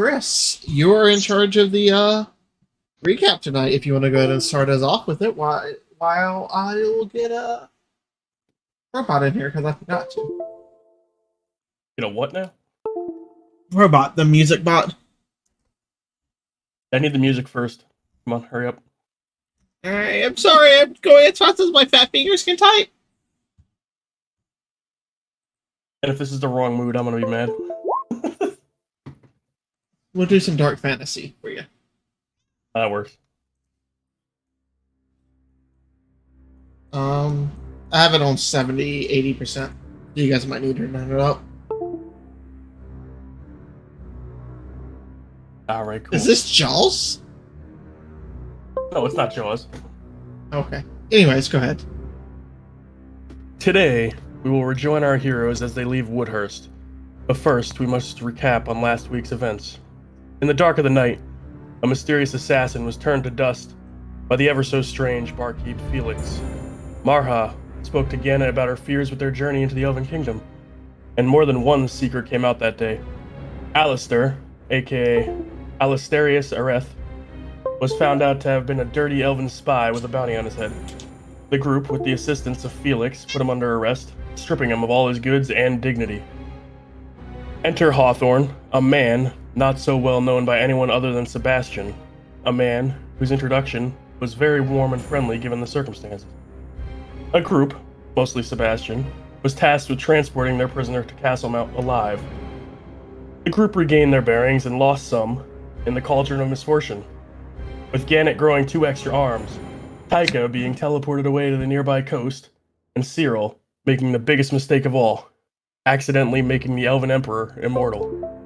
Chris, you're in charge of the recap tonight. If you want to go ahead and start us off with it, while I will get a robot in here because I forgot to. You know what now? Robot, the music bot. I need the music first. Come on, hurry up. I'm sorry, I'm going as fast as my fat fingers can type. And if this is the wrong mood, I'm gonna be mad. We'll do some dark fantasy for you. That works. I have it on 70, 80%. You guys might need to turn it up. Alright, cool. Is this Jaws? No, it's not Jaws. Okay. Anyways, go ahead. Today, we will rejoin our heroes as they leave Woodhurst. But first, we must recap on last week's events. In the dark of the night, a mysterious assassin was turned to dust by the ever-so-strange barkeep Felix. Marha spoke to Ganna about her fears with their journey into the Elven Kingdom, and more than one secret came out that day. Alistair, aka Alistarius Areth, was found out to have been a dirty elven spy with a bounty on his head. The group, with the assistance of Felix, put him under arrest, stripping him of all his goods and dignity. Enter Hawthorne, a man not so well known by anyone other than Sebastian, a man whose introduction was very warm and friendly given the circumstances. A group, mostly Sebastian, was tasked with transporting their prisoner to Castlemount alive. The group regained their bearings and lost some in the cauldron of misfortune, with Gannet growing 2 extra arms, Taika being teleported away to the nearby coast, and Cyril making the biggest mistake of all, accidentally making the Elven Emperor immortal.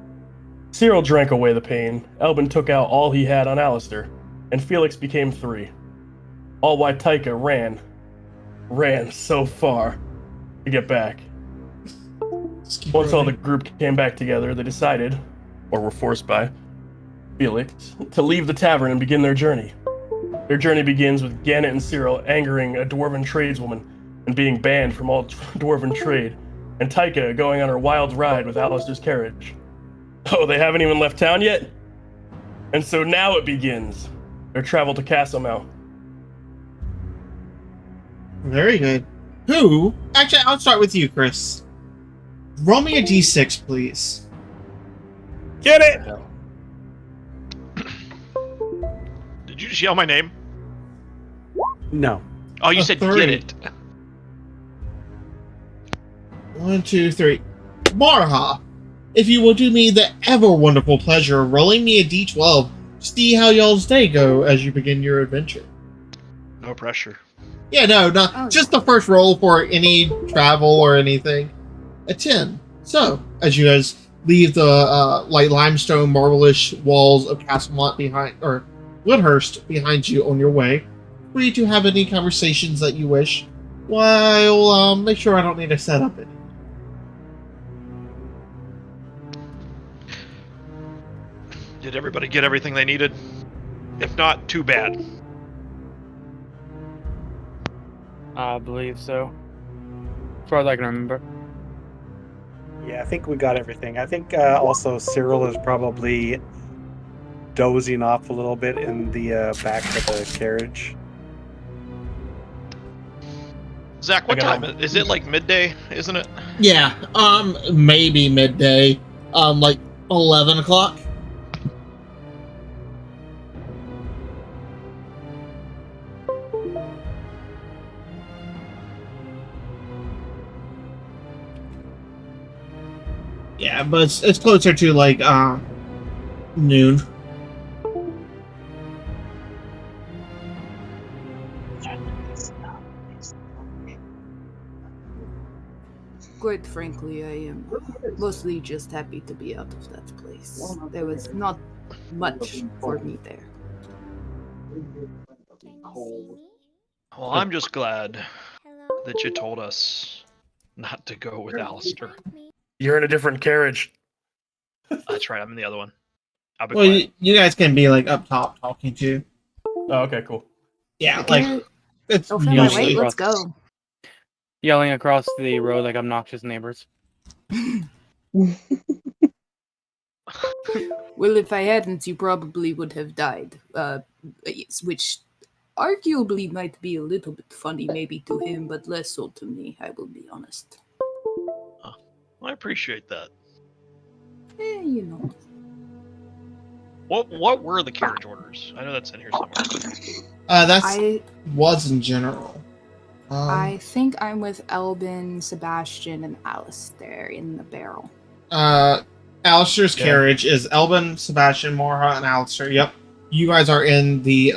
Cyril drank away the pain, Elben took out all he had on Alistair, and Felix became 3. All while Taika ran so far to get back. Once all the group came back together, they decided, or were forced by, Felix, to leave the tavern and begin their journey. Their journey begins with Gannet and Cyril angering a dwarven tradeswoman and being banned from all dwarven trade, and Taika going on her wild ride with Alistair's carriage. Oh, they haven't even left town yet? And so now it begins, their travel to Castlemount. Very good. Actually, I'll start with you, Chris. Roll me a d6, please. Get it! Did you just yell my name? No. Oh, you said 3. get it. 1, 2, 3. Marha, if you will do me the ever wonderful pleasure of rolling me a d12 to see how y'all's day go as you begin your adventure. No pressure. Yeah, no, not just the first roll for any travel or anything. A 10. So, as you guys leave the limestone marble-ish walls of Castlemont behind, or Woodhurst behind you on your way, free to have any conversations that you wish, while make sure I don't need to set up any. Did everybody get everything they needed? If not, too bad. I believe so. As far as I can remember. Yeah, I think we got everything. I think also Cyril is probably dozing off a little bit in the back of the carriage. Zach, what time is it? Like midday, isn't it? Yeah, maybe midday. Like 11 o'clock. Yeah, but it's closer to like noon. Quite frankly, I am mostly just happy to be out of that place. There was not much for me there. Well, I'm just glad that you told us not to go with Alistair. You're in a different carriage. That's right, I'm in the other one. I'll be Well, quiet. you guys can be like up top talking too. Oh, okay, cool. Yeah, like it's Oh, my usually. wait, let's go. Yelling across the road like obnoxious neighbors. Well, if I hadn't, you probably would have died. Which arguably might be a little bit funny, maybe to him, but less so to me, I will be honest. I appreciate that. You know. What were the carriage orders? I know that's in here somewhere. I Was in general. I think I'm with Elbin, Sebastian, and Alistair in the barrel. Alistair's carriage is Elbin, Sebastian, Morha, and Alistair. Yep. You guys are in the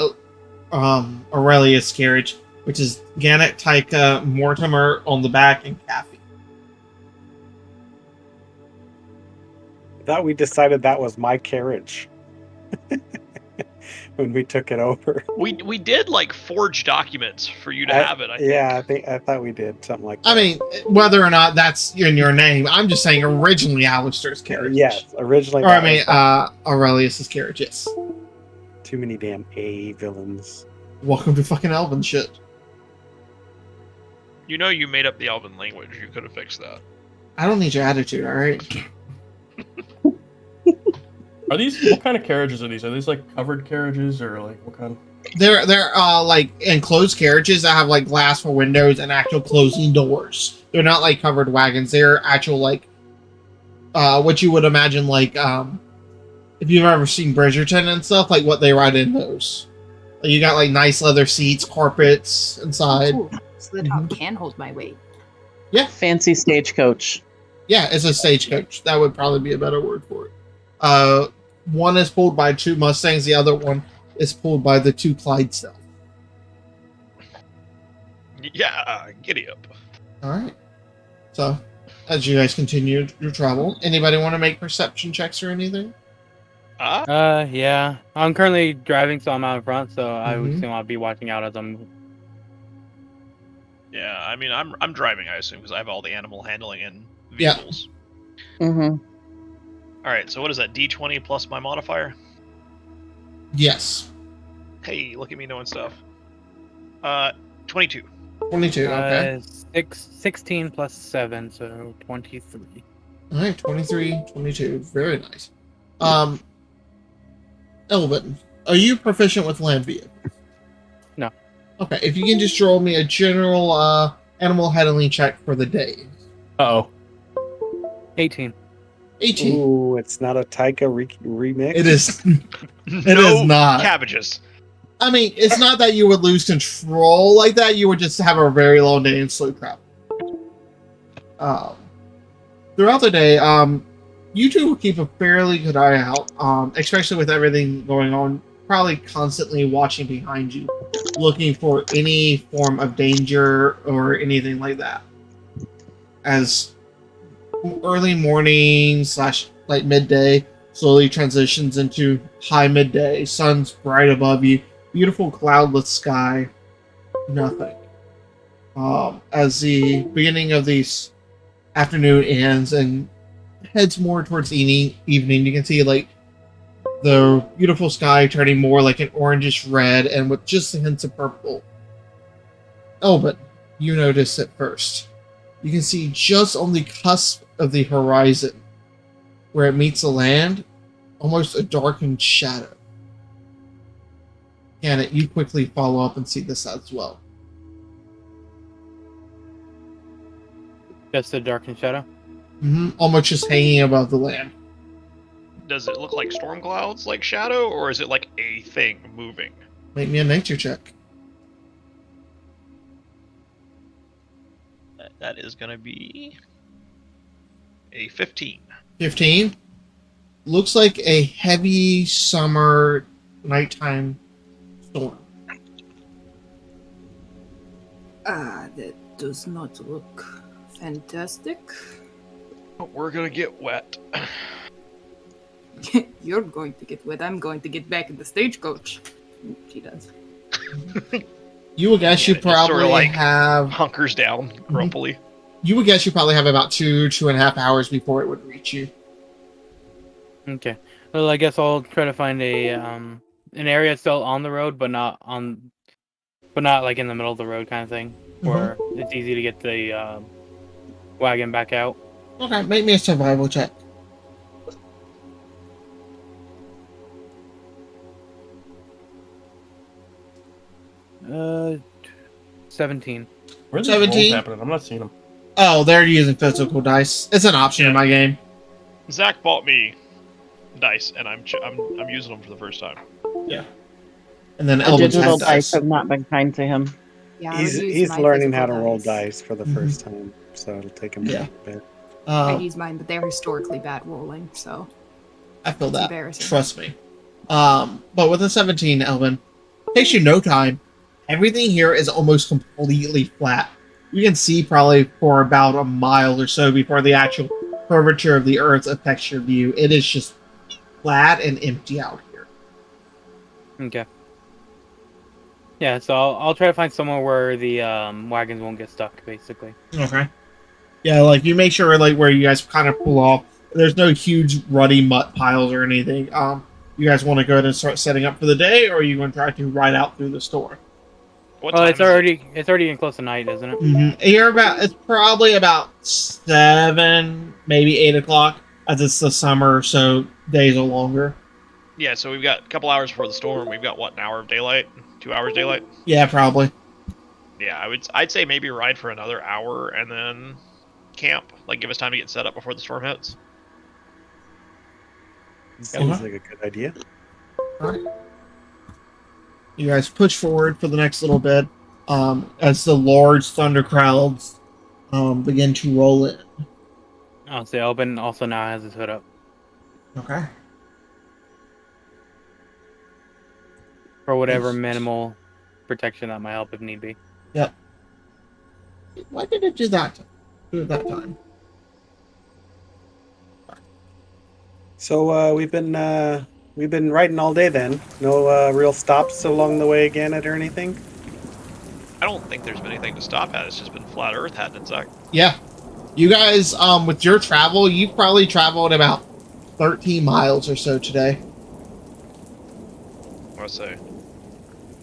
Aurelius carriage, which is Gannett, Tyka, Mortimer on the back, and Kathy. I thought we decided that was my carriage when we took it over. We did like forge documents for you to have it. I thought we did something like that. I mean, whether or not that's in your name, I'm just saying originally Alistair's carriage. Yes, originally. Or I mean, Aurelius's carriage. Yes. Too many damn A villains. Welcome to fucking Elven shit. You know you made up the Elven language. You could have fixed that. I don't need your attitude, all right? Are these, what kind of carriages are these? Are these like covered carriages or like what kind? They're like enclosed carriages that have like glass for windows and actual closing doors. They're not like covered wagons. They're actual like what you would imagine like if you've ever seen Bridgerton and stuff, like what they ride in those. Like, you got like nice leather seats, carpets inside. Ooh, so the top can hold my weight. Yeah. Fancy stagecoach. Yeah, it's a stagecoach. That would probably be a better word for it. One is pulled by 2 Mustangs. The other one is pulled by the 2 Clydesdale. Yeah, giddy up. All right. So, as you guys continue your travel, anybody want to make perception checks or anything? Yeah. I'm currently driving, so I'm out in front, so I would Mhm. assume I'll be watching out as I'm... Yeah, I mean, I'm driving, I assume, because I have all the animal handling and Yeah. vehicles. Mm-hmm. All right, so what is that? D20 plus my modifier? Yes. Hey, look at me knowing stuff. 22. 22. Okay. 16 plus 7, so 23. All right. 23, 22. Very nice. Elvin, are you proficient with land vehicles? No. Okay. If you can just roll me a general animal handling check for the day. Uh-oh. 18. 18. Ooh, it's not a Taika remix. It is. No is not. cabbages. I mean, it's not that you would lose control like that. You would just have a very long day and slow travel. Throughout the day, you two will keep a fairly good eye out, especially with everything going on. Probably constantly watching behind you, looking for any form of danger or anything like that. As early morning / like midday slowly transitions into high midday, sun's bright above you, beautiful cloudless sky, nothing. As the beginning of this afternoon ends and heads more towards evening, you can see like the beautiful sky turning more like an orangish red and with just the hints of purple. Elbin, you notice it first. You can see just on the cusp of the horizon, where it meets the land, almost a darkened shadow. Janet, you quickly follow up and see this as well. Just a darkened shadow? Almost just hanging above the land. Does it look like storm clouds, like shadow, or is it like a thing moving? Make me a nature check. That is going to be a 15. 15. Looks like a heavy summer nighttime storm. That does not look fantastic. We're going to get wet. You're going to get wet. I'm going to get back in the stagecoach. She does. You would guess you It just sorta, probably like, have. Hunkers down, grumpily. You would guess you probably have about 2.5 hours before it would reach you. Okay. Well, I guess I'll try to find a an area still on the road, but not like in the middle of the road kind of thing, where it's easy to get the wagon back out. Okay, make me a survival check. 17. Where's these rolls 17? happening? I'm not seeing them. Oh, they're using physical dice. It's an option in Yeah. my game. Zach bought me dice, and I'm using them for the first time. And then The Elvin's digital had dice dice. have not been kind to him. Yeah, I would use He's my learning how to physical roll dice. dice for the first time, so it'll take him Yeah. a bit. I'd use mine, but they're historically bad rolling, so I feel it's that. embarrassing. Trust me. But with a 17, Elvin, takes you no time. Everything here is almost completely flat. You can see probably for about a mile or so before the actual curvature of the Earth affects your view. It is just flat and empty out here. Okay. Yeah, so I'll try to find somewhere where the wagons won't get stuck, basically. Okay. Yeah, like you make sure like where you guys kind of pull off. There's no huge ruddy mutt piles or anything. You guys want to go ahead and start setting up for the day, or are you going to try to ride out through the store? What Well, time it's is it? already getting close to night, isn't it? It's probably about 7, maybe 8 o'clock, as it's the summer, so days are longer. Yeah, so we've got a couple hours before the storm. We've got what, an hour of daylight? 2 hours daylight? Yeah, probably. Yeah, I'd say maybe ride for another hour and then camp. Like, give us time to get set up before the storm hits. Sounds like a good idea. You guys push forward for the next little bit as the large thunder clouds begin to roll in. Oh, so Albin also now has his hood up. Okay. For whatever minimal protection that might help if need be. Yep. Why did it do that? Do it that time? So we've been riding all day then. No real stops along the way again or anything. I don't think there's been anything to stop at. It's just been flat Earth, hadn't it, Zach? Yeah. You guys, with your travel, you've probably traveled about 13 miles or so today. Let's say.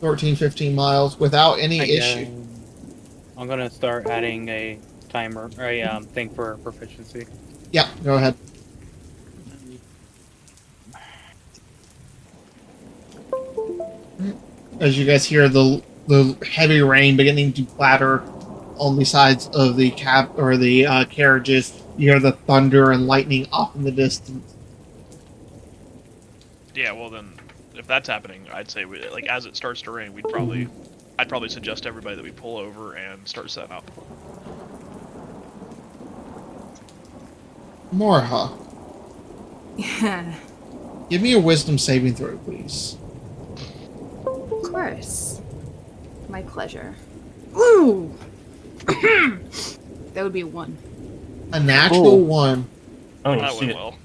13, 15 miles without any issue. I'm gonna start adding a timer, or a thing for proficiency. Yeah, go ahead. As you guys hear the heavy rain beginning to clatter on the sides of the cab or the carriages, you hear the thunder and lightning off in the distance. Yeah, well then, if that's happening, I'd say like as it starts to rain, I'd probably suggest everybody that we pull over and start setting up. Morha, Yeah, give me a wisdom saving throw, please. of course. My pleasure. Ooh! That would be a 1. A natural 1. I don't even That see went it. well.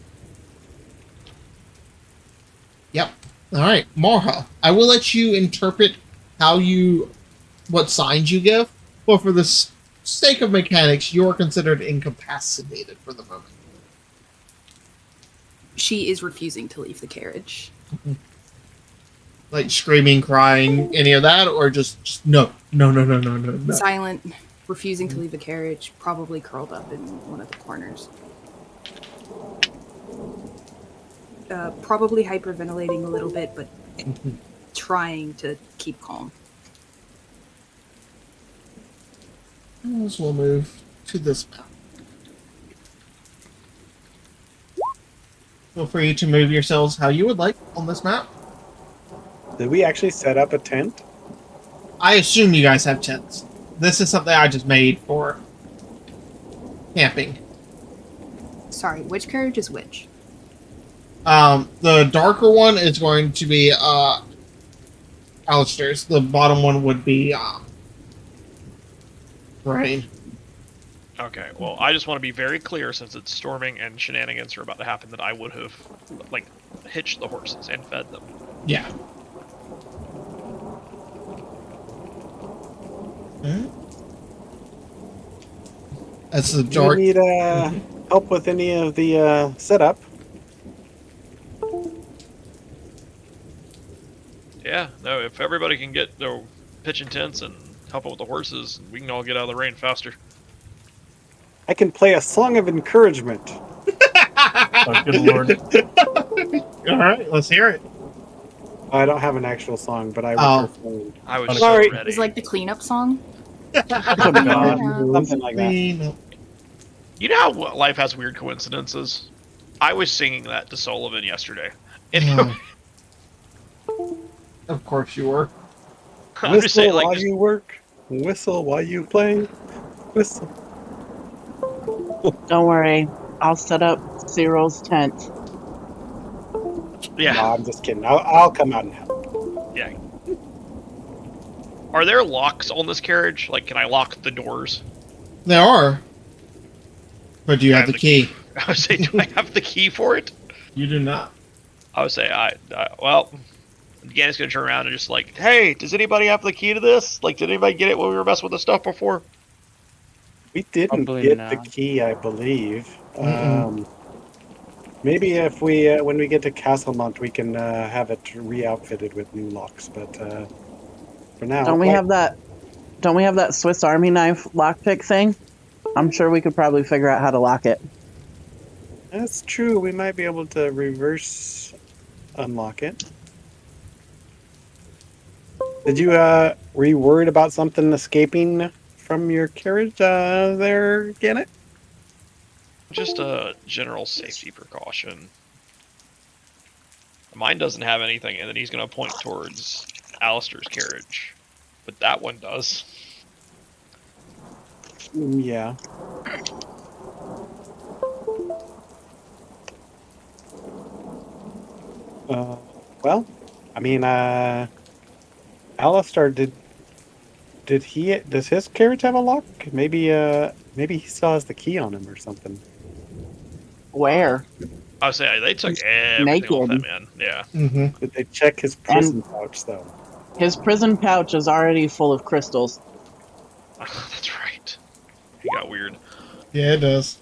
Yep. All right, Morha. I will let you interpret what signs you give, but for the sake of mechanics, you are considered incapacitated for the moment. She is refusing to leave the carriage. Like screaming, crying, any of that, or just no. Silent, refusing to leave the carriage, probably curled up in one of the corners. Probably hyperventilating a little bit, but trying to keep calm. So we'll move to this map. Feel free to move yourselves how you would like on this map. Did we actually set up a tent? I assume you guys have tents. This is something I just made for camping. Sorry, which carriage is which? The darker one is going to be Alistair's. The bottom one would be Rain. Okay, well, I just want to be very clear since it's storming and shenanigans are about to happen that I would have, like, hitched the horses and fed them. Yeah. That's the Do dark. you need help with any of the setup? Yeah, no, if everybody can get their pitching tents and help out with the horses, we can all get out of the rain faster. I can play a song of encouragement. Oh, good lord. All right, let's hear it. I don't have an actual song, but I Oh. was referring. I was Sorry. so ready. It's like the cleanup song. Something like that. Clean. You know how life has weird coincidences? I was singing that to Sullivan yesterday. Anyway, Of course you were. I'm just saying, Whistle like, while just, you work. Whistle while you play. Whistle. Don't worry. I'll set up Cyril's tent. yeah, No, I'm just kidding. I'll come out and help. yeah. Are there locks on this carriage? Like, can I lock the doors? There are. But do you Do I have the key? I would say, do I have the key for it? You do not. I would say, well, Ganni's gonna turn around and just like, hey, does anybody have the key to this? Like, did anybody get it when we were messing with the stuff before? We didn't Probably get not. the key, I believe. Mm-mm. Maybe if we, when we get to Castlemont, we can have it re-outfitted with new locks. But for now, Don't we have that? Don't we have that Swiss Army knife lockpick thing? I'm sure we could probably figure out how to lock it. That's true. We might be able to reverse unlock it. Did you were you worried about something escaping from your carriage there, Gannet? Just a general safety precaution. Mine doesn't have anything, and then he's gonna point towards Alistair's carriage, but that one does. Yeah. Well, I mean, Alistair, does his carriage have a lock? Maybe he still has the key on him or something. Where? I would say they took He's everything off that naked. man. Yeah. Mm-hmm. Did they check his prison pouch though? His prison pouch is already full of crystals. That's right. He got weird. Yeah, it does.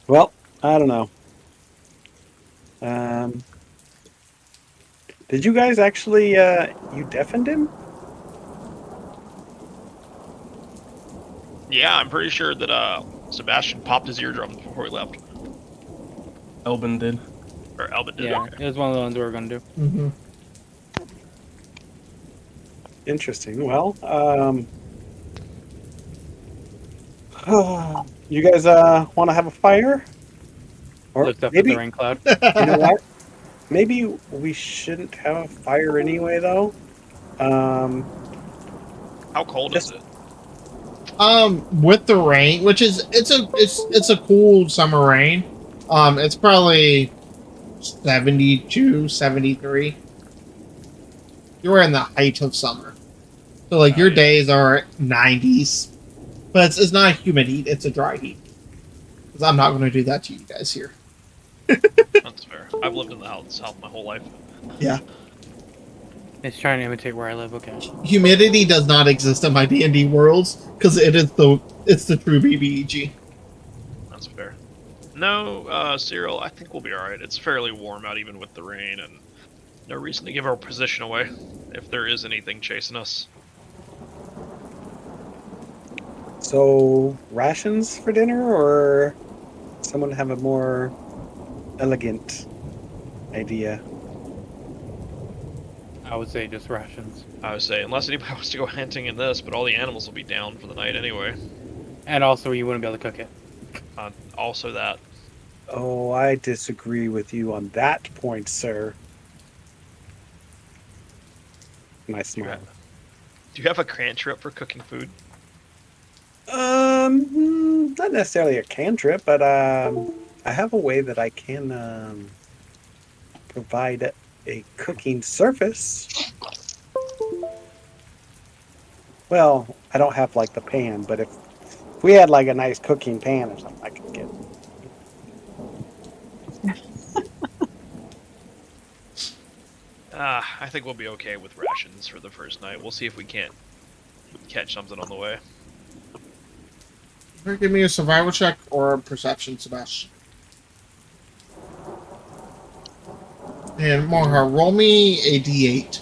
Well, I don't know. Did you guys actually you deafened him? Yeah, I'm pretty sure that Sebastian popped his eardrums before he left. Elbin did. Or Albert did. Yeah, Okay. it was one of the ones we were gonna do. Mm-hmm. Interesting. Well, you guys want to have a fire? Or Looked up at maybe the rain cloud. you know what? Maybe we shouldn't have a fire anyway, though. How cold is it? With the rain, which is it's a cool summer rain. It's probably 72, 73. You're in the height of summer. So like your yeah. days are 90s. But it's not a humid heat, it's a dry heat. Because I'm not going to do that to you guys here. That's fair. I've lived in the South my whole life. Yeah. It's trying to imitate where I live. Okay. Humidity does not exist in my D&D worlds because it's the true BBEG. That's fair. No, Cyril, I think we'll be alright. It's fairly warm out even with the rain, and no reason to give our position away if there is anything chasing us. So rations for dinner, or someone have a more elegant idea? I would say just rations. I would say, unless anybody wants to go hunting in this, but all the animals will be down for the night anyway. And also, you wouldn't be able to cook it. Also that. Oh, I disagree with you on that point, sir. Nice smile. Do you have a cantrip for cooking food? Not necessarily a cantrip, but I have a way that I can provide a cooking surface. Well, I don't have like the pan, but if we had like a nice cooking pan or something, I could get. I think we'll be okay with rations for the first night. We'll see if we can't catch something on the way. Give me a survival check or a perception, Sebastian. And Marha, roll me a d8.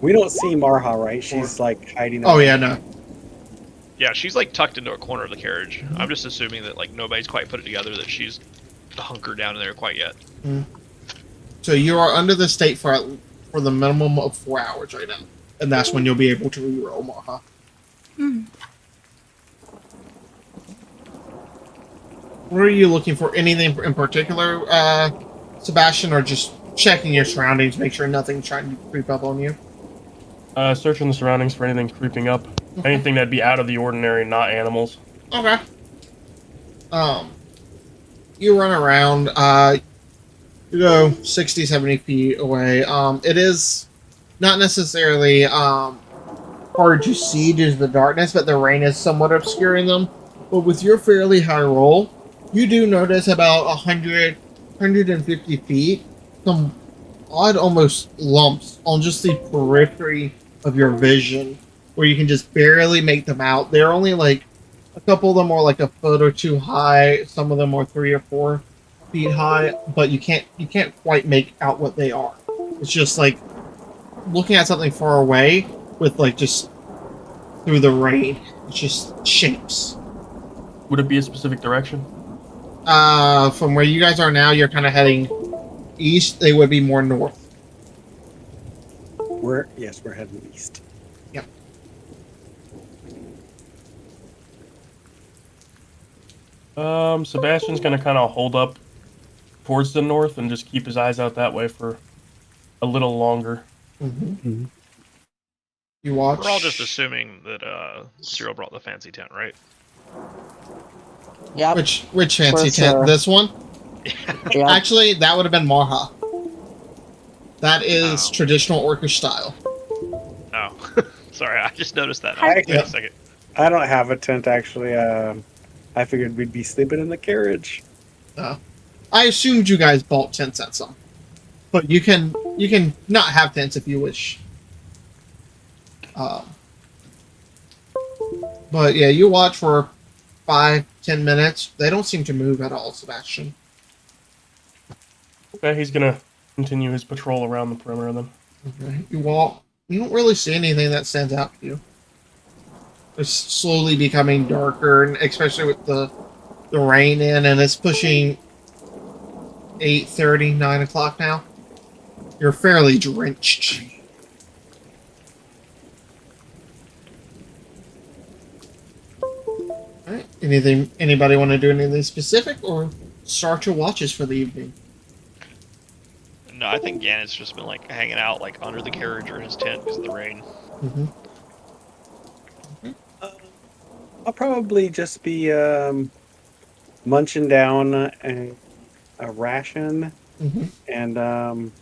We don't see Marha, right? She's like hiding. Oh yeah, no. Yeah, she's like tucked into a corner of the carriage. I'm just assuming that like nobody's quite put it together that she's hunkered down in there quite yet. So you are under the state for the minimum of 4 hours right now, and that's when you'll be able to reroll, Maha. What are you looking for? Anything in particular, Sebastian, or just checking your surroundings, make sure nothing's trying to creep up on you? Searching the surroundings for anything creeping up. Anything that'd be out of the ordinary, not animals. Okay. You run around, you go 60, 70 feet away. It is not necessarily, hard to see due to the darkness, but the rain is somewhat obscuring them. But with your fairly high roll, you do notice about 100, 150 feet, some odd almost lumps on just the periphery of your vision, where you can just barely make them out. They're only like, a couple of them are like a foot or two high, some of them are 3 or 4 feet high, but you can't quite make out what they are. It's just like looking at something far away with like just through the rain. It's just shapes. Would it be a specific direction? From where you guys are now, you're kind of heading east. They would be more north. We're heading east. Yep. Sebastian's gonna kind of hold up towards the north and just keep his eyes out that way for a little longer. Mm-hmm. You watch. We're all just assuming that Cyril brought the fancy tent, right? Yep. Which fancy For tent? sure. This one? Yep. Actually, that would have been Marha. That is Oh. traditional orcish style. Oh, sorry, I just noticed that. I- Wait a second. I don't have a tent actually. I figured we'd be sleeping in the carriage. I assumed you guys bought tents at some, but you can not have tents if you wish. But yeah, you watch for 5-10 minutes. They don't seem to move at all, Sebastian. Okay, he's gonna continue his patrol around the perimeter then. Okay. You walk. You don't really see anything that stands out to you. It's slowly becoming darker, and especially with the rain in, and it's pushing 8:30, 9 o'clock now. You're fairly drenched. Alright. Anybody want to do anything specific, or start your watches for the evening? No, I think Ganon's just been like hanging out like under the carriage or in his tent because of the rain. Mm-hmm. I'll probably just be munching down a ration Mm-hmm. and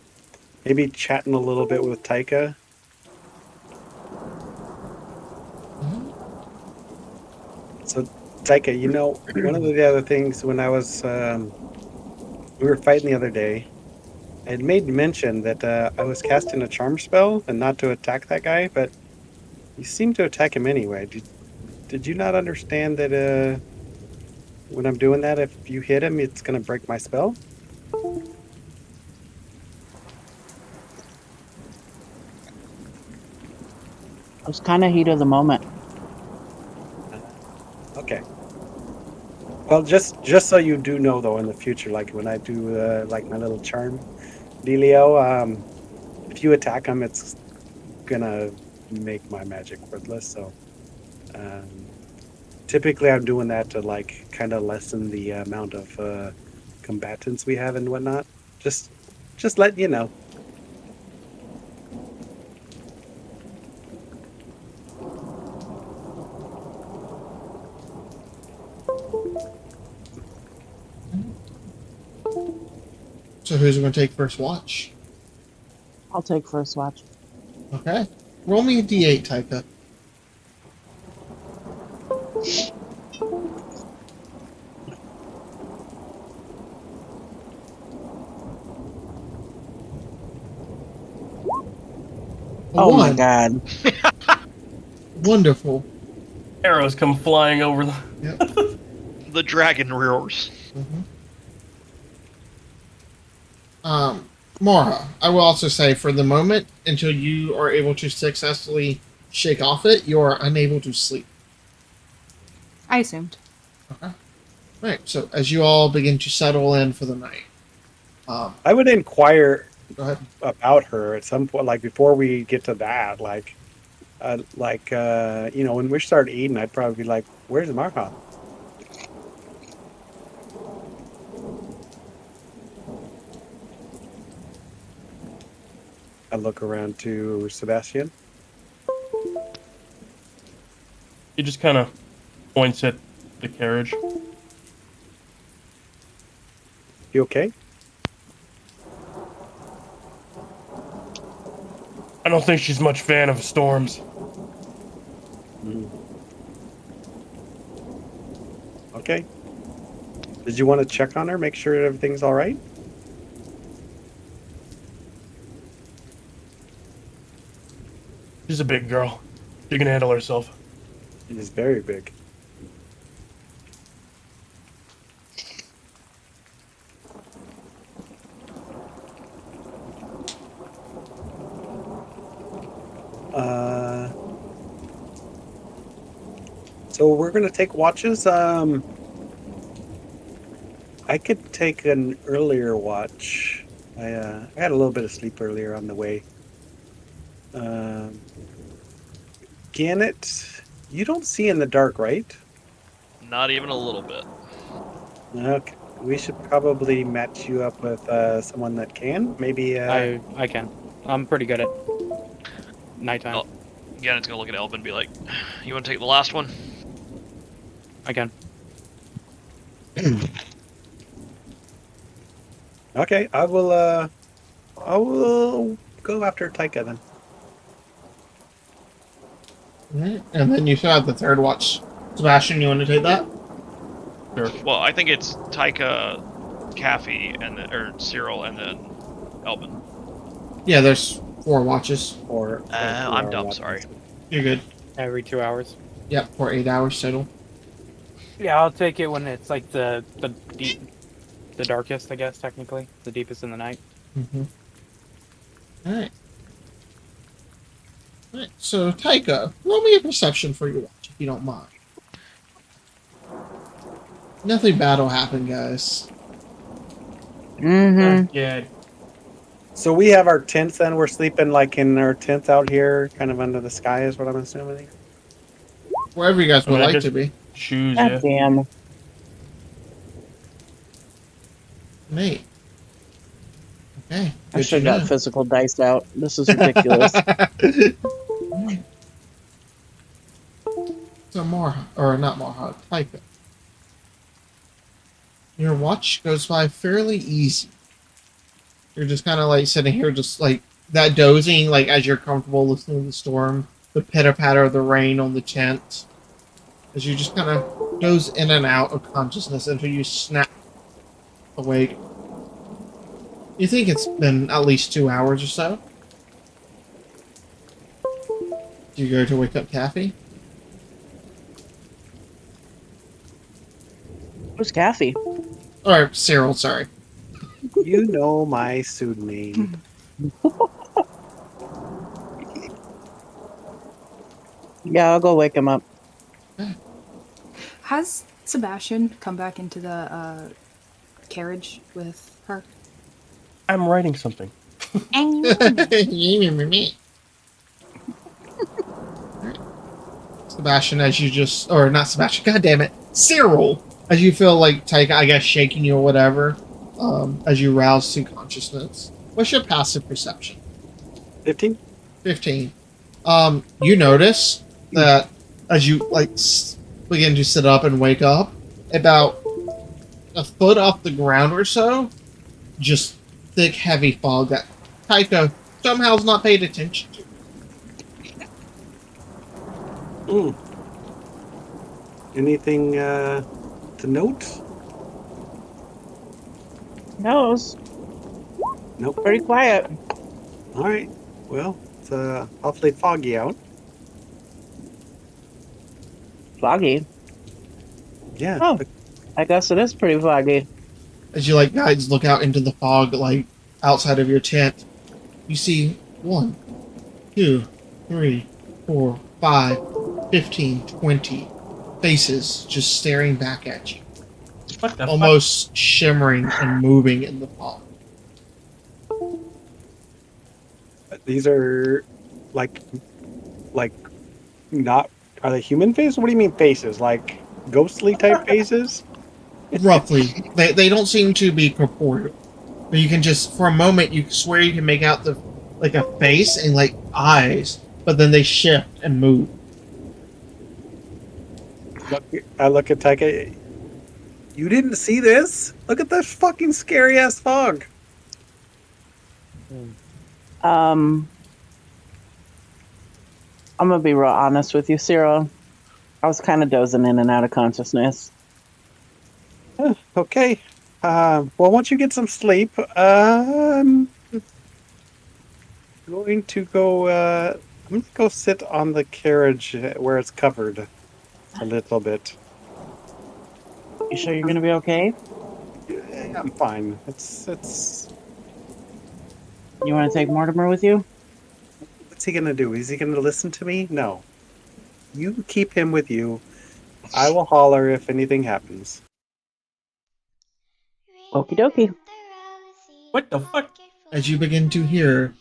maybe chatting a little bit with Taika. So, Taika, you know, one of the other things when I was we were fighting the other day, I had made mention that I was casting a charm spell and not to attack that guy, but you seem to attack him anyway. Did you not understand that when I'm doing that, if you hit him, it's going to break my spell? It was kind of heat of the moment. Okay. Well, just so you do know, though, in the future, like when I do like my little charm dealio, if you attack him, it's gonna make my magic worthless. So typically, I'm doing that to like kind of lessen the amount of combatants we have and whatnot. Just letting you know. So who's going to take first watch? I'll take first watch. Okay. Roll me a d8, Taika. Oh my One. god. Wonderful. Arrows come flying over the. Yep. The dragon roars. Mm-hmm. Mara, I will also say for the moment, until you are able to successfully shake off it, you are unable to sleep. I assumed. Okay. Right. So as you all begin to settle in for the night, I would inquire go ahead. about her at some point, like before we get to that, when we start eating, I'd probably be like, "Where's Marha?" I look around to Sebastian. He just kind of points at the carriage. You okay? I don't think she's much fan of storms. Mm. Okay. Did you want to check on her, make sure everything's all right? She's a big girl. She can handle herself. It is very big. So we're gonna take watches. I could take an earlier watch. I had a little bit of sleep earlier on the way. Gannett, you don't see in the dark, right? Not even a little bit. Okay. We should probably match you up with someone that can. Maybe. I can. I'm pretty good at nighttime. Oh. Again, it's gonna look at Elvin and be like, "You want to take the last one?" I can. Okay, I will go after Taika then. Right. And then you still have the third watch. Sebastian, you want to take that? Sure. Well, I think it's Taika, Kaffy, and then, or Cyril, and then Elvin. Yeah, there's 4 watches. Or I'm dumb. Sorry. You're good. Every 2 hours. Yep, for 8 hours total. Yeah, I'll take it when it's like the darkest, I guess, technically. The deepest in the night. Mm-hmm. Alright. Alright, so Taika, roll me a perception for your watch, if you don't mind. Nothing bad will happen, guys. Mm-hmm. Yeah. So we have our tents then. We're sleeping like in our tents out here, kind of under the sky, is what I'm assuming. Wherever you guys would I like just- to be. Shoes, God yeah. damn. Nate. Okay. I good should to have know. got physical dice out. This is ridiculous. So Marha, or not Marha, Taika. Your watch goes by fairly easy. You're just kind of like sitting here, just like that dozing, like as you're comfortable listening to the storm, the pitter patter of the rain on the tent, as you just kind of doze in and out of consciousness until you snap awake. You think it's been at least 2 hours or so. Do you go to wake up Kathy? Who's Kathy? Or Cyril, sorry. You know my pseudonym. Yeah, I'll go wake him up. Has Sebastian come back into the carriage with her? I'm writing something. Sebastian, as you just, or not Sebastian, god damn it, Cyril, as you feel like Taika, I guess, shaking you or whatever, as you rouse to consciousness. What's your passive perception? 15? 15. You notice that as you begin to sit up and wake up, about a foot off the ground or so, just thick, heavy fog that Taika somehow has not paid attention to. Mm. Anything to note? No, it was Nope. pretty quiet. All right. Well, it's awfully foggy out. Foggy. Yeah. Oh. I guess it is pretty foggy. As you guys look out into the fog, outside of your tent, you see 1, 2, 3, 4, 5, 15, 20 faces just staring back at you, What the fuck? almost shimmering and moving in the fog. These are like not. Are they human faces? What do you mean faces? Like ghostly type faces? Roughly, they don't seem to be corporeal, but you can just for a moment you swear you can make out the like a face and like eyes, but then they shift and move. I look at Taika. You didn't see this? Look at that fucking scary ass fog. I'm gonna be real honest with you, Cyril. I was kind of dozing in and out of consciousness. Okay. Well, once you get some sleep, going to go. I'm gonna go sit on the carriage where it's covered a little bit. You sure you're gonna be okay? Yeah, I'm fine. It's. You want to take Mortimer with you? What's he gonna do? Is he gonna listen to me? No. You keep him with you. I will holler if anything happens. Okie dokie. What the fuck? As you begin to hear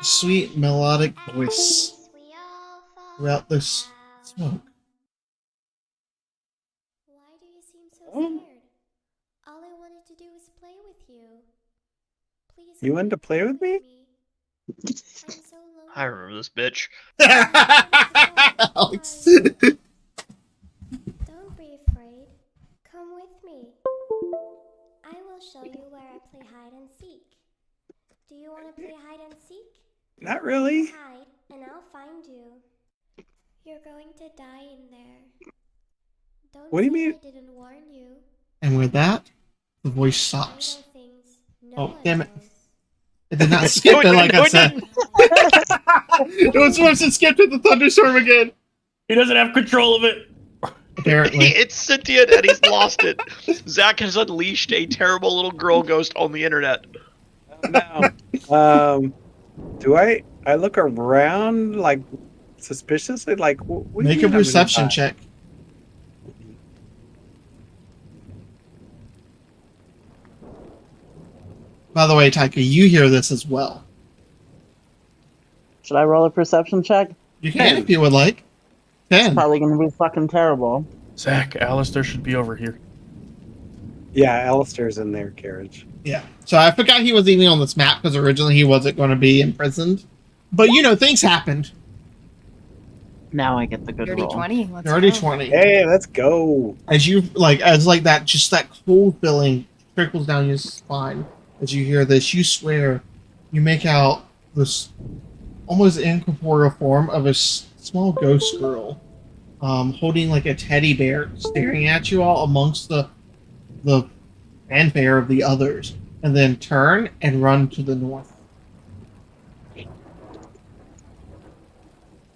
a sweet melodic voice throughout this smoke. Why do you seem so scared? All I wanted to do was play with you. Please. You wanted to play with me? I'm so lonely. I remember this bitch. Alex. Don't be afraid. Come with me. I will show you where I play hide and seek. Do you want to play hide and seek? Not really. Hide, and I'll find you. You're going to die in there. Don't What do you say mean? I didn't warn you. And with that, the voice I stops. know things no Oh, one damn it. knows. It did not skip it like I said. It was worse than skipped at the thunderstorm again. He doesn't have control of it. Apparently. It's sentient and he's lost it. Zach has unleashed a terrible little girl ghost on the internet. Now, do I look around like suspiciously? Like, what do you Make a mean I'm gonna perception die? check. By the way, Taika, you hear this as well. Should I roll a perception check? You can if you would like. 10. Probably gonna be fucking terrible. Zach, Alistair should be over here. Yeah, Alistair's in their carriage. Yeah. So I forgot he was even on this map because originally he wasn't going to be imprisoned. But you know, things happened. Now I get the good Dirty roll. 20. Let's Dirty go. 20. Hey, let's go. As you as that just that cold feeling trickles down your spine as you hear this, you swear you make out this almost incorporeal form of a small ghost girl, holding like a teddy bear, staring at you all amongst the fanfare of the others, and then turn and run to the north.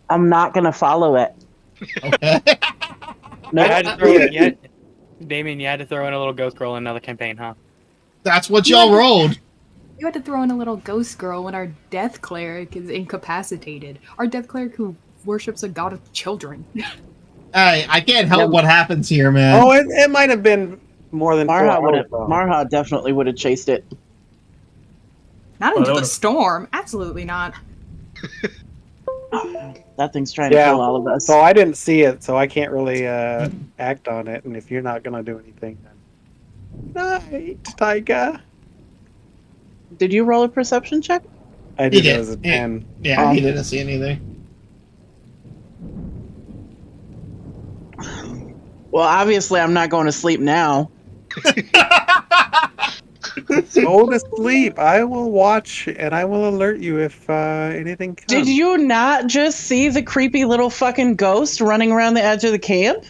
I'm not gonna follow it. Okay. You had to throw it. Damien, you had to throw in a little ghost girl in another campaign, huh? That's what y'all rolled. You had to throw in a little ghost girl when our death cleric is incapacitated. Our death cleric who worships a god of children. Hey, I can't help what happens here, man. Oh, it might have been more than 4 hours. Marha definitely would have chased it. Not Well, into that the would've- storm. Absolutely not. That thing's trying to Yeah. kill all of us. So I didn't see it, so I can't really act on it. And if you're not gonna do anything, then night, Taika. Did you roll a perception check? I He did. did. It was a 10. Yeah, he didn't see anything. Well, obviously I'm not going to sleep now. Go to sleep. I will watch and I will alert you if anything comes. Did you not just see the creepy little fucking ghost running around the edge of the camp?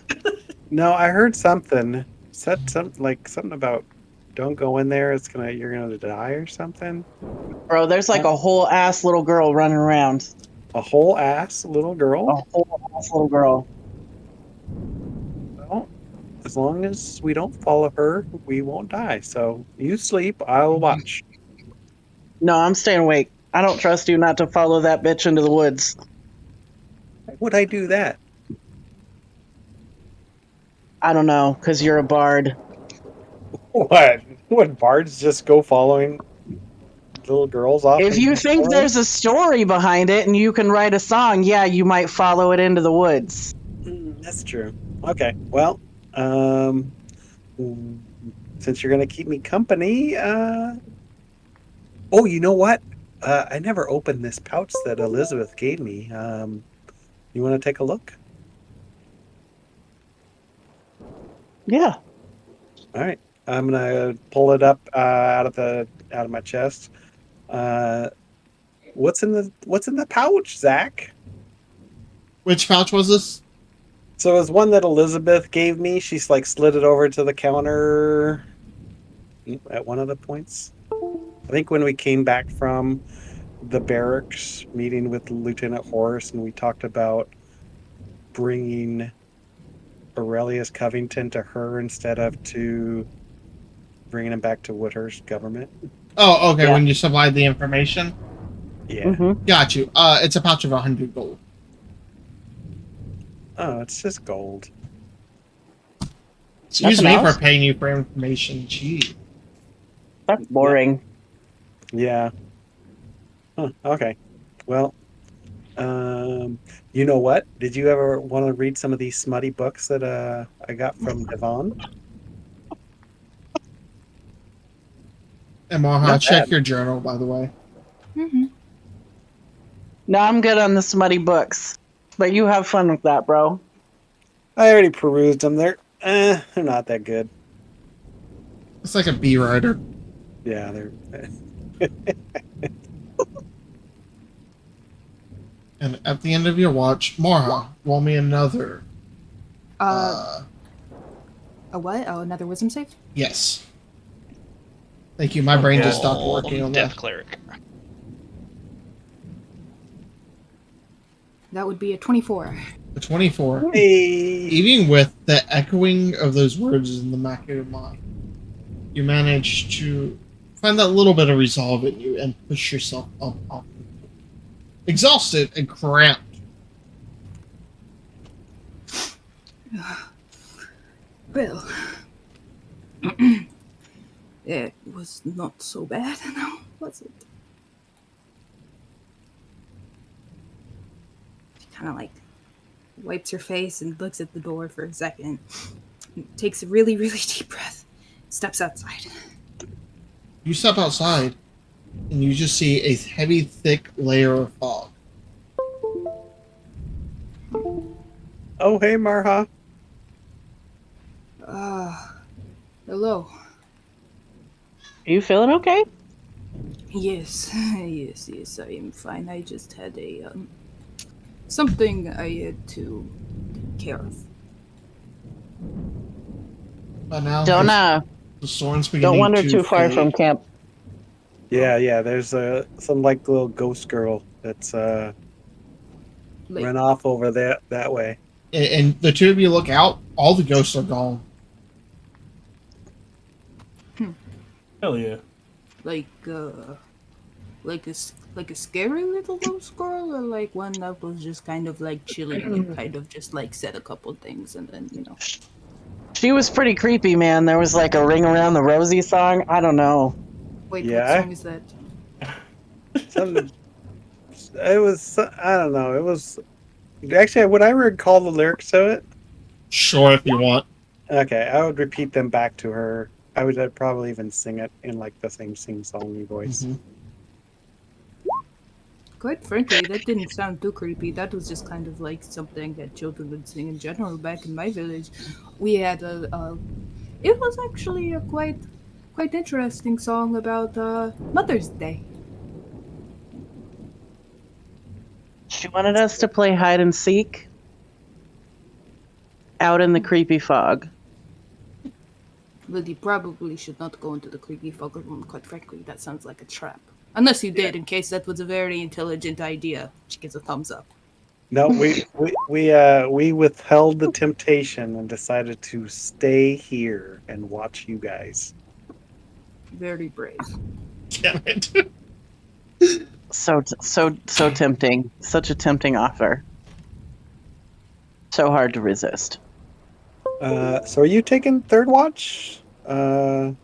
No, I heard something. Said something about don't go in there. You're gonna die or something. Bro, there's like a whole ass little girl running around. A whole ass little girl. A whole ass little girl. Well, as long as we don't follow her, we won't die. So you sleep. I'll watch. No, I'm staying awake. I don't trust you not to follow that bitch into the woods. Why would I do that? I don't know, because you're a bard. What? Would bards just go following little girls off? If you think there's a story behind it and you can write a song, yeah, you might follow it into the woods. That's true. Okay. Well, since you're gonna keep me company, oh, you know what? I never opened this pouch that Elizabeth gave me. You want to take a look? Yeah. All right. I'm gonna pull it up out of my chest. What's in the pouch, Zach? Which pouch was this? So it was one that Elizabeth gave me. She's like slid it over to the counter at one of the points. I think when we came back from the barracks meeting with Lieutenant Horace, and we talked about bringing Aurelius Covington to her instead of to bringing him back to Woodhurst government. Oh, okay. Yeah. When you supplied the information. Yeah. Mm-hmm. Got you. It's a pouch of 100 gold. Oh, it's just gold. Excuse Nothing me else? for paying you for information. Gee. That's boring. Yeah. Huh, okay. Well, you know what? Did you ever want to read some of these smutty books that I got from Devon? And Maha, Not check bad. your journal, by the way. Mm-hmm. No, I'm good on the smutty books. But you have fun with that, bro. I already perused them. They're not that good. It's like a B writer. Yeah, they're. And at the end of your watch, Marha, roll me another. A what? Oh, another wisdom save? Yes. Thank you. My brain just stopped Oh, working on Death that. Cleric. That would be a 24. The 24. Hey. Even with the echoing of those words in the back of your mind, you manage to find that little bit of resolve in you and push yourself up off the boat. Exhausted and cramped. Well, it was not so bad, now, was it? She kind of like wipes her face and looks at the door for a second, takes a really, really deep breath, steps outside. You step outside, and you just see a heavy, thick layer of fog. Oh, hey, Marha. Hello. Are you feeling okay? Yes, yes, I am fine. I just had a, something I had to take care of. But now Don't the storm's beginning don't wander to too far fade. from camp. Yeah. There's some like little ghost girl that's Like, run off over that way. And the two of you look out, all the ghosts are gone. Hell yeah. like a scary little ghost girl, or like one that was just kind of like chilling and kind of just like said a couple things and then She was pretty creepy, man. There was like a Ring Around the Rosie song. I don't know. Wait, Yeah. what song is that? It was, I don't know. It was actually, would I recall the lyrics to it? Sure, if you want. Okay, I would repeat them back to her. I'd probably even sing it in like the same sing-songy voice. Mhm. Quite frankly, that didn't sound too creepy. That was just kind of like something that children would sing in general back in my village. We had it was actually a quite interesting song about Mother's Day. She wanted us to play hide and seek out in the creepy fog. Well, you probably should not go into the creepy fog room, quite frankly. That sounds like a trap. Unless you did, in case that was a very intelligent idea. She gives a thumbs up. No, we withheld the temptation and decided to stay here and watch you guys. Very brave. Damn it. So tempting. Such a tempting offer. So hard to resist. So are you taking third watch? I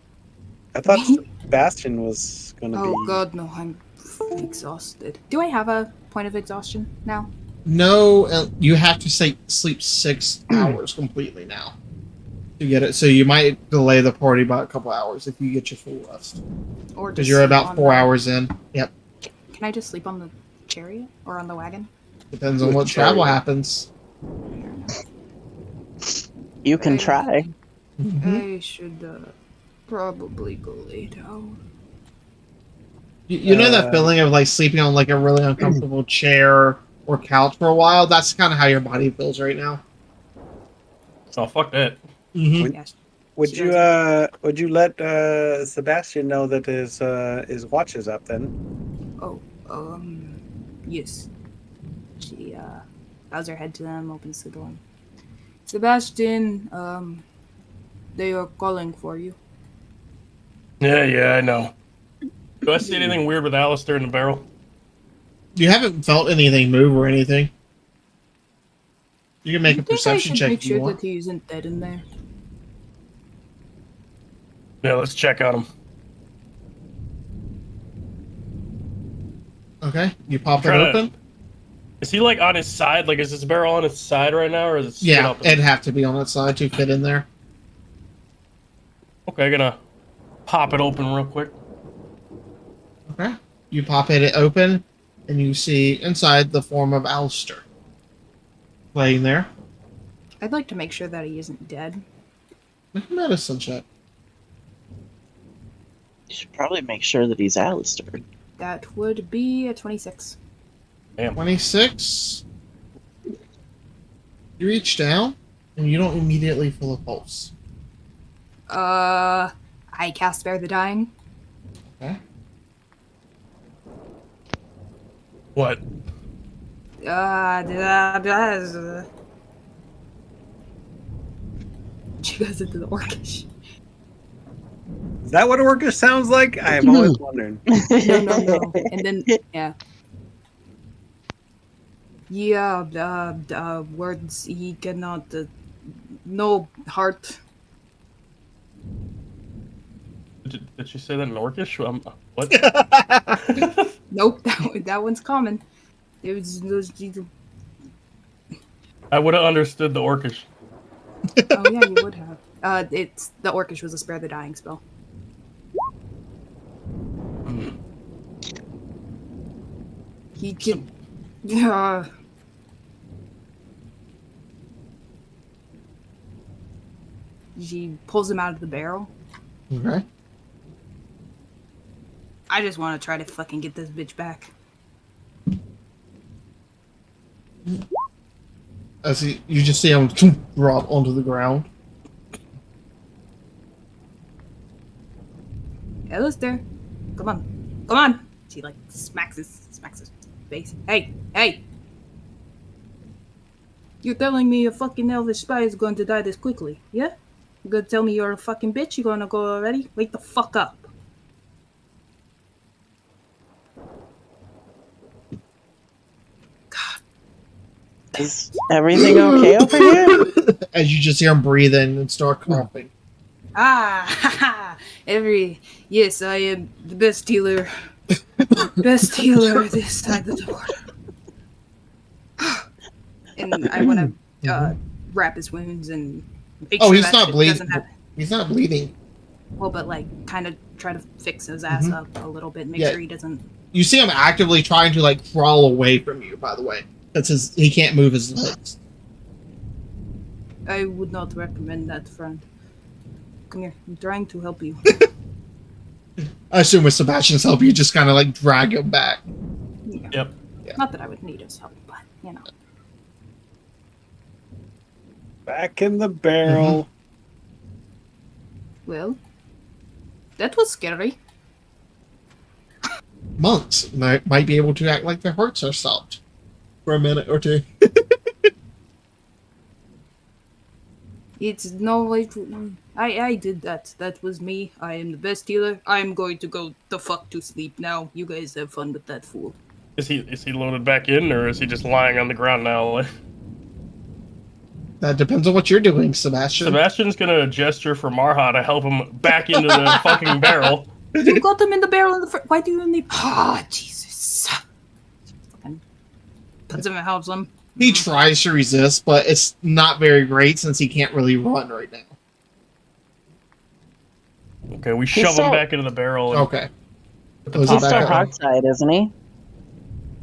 thought Sebastian was gonna Oh be. god, no, I'm exhausted. Do I have a point of exhaustion now? No, you have to sleep 6 hours completely now to get it. So you might delay the party by a couple hours if you get your full rest. Or Because just you're sleep about on 4 the- hours in. Yep. Can I just sleep on the chariot? Or on the wagon? Depends on With what travel chariot. happens. Fair enough. You can try. Mhm. I should probably go lay down. You know that feeling of like sleeping on like a really uncomfortable chair or couch for a while? That's kind of how your body feels right now. Oh, fuck that. Mm-hmm. Yes. Would She you does. would you let Sebastian know that his watch is up then? Oh, yes. She bows her head to them, opens the door. Sebastian, they are calling for you. Yeah, I know. Do I see anything weird with Alistair in the barrel? You haven't felt anything move or anything. You can make I a think I perception should check make if you sure want. that he isn't dead in there. Yeah, let's check on him. Okay, you pop it Try to- open. Is he like on his side? Like, is his barrel on its side right now, or is it straight Yeah, up? it'd have to be on its side to fit in there. Okay, gonna pop it open real quick. Okay, you pop it open, and you see inside the form of Alistair laying there. I'd like to make sure that he isn't dead. Make a medicine check. You should probably make sure that he's Alistair. That would be a 26. Damn. 26. You reach down, and you don't immediately feel a pulse. I cast Spare the Dying. Okay. What? She goes into the orcish. Is that what Orcish sounds like? I am always wondering. No. And then, yeah. Words he cannot. No heart. Did she say that in Orcish? What? Nope, that one's common. It was. I would have understood the Orcish. Oh yeah, you would have. It's the Orcish was a Spare the Dying spell. He can. Yeah. She pulls him out of the barrel. Okay. I just want to try to fucking get this bitch back. As you just see him drop onto the ground. Alistair, come on. She like smacks his face. Hey. You're telling me a fucking elvish spy is going to die this quickly, yeah? You gonna tell me you're a fucking bitch? You gonna go already? Wake the fuck up. Is everything okay over here? As you just hear him breathing and start coughing. Yes, I am the best healer. Best healer this side of the border. And I want to wrap his wounds and make Oh, sure he's that not shit bleeding. doesn't happen. He's not bleeding. Well, but like, kind of try to fix his ass up a little bit, make sure he doesn't. You see him actively trying to like crawl away from you. By the way, he can't move his legs. I would not recommend that, friend. Come here, I'm trying to help you. I assume with Sebastian's help, you just kind of like drag him back. Yeah. Yep. Yeah. Not that I would need his help, but you know. Back in the barrel. Well, that was scary. Monks might be able to act like their hearts are stopped for a minute or two. It's no way. I did that. That was me. I am the best healer. I am going to go the fuck to sleep now. You guys have fun with that fool. Is he loaded back in, or is he just lying on the ground now? That depends on what you're doing, Sebastian. Sebastian's gonna gesture for Marha to help him back into the fucking barrel. You got them in the barrel in the first. Why do you need? Ah, Jesus! Fucking puts him and helps him. He tries to resist, but it's not very great since he can't really run right now. Okay, we shove him back into the barrel. And Okay. put the He's top still back on. hog tied, isn't he?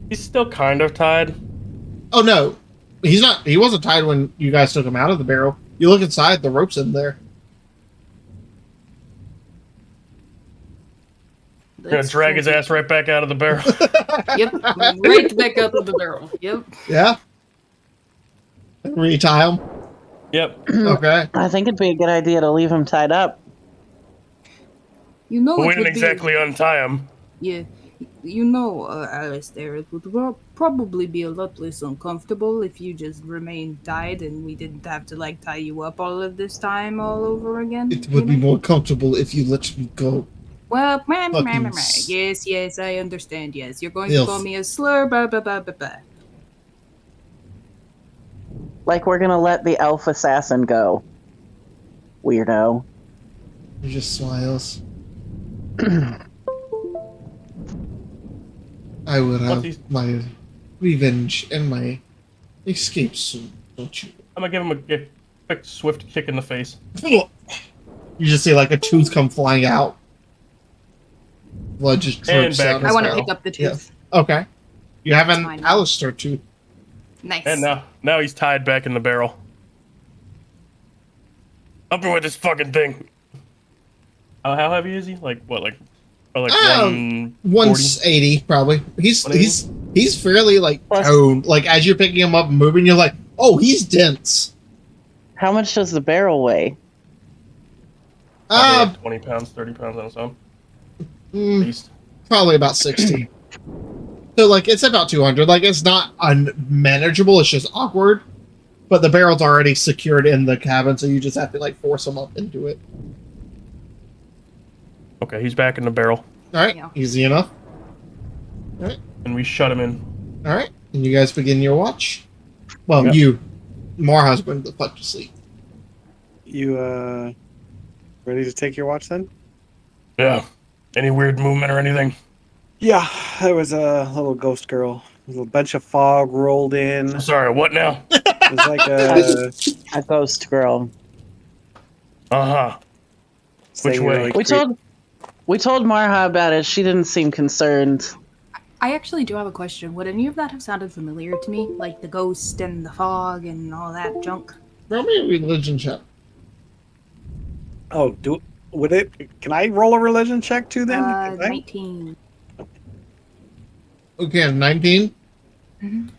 He's still kind of tied. Oh no, he's not. He wasn't tied when you guys took him out of the barrel. You look inside, the rope's in there. We're gonna drag his ass right back out of the barrel. Yep, right back out of the barrel. Yep. Yeah. Retie him. Yep. Okay. I think it'd be a good idea to leave him tied up. You know But it we didn't would be- exactly untie him. Yeah, you know, Alistair, it would probably be a lot less uncomfortable if you just remained tied and we didn't have to like tie you up all of this time all over again. It would be more comfortable if you let me go. Well, Fucking yes, I understand. Yes, you're going Filth. to call me a slur, blah blah blah blah blah. Like we're gonna let the elf assassin go. Weirdo. He just smiles. I will have my revenge and my escape soon, don't you? I'm gonna give him a quick, swift kick in the face. You just see like a tooth come flying out. Blood just And drips back. out. I his want to barrel. pick up the tooth. Yeah. Okay. You have an Fine. Alistair tooth. Nice. And now he's tied back in the barrel. Up with this fucking thing. How heavy is he? Like what? Like 140? 180 probably. He's 180? he's fairly like Plus- toned. Like as you're picking him up and moving, you're like, oh, he's dense. How much does the barrel weigh? Probably like 20 pounds, 30 pounds on its own. At least. Probably about 60. So like it's about 200. Like it's not unmanageable. It's just awkward. But the barrel's already secured in the cabin, so you just have to like force him up into it. Okay, he's back in the barrel. All right, Yeah. easy enough. And we shut him in. All right, and you guys begin your watch. Well, Yep. you, Marha's going to fuck to sleep. You ready to take your watch then? Yeah. Any weird movement or anything? Yeah, there was a little ghost girl. A little bunch of fog rolled in. I'm sorry, what now? It was like A ghost girl. Uh-huh. Which way? We told Marha about it. She didn't seem concerned. I actually do have a question. Would any of that have sounded familiar to me? Like the ghost and the fog and all that junk? Roll me a religion check. Oh, would it? Can I roll a religion check too then? Can I? 19. Okay, 19. Mhm.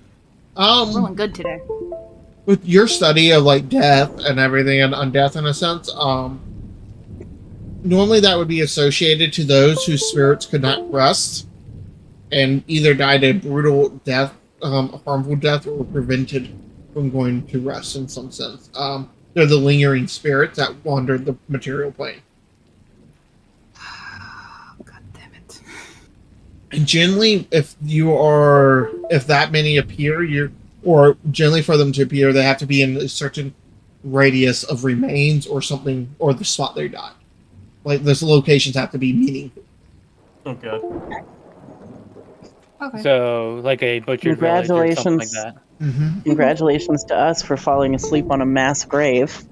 Rolling good today. With your study of like death and everything and undeath in a sense, normally that would be associated to those whose spirits could not rest and either died a brutal death, a harmful death, or were prevented from going to rest in some sense. They're the lingering spirits that wandered the material plane. God damn it. And generally, if that many appear, or generally for them to appear, they have to be in a certain radius of remains or something, or the spot they died. Like, those locations have to be meaningful. Oh, God. Okay. So, like a butchered village or something like Congratulations. that. Mm-hmm. Congratulations to us for falling asleep on a mass grave.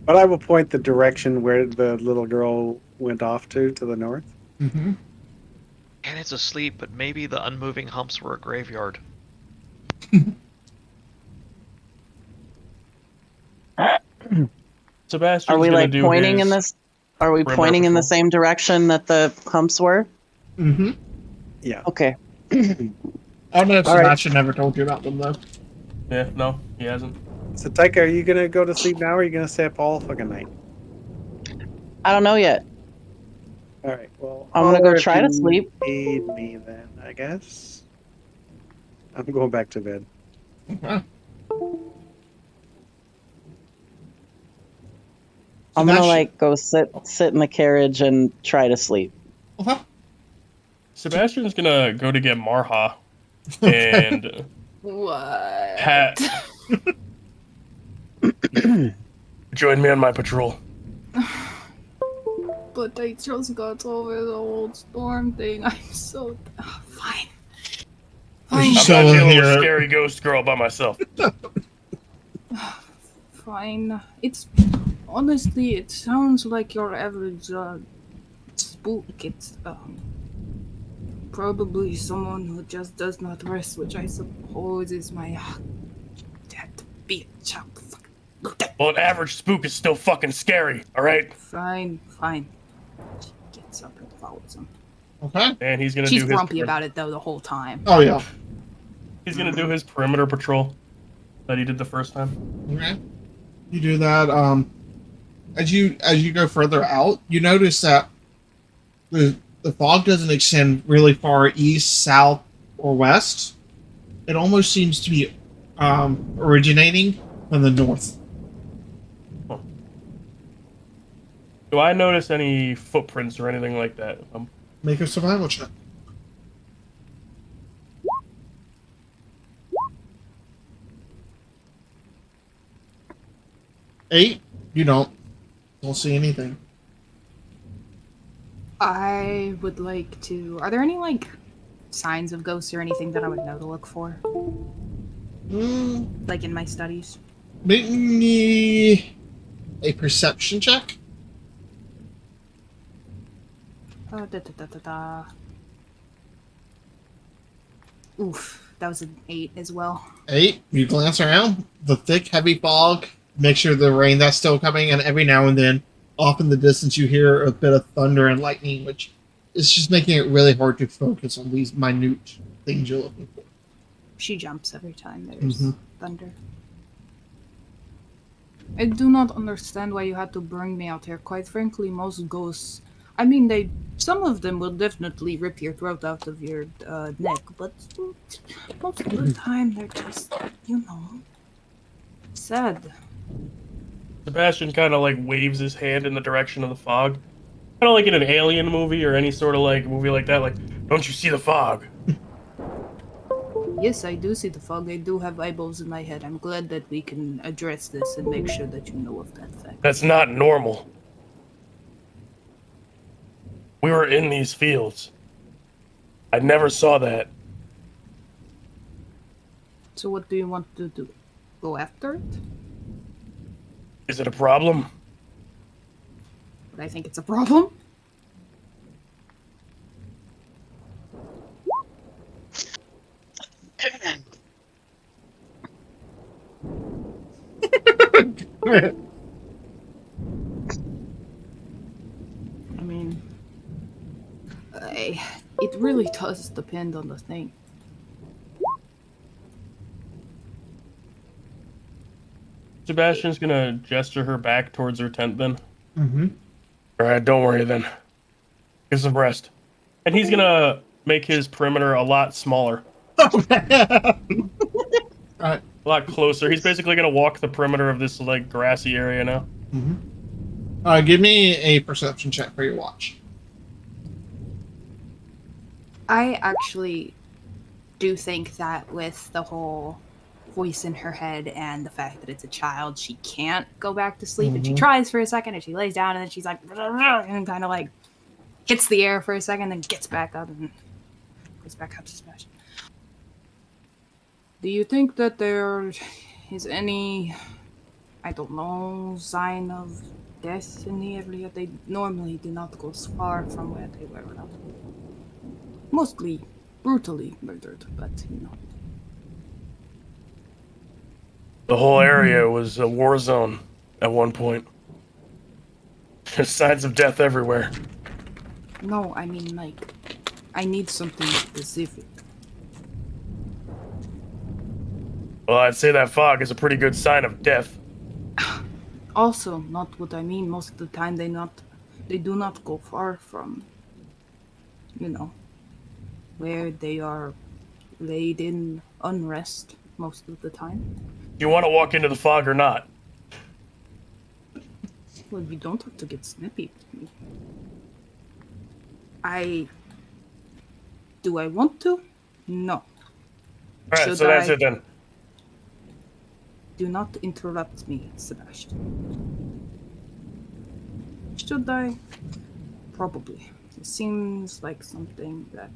But I will point the direction where the little girl went off to the north. Mm-hmm. And it's asleep, but maybe the unmoving humps were a graveyard. Sebastian's Are we gonna like do pointing his in this? Are we perimeter pointing in the patrol. same direction that the humps were? Mm-hmm. Yeah. Okay. I don't know if All right. Sebastian never told you about them, though. Yeah, no, he hasn't. So Taika, are you gonna go to sleep now, or are you gonna stay up all fucking night? I don't know yet. All right. Well, I'm gonna go holler if try to you sleep. Need me then, I guess. I'm going back to bed. Okay. I'm gonna Sebastian- like go sit in the carriage and try to sleep. Okay. Sebastian's gonna go to get Marha and What? Join me on my patrol. But I just got over the whole storm thing. I'm so fine. I'm So not dealing with here- scary ghost girl by myself. Fine. It's honestly, it sounds like your average spook. It's probably someone who just does not rest, which I suppose is my dad to be a child. Well, an average spook is still fucking scary, alright? Fine. She gets up and follows him. Okay. And he's gonna She's do his grumpy about it though the whole time. Oh yeah. He's gonna do his perimeter patrol that he did the first time. Okay. You do that. As you go further out, you notice that the fog doesn't extend really far east, south, or west. It almost seems to be originating from the north. Do I notice any footprints or anything like that? Make a survival check. 8. You don't see anything. I would like to. Are there any like signs of ghosts or anything that I would know to look for? Like in my studies? Make me a perception check. Oof, that was an 8 as well. 8. You glance around the thick, heavy fog. Make sure the rain that's still coming, and every now and then, off in the distance, you hear a bit of thunder and lightning, which is just making it really hard to focus on these minute things you're looking for. She jumps every time there's thunder. I do not understand why you had to bring me out here. Quite frankly, most ghosts, I mean, some of them will definitely rip your throat out of your neck, but most of the time they're just, sad. Sebastian kind of like waves his hand in the direction of the fog. Kind of like in an alien movie or any sort of like movie like that. Like, don't you see the fog? Yes, I do see the fog. I do have eyeballs in my head. I'm glad that we can address this and make sure that you know of that fact. That's not normal. We were in these fields. I never saw that. So what do you want to do? Go after it? Is it a problem? But I think it's a problem. I mean, it really does depend on the thing. Sebastian's gonna gesture her back towards her tent then. Mm-hmm. Alright, don't worry then. Get some rest. And he's gonna make his perimeter a lot smaller. A lot closer. He's basically gonna walk the perimeter of this like grassy area now. Mm-hmm. Give me a perception check for your watch. I actually do think that with the whole voice in her head and the fact that it's a child, she can't go back to sleep. And she tries for a second and she lays down and then she's like, and kind of like hits the air for a second and gets back up and goes back up to smash. Do you think that there is any, I don't know, sign of death in the area? They normally do not go as far from where they were. Mostly brutally murdered, but The whole area was a war zone at one point. There's signs of death everywhere. No, I mean, like, I need something specific. Well, I'd say that fog is a pretty good sign of death. Also, not what I mean. Most of the time, they do not go far from, where they are laid in unrest most of the time. Do you want to walk into the fog or not? Well, you don't have to get snippy with me. Do I want to? No. Alright, so that's it then. Do not interrupt me, Sebastian. Should I? Probably. It seems like something that,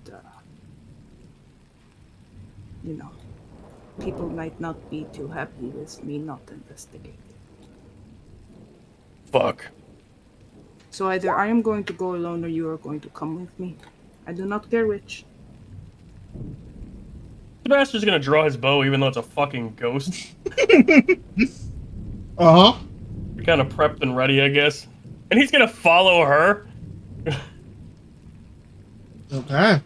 you know, people might not be too happy with me not investigating. Fuck. So either I am going to go alone or you are going to come with me. I do not care which. Sebastian's gonna draw his bow even though it's a fucking ghost. Uh-huh. You're kind of prepped and ready, I guess. And he's gonna follow her. Okay.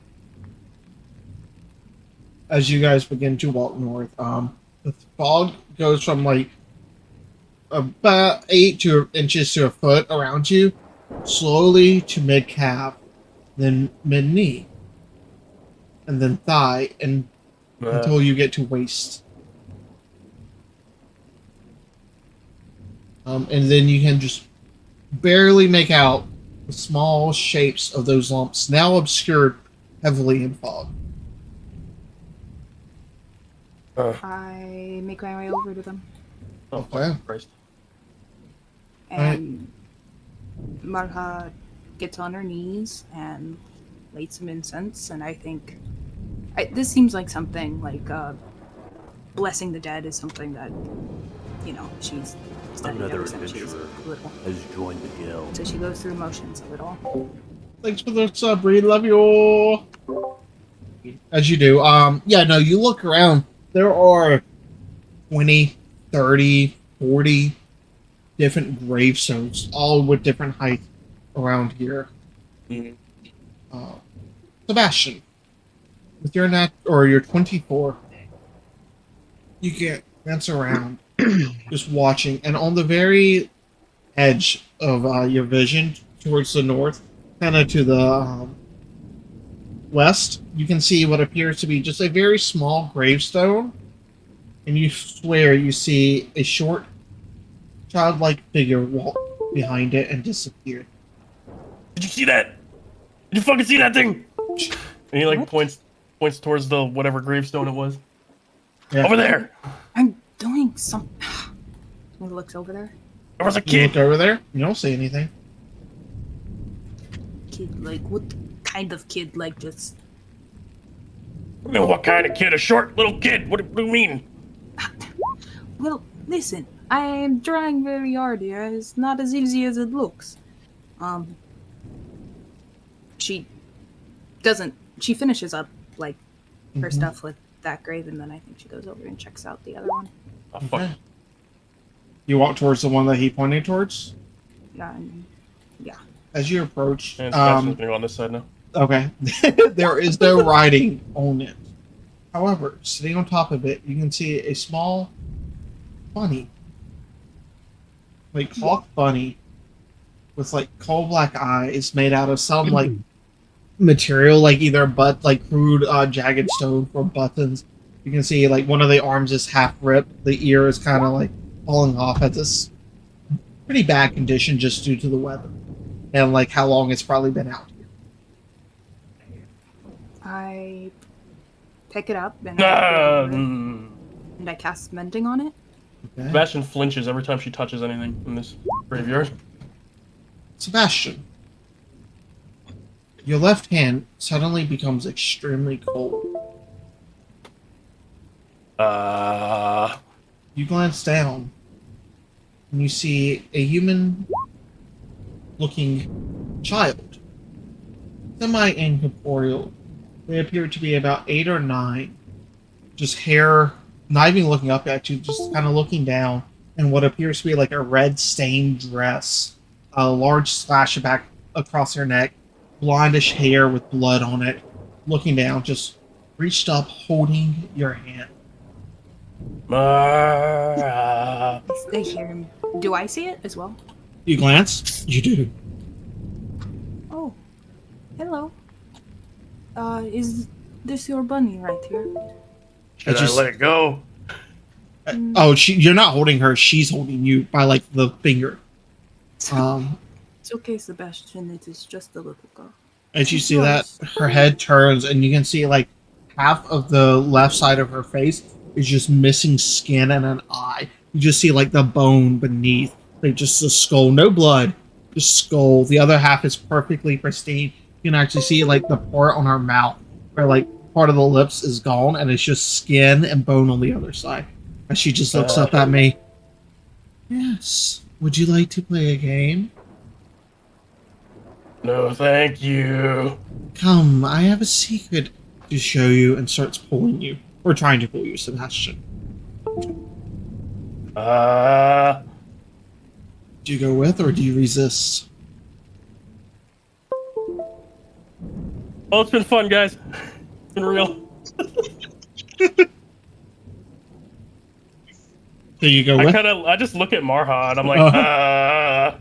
As you guys begin to walk north, the fog goes from like about 8 inches to a foot around you, slowly to mid calf, then mid knee, and then thigh, and until you get to waist. And then you can just barely make out the small shapes of those lumps, now obscured heavily in fog. I make my way over to them. Oh, Okay. fucking Christ. And Marha gets on her knees and lights some incense, and I think this seems like something like blessing the dead is something that, you know, she's studied Another ever since she was adventurer little. has joined the guild. So she goes through motions of it all. Thanks for the sub, Reed. Love you. As you do. Yeah, no, you look around. There are 20, 30, 40 different gravestones, all with different heights around here. Mhm. Sebastian, with your your 24, you get glance around, just watching, and on the very edge of your vision, towards the north, kind of to the west, you can see what appears to be just a very small gravestone, and you swear you see a short, childlike figure walk behind it and disappear. Did you see that? Did you fucking see that thing? And he like What? points towards the whatever gravestone it was. Yeah. Over there. I'm doing some. He looks over there. There was a You kid. look over there, you don't see anything. Kid, like, what kind of kid? Like, just. I don't know what kind of kid. A short little kid. What do you mean? Well, listen, I am trying very hard here. It's not as easy as it looks. She doesn't. She finishes up, like, her Mhm. stuff with that grave, and then I think she goes over and checks out the other one. Oh, fuck. Okay. You walk towards the one that he pointed towards. Yeah, and As you approach, And Sebastian's gonna go on this side now. okay, there is no writing on it. However, sitting on top of it, you can see a small bunny, like cloth bunny, with like coal black eyes, made out of some like material, like either like crude jagged stone for buttons. You can see like one of the arms is half ripped, the ear is kind of like falling off at this pretty bad condition just due to the weather and like how long it's probably been out here. I pick it up and Mm. and I cast mending on it. Okay. Sebastian flinches every time she touches anything in this graveyard. Sebastian, your left hand suddenly becomes extremely cold. You glance down and you see a human-looking child, semi-incorporeal. They appear to be about 8 or 9, just hair, not even looking up at you, just kind of looking down, and what appears to be like a red stained dress, a large slash back across her neck, blondish hair with blood on it, looking down, just reached up, holding your hand. I hear him. Do I see it as well? You glance, you do. Oh, hello. Is this your bunny right here? Should I let it go? Oh, you're not holding her, she's holding you by like the finger. It's okay, Sebastian. It is just a little girl. As you see that, her head turns and you can see like half of the left side of her face is just missing skin and an eye. You just see like the bone beneath, like just the skull, no blood, just skull. The other half is perfectly pristine. You can actually see like the part on her mouth where like part of the lips is gone and it's just skin and bone on the other side. And she just looks up at me. Yes. Would you like to play a game? No, thank you. Come, I have a secret to show you, and starts pulling you. Or trying to pull you, Sebastian. Uh, Do you go with or do you resist? Well, it's been fun, guys. It's been real. Do you go with? I just look at Marha and I'm like,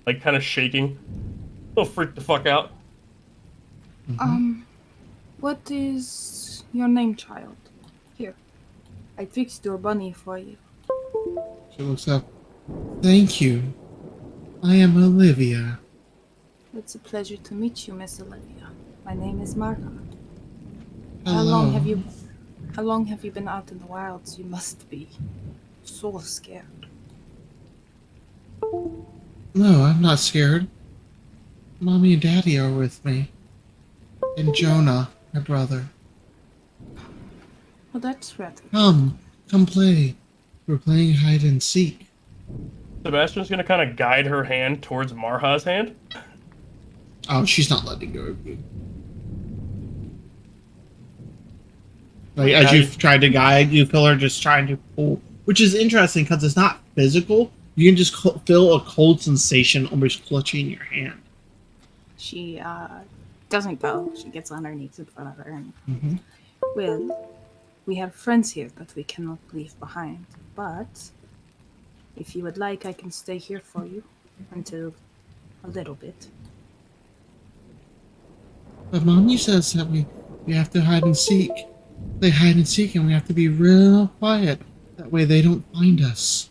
like kind of shaking. He'll freak the fuck out. What is your name, child? Here, I fixed your bunny for you. She looks up. Thank you. I am Olivia. It's a pleasure to meet you, Miss Olivia. My name is Martha. Hello. How long have you been out in the wilds? You must be so scared. No, I'm not scared. Mommy and Daddy are with me. And Jonah, my brother. Well, that's rather. Come play. We're playing hide and seek. Sebastian's gonna kind of guide her hand towards Marha's hand. Oh, she's not letting go of you. Like, as you've tried to guide, you feel her just trying to pull. Which is interesting, because it's not physical. You can just feel a cold sensation almost clutching your hand. She doesn't go. She gets on her knees in front of her and well, we have friends here that we cannot leave behind. But if you would like, I can stay here for you until a little bit. But Mommy says that we have to hide and seek. They hide and seek, and we have to be real quiet. That way they don't find us.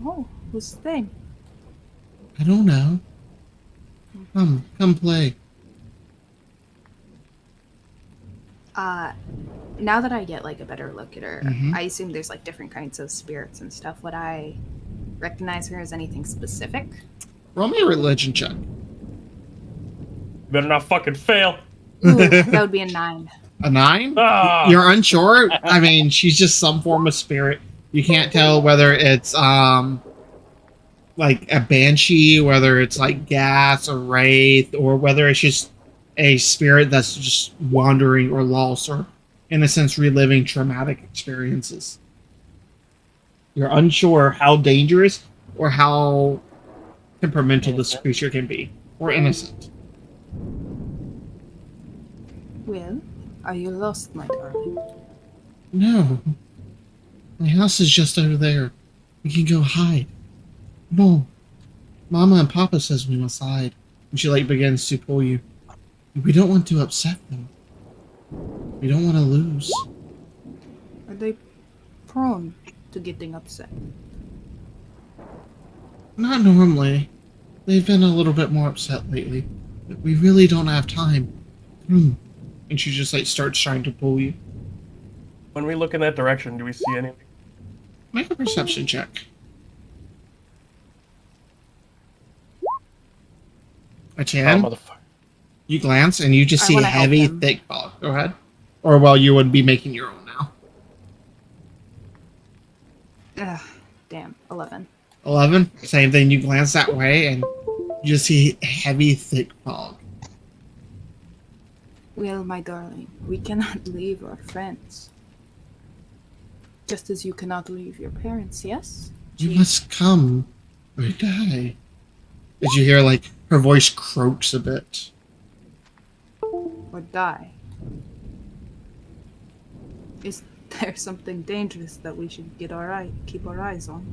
Oh, who's they? I don't know. Come play. Now that I get like a better look at her, Mhm. I assume there's like different kinds of spirits and stuff. Would I recognize her as anything specific? Roll me a religion check. Better not fucking fail. Ooh, that would be a 9. A 9? Ah! You're unsure? I mean, she's just some form of spirit. You can't tell whether it's like a banshee, whether it's like gas or wraith, or whether it's just a spirit that's just wandering or lost, or in a sense reliving traumatic experiences. You're unsure how dangerous or how temperamental this creature can be, or innocent. Well, are you lost, my darling? No. My house is just over there. We can go hide. No. Mama and Papa says we must hide. And she like begins to pull you. We don't want to upset them. We don't want to lose. Are they prone to getting upset? Not normally. They've been a little bit more upset lately. But we really don't have time. And she just like starts trying to pull you. When we look in that direction, do we see anything? Make a perception check. A 10? Oh, motherfucker. You glance and you just I see wanna help heavy, him. thick fog. Go ahead. Or well, you would be making your own now. Ugh, damn, 11. 11? Same thing. You glance that way and you just see heavy, thick fog. Well, my darling, we cannot leave our friends. Just as you cannot leave your parents, yes? You must come or die. Did you hear like her voice croaks a bit? Or die. Is there something dangerous that we should keep our eyes on?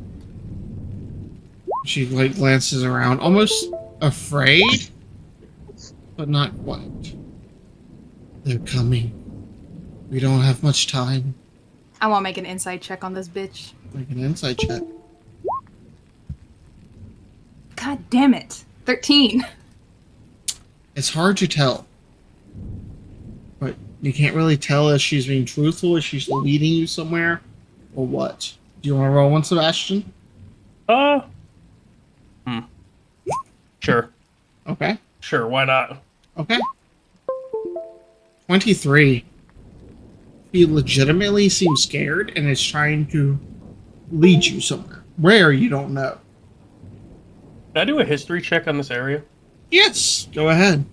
She like glances around, almost afraid, but not quite. They're coming. We don't have much time. I want to make an insight check on this bitch. Make an insight check. God damn it. 13. It's hard to tell. But you can't really tell if she's being truthful, if she's leading you somewhere, or what? Do you want to roll one, Sebastian? Uh, Sure. Okay. Sure, why not? Okay. 23. He legitimately seems scared and is trying to lead you somewhere. Where, you don't know. Can I do a history check on this area? Yes, go ahead.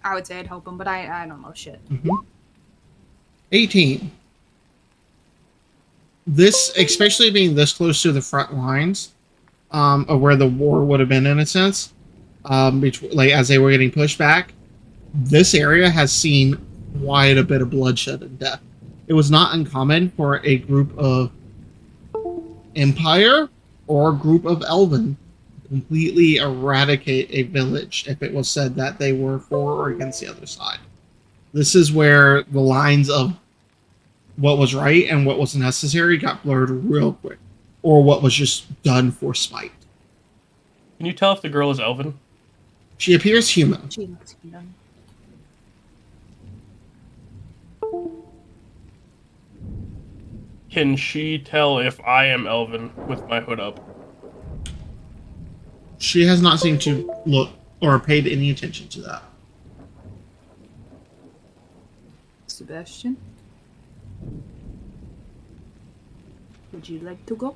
I would say I'd help him, but I don't know shit. 18. This, especially being this close to the front lines, of where the war would have been in a sense, like as they were getting pushed back, this area has seen quite a bit of bloodshed and death. It was not uncommon for a group of Empire or a group of Elven to completely eradicate a village if it was said that they were for or against the other side. This is where the lines of what was right and what was necessary got blurred real quick, or what was just done for spite. Can you tell if the girl is elven? She appears human. She looks done. Can she tell if I am elven with my hood up? She has not seemed to look or paid any attention to that. Sebastian? Would you like to go?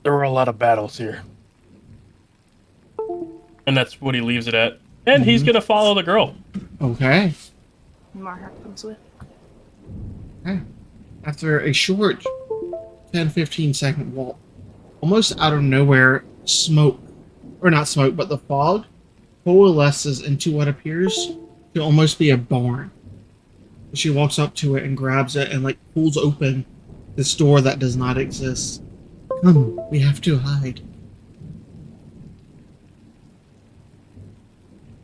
There were a lot of battles here. And that's what he leaves it at. And he's gonna follow the girl. Okay. More happens with. Okay. After a short 10-15 second walk, almost out of nowhere, smoke, or not smoke, but the fog coalesces into what appears to almost be a barn. She walks up to it and grabs it and like pulls open this door that does not exist. Come, we have to hide.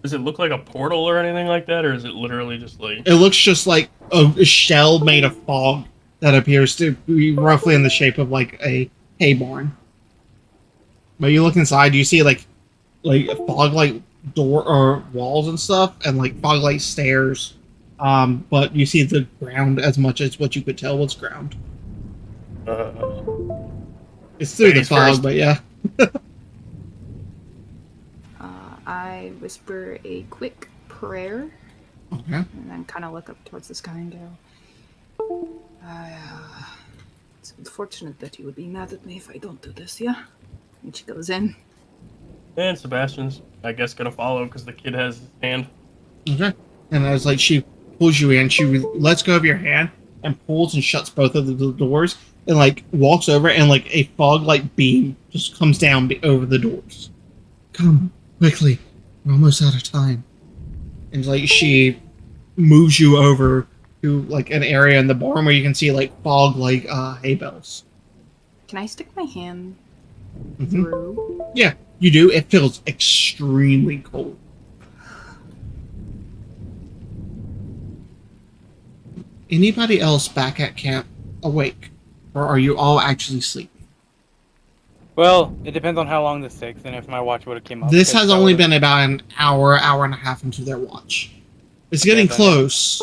Does it look like a portal or anything like that, or is it literally just like... It looks just like a shell made of fog that appears to be roughly in the shape of like a hay barn. But you look inside, you see like fog-like door or walls and stuff, and like fog-like stairs. But you see the ground as much as what you could tell was ground. It's through the Ladies fog, first. but yeah. I whisper a quick prayer Okay. and then kind of look up towards the sky and go, it's unfortunate that you would be mad at me if I don't do this, yeah? And she goes in. And Sebastian's, I guess, gonna follow because the kid has his hand. Okay. And as like she pulls you in, she lets go of your hand and pulls and shuts both of the doors and like walks over and like a fog-like beam just comes down over the doors. Come quickly, we're almost out of time. And like she moves you over to like an area in the barn where you can see like fog-like hay bales. Can I stick my hand Mhm. through? Yeah, you do. It feels extremely cold. Anybody else back at camp awake? Or are you all actually sleeping? Well, it depends on how long this takes and if my watch would have came up. This 'cause has that only would've- been about an hour, hour and a half into their watch. It's getting then- close.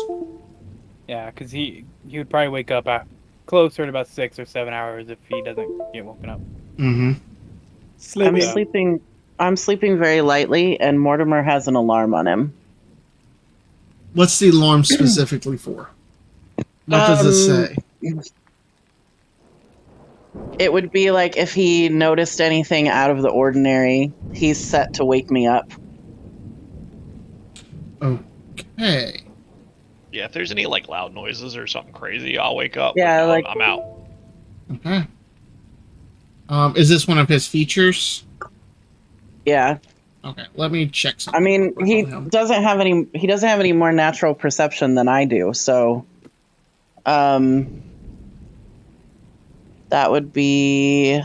Yeah, because he would probably wake up closer to about 6 or 7 hours if he doesn't get woken up. Mm-hmm. I'm sleeping very lightly, and Mortimer has an alarm on him. What's the alarm specifically for? What does it say? It would be like if he noticed anything out of the ordinary, he's set to wake me up. Okay. Yeah, if there's any like loud noises or something crazy, I'll wake up. Yeah, but no, like- I'm out. Okay. Is this one of his features? Yeah, Okay, let me check something. I mean, quick he on him. doesn't have any more natural perception than I do, so that would be,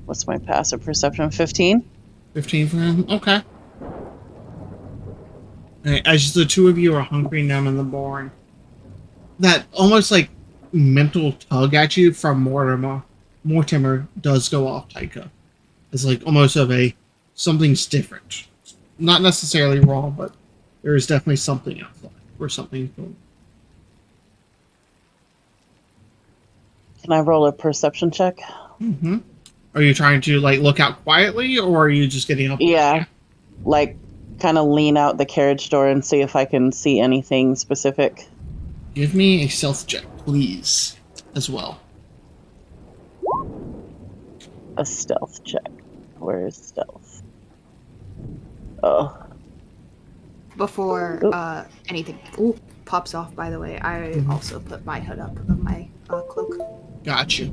what's my passive perception? 15? 15 for him? Okay. Okay, as the two of you are hunkering down in the barn, that almost like mental tug at you from Mortimer Mortimer does go off Taika. It's like almost of a something's different. Not necessarily wrong, but there is definitely something outside or something going. Can I roll a perception check? Mm-hmm. Are you trying to like look out quietly, or are you just getting up? Yeah. Like, kind of lean out the carriage door and see if I can see anything specific. Give me a stealth check, please, as well. A stealth check. Where is stealth? Oh. Before anything pops off, by the way, I also put my hood up of my cloak. Gotcha.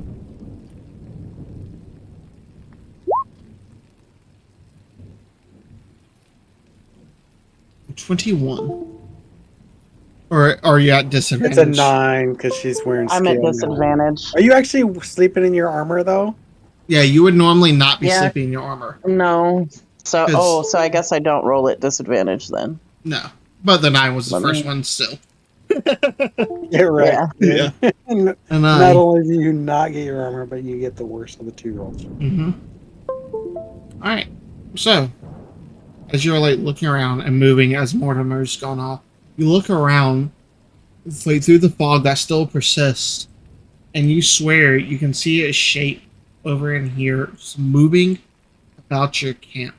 $21. Or are you at disadvantage? It's a 9 because she's wearing I'm at scale now. disadvantage. Are you actually sleeping in your armor though? Yeah, you would normally not be Yeah. sleeping in your armor. No. So, 'Cause- so I guess I don't roll at disadvantage then. No. But the 9 was the Let me- first one still. Yeah, right. Yeah. And And not only do you not get your armor, but you get the worst of the 2 rolls. Mm-hmm. Alright. So, as you're like looking around and moving as Mortimer's gone off, you look around like through the fog that still persists, and you swear you can see a shape over in here just moving about your camp.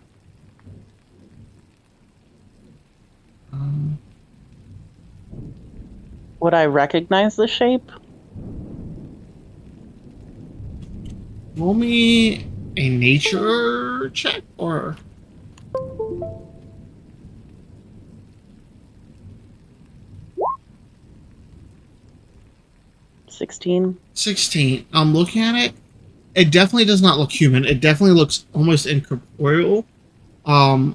Would I recognize the shape? Roll me a nature check, or 16. 16. I'm looking at it. It definitely does not look human. It definitely looks almost incorporeal. You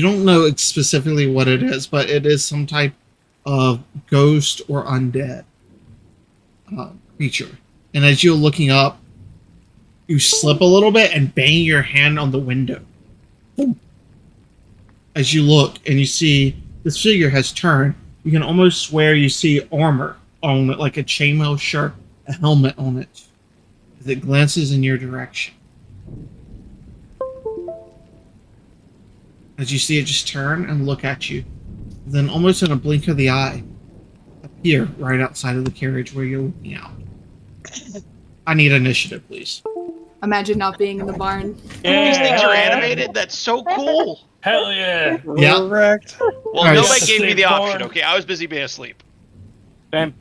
don't know specifically what it is, but it is some type of ghost or undead creature. And as you're looking up, you slip a little bit and bang your hand on the window. As you look and you see this figure has turned, you can almost swear you see armor on it, like a chainmail shirt, a helmet on it, as it glances in your direction. As you see it just turn and look at you, then almost in a blink of the eye, appear right outside of the carriage where you're looking out. I need initiative, please. Imagine not being in the barn. These things are animated. That's so cool. Hell yeah. Yeah. Correct. Well, Alright, nobody so gave me the stay option. born. Okay, I was busy being asleep. Same.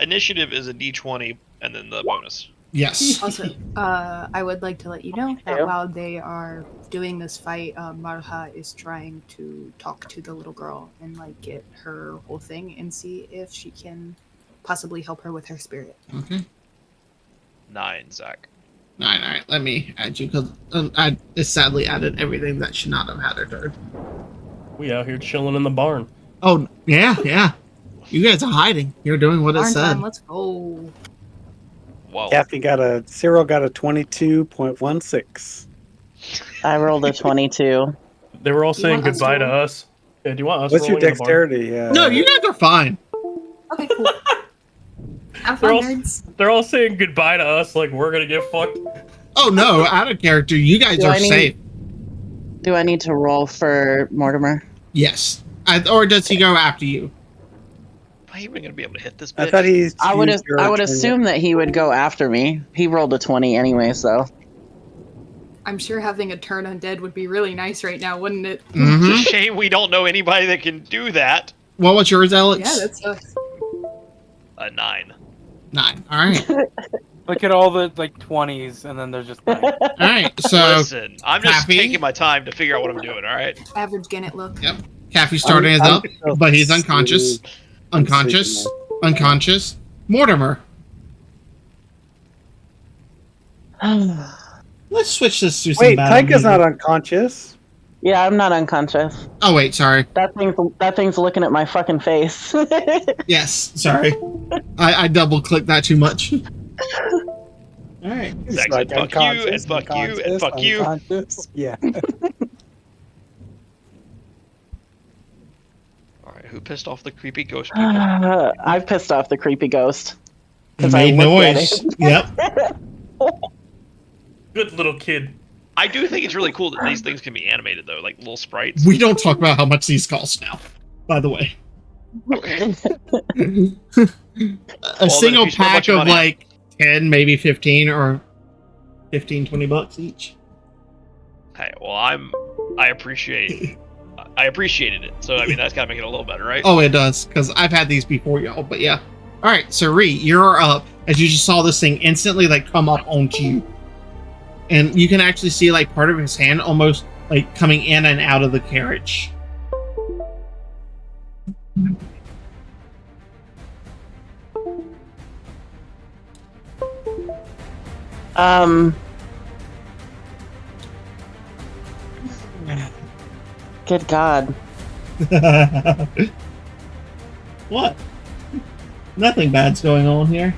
Initiative is a D20 and then the bonus. Yes. Also, I would like to let you know that Yeah. while they are doing this fight, Marha is trying to talk to the little girl and like get her whole thing and see if she can possibly help her with her spirit. Okay. 9, Zach. All right. Let me add you because I sadly added everything that should not have had her turn. We out here chilling in the barn. Oh yeah. You guys are hiding. You're doing what it Barn said. time, let's go. Whoa. Cyril got a 22.16. I rolled a 22. They were all saying want us goodbye to to roll? us. Yeah, do you want us What's your rolling in the barn? dexterity? Yeah. No, you guys are fine. Okay, cool. Have They're fun, all, nerds. they're all saying goodbye to us like we're gonna get fucked. Oh no, out of character. You guys Do are I need- safe. Do I need to roll for Mortimer? Yes. Or does he go after you? Am I even gonna be able to hit this bitch? I thought he's. I would used your turn. assume that he would go after me. He rolled a 20 anyway, so. I'm sure having a turn undead would be really nice right now, wouldn't it? It's a Mm-hmm. shame we don't know anybody that can do that. What was yours, Alex? Yeah, that sucks. A 9. 9. All right. Look at all the like 20s, and then there's just 9. All right. So Listen, I'm just Cappy? taking my time to figure out what I'm doing, alright? Average Gannett look. Yep. Caffey's starting us I'm up, still but he's unconscious. sleeping. Unconscious. Unconscious. Mortimer. Let's switch this to some Wait, battle Tyka's not music. unconscious. Yeah, I'm not unconscious. Oh wait, sorry. That thing's looking at my fucking face. Yes, sorry. I double clicked that too much. All right. He's Zach said, "Fuck you, and unconscious, fuck you, and unconscious, fuck you." unconscious. Yeah. Alright, who pissed off the creepy ghost people? I've pissed off the creepy ghost. 'Cause I Made looked at noise. it. Yep. Good little kid. I do think it's really cool that these things can be animated though, like little sprites. We don't talk about how much these cost now, by the way. Okay. A single if you spend a pack bunch of of money- like 10, maybe 15, or 15, 20 bucks each. Hey, well, I appreciated it. So I mean, that's gotta make it a little better, right? Oh, it does, because I've had these before, y'all. But yeah. All right, so Ree, you're up. As you just saw this thing instantly like come up onto you, and you can actually see like part of his hand almost like coming in and out of the carriage. Good God. What? Nothing bad's going on here.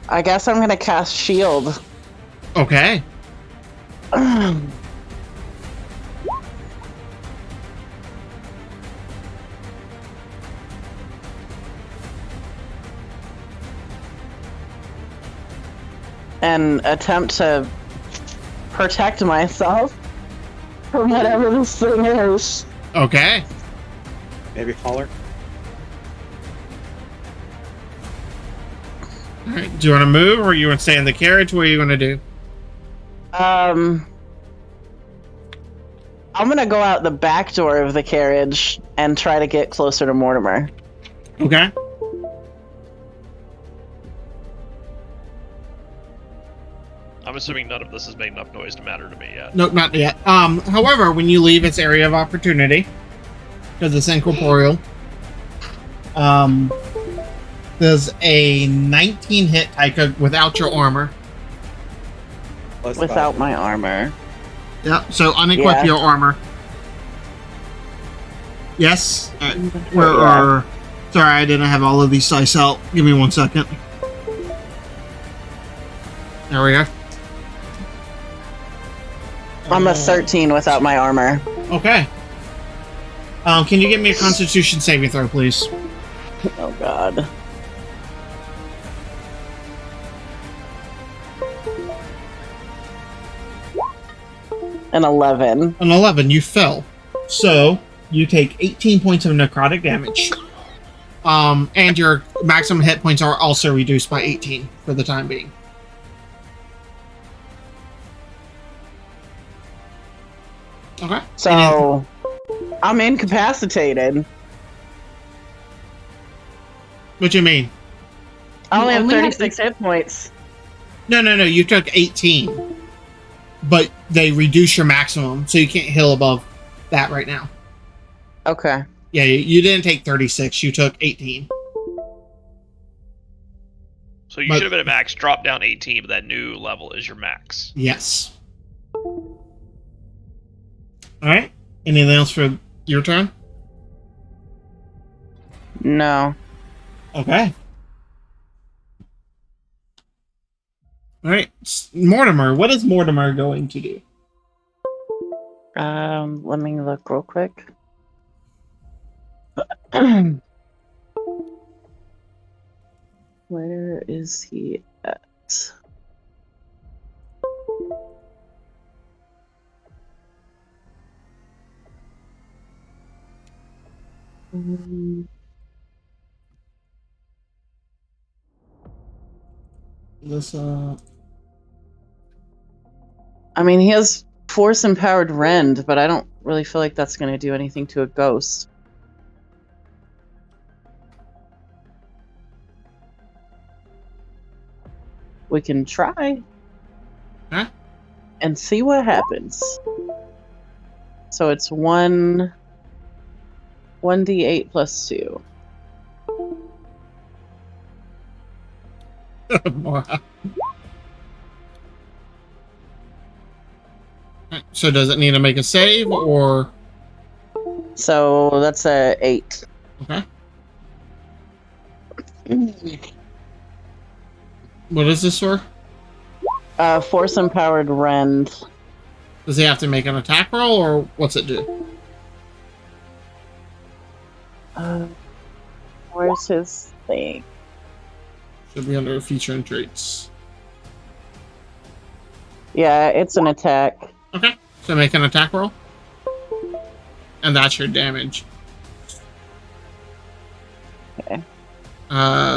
I guess I'm gonna cast shield. Okay. And attempt to protect myself from whatever this thing is. Okay. Maybe holler. All right. Do you want to move, or you want to stay in the carriage? What are you going to do? I'm gonna go out the back door of the carriage and try to get closer to Mortimer. Okay. I'm assuming none of this has made enough noise to matter to me yet. Nope, not yet. However, when you leave its area of opportunity, because it's incorporeal, there's a 19 hit Taika without your armor. Plus Without 5. my armor. Yep. So unequip Yeah. your armor. Yes. Yeah. Sorry, I didn't have all of these dice out. Give me 1 second. There we go. I'm a 13 without my armor. Okay. Can you give me a Constitution saving throw, please? Oh God. An 11. An 11, you fell. So, you take 18 points of necrotic damage. And your maximum hit points are also reduced by 18 for the time being. Okay. So, I'm incapacitated. What do you mean? I only have only had 36 hit points. No, you took 18. But they reduce your maximum, so you can't heal above that right now. Okay. Yeah, you didn't take 36, you took 18. So you But- should have been at max, drop down 18, but that new level is your max. Yes. Alright. Anything else for your turn? No. Okay. Alright. Mortimer, what is Mortimer going to do? Let me look real quick. Where is he at? This, I mean, he has force empowered rend, but I don't really feel like that's going to do anything to a ghost. We can try. Huh? And see what happens. So it's 1d8 plus 2. So does it need to make a save, or... So that's a 8. Okay. What is this for? Force empowered rend. Does he have to make an attack roll, or what's it do? Where's his thing? Should be under feature and traits. Yeah, it's an attack. Okay, so make an attack roll. And that's your damage. Okay.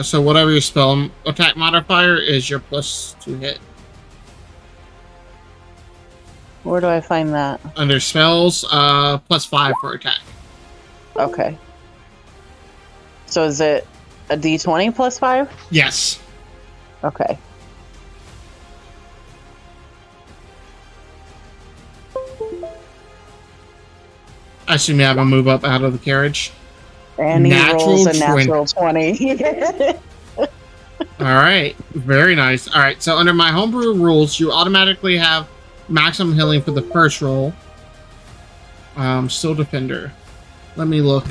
So whatever your spell attack modifier is, your plus to hit. Where do I find that? Under spells, +5 for attack. Okay. So is it a d20 plus 5? Yes. Okay. I assume you have a move up out of the carriage. And he rolls a natural 20. 20. Alright, very nice. Alright, so under my homebrew rules, you automatically have maximum healing for the first roll. Still defender. Let me look.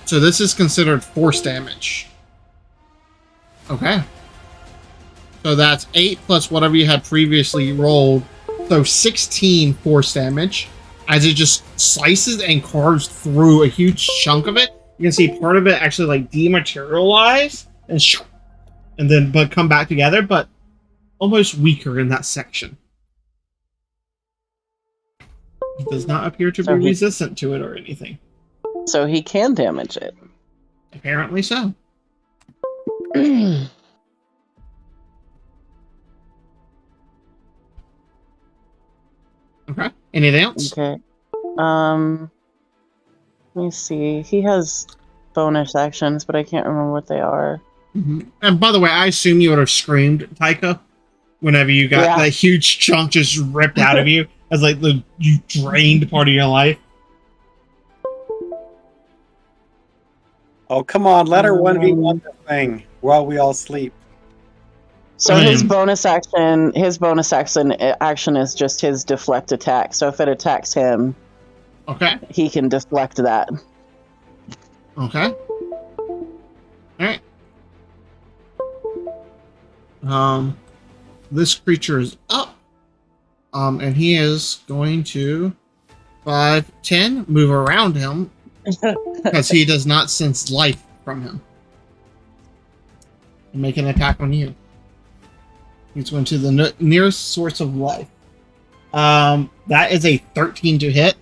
So this is considered force damage. Okay. So that's 8 plus whatever you had previously rolled. So 16 force damage. As it just slices and carves through a huge chunk of it. You can see part of it actually like dematerialize and then but come back together, but almost weaker in that section. It does not appear to be resistant to it or anything. So he can damage it. Apparently so. Okay. Anything else? Okay. Let me see. He has bonus actions, but I can't remember what they are. Mm-hmm. And by the way, I assume you would have screamed, Taika, whenever you got that huge chunk just ripped out of you as like you drained part of your life. Oh, come on. Let her 1v1 the thing while we all sleep. So his bonus action is just his deflect attack. So if it attacks him, okay, he can deflect that. Okay. All right. This creature is up. And he is going to 5, 10 move around him because he does not sense life from him. And make an attack on you. He's going to the nearest source of life. That is a 13 to hit.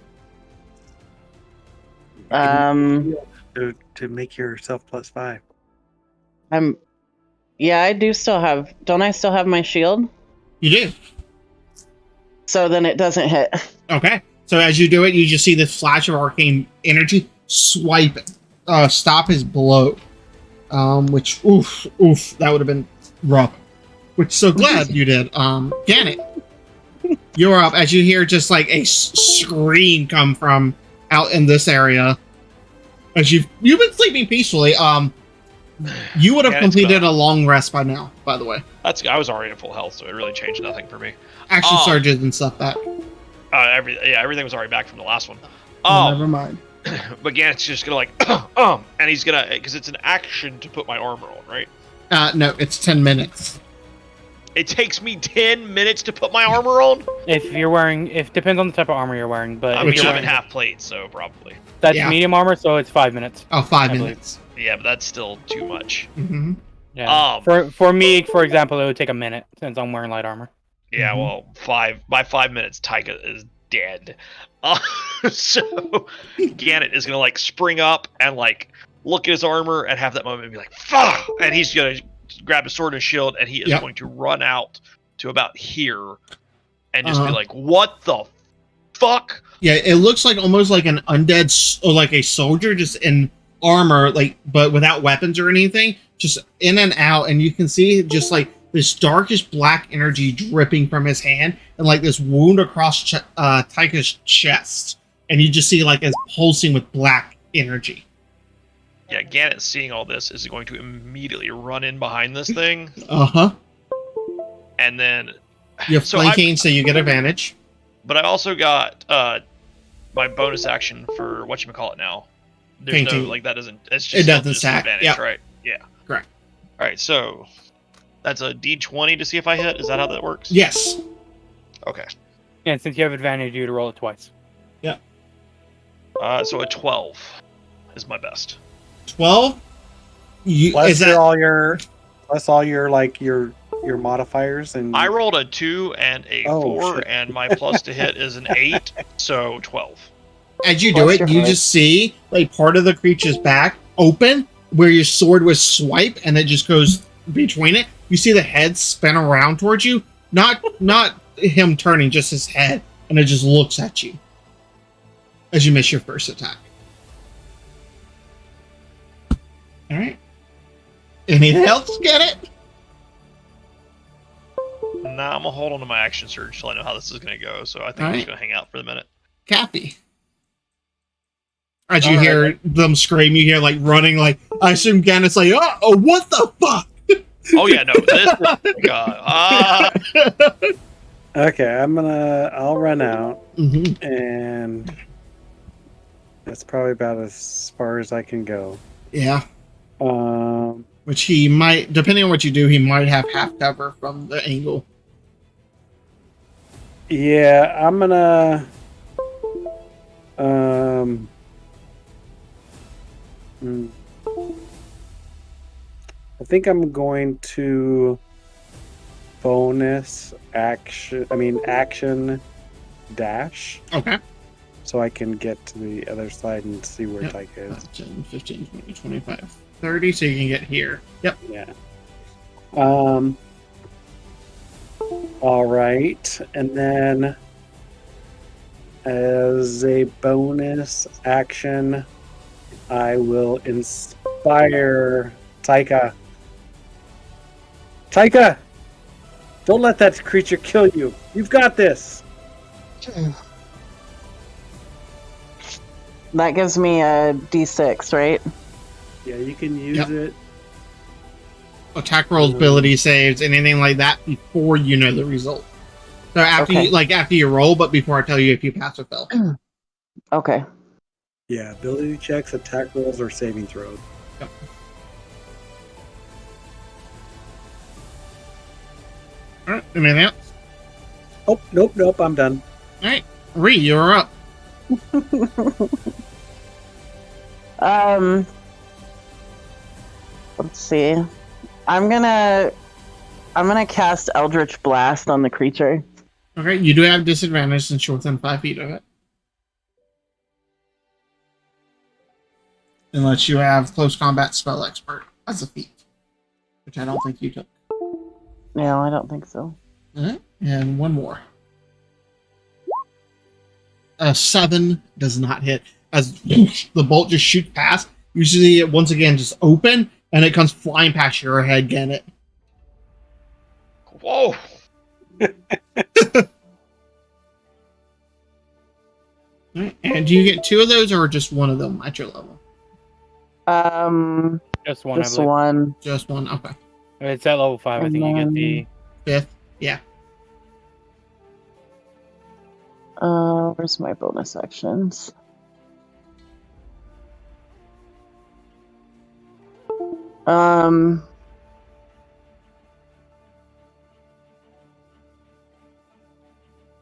To make yourself +5. Yeah, I do still have. Don't I still have my shield? You do. So then it doesn't hit. Okay. So as you do it, you just see this flash of arcane energy stop his blow. Which that would have been rough. Which so glad you did. Gannett, you're up as you hear just like a scream come from out in this area. As you've been sleeping peacefully. You would have completed a long rest by now, by the way. I was already at full health, so it really changed nothing for me. Action surges and stuff back. Everything was already back from the last one. Never mind. But Gannett's just gonna and he's gonna, because it's an action to put my armor on, right? No, it's 10 minutes. It takes me 10 minutes to put my armor on? If depends on the type of armor you're wearing, but I mean, I'm in half plate, so probably. That's medium armor, so it's 5 minutes. Oh, 5 minutes. Yeah, but that's still too much. Mm-hmm. Yeah. For me, for example, it would take a minute since I'm wearing light armor. Yeah, well, by 5 minutes, Taika is dead. So Gannett is gonna like spring up and like look at his armor and have that moment and be like, "Fuck!" And he's gonna grab his sword and shield and he is going to run out to about here and just be like, "What the fuck?" Yeah, it looks like almost like an undead or like a soldier just in armor, like but without weapons or anything, just in and out, and you can see just like this darkish black energy dripping from his hand and like this wound across Taika's chest, and you just see like it's pulsing with black energy. Yeah, Gannett seeing all this is going to immediately run in behind this thing. And then you're flanking, so you get advantage. But I also got my bonus action for whatchamacallit now. There's Painting. no, like, that doesn't, it's just, it doesn't stack. Advantage, right? Yeah. Correct. Alright, so that's a d20 to see if I hit. Is that how that works? Yes. Okay. Yeah, since you have advantage, you to roll it twice. Yeah. So a 12 is my best. 12. Plus all your like your modifiers and. I rolled a 2 and a 4, shit. and my plus to hit is an 8, so 12. As you do Plus it, your you height. just see like part of the creature's back open where your sword was swipe, and it just goes between it. You see the head spin around towards you, not him turning, just his head, and it just looks at you as you miss your first attack. All right. Anything else? Get it? Nah, I'm gonna hold on to my action surge till I know how this is gonna go. So I think I'm just gonna hang out for the minute. Kathy. As you hear them scream, you hear like running, like I assume Gannett's like, oh, what the fuck? Oh yeah, no, this God. Okay, I'll run out, Mm-hmm. and that's probably about as far as I can go. Yeah. Um, Which he might, depending on what you do, he might have half cover from the angle. yeah, I'm gonna. I think I'm going to bonus action. Action dash. Okay. So I can get to the other side and see where Yep. Tyke is. 10, 15, 20, 25, 30, so you can get here. Yep. Yeah. All right, and then as a bonus action, I will inspire Taika. Taika, don't let that creature kill you. You've got this. That gives me a D6, right? Yeah, you can use Yep. it. Attack rolls, ability saves, anything like that before you know the result. So after Okay. after you roll, but before I tell you if you pass or fail. Okay. Yeah, ability checks, attack rolls, or saving throws. Yep. All right. Anything else? Oh, nope, I'm done. All right. Ree, you're up. Let's see. I'm gonna cast Eldritch Blast on the creature. Okay. You do have disadvantage since you're within 5 feet of it. Unless you have close combat spell expert as a feat, which I don't think you took. No, I don't think so. All right. And one more. A 7 does not hit. As the bolt just shoots past, you see it once again just open, and it comes flying past your head, Gannet. Whoa! Right. And do you get 2 of those, or just one of them at your level? Just one, I Just believe. one. Just one. Okay. If it's at level 5, I think you get the... 5th. Yeah. Where's my bonus actions?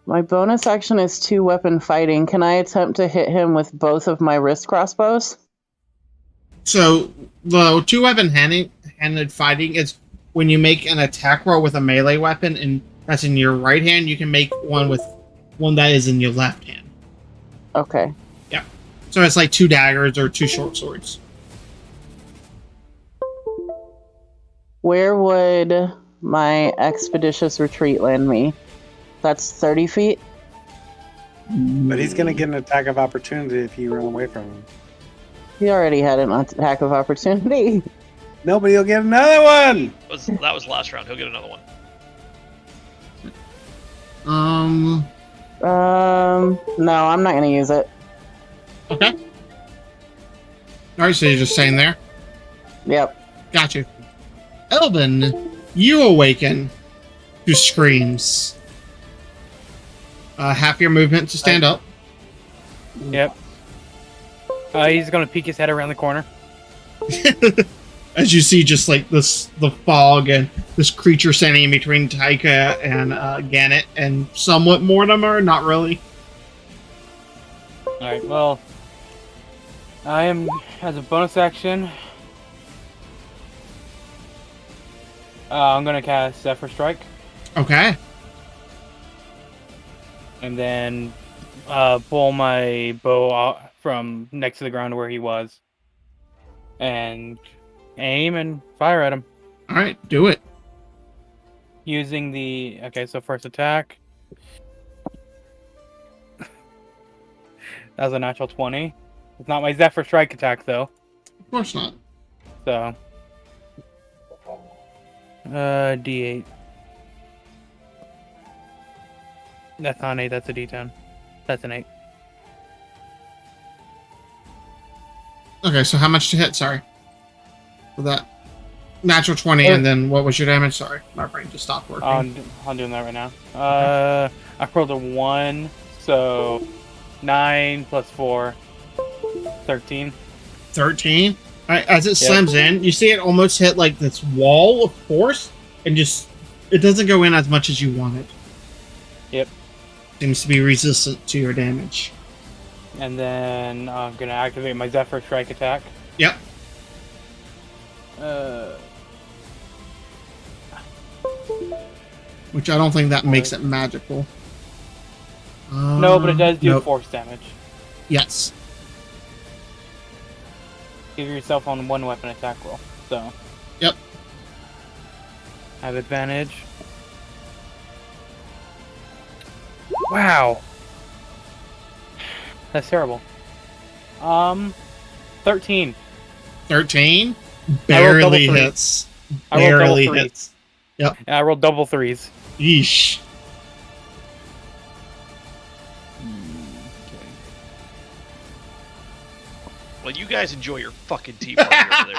My bonus action is 2-weapon fighting. Can I attempt to hit him with both of my wrist crossbows? So the 2-weapon handed fighting is when you make an attack roll with a melee weapon, and that's in your right hand. You can make one with one that is in your left hand. Okay. Yeah. So it's like 2 daggers or 2 short swords. Where would my expeditious retreat land me? That's 30 feet? But he's going to get an attack of opportunity if you run away from him. He already had an attack of opportunity. No, but he'll get another one! That was last round. He'll get another one. No, I'm not going to use it. Okay. Alright, so you're just staying there? Yep. Got you. Elvin, you awaken to screams. Half your movement to stand up. Yep. He's gonna peek his head around the corner. As you see just like the fog and this creature standing in between Taika and Gannet and somewhat Mortimer, not really. Alright, well, I am, as a bonus action, I'm gonna cast Zephyr Strike, Okay. and then pull my bow out from next to the ground where he was, and aim and fire at him. All right, do it. Using the... Okay, so first attack. That was a natural 20. It's not my Zephyr Strike attack, though. Of course not. So... D8. That's not an 8, that's a D10. That's an 8. Okay, so how much to hit? Sorry. For that natural 20, and then what was your damage? Sorry, my brain just stopped working. I'm doing that right now. I rolled a 1, so 9 plus 4, 13. 13. All right, as it slams in, you see it almost hit like this wall of force, and just it doesn't go in as much as you wanted. Yep. Seems to be resistant to your damage. And then I'm gonna activate my Zephyr Strike attack. Yep. Which I don't think that makes it magical. No, but it does do nope. force damage. Yes. Give yourself on one weapon attack roll. So. Yep. I have advantage. Wow. That's terrible. 13. 13? Barely hits. Barely hits. Yep. And I rolled double 3s. Yeesh. Well, you guys enjoy your fucking tea party over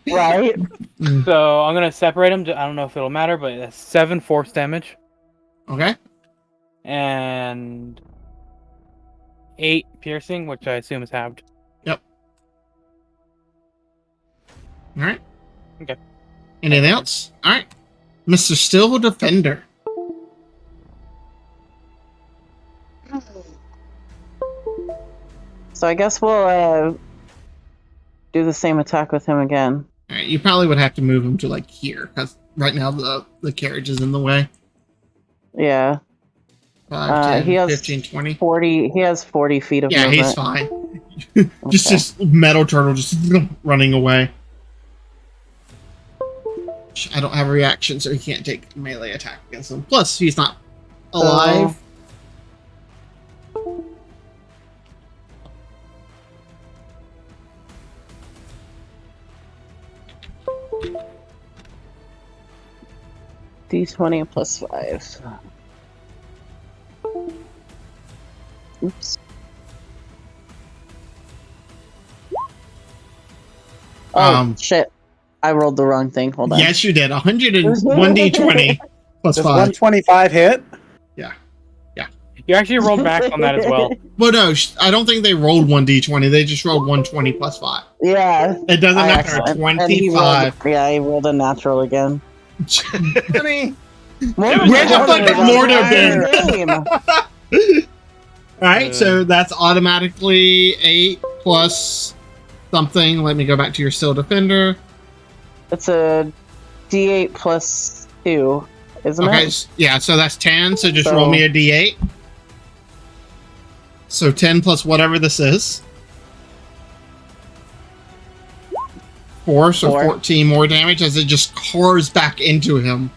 there. Right? So I'm gonna separate them. I don't know if it'll matter, but that's 7 force damage. Okay. And 8 piercing, which I assume is halved. Yep. All right. Okay. Anything else? All right. Mr. Still Defender. So I guess we'll do the same attack with him again. All right. You probably would have to move him to like here, because right now the carriage is in the way. Yeah. 5, 10, he has 15, 20. 40. He has 40 feet of movement. Yeah, he's fine. Just this metal turtle just running away. I don't have a reaction, so he can't take a melee attack against him. Plus, he's not alive. D20 plus 5. Oops. Oh, shit. I rolled the wrong thing. Hold on. Yes, you did. 101d20 plus Does 5. 125 hit? Yeah. Yeah. You actually rolled back on that as well. Well, no, I don't think they rolled 1d20. They just rolled 120 plus 5. Yeah. It doesn't matter. 25. He rolled a natural again. I mean, where the fuck did Mordo been? Alright, so that's automatically 8 plus something. Let me go back to your Still Defender. It's a D8 plus 2, isn't okay, it? Yeah, so that's 10. So just roll me a D8. So 10 plus whatever this is. 4, so 14 more damage as it just cores back into him.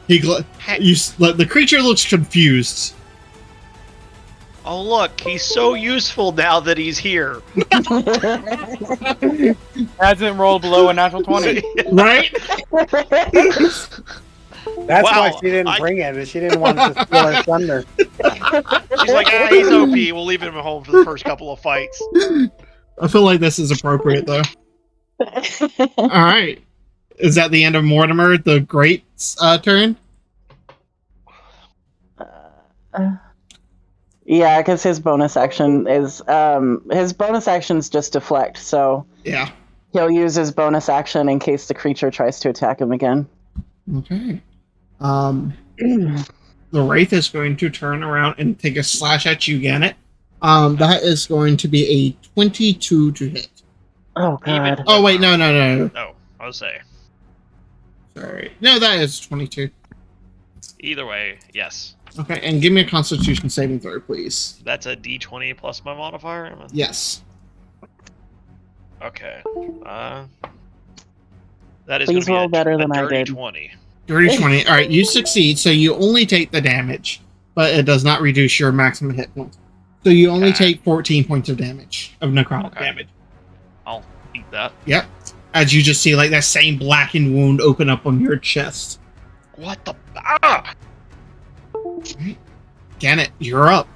The creature looks confused. Oh look, he's so useful now that he's here. Hasn't rolled below a natural 20. Right? That's why she didn't bring it. She didn't want to steal her thunder. She's like, he's OP. We'll leave him at home for the first couple of fights. I feel like this is appropriate, though. Alright. Is that the end of Mortimer, the Great's turn? Yeah, because his bonus action is just deflect, so yeah, he'll use his bonus action in case the creature tries to attack him again. Okay. The Wraith is going to turn around and take a slash at you, Gannett. That is going to be a 22 to hit. Oh Even god. Oh wait, no. No, I would say. Sorry. No, that is 22. Either way, yes. Okay, and give me a Constitution saving throw, please. That's a D20 plus my modifier. Yes. Okay. That is Please going roll to be better a than I dirty did. 20. Dirty 20. All right, you succeed, so you only take the damage, but it does not reduce your maximum hit points. So you only Okay. take 14 points of damage, of necrotic Okay. damage. I'll eat that. Yep. As you just see, like, that same blackened wound open up on your chest. What the? Ah! Gannett, you're up.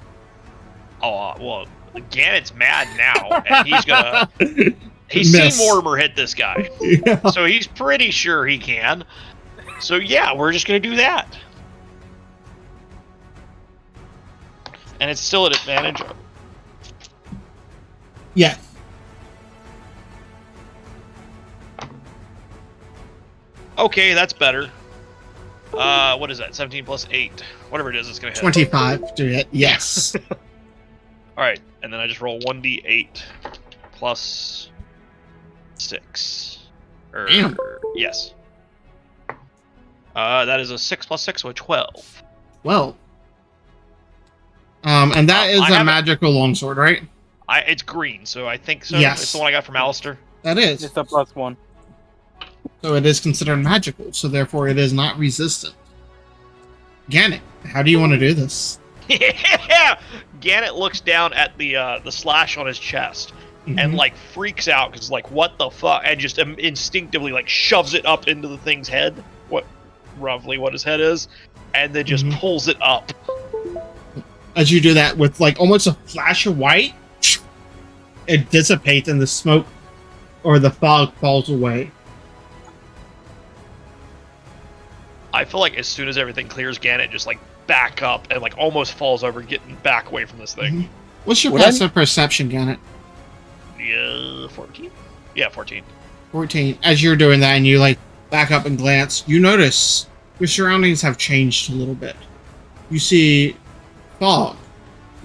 Oh, well, Gannett's mad now, and he's gonna. He's Miss. seen Mortimer hit this guy, Yeah. so he's pretty sure he can. So yeah, we're just gonna do that, and it's still an advantage. Yeah. Okay, that's better. What is that? 17 plus 8. Whatever it is, it's gonna hit. 25 to hit. Yes. Alright, and then I just roll 1d8 plus 6. Damn. Yes. That is a 6 plus 6, so a 12. Well. And that is I a have magical longsword, right? It's green, so I think so. Yes. It's the one I got from Alistair. That is. It's a +1. So it is considered magical, so therefore it is not resistant. Gannett, how do you want to do this? Yeah! Gannett looks down at the slash on his chest and Mhm. like freaks out because like what the fuck, and just instinctively like shoves it up into the thing's head. Roughly what his head is, and then just Mhm. pulls it up. As you do that with like almost a flash of white, it dissipates and the smoke or the fog falls away. I feel like as soon as everything clears, Gannett just like back up and like almost falls over, getting back away from this thing. Mhm. What's your Would I- passive perception, Gannett? Yeah, 14. Yeah, 14. 14. As you're doing that and you like back up and glance, you notice your surroundings have changed a little bit. You see fog,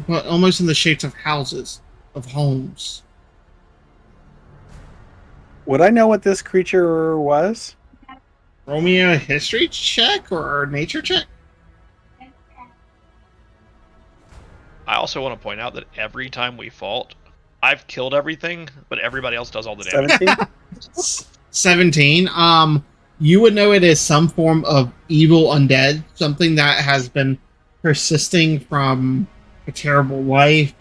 but almost in the shapes of houses, of homes. Would I know what this creature was? Roll me a history check or a nature check? I also want to point out that every time we fault, I've killed everything, but everybody else does all the damage. 17? 17. You would know it is some form of evil undead, something that has been persisting from a terrible life,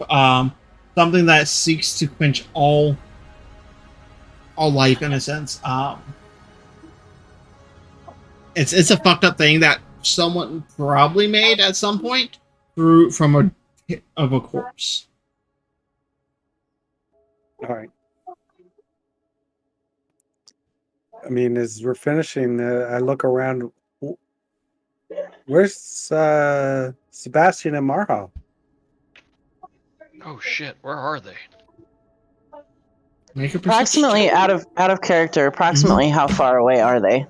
something that seeks to quench all life in a sense. It's a fucked up thing that someone probably made at some point from a corpse. All right. I mean, as we're finishing, I look around. Where's Sebastian and Marha? Oh shit, where are they? Make a perception Approximately check. out of character. Approximately how far away are they?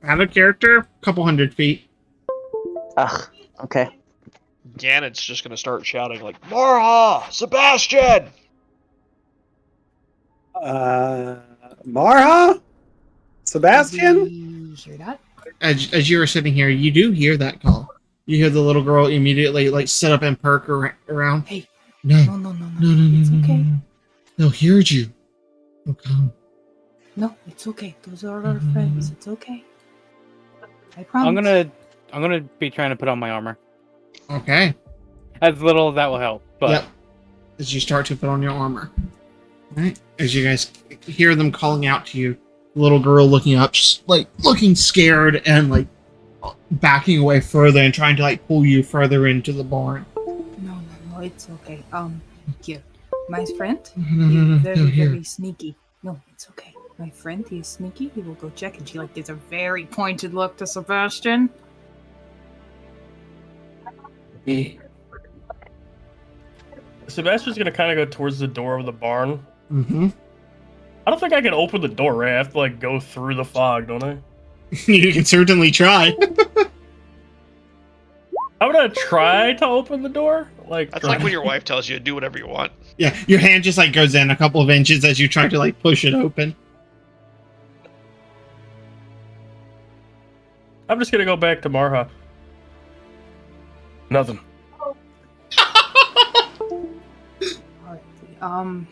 Out of character, a couple 100 feet. Ugh. Okay. Gannett's just gonna start shouting like, Marha! Sebastian! Marha? Sebastian? Did you hear that? As you were sitting here, you do hear that call. You hear the little girl immediately like sit up and perk around. Hey, No, no, no, It's okay. no. They'll hear you. They'll come. No, it's okay. Those are our friends. It's okay. I promise. I'm gonna be trying to put on my armor. Okay. As little as that will help. But Yep. As you start to put on your armor. Right? As you guys hear them calling out to you, the little girl looking up, like looking scared and like backing away further and trying to like pull you further into the barn. No, it's okay. Here, my friend. No, He's they're very, here. very sneaky. No, it's okay. My friend, he is sneaky. He will go check, and she like gives a very pointed look to Sebastian. Sebastian's gonna kind of go towards the door of the barn. Mm-hmm. I don't think I can open the door, right? I have to like go through the fog, don't I? You can certainly try. I'm gonna try to open the door. Like, That's like when your wife tells you to do whatever you want. Yeah, your hand just like goes in a couple of inches as you try to like push it open. I'm just gonna go back to Marha. Nothing. Alrighty.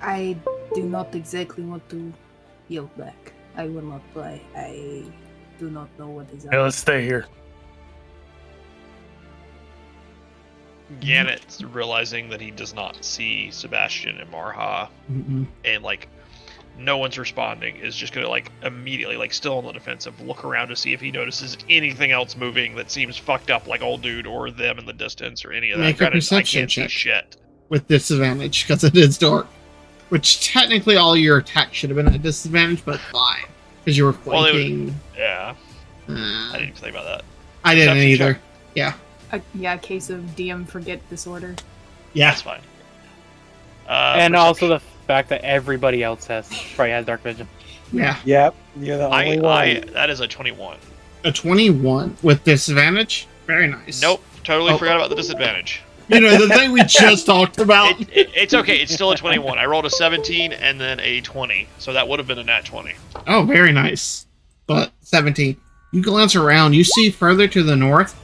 I do not exactly want to yield back. I will not play. I do not know what is Hey, let's stay here. Gannett's realizing that he does not see Sebastian and Marha, and like no one's responding, is just gonna like immediately, like still on the defensive, look around to see if he notices anything else moving that seems fucked up, like old dude or them in the distance or any of that. Make a Granted, perception I can't see check. shit. With disadvantage because it is dark. Which technically all your attacks should have been at disadvantage, but fine. Because you were flanking. Yeah. I didn't even think about that. I didn't Perception either. check. Yeah. Yeah, case of DM forget disorder. Yeah. That's fine. And also the fact that everybody else probably has dark vision. Yeah. Yep, you're the only one. that is a 21. A 21 with disadvantage? Very nice. Nope, totally Oh. forgot about the disadvantage. You know, the thing we just talked about. It's okay, it's still a 21. I rolled a 17 and then a 20, so that would have been a nat 20. Oh, very nice. But 17. You glance around, you see further to the north,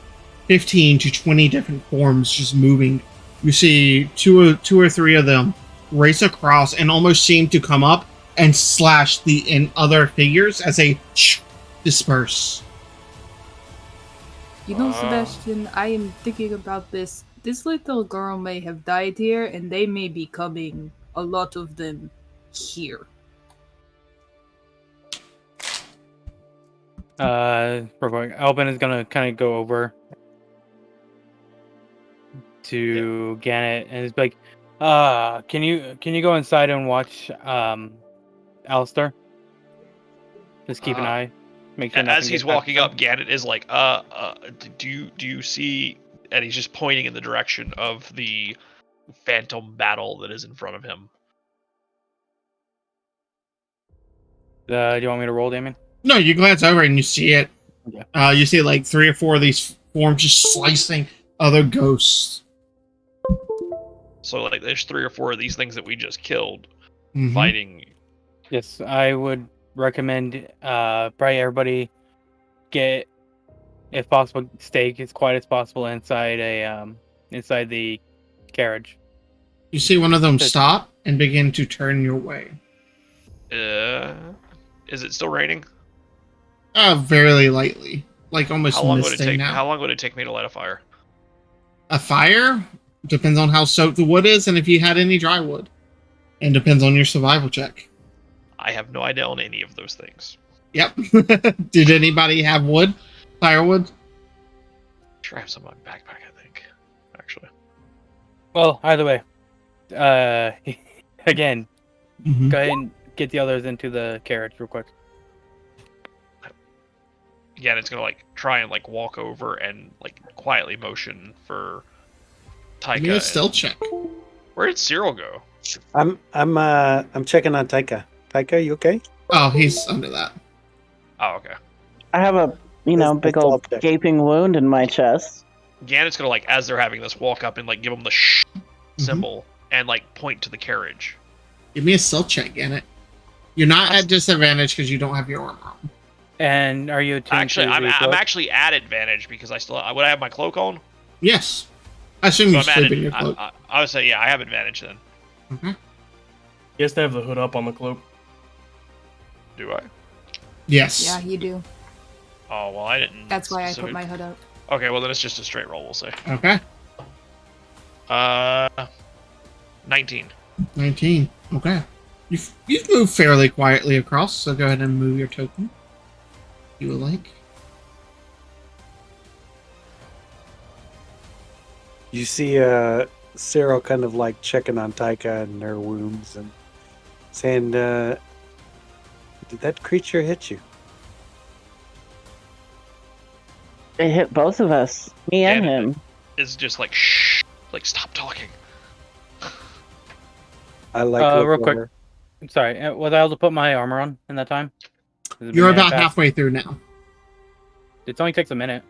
15 to 20 different forms just moving. You see two or three of them race across and almost seem to come up and slash the other figures as they disperse. You know, Sebastian, I am thinking about this. This little girl may have died here, and they may be coming, a lot of them, here. Albin is gonna kind of go over to Gannet and is like, can you go inside and watch Alistair? Just keep an eye. Make sure As he's walking up, Gannet is like, do you see? And he's just pointing in the direction of the phantom battle that is in front of him. Do you want me to roll, Damien? No, you glance over and you see it. Okay. You see like 3 or 4 of these forms just slicing other ghosts. So like, there's 3 or 4 of these things that we just killed, Mhm. fighting. Yes, I would recommend probably everybody get, if possible, stay as quiet as possible inside inside the carriage. You see one of them stop and begin to turn your way. Is it still raining? Very lightly. Like almost How long would it misting take? now. How long would it take me to light a fire? A fire depends on how soaked the wood is and if you had any dry wood. And depends on your survival check. I have no idea on any of those things. Yep. Did anybody have wood? Firewood? Sure, I have some in my backpack, I think. Actually. Well, either way, again, Mhm. go ahead and get the others into the carriage real quick. Yeah, and it's gonna like try and like walk over and like quietly motion for Taika. Give me a stealth check. Where did Cyril go? I'm checking on Taika. Taika, you okay? Oh, he's under that. Oh, okay. I have a, big old gaping wound in my chest. Gannet's gonna like, as they're having this, walk up and like give them the symbol and like point to the carriage. Give me a stealth check, Gannet. You're not at disadvantage because you don't have your armor on. And are you attuned Actually, to I'm the cloak? actually at advantage because I still would I have my cloak on. Yes. I assume So you I'm at sleep it. in your cloak. I would say yeah, I have advantage then. Mhm. He has to have the hood up on the cloak. Do I? Yes. Yeah, you do. Oh well, I didn't. That's why I put specific- my hood up. Okay, well then it's just a straight roll. We'll say. Okay. 19. 19. Okay. You've moved fairly quietly across, so go ahead and move your token. You would like. You see Cyril kind of like checking on Taika and their wounds and saying, did that creature hit you? It hit both of us, me and him. Is just like shh, like stop talking. I like real quick. I'm sorry, was I able to put my armor on in that time? Has it been You're a minute about past? halfway through now. It only takes a minute.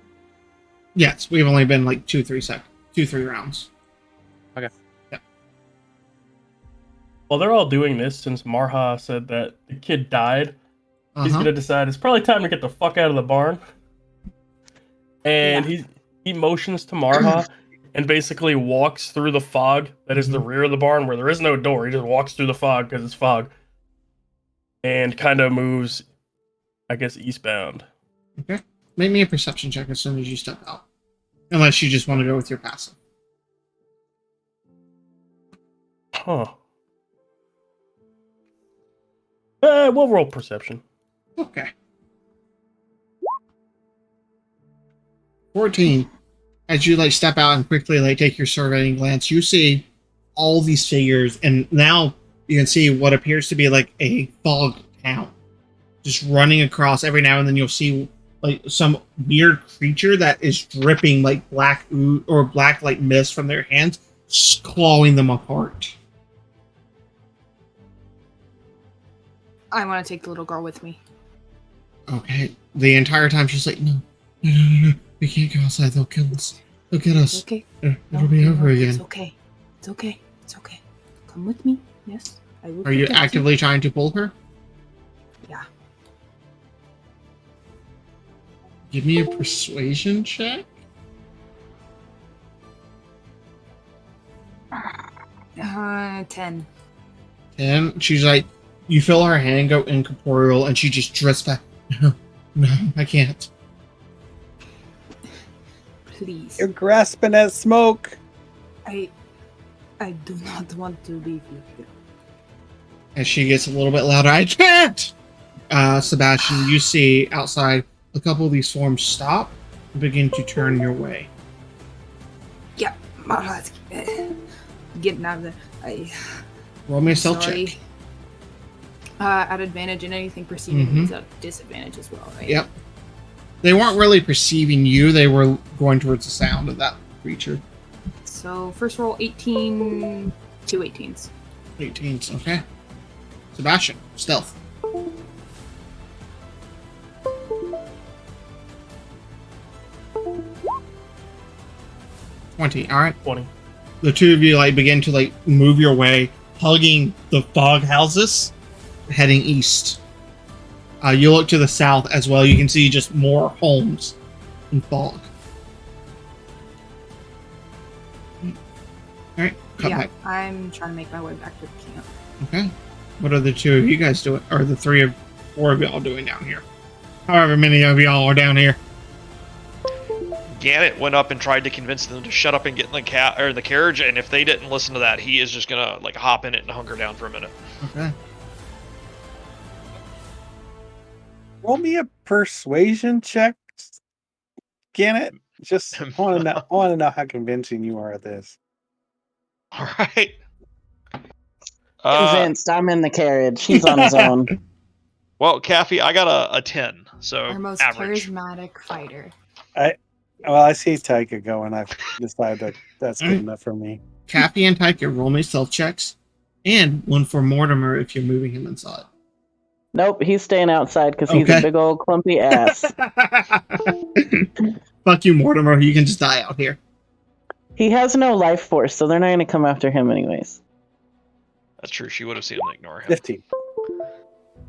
Yes, we've only been like 2-3 rounds. Okay. Yeah. While they're all doing this, since Marha said that the kid died, he's Uh-huh. gonna decide it's probably time to get the fuck out of the barn. And he motions to Marha and basically walks through the fog that is the rear of the barn where there is no door. He just walks through the fog because it's fog. And kind of moves, I guess, eastbound. Okay. Make me a perception check as soon as you step out. Unless you just want to go with your passive. Huh. We'll roll perception. Okay. 14. As you step out and quickly take your surveying glance, you see all these figures, and now you can see what appears to be a fog town just running across. Every now and then you'll see some weird creature that is dripping black ooze or black mist from their hands, clawing them apart. I want to take the little girl with me. Okay. The entire time she's like, no, we can't go outside. They'll kill us. They'll get us. Okay. It'll be over again. It's okay. It's okay. It's okay. Come with me. Yes, I will. Are you actively trying to pull her? Yeah. Give me a persuasion check. 10. 10. She's like, you feel her hand go incorporeal, and she just drifts back. No, I can't. Please. You're grasping at smoke. I do not want to leave you here. As she gets a little bit louder, I can't! Sebastian, you see outside a couple of these forms stop and begin to turn your way. Yeah, Marla's getting out of there. Roll me a stealth Sorry. check. At advantage, and anything perceiving me is at disadvantage as well, right? Yep. They weren't really perceiving you, they were going towards the sound of that creature. So, first roll 18, 2 18s. 18s, okay. Sebastian, stealth. $20, alright. 20. The two of you begin to move your way, hugging the fog houses, heading east. You look to the south as well. You can see just more homes in fog. Alright, cut Yeah, back. I'm trying to make my way back to the camp. Okay. What are the two of you guys doing? Or the four of y'all doing down here? However many of y'all are down here. Gannett went up and tried to convince them to shut up and get in the carriage, and if they didn't listen to that, he is just gonna hop in it and hunker down for a minute. Okay. Roll me a persuasion check, Gannett. Just want to know how convincing you are at this. All right. Convinced. I'm in the carriage. He's on his own. Well, Kathy, I got a 10, so Our most average. charismatic fighter. I see Taika going. I've decided that's good enough for me. Cappy and Tyke, roll me stealth checks. And one for Mortimer if you're moving him inside. Nope, he's staying outside because he's a big old clumpy ass. Fuck you, Mortimer. You can just die out here. He has no life force, so they're not going to come after him anyways. That's true. She would have seen him ignore him. 15.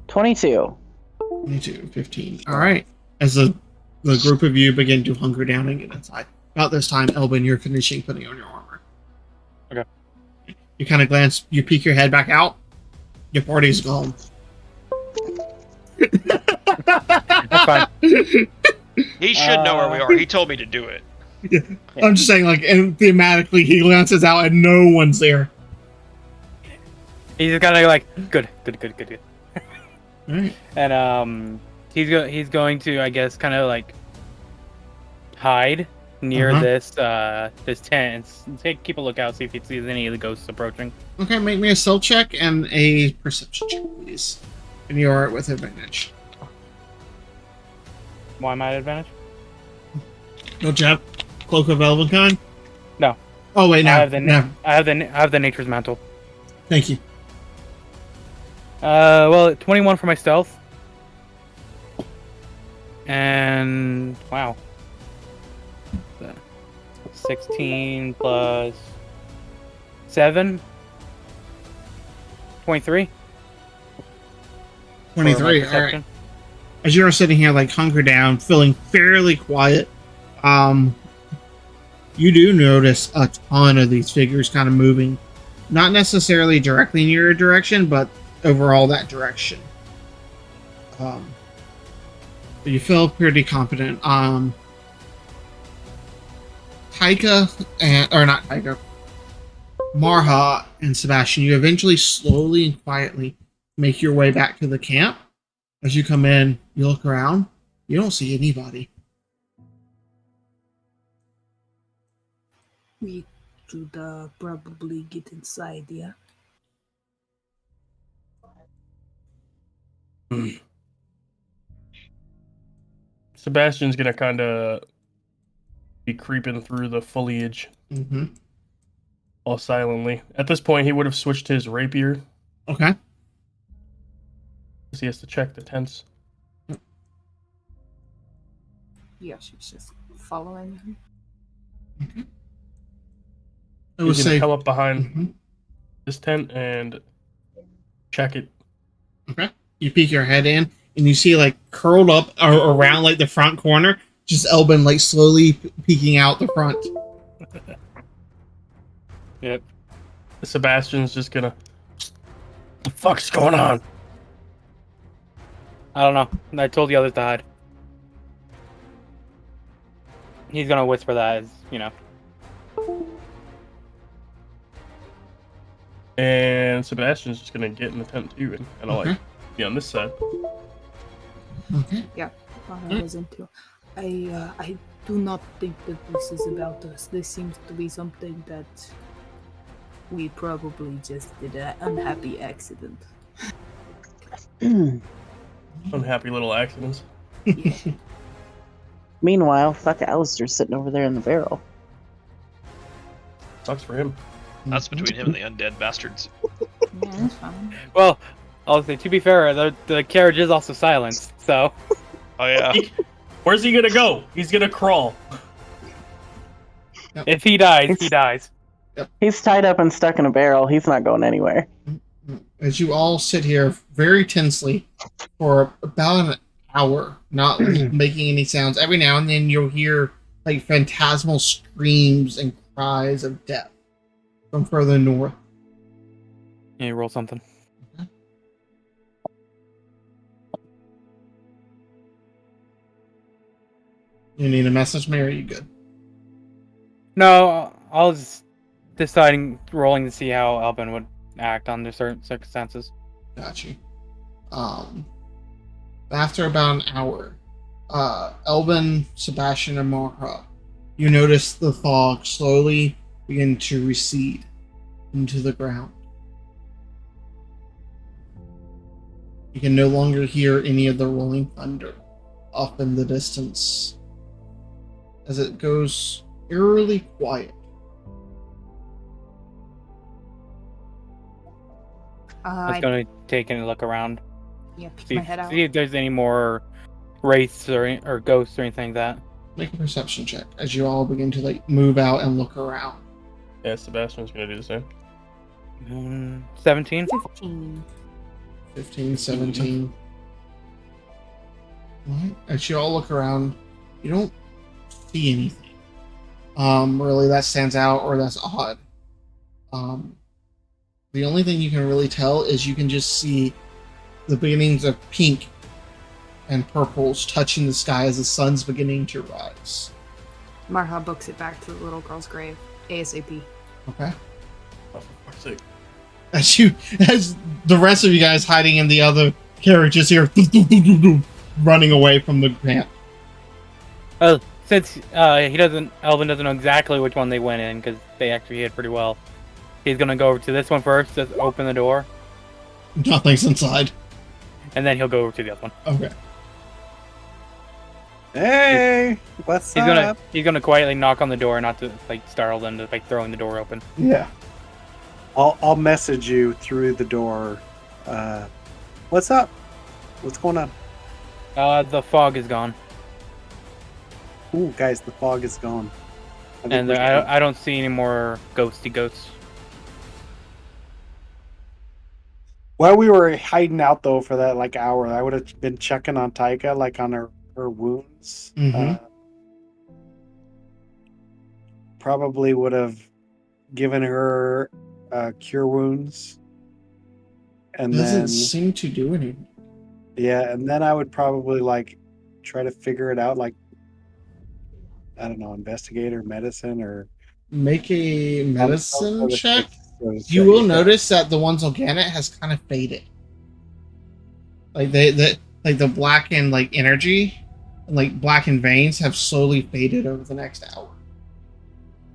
22. 22, 15. All right. As the group of you begin to hunker down and get inside. About this time, Elvin, you're finishing putting on your armor. Okay. You kind of glance, you peek your head back out. Your party's gone. That's fine. He should know where we are. He told me to do it. Yeah. I'm just saying, and thematically, he glances out and no one's there. He's just kind of good. All right. And he's going to, I guess, kind of hide near this tent and keep a lookout, see if he sees any of the ghosts approaching. Okay, make me a stealth check and a perception check, please. And you are with advantage. Why am I at advantage? No jab. Cloak of Elvenkind? No. Oh wait, no. I have the Nature's Mantle. Thank you. Well, 21 for my stealth. And wow. 16 plus 7. 23. 23. All right. Perception. As you're sitting here, like hunkered down, feeling fairly quiet, you do notice a ton of these figures kind of moving, not necessarily directly in your direction, but overall that direction. You feel pretty confident. Marha and Sebastian, you eventually slowly and quietly make your way back to the camp. As you come in, you look around, you don't see anybody. We should probably get inside, yeah? Sebastian's gonna kind of be creeping through the foliage all silently. At this point, he would have switched to his rapier. Okay. He has to check the tents. Yeah, she's just following him. Okay. He's gonna come up behind this tent and check it. Okay. You peek your head in, and you see like curled up or around like the front corner, just Elbin like slowly peeking out the front. Yep. Sebastian's just gonna. What the fuck's going on? I don't know. I told the others to hide. He's gonna whisper that, And Sebastian's just gonna get in the tent too and kind of like be on this side. Okay. Yeah, I was into. I do not think that this is about us. This seems to be something that we probably just did an unhappy accident. Unhappy little accidents. Yeah. Meanwhile, fuck Alistair's sitting over there in the barrel. Sucks for him. That's between him and the undead bastards. Yeah, that's fine. Well, I'll say, to be fair, the carriage is also silenced, so. Oh yeah. Where's he gonna go? He's gonna crawl. If he dies, he dies. He's tied up and stuck in a barrel. He's not going anywhere. As you all sit here very tensely for about an hour, not making any sounds. Every now and then you'll hear like phantasmal screams and cries of death from further north. Yeah, you roll something. You need a message, Mary? Are you good? No, I was deciding, rolling to see how Albin would act under certain circumstances. Got you. After about an hour, Elvin, Sebastian, and Marha, you notice the fog slowly begin to recede into the ground. You can no longer hear any of the rolling thunder off in the distance as it goes eerily quiet. I was going to take a look around. Yeah, peek See my head out. if there's any more wraiths or ghosts or anything like that. Make a perception check as you all begin to like move out and look around. Yeah, Sebastian's gonna do the same. 17? 15. 15, 17. Alright. As you all look around, you don't see anything. Really that stands out or that's odd. The only thing you can really tell is you can just see the beginnings of pink and purples touching the sky as the sun's beginning to rise. Marha books it back to the little girl's grave. ASAP. Okay. Oh, for fuck's sake. As the rest of you guys hiding in the other carriages here, running away from the camp. Oh, since Alvin doesn't know exactly which one they went in because they actually hid pretty well. He's gonna go over to this one first, just open the door, Nothing's inside. and then he'll go over to the other one. Okay. Hey, what's up? He's gonna quietly knock on the door, not to like startle them, to like throwing the door open. Yeah. I'll message you through the door. What's up? What's going on? The fog is gone. Ooh, guys, the fog is gone. think And we're good. I don't see any more ghosty goats. While we were hiding out though for that like hour, I would have been checking on Taika, like on her wounds. Mhm. Probably would have given her cure wounds, and Doesn't then seem to do anything. yeah, and then I would probably like try to figure it out, like I don't know, investigate or medicine or Make a some medicine sort of check. sort of You check, will yeah. notice that the ones on Gannett has kind of faded. Like like the blackened like energy and like blackened veins have slowly faded over the next hour.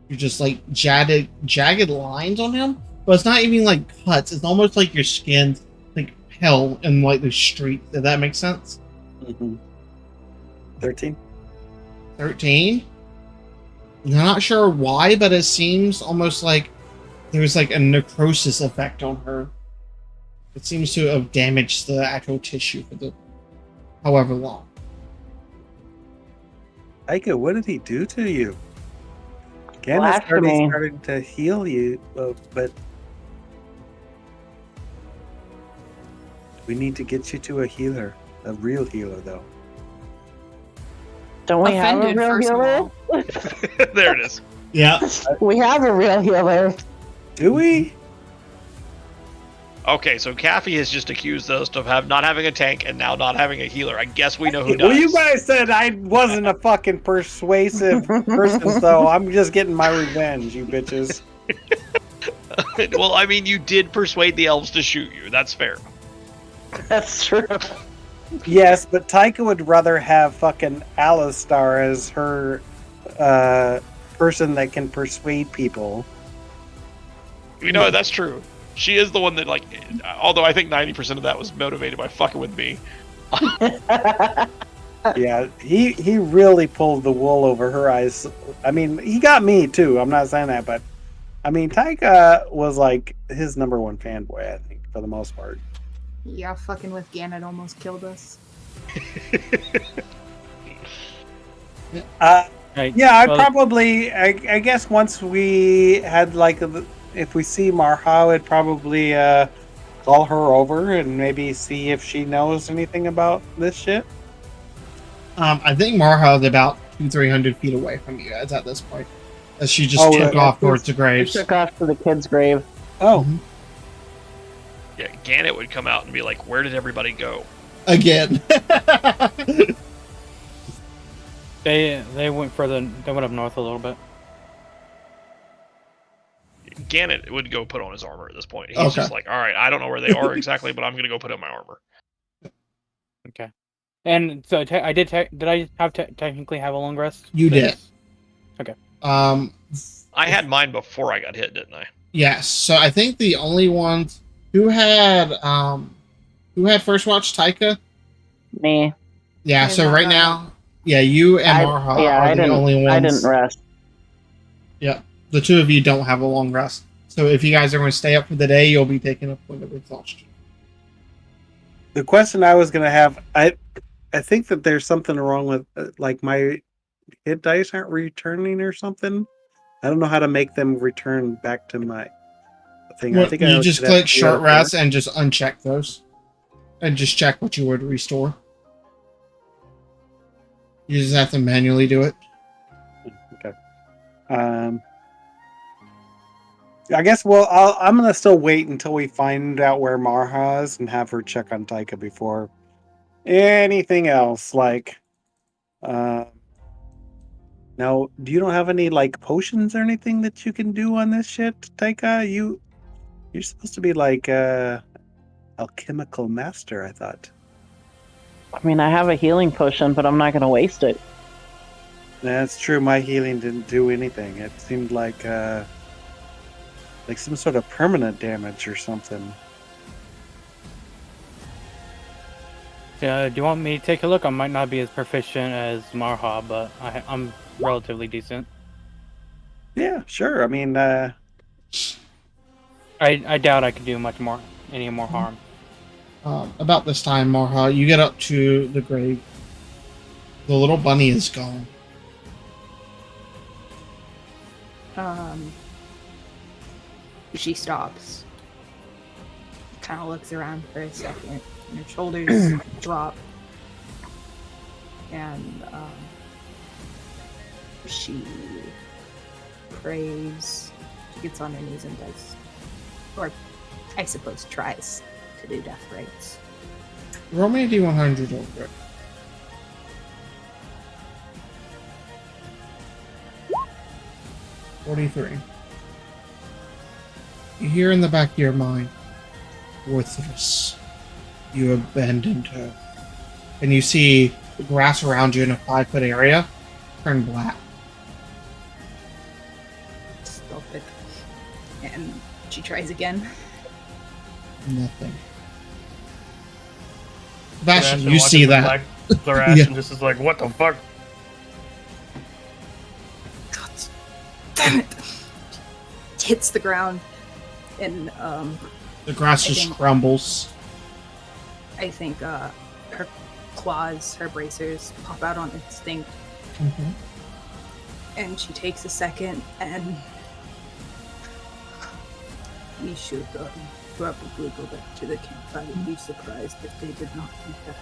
You're just like jagged lines on him, but it's not even like cuts. It's almost like your skin's like pale and like the streaks. Does that make sense? 13. 13. I'm not sure why, but it seems almost like there's like a necrosis effect on her. It seems to have damaged the actual tissue for the however long. Taika, what did he do to you? Gannett Blasphemy. started to heal you, but we need to get you to a healer, a real healer, though. Don't we have a Offended, real first of healer? all. There it is. Yeah. We have a real healer. Do we? Okay, so Caffey has just accused us of not having a tank and now not having a healer. I guess we know who does. Well, you guys said I wasn't a fucking persuasive person, so I'm just getting my revenge, you bitches. Well, I mean, you did persuade the elves to shoot you. That's fair. That's true. Yes, but Taika would rather have fucking Alistar as her person that can persuade people. You know, that's true. She is the one that, like, although I think 90% of that was motivated by fucking with me. Yeah, he really pulled the wool over her eyes. I mean, he got me too. I'm not saying that, but I mean, Taika was like his number one fanboy, I think, for the most part. Yeah, fucking with Gannett almost killed us. Right. Yeah, I'd Well, probably, I guess once we had like, if we see Marha, I'd probably call her over and maybe see if she knows anything about this shit. I think Marha is about 200-300 feet away from you guys at this point, as she just Oh, took yeah, off yeah. towards the He graves. took off to the kid's grave. Oh, Yeah, Gannett would come out and be like, "Where did everybody go?" Again. they went further. They went up north a little bit. Gannett would go put on his armor at this point. He's Okay. just like, "All right, I don't know where they are exactly, but I'm gonna go put on my armor." Okay. And so I did I have technically have a long rest? You did. Okay. I had mine before I got hit, didn't I? Yes. So I think the only ones who had first watch, Taika. Me. Yeah. I So not right got now, yeah, you and Marha Yeah, are I the didn't. only ones. I didn't rest. Yeah. The two of you don't have a long rest. So if you guys are going to stay up for the day, you'll be taking a point of exhaustion. the question I was gonna have, I think that there's something wrong with like my hit dice aren't returning or something. I don't know how to make them return back to my thing. I Well, think you I just should have click to do short that there. rest and just uncheck those, and just check what you would restore. You just have to manually do it. Okay. I guess. Well, I'm gonna still wait until we find out where Marha is and have her check on Taika before anything else. Like, now, do you don't have any like potions or anything that you can do on this shit, Taika? You're supposed to be like alchemical master, I thought. I mean, I have a healing potion, but I'm not going to waste it. That's true. My healing didn't do anything. It seemed like some sort of permanent damage or something. Do you want me to take a look? I might not be as proficient as Marha, but I'm relatively decent. Yeah, sure. I mean, I doubt I could do any more harm. About this time, Marha, you get up to the grave. The little bunny is gone. She stops. Kind of looks around for a second. And her shoulders drop. And she prays. She gets on her knees and does, or I suppose tries to do death rites. Roll me a D100 over it. $43. You hear in the back of your mind, worthless. You abandoned her. And you see the grass around you in a 5-foot area turn black. Stop it. And she tries again. Nothing. Sebastian, Sebastian you watches see the that. black grass Yeah. and just is like, what the fuck? God damn it! Hits the ground, and The grass I just think- crumbles. I think her claws, her bracers, pop out on instinct, Mm-hmm. and she takes a second, and we should probably go back to the camp. I would be surprised if they did not do that.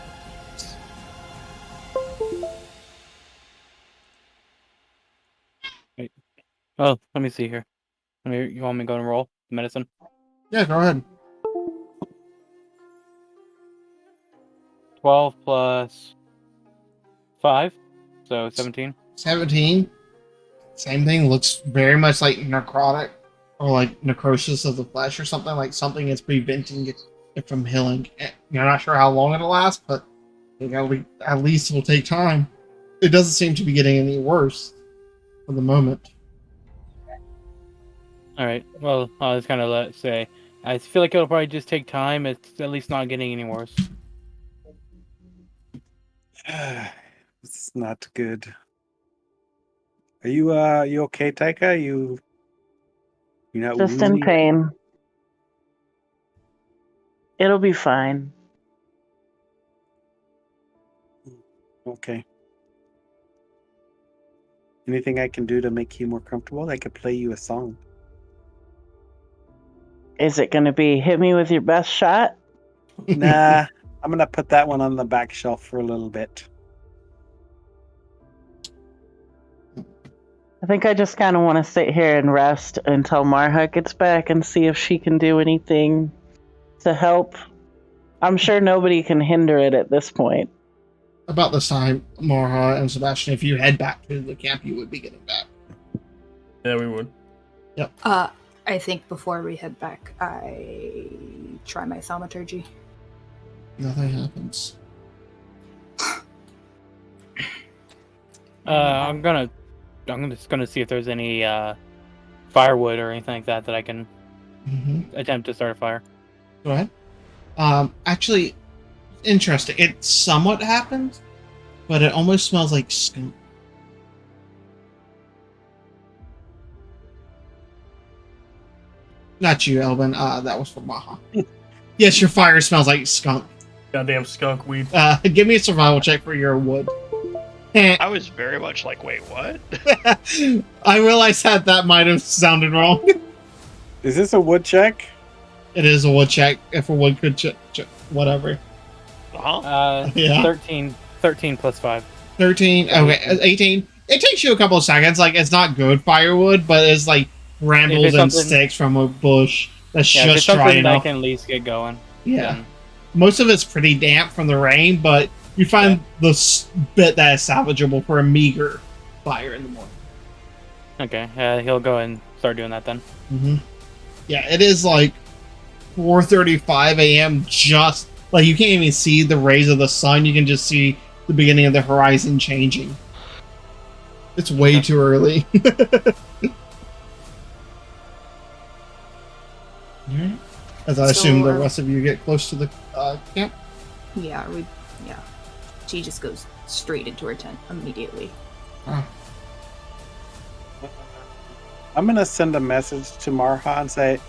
Oh, let me see here. You want me to go and roll medicine? Yeah, go ahead. 12 plus 5, so 17. 17. Same thing. Looks very much like necrotic or like necrosis of the flesh or something. Like something is preventing it from healing. You're not sure how long it'll last, but at least it'll take time. It doesn't seem to be getting any worse for the moment. Alright, well, I'll just kind of say, I feel like it'll probably just take time. It's at least not getting any worse. It's not good. Are you you okay, Taika? You're not Just in woozy? pain. It'll be fine. Okay. Anything I can do to make you more comfortable? I could play you a song. Is it going to be hit me with your best shot? Nah, I'm gonna put that one on the back shelf for a little bit. I think I just kind of want to sit here and rest until Marha gets back and see if she can do anything to help. I'm sure nobody can hinder it at this point. About this time, Marha and Sebastian, if you head back to the camp, you would be getting back. Yeah, we would. I think before we head back, I try my thaumaturgy. Nothing happens. I'm just gonna see if there's any firewood or anything like that I can attempt to start a fire. Go ahead. Actually, interesting. It somewhat happens, but it almost smells like skunk. Not you, Elvin. That was from Maha. Yes, your fire smells like skunk. Goddamn skunk weed. Give me a survival check for your wood. I was very much like, wait, what? I realized that might have sounded wrong. Is this a wood check? It is a wood check. If a wood could check, whatever. Uh-huh. Yeah. 13 plus 5. 13. Okay, 18. It takes you a couple of seconds. Like, it's not good firewood, but it's like brambles and something- sticks from a bush that's Yeah, if it's just dry something that I enough. can at least get going. Yeah. then- Most of it's pretty damp from the rain, but you find the bit that is salvageable for a meager fire in the morning. Okay, he'll go and start doing that then. Mm-hmm. Yeah, it is like 4:35 a.m. Just like you can't even see the rays of the sun. You can just see the beginning of the horizon changing. It's way too early. Alright. As I So, assume the rest of you get close to the camp. Yeah, she just goes straight into her tent immediately. I'm gonna send a message to Marha and say,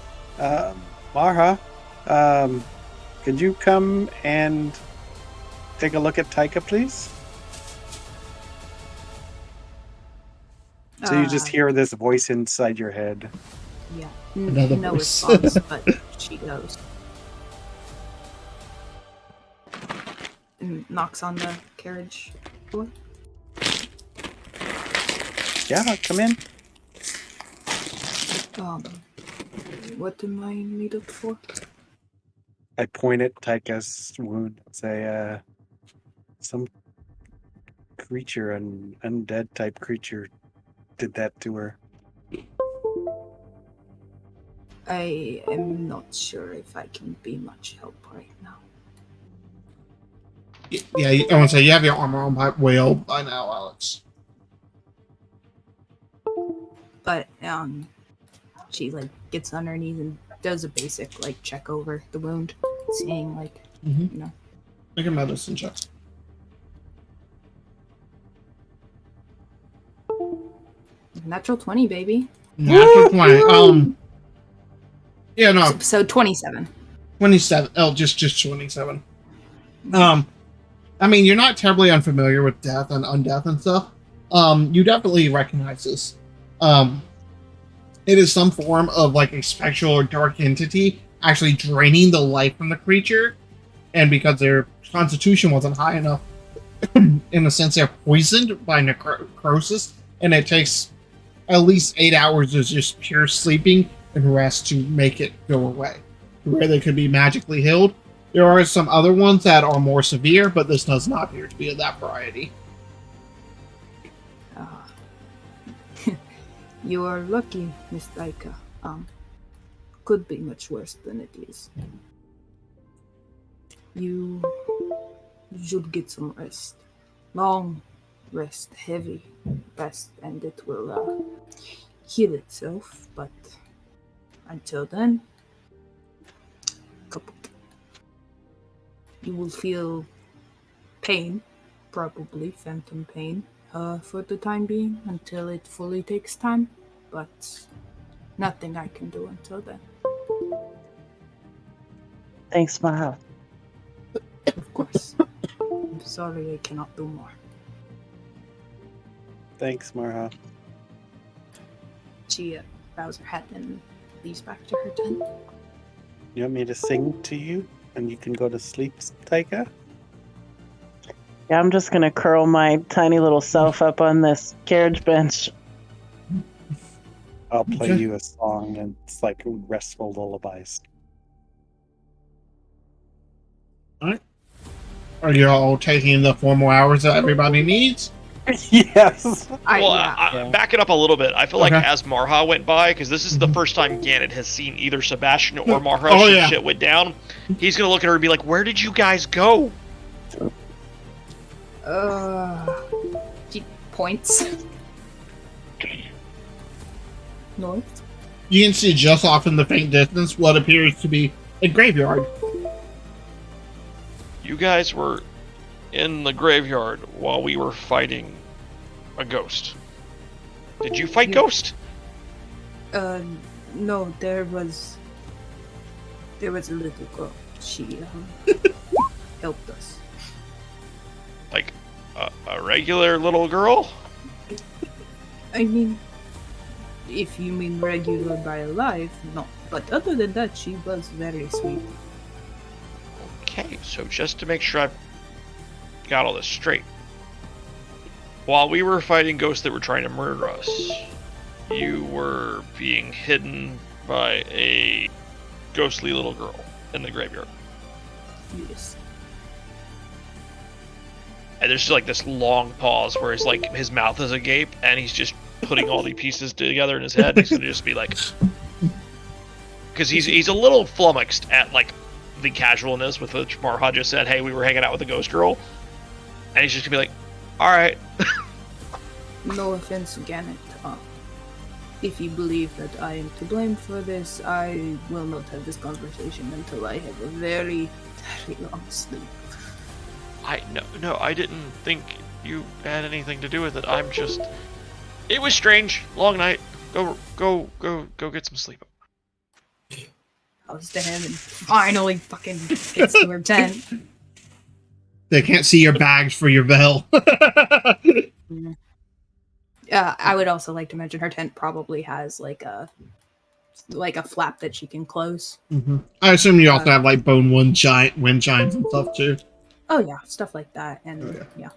Marha, could you come and take a look at Taika, please? So you just hear this voice inside your head. Yeah. Another No voice. response, but she goes. And knocks on the carriage door. Yeah, come in. What am I needed for? I point at Taika's wound and say, some creature, an undead type creature, did that to her. I am not sure if I can be much help right now. Yeah, I want to say you have your armor on well by now, Alex. But she like gets on her knees and does a basic like check over the wound, seeing like you know. Make a medicine check. Natural 20, baby. Natural 20. Yeah, no, So 27. 27. Oh, just 27. I mean, you're not terribly unfamiliar with death and undeath and stuff. You definitely recognize this. It is some form of like a spectral or dark entity actually draining the life from the creature, and because their constitution wasn't high enough, in a sense, they're poisoned by necrosis, and it takes at least 8 hours of just pure sleeping and rest to make it go away, where they could be magically healed. There are some other ones that are more severe, but this does not appear to be of that variety. You are lucky, Miss Daika. Could be much worse than it is. You should get some rest. Long rest, heavy rest, and it will heal itself. But until then, you will feel pain, probably phantom pain, for the time being, until it fully takes time. But nothing I can do until then. Thanks, Maha. Of course. I'm sorry I cannot do more. Thanks, Marha. She bows her head and leaves back to her tent. You want me to sing to you and you can go to sleep, Taika? Yeah, I'm just gonna curl my tiny little self up on this carriage bench. I'll play you a song and it's like restful lullabies. Alright. Are you all taking the 4 more hours that everybody needs? Yes. Back it up a little bit. I feel like Okay. as Marha went by, because this is the first time Gannett has seen either Sebastian or Marha Oh, since yeah. shit went down, he's gonna look at her and be like, "Where did you guys go?" She points north. You can see just off in the faint distance what appears to be a graveyard. You guys were in the graveyard while we were fighting a ghost. Did you fight Ghost? No, there was a little girl. She helped us. Like a regular little girl? I mean, if you mean regular by alive, no. But other than that, she was very sweet. Okay, so just to make sure I've got all this straight. While we were fighting ghosts that were trying to murder us, you were being hidden by a ghostly little girl in the graveyard. Yes. And there's just like this long pause where it's like his mouth is agape and he's just putting all the pieces together in his head. And he's gonna just be like, because he's a little flummoxed at like the casualness with which Marha just said, "Hey, we were hanging out with the ghost girl," and he's just gonna be like, "All right." No offense, Gannett. If you believe that I am to blame for this, I will not have this conversation until I have a very, very long sleep. No, I didn't think you had anything to do with it. I'm just. It was strange. Long night. Go get some sleep. How's the heaven? Finally fucking gets to her tent. They can't see your bags for your veil. I would also like to mention her tent probably has like a flap that she can close. Mm-hmm. I assume you also have like wind chimes and stuff too. Oh yeah, stuff like that, and Okay. yeah.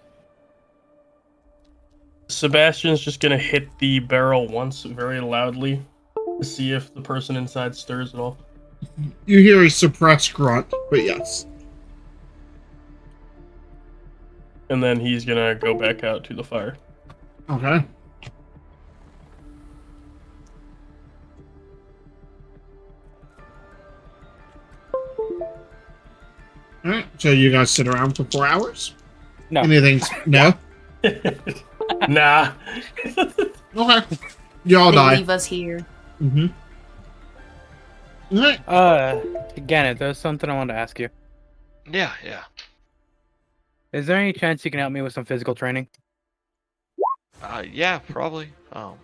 Sebastian's just gonna hit the barrel once very loudly to see if the person inside stirs at all. You hear a suppressed grunt, but yes. And then he's gonna go back out to the fire. Okay. Alright, so you guys sit around for 4 hours? No. Anything? No? Nah. Okay. You all They die. leave us here. Mm-hmm. Alright. Gannett, there's something I wanted to ask you. Yeah. Is there any chance you can help me with some physical training? Yeah, probably. What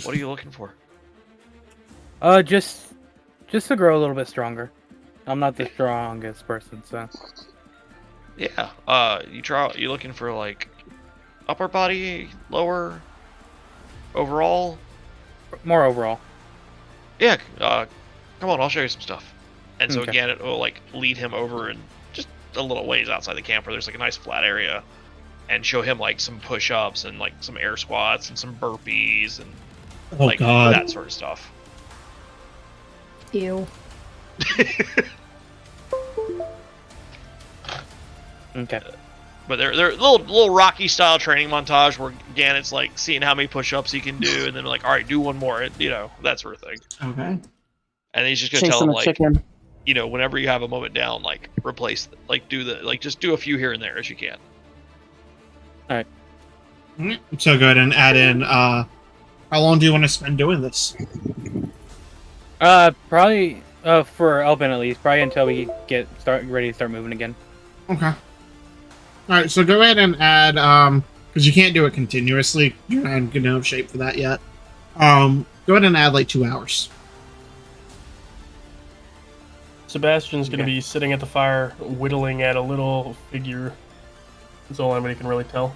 are you looking for? Just to grow a little bit stronger. I'm not the strongest person, so. Yeah. You looking for like upper body, lower, overall? More overall. Yeah. Come on, I'll show you some stuff. And so Okay. again, it will like lead him over and just a little ways outside the camp where there's like a nice flat area, and show him like some push-ups and like some air squats and some burpees and Oh like god. that sort of stuff. Ew. Okay. But they're little Rocky style training montage where Gannett's like seeing how many push-ups he can do, and then like, all right, do one more, that sort of thing. Okay. And he's just gonna tell Chasing him a like, chicken. whenever you have a moment down, like replace, just do a few here and there as you can. Alright, so go ahead and add in, how long do you want to spend doing this? Probably, for Elvin at least, probably until we ready to start moving again. Okay. Alright, so go ahead and add, because you can't do it continuously. You're not in good enough shape for that yet. Go ahead and add like 2 hours. Sebastian's gonna be sitting at the fire, whittling at a little figure. That's all anybody can really tell.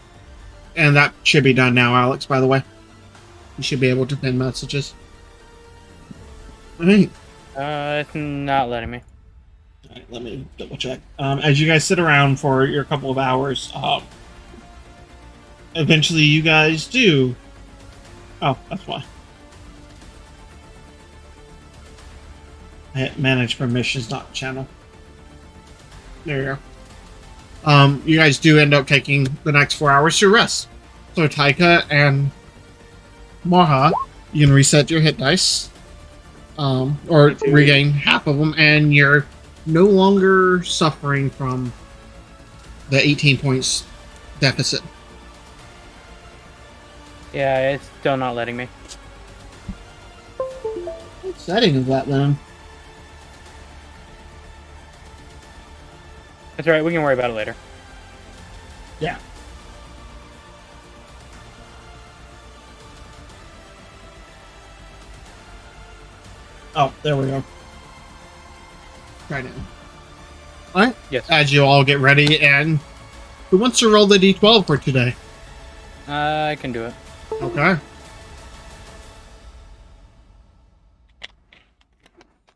And that should be done now, Alex, by the way. You should be able to pin messages. Alright. It's not letting me. Alright, let me double check. As you guys sit around for your couple of hours, eventually you guys do. Oh, that's why. I hit manage permissions, not channel. There you go. You guys do end up taking the next 4 hours to rest. So Taika and Maha, you can reset your hit dice. Or regain half of them, and you're no longer suffering from the 18 points deficit. Yeah, it's still not letting me. What setting is that then? That's alright, we can worry about it later. Yeah. Oh, there we go. Right in. Alright. Yes. As you all get ready, and who wants to roll the d12 for today? I can do it. Okay.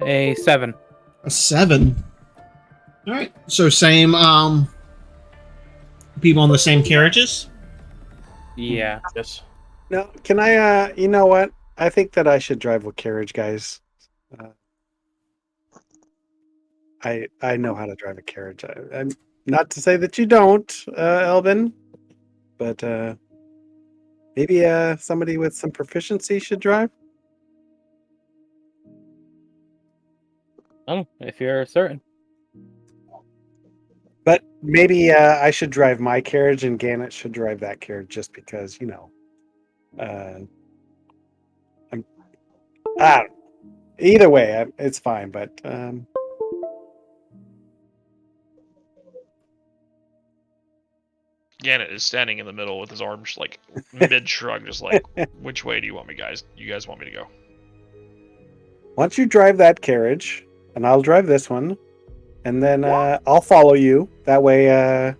A 7. A 7. Alright. So same, people on the same carriages? Yeah. Yes. No, can I? You know what? I think that I should drive a carriage, guys. I know how to drive a carriage. I'm not to say that you don't, Elvin, but maybe somebody with some proficiency should drive. Oh, if you're certain. But maybe I should drive my carriage and Gannett should drive that carriage, just because either way, it's fine. But Gannet is standing in the middle with his arms like mid shrug, just like, which way do you want me, guys? You guys want me to go? why don't you drive that carriage and I'll drive this one, and then I'll follow you. That way,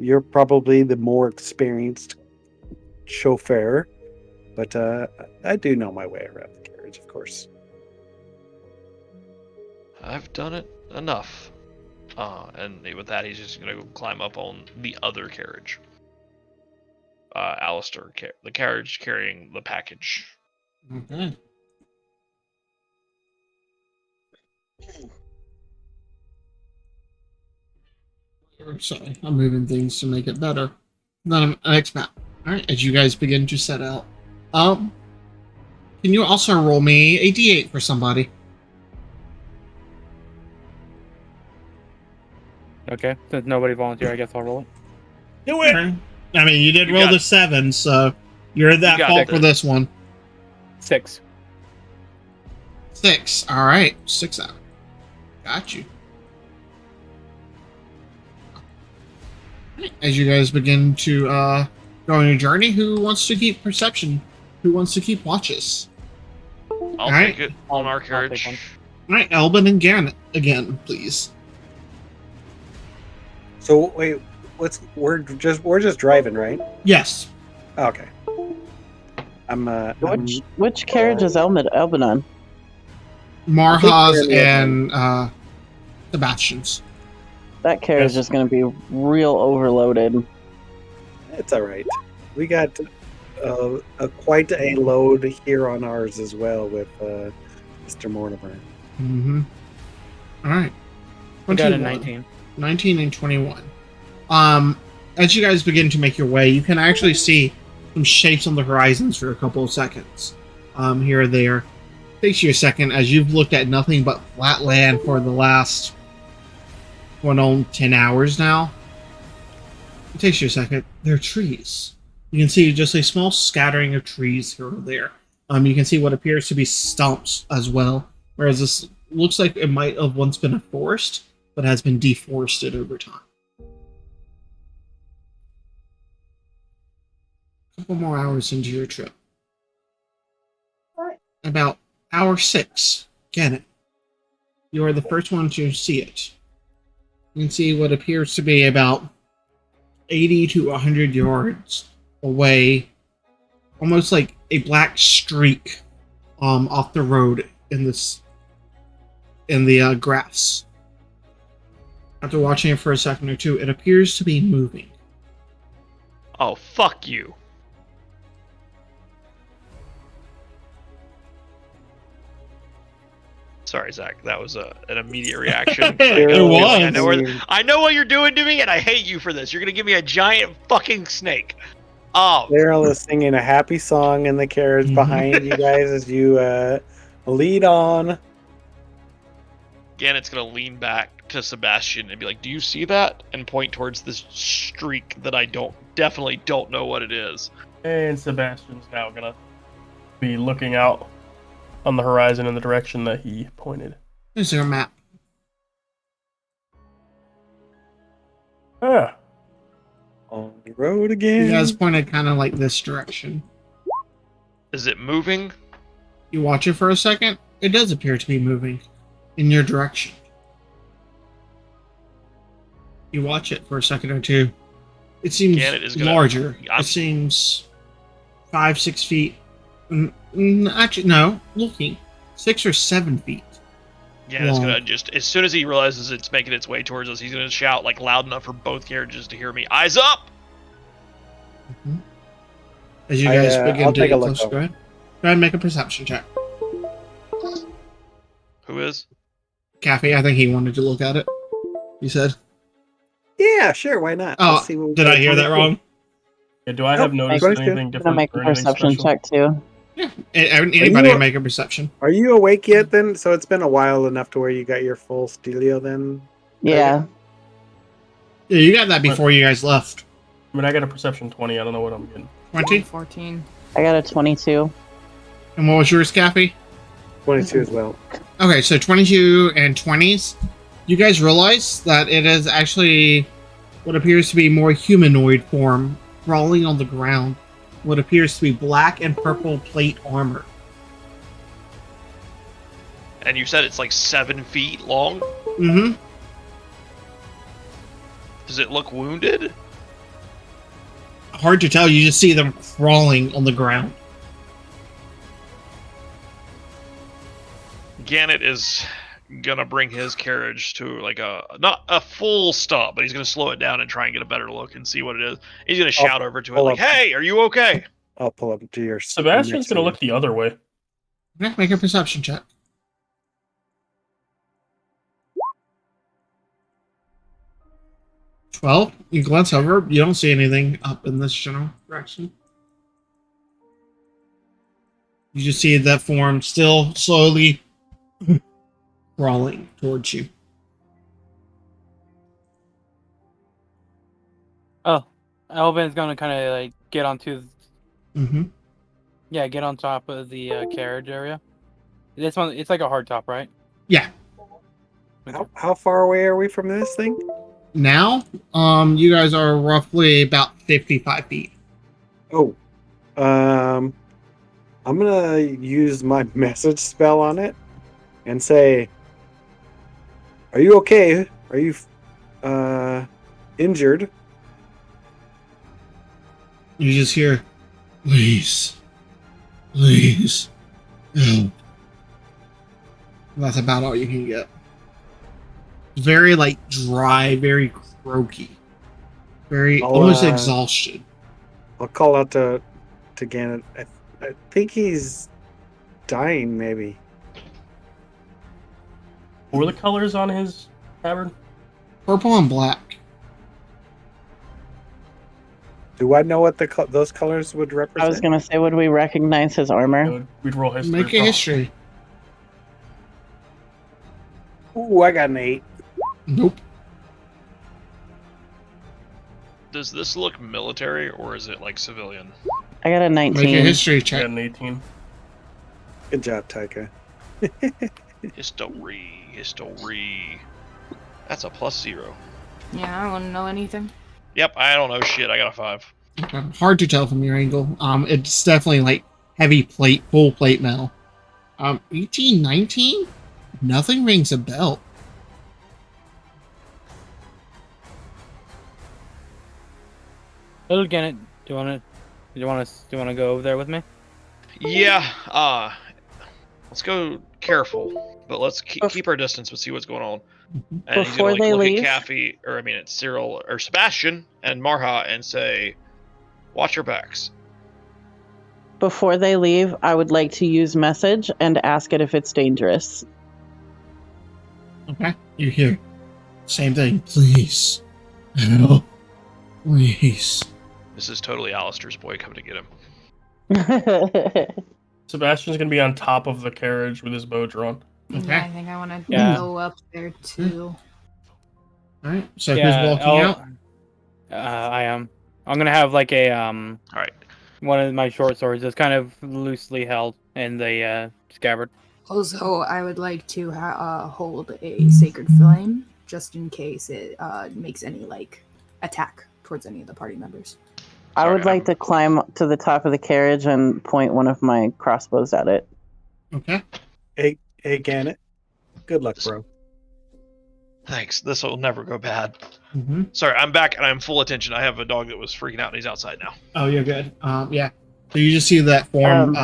you're probably the more experienced chauffeur, but I do know my way around the carriage, of course. I've done it enough. And with that, he's just gonna go climb up on the other carriage. Alistair, the carriage carrying the package. Okay. Sorry, I'm moving things to make it better. Then next map. All right, as you guys begin to set out, can you also roll me a d8 for somebody? Okay, since nobody volunteered, I guess I'll roll it. Do it! Okay. I mean, you did You roll got the it. 7, so you're at that got fault this. for this one. 6. 6. All right, 6 out. Got you. As you guys begin to go on your journey, who wants to keep perception? Who wants to keep watches? I'll Alright. take it on our I'll take carriage. one. All right, Elbin and Gannon again, please. So wait, we're just driving, right? Yes. Okay. Which carriage is Elbin on? Marha's we're in the and Sebastian's. That carriage Yes. is going to be real overloaded. It's all right. We got quite a load here on ours as well with Mr. Mortimer. Mm-hmm. All right. We got a 21. 19. 19 and 21. As you guys begin to make your way, you can actually see some shapes on the horizons for a couple of seconds. Here or there. Takes you a second as you've looked at nothing but flat land for the last 10 hours now. It takes you a second. They're trees. You can see just a small scattering of trees here or there. You can see what appears to be stumps as well, whereas this looks like it might have once been a forest, but has been deforested over time. A couple more hours into your trip. About hour 6, get it. You are the first one to see it. You can see what appears to be about 80 to 100 yards away, almost like a black streak off the road in the grass. After watching it for a second or two, it appears to be moving. Oh, fuck you. Sorry, Zach. That was an immediate reaction. It was. I know what you're doing to me, and I hate you for this. You're gonna give me a giant fucking snake. Oh, Daryl is singing a happy song in the carriage behind you guys as you lead on. Gannett's gonna lean back to Sebastian and be like, "Do you see that?" and point towards this streak that I definitely don't know what it is. And Sebastian's now gonna be looking out on the horizon in the direction that he pointed. Is there a map? Ah, On the road again. You guys pointed kind of like this direction. Is it moving? You watch it for a second, it does appear to be moving in your direction. You watch it for a second or two. It seems Gannet is gonna- larger. I'm- It seems 5-6 feet. Actually, no. Looking 6 or 7 feet. Gannett's Long. gonna just, as soon as he realizes it's making its way towards us, he's gonna shout like loud enough for both carriages to hear me. Eyes up! As you guys begin I'll to take a get look closer, over. go ahead. Go ahead and make a perception check. Who is? Caffey, I think he wanted to look at it. You said? Yeah, sure. Why not? Oh, Let's see what we did got. I hear that wrong? yeah, do I have Nope, noticed thank you. anything I'm different going to make or a anything perception special? check too. Yeah. Anybody you- can make a perception. Are you awake yet then? So it's been a while enough to where you got your full Stelio then? Yeah. Yeah, you got that before you guys left. I mean, I got a perception 20. I don't know what I'm getting. 20? 14. I got a 22. And what was yours, Caffey? 22 as well. Okay, so 22 and 20s. You guys realize that it is actually what appears to be more humanoid form crawling on the ground. What appears to be black and purple plate armor. And you said it's like 7 feet long? Mm-hmm. Does it look wounded? hard to tell. You just see them crawling on the ground. Gannett is gonna bring his carriage to like not a full stop, but he's gonna slow it down and try and get a better look and see what it is. He's gonna shout over to it like, "Hey, are you okay?" I'll pull up to your. Sebastian's gonna look the other way. Yeah, make a perception check. 12. You glance over. You don't see anything up in this general direction. You just see that form still slowly crawling towards you. Oh, Elvin's gonna kind of like get onto. Mm-hmm. Yeah, get on top of the carriage area. This one, it's like a hard top, right? Yeah. How far away are we from this thing? Now, you guys are roughly about 55 feet. Oh, I'm gonna use my message spell on it and say, "Are you okay? Are you injured?" You just hear, "Please, please, help." That's about all you can get. Very dry, very croaky, very almost exhaustion. I'll call out to Gannett. I think he's dying, maybe. What were the colors on his tabard? Purple and black. Do I know what those colors would represent? I was gonna say, would we recognize his armor? We'd roll history. Make a history. Ooh, I got an 8. Nope. Does this look military or is it like civilian? I got a 19. Make a history I check. got an 18. Good job, Taika. History. That's a +0. Yeah, I wouldn't know anything. Yep, I don't know shit. I got a 5. Hard to tell from your angle. It's definitely heavy plate, full plate metal. 18, 19? Nothing rings a bell. Little Gannett, do you want to go over there with me? Yeah. Let's go careful, but let's keep our distance but see what's going on. And he's Before gonna they look leave? at Caffey, or I mean it's Cyril or Sebastian and Marha and say, "Watch your backs." Before they leave, I would like to use message and ask it if it's dangerous. Okay. You hear. Same thing. Please. Help. Please. This is totally Alistair's boy coming to get him. Sebastian's gonna be on top of the carriage with his bow drawn. Okay. Yeah, I think I want to Yeah. go up there too. Alright. So who's walking out? I am. I'm gonna have like a All right. one of my short swords that's kind of loosely held in the scabbard. Also, I would like to hold a sacred flame just in case it makes any attack towards any of the party members. I would like to climb to the top of the carriage and point one of my crossbows at it. Okay. Hey, Gannett. Good luck, bro. Thanks. This will never go bad. Mm-hmm. Sorry, I'm back and I'm full attention. I have a dog that was freaking out and he's outside now. Oh, you're good. Yeah. So you just see that form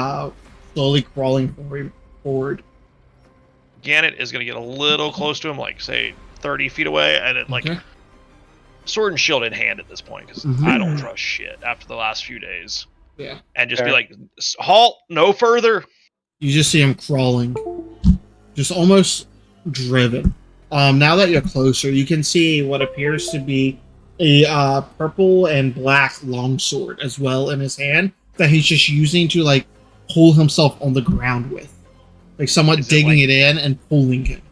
slowly crawling forward. Gannett is going to get a little close to him, say 30 feet away, and it Okay. sword and shield in hand at this point because I don't trust shit after the last few days. Yeah. And just be like, halt, no further. You just see him crawling, just almost driven. Now that you're closer, you can see what appears to be a purple and black longsword as well in his hand that he's just using to pull himself on the ground with, somewhat digging it in and pulling him.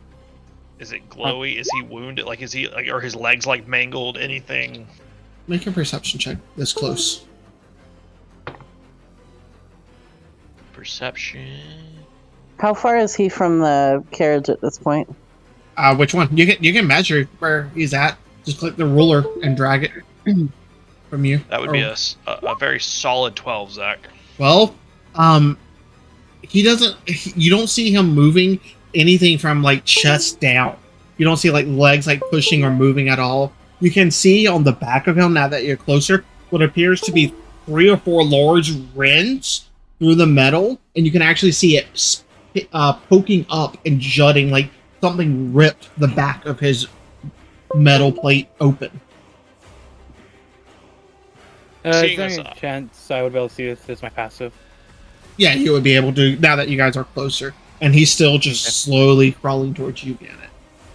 Is it glowy? Is he wounded? Is he are his legs mangled? Anything? Make a perception check this close. Perception. How far is he from the carriage at this point? Which one? You can measure where he's at. Just click the ruler and drag it from you. That would be a very solid 12, Zach. 12? He doesn't. You don't see him moving anything from chest down. You don't see legs pushing or moving at all. You can see on the back of him now that you're closer. what appears to be 3 or 4 large rents through the metal, and you can actually see it poking up and jutting like something ripped the back of his metal plate open. Is Seeing there this any up. chance I would be able to see this as my passive? Yeah, you would be able to now that you guys are closer, and he's still just slowly crawling towards you, Janet,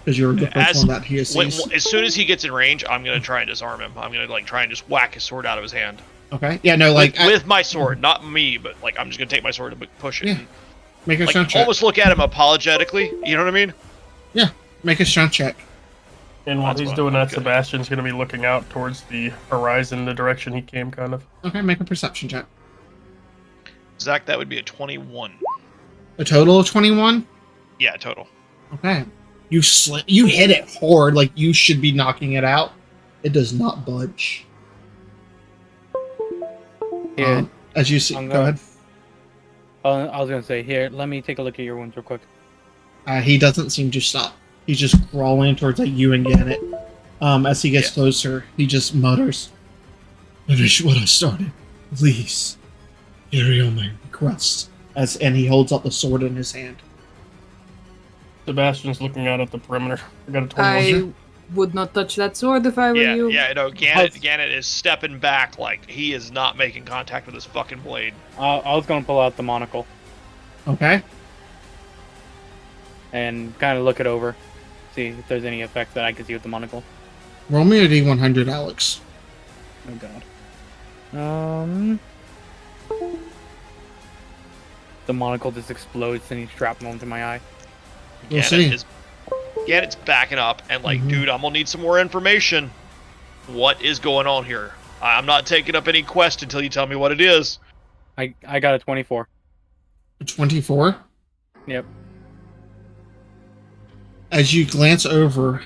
because you're the first one that he sees. As soon as he gets in range, I'm gonna try and disarm him. I'm gonna like try and just whack his sword out of his hand. Okay. Yeah. No. Like with my sword, not me, but like I'm just gonna take my sword and push it. Yeah. Make a Like strength check. almost look at him apologetically. You know what I mean? Yeah. Make a strength check. And while That's he's what doing I'm that, good. Sebastian's going to be looking out towards the horizon, the direction he came, kind of. Okay. Make a perception check. Zach, that would be a 21. A total of 21. Yeah, total. Okay. You hit it hard, like you should be knocking it out. It does not budge. Here, As you see, I'm go gonna- ahead. I was gonna say, here, let me take a look at your wounds real quick. He doesn't seem to stop. He's just crawling towards like you and Gannett. As he gets closer, he just mutters, "Finish what I started, please. Carry on my request." And he holds up the sword in his hand. Sebastian's looking out at the perimeter. I got a 21. I would not touch that sword if I were Yeah, you. yeah, no, Gannett is stepping back like he is not making contact with his fucking blade. I was gonna pull out the monocle Okay. and kind of look it over, see if there's any effects that I can see with the monocle. Roll me a D100, Alex. Oh god. The monocle just explodes, sending shrapnel into my eye. We'll see. Gannett's backing up and like, Mhm. dude, I'm gonna need some more information. What is going on here? I'm not taking up any quest until you tell me what it is. I got a 24. 24. Yep. As you glance over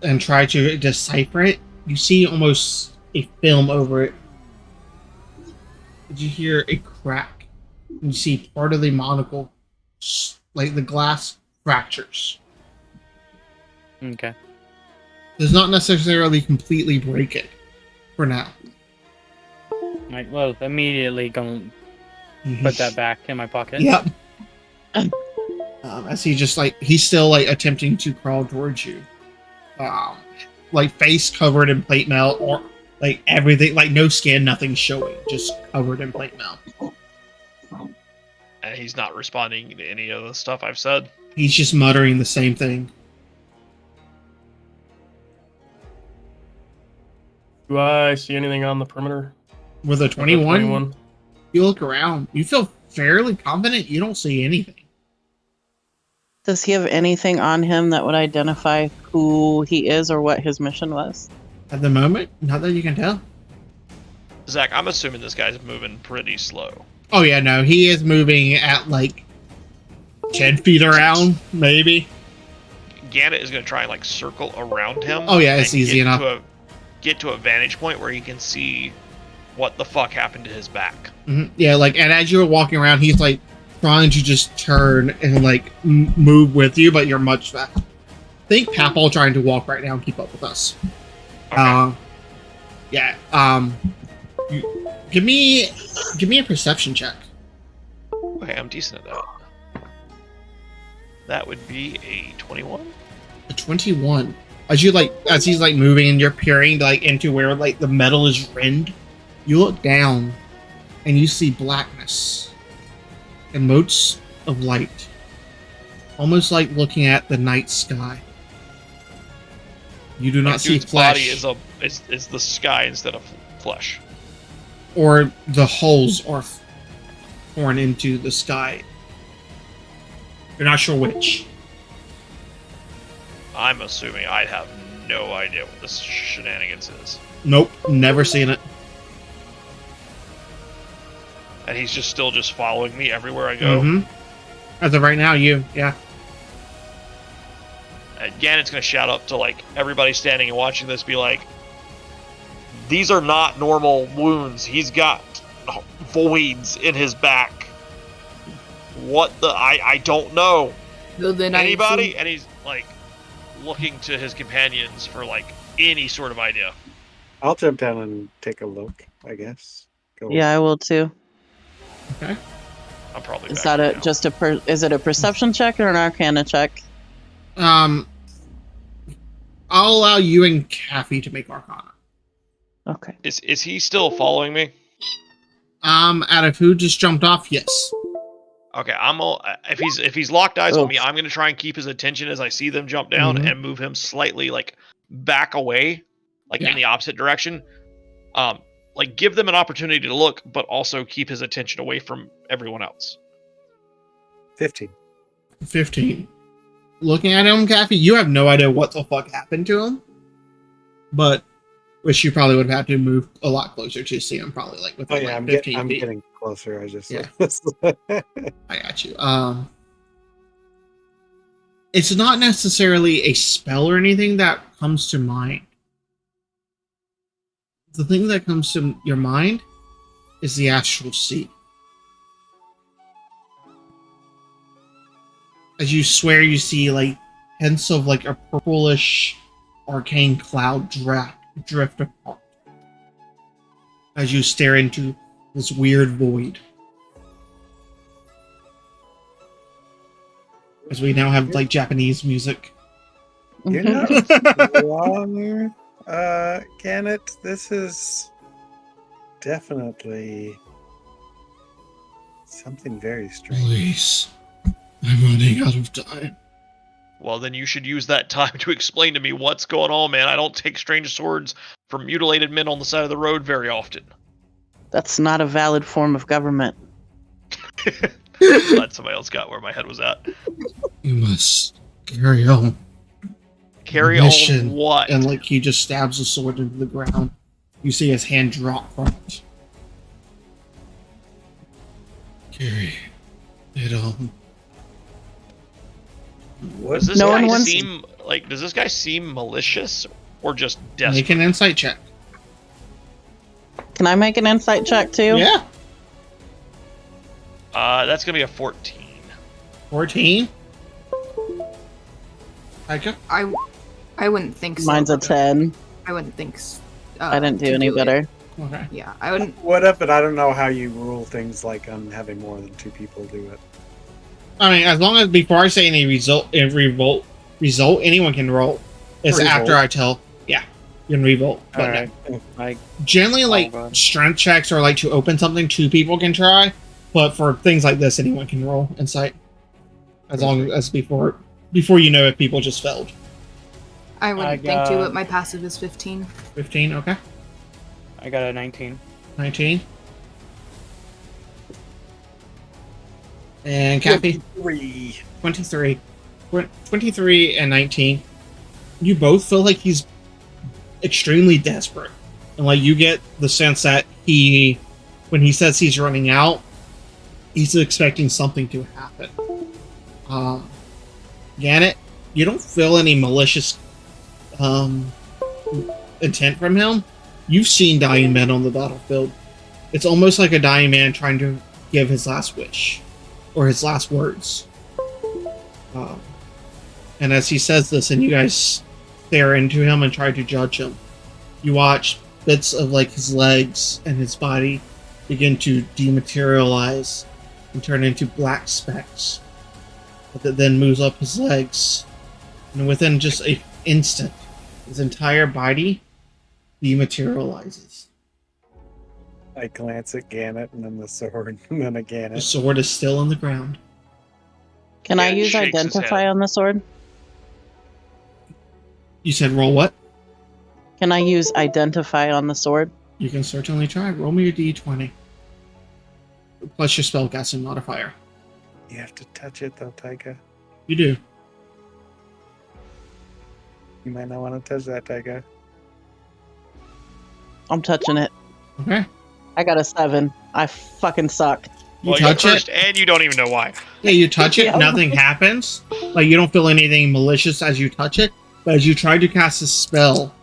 and try to decipher it, you see almost a film over it. You hear a crack. You see part of the monocle, like the glass, fractures. Okay. Does not necessarily completely break it for now. Right. Well, immediately gonna put that back in my pocket. Yep. As he just he's still attempting to crawl towards you. Like face covered in plate mail, or like everything, like no skin, nothing showing, just covered in plate mail. And he's not responding to any of the stuff I've said. He's just muttering the same thing. Do I see anything on the perimeter? With a With the 21, you look around. You feel fairly confident you don't see anything. Does he have anything on him that would identify who he is or what his mission was? At the moment, not that you can tell. Zach, I'm assuming this guy's moving pretty slow. Oh yeah, no, he is moving at 10 feet around, maybe. Gannett is going to try and circle around him. Oh yeah, it's and easy enough. Get to a vantage point where he can see what the fuck happened to his back. Mm-hmm. Yeah, and as you were walking around, he's trying to just turn and move with you, but you're much faster. Think Papal trying to walk right now and keep up with us. Okay. Yeah. Give me a perception check. Okay, I'm decent at that. That would be a 21. A 21. As he's moving and you're peering into where the metal is rend, you look down and you see blackness and motes of light, almost like looking at the night sky. You do not see Dude's flesh, body is the sky instead of flesh. or the holes are torn into the sky. You're not sure which. I'm assuming I'd have no idea what this shenanigans is. Nope, never seen it. And he's still following me everywhere I go. Mm-hmm. As of right now, yeah. And Gannett's gonna shout up to everybody standing and watching this, be like, "These are not normal wounds. He's got voids in his back. What the? I don't know. So then I Anybody?" assume- And he's looking to his companions for any sort of idea. I'll jump down and take a look, I guess. Go. Yeah, I will too. Okay. I'm probably Is back that now. just is it a perception check or an arcana check? I'll allow you and Kathy to make Arcana. Okay. Is he still following me? Out of who just jumped off, yes. Okay, if he's locked eyes on me, Oof. I'm gonna try and keep his attention as I see them jump down and move him slightly like back away, like in the opposite direction. Like give them an opportunity to look, but also keep his attention away from everyone else. 15. 15. Looking at him, Kathy, you have no idea what the fuck happened to him. But which you probably would have had to move a lot closer to see him, probably like within like 15 I'm feet. getting closer. I just I got you. It's not necessarily a spell or anything that comes to mind. The thing that comes to your mind is the astral sea. As you swear, you see like hints of like a purplish arcane cloud drift apart as you stare into this weird void. As we now have like Japanese music. You're not wrong, Gannett. This is definitely something very strange. Please, I'm running out of time. Well, then you should use that time to explain to me what's going on, man. I don't take strange swords from mutilated men on the side of the road very often. That's not a valid form of government. Glad somebody else got where my head was at. You must carry on. Carry Mission. on what? And like he just stabs the sword into the ground. You see his hand drop from it. Carry it on. What? Does this No guy one wants- seem like? Does this guy seem malicious or just desperate? Make an insight check. Can I make an insight check too? Yeah. That's gonna be a 14. 14. Micah? I wouldn't think so. Mine's a 10. I wouldn't think I didn't do to any it. better. Okay. Yeah, I wouldn't. What if? But I don't know how you rule things like having more than 2 people do it. I mean, as long as before I say any result, anyone can roll. It's Revolt. after I tell. Yeah, you can revolt. But All right. I generally, like God. strength checks or like to open something, 2 people can try. But for things like this, anyone can roll insight. As long as before you know if people just failed. I wouldn't I think to, got- but my passive is 15. 15. Okay. I got a 19. 19. And Kathy. 3. 23. 23 and 19. You both feel like he's extremely desperate. And like you get the sense that when he says he's running out, he's expecting something to happen. Gannett, you don't feel any malicious intent from him. You've seen dying men on the battlefield. It's almost like a dying man trying to give his last wish. Or his last words. And as he says this, and you guys stare into him and try to judge him, you watch bits of like his legs and his body begin to dematerialize and turn into black specks. But that then moves up his legs, and within just an instant, his entire body dematerializes. I glance at Gannett and then the sword and then at The Gannett. sword is still on the ground. Can I Yeah, use shakes his identify head. on the sword? You said roll what? Can I use identify on the sword? You can certainly try. Roll me your d20. Plus your spellcasting modifier. You have to touch it though, Taika. You do. You might not want to touch that, Taika. I'm touching it. Okay. I got a 7. I fucking suck. You Well, touch you're it. cursed, and you don't even know why. Yeah, you touch it. Yeah. Nothing happens. Like you don't feel anything malicious as you touch it. But as you try to cast a spell,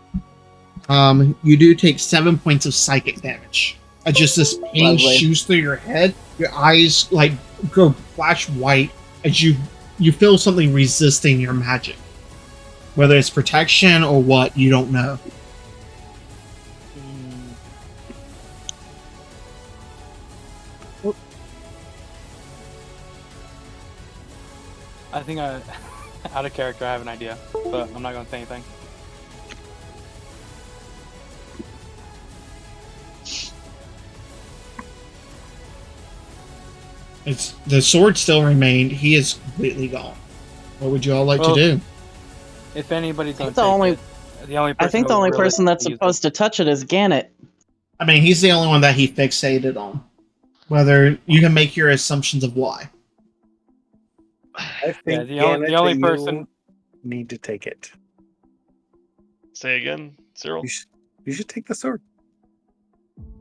you do take 7 points of psychic damage. As just this pain Lovely. shoots through your head. Your eyes like go flash white as you feel something resisting your magic. Whether it's protection or what, you don't know. I think out of character, I have an idea, but I'm not going to say anything. It's the sword still remained. He is completely gone. What would you all like to do? If anybody's going to the only I think the only person that's supposed to touch it is Gannett. I mean, he's the only one that he fixated on. Whether you can make your assumptions of why. I think the only person need to take it. Say again, Cyril. You should take the sword.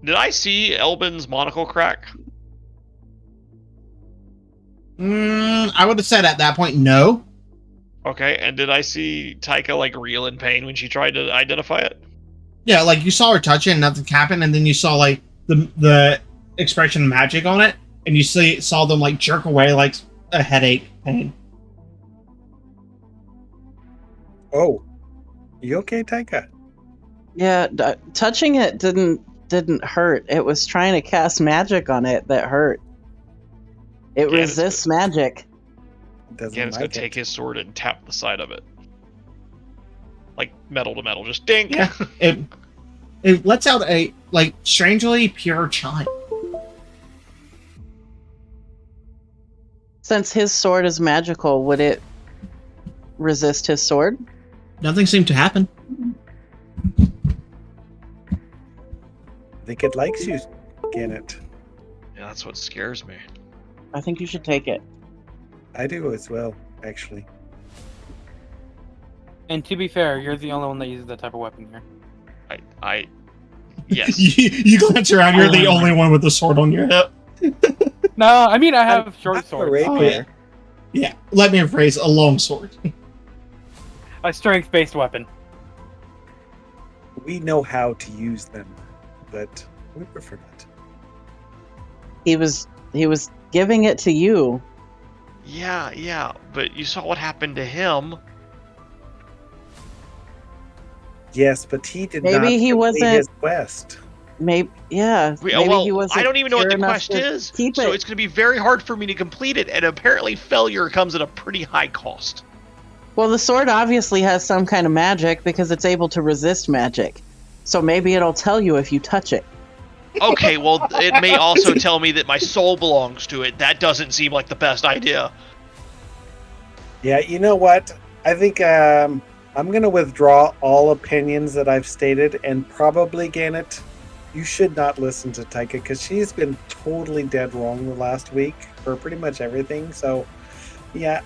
Did I see Elbin's monocle crack? I would have said at that point no. Okay, and did I see Taika like reel in pain when she tried to identify it? Yeah, like you saw her touch it and nothing happened, and then you saw like the expression of magic on it, and you saw them like jerk away like a headache pain. Oh, you okay, Taika? Yeah, touching it didn't hurt. It was trying to cast magic on it that hurt. It resists magic. Gannet's gonna take his sword and tap the side of it. Like metal to metal, just dink. Yeah, it lets out a like strangely pure chime. Since his sword is magical, would it resist his sword? Nothing seemed to happen. I think it likes you, Gannet. Yeah, that's what scares me. I think you should take it. I do as well, actually. And to be fair, you're the only one that uses that type of weapon here. Yes. you glance around, you're the only one with the sword on your hip. No, I mean I have short swords. Rapier. Yeah, let me rephrase, a long sword. A strength-based weapon. We know how to use them, but we prefer not. He was giving it to you. Yeah, but you saw what happened to him. Yes, but he did Maybe not he complete wasn't- his quest. Maybe he wasn't. I don't even know what pure the enough quest to is, keep so it. it's going to be very hard for me to complete it, and apparently failure comes at a pretty high cost. Well, the sword obviously has some kind of magic because it's able to resist magic. So maybe it'll tell you if you touch it. Okay, well, it may also tell me that my soul belongs to it. That doesn't seem like the best idea. Yeah, you know what? I think I'm going to withdraw all opinions that I've stated, and probably, Gannet, you should not listen to Taika, because she's been totally dead wrong the last week for pretty much everything. So, yeah.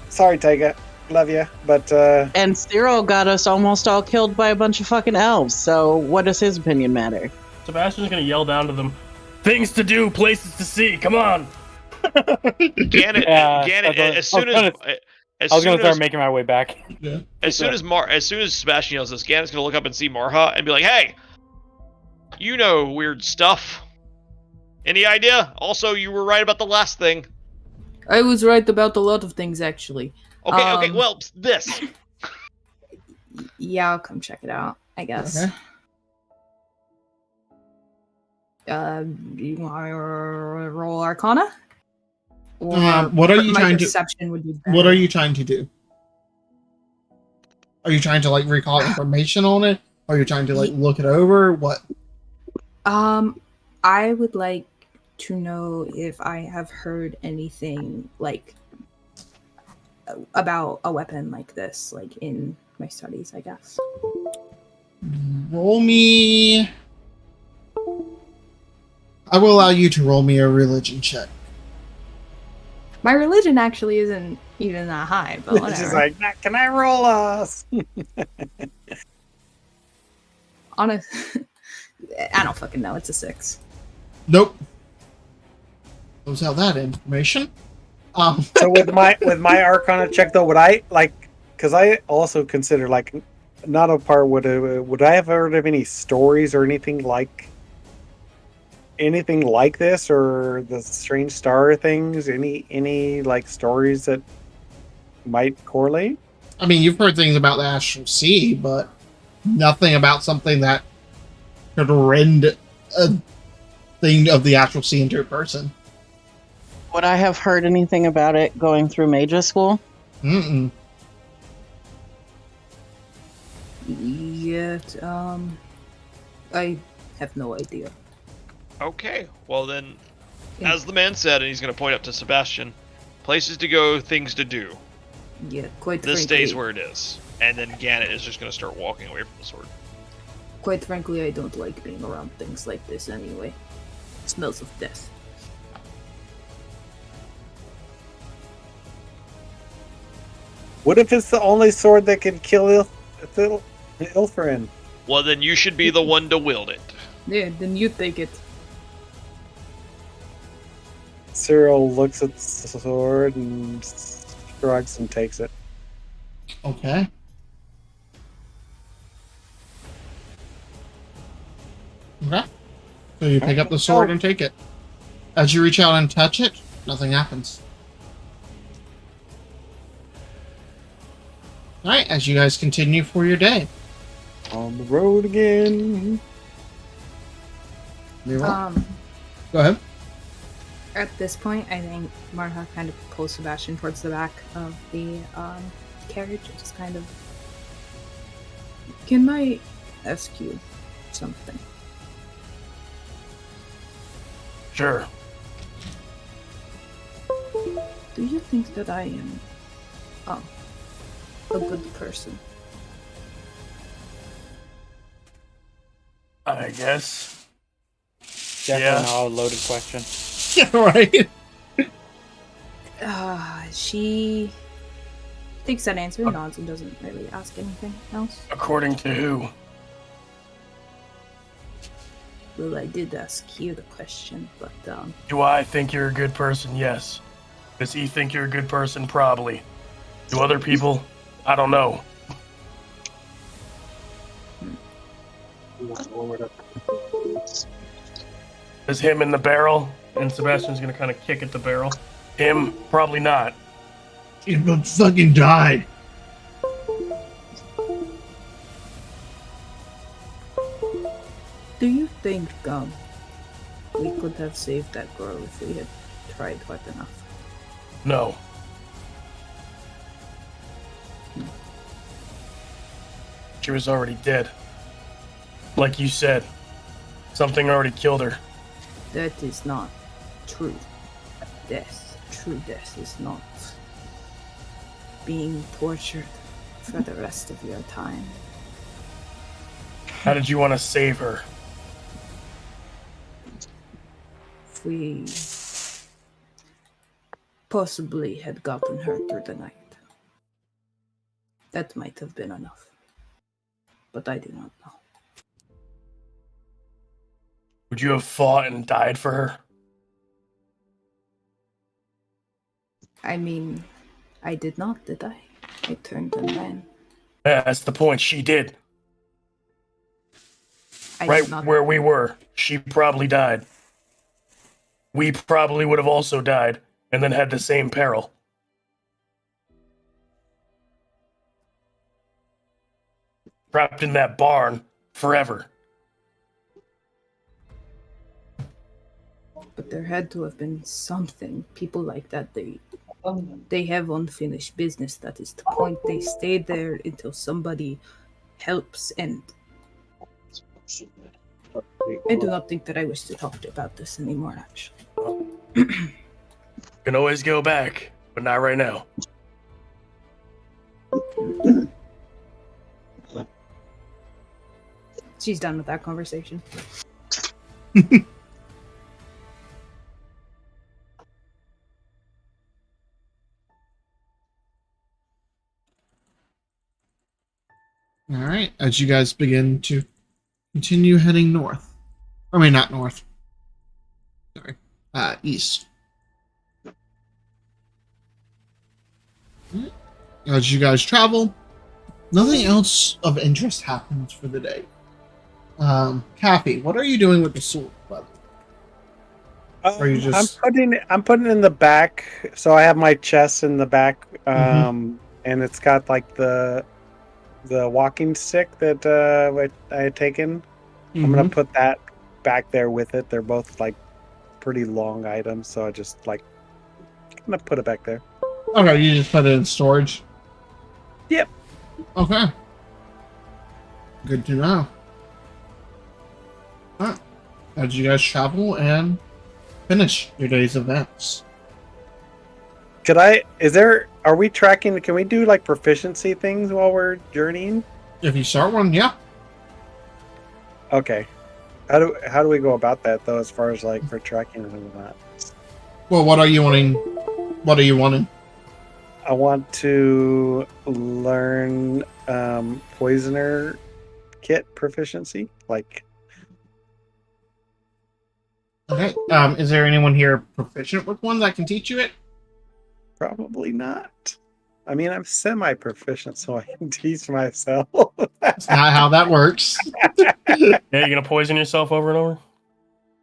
Sorry, Taika. Love you, but... And Cyril got us almost all killed by a bunch of fucking elves, so what does his opinion matter? Sebastian's gonna yell down to them, "Things to do, places to see, come on!" Gannet, as soon as... I was gonna start making my way back. Yeah. As soon as Sebastian yells this, Gannet's gonna look up and see Marha and be like, "Hey, you know weird stuff. Any idea? Also, you were right about the last thing." I was right about a lot of things, actually. Okay, well, this. Yeah, I'll come check it out, I guess. Okay. You want to roll Arcana? Or what are you my trying to? perception would be better. What are you trying to do? Are you trying to like recall information on it? Are you trying to like look it over? What? I would like to know if I have heard anything like about a weapon like this, like in my studies, I guess. Roll me. I will allow you to roll me a religion check. My religion actually isn't even that high, but whatever. It's just like, can I roll us? Honest, I don't fucking know. It's a 6. Nope. Close out that information. So with my Arcana check though, would I like? Because I also consider like not a part. Would I have heard of any stories or anything like this, or the strange star things? Any like stories that might correlate? I mean, you've heard things about the Astral Sea, but nothing about something that could rend a thing of the Astral Sea into a person. Would I have heard anything about it going through Major School? Mm-mm. Yet, I have no idea. Okay, well then, Yeah. as the man said, and he's going to point up to Sebastian, places to go, things to do. Yeah, quite This frankly. stays where it is. And then Gannett is just going to start walking away from the sword. Quite frankly, I don't like being around things like this anyway. It smells of death. What if it's the only sword that can kill Ilferin? Well, then you should be the one to wield it. Yeah, then you take it. Cyril looks at the sword and shrugs and takes it. Okay. Okay. So you pick up the sword and take it. As you reach out and touch it, nothing happens. Alright, as you guys continue for your day. On the road again. Go ahead. At this point, I think Martha kind of pulls Sebastian towards the back of the carriage and just kind of... Can I ask you something? Sure. Do you think that I am a good person? I guess. Definitely not a loaded question. Yeah, right. She takes that answer, nods, and doesn't really ask anything else. According to who? Well, I did ask you the question, but Do I think you're a good person? Yes. Does he think you're a good person? Probably. Do other people? I don't know. Is him in the barrel? And Sebastian's gonna kind of kick at the barrel. Him? Probably not. He's gonna fucking die. do you think we could have saved that girl if we had tried hard enough? No. She was already dead. Like you said, something already killed her. That is not true. True death is not being tortured for the rest of your time. How did you want to save her? If we possibly had gotten her through the night, that might have been enough. But I do not know. Would you have fought and died for her? I mean, I did not, did I? I turned and ran. Yeah, that's the point. She did. I Right did not. where we were. She probably died. We probably would have also died and then had the same peril. Trapped in that barn forever. But there had to have been something. People like that, they have unfinished business. That is the point. They stay there until somebody helps, and I do not think that I wish to talk about this anymore, actually. Can always go back, but not right now. She's done with that conversation. All right, as you guys begin to continue heading north. I mean, not north. Sorry. East. As you guys travel, nothing else of interest happens for the day. Kathy, what are you doing with the sword, by the way? Or you just... I'm putting it in the back, so I have my chest in the back, and it's got like the walking stick that I had taken. I'm gonna put that back there with it. They're both like pretty long items, so I just like gonna put it back there. Okay, you just put it in storage? Yep. Okay. Good to know. Alright. As you guys travel and finish your day's events. Are we tracking, can we do like proficiency things while we're journeying? If you start one, yeah. Okay. How do we go about that though, as far as like for tracking and all that? Well, what are you wanting? What are you wanting? I want to learn poisoner kit proficiency. Like, Okay. Is there anyone here proficient with one that can teach you it? probably not. I mean, I'm semi-proficient, so I can teach myself. That's not how that works. Yeah, you're gonna poison yourself over and over?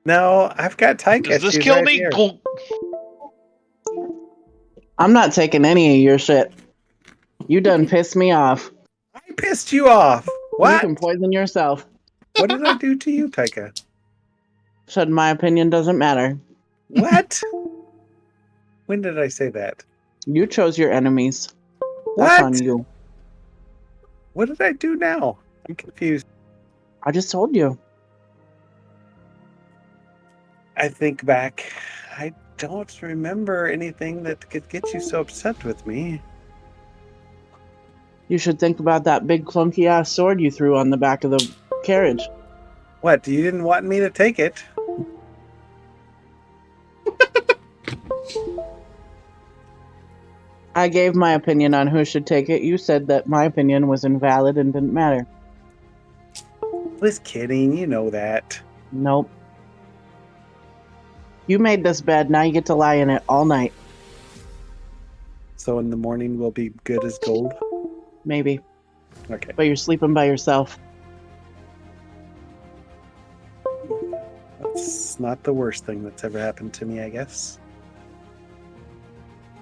No, I've got Taika. Does this She's kill right me? here. Cool. I'm not taking any of your shit. You done pissed me off. I pissed you off. You What? can poison yourself. What did I do to you, Taika? Said my opinion doesn't matter. What? When did I say that? You chose your enemies. What? That's on you. What did I do now? I'm confused. I just told you. I think back. I don't remember anything that could get you so upset with me. You should think about that big clunky ass sword you threw on the back of the carriage. What? You didn't want me to take it? I gave my opinion on who should take it. You said that my opinion was invalid and didn't matter. I was kidding. You know that. Nope. You made this bed, now you get to lie in it all night. So in the morning we'll be good as gold? Maybe. Okay. But you're sleeping by yourself. That's not the worst thing that's ever happened to me, I guess.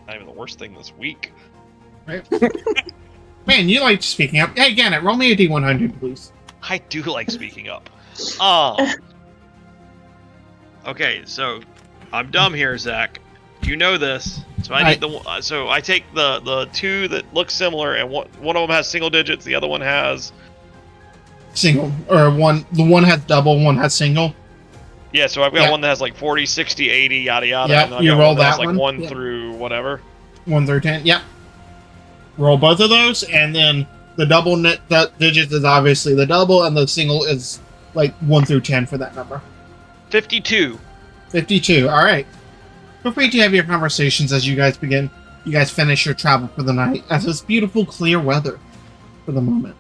Not even the worst thing this week. Right. Man, you like speaking up. Hey, Gannett, roll me a D100, please. I do like speaking up. Okay, so I'm dumb here, Zach. You know this, so I need the. So I take the two that look similar, and one of them has single digits, the other one has Single. Or one. The one has double, one has single. Yeah, so I've got Yeah. one that has like 40, 60, 80, yada yada. Yeah, and then I've you got roll one that has that like one. 1 Yeah. through whatever. 1 through 10. Yep. Roll both of those, and then the double digits is obviously the double, and the single is like 1 through 10 for that number. 52. 52. All right. Feel free to have your conversations as you guys finish your travel for the night, as it's beautiful, clear weather for the moment.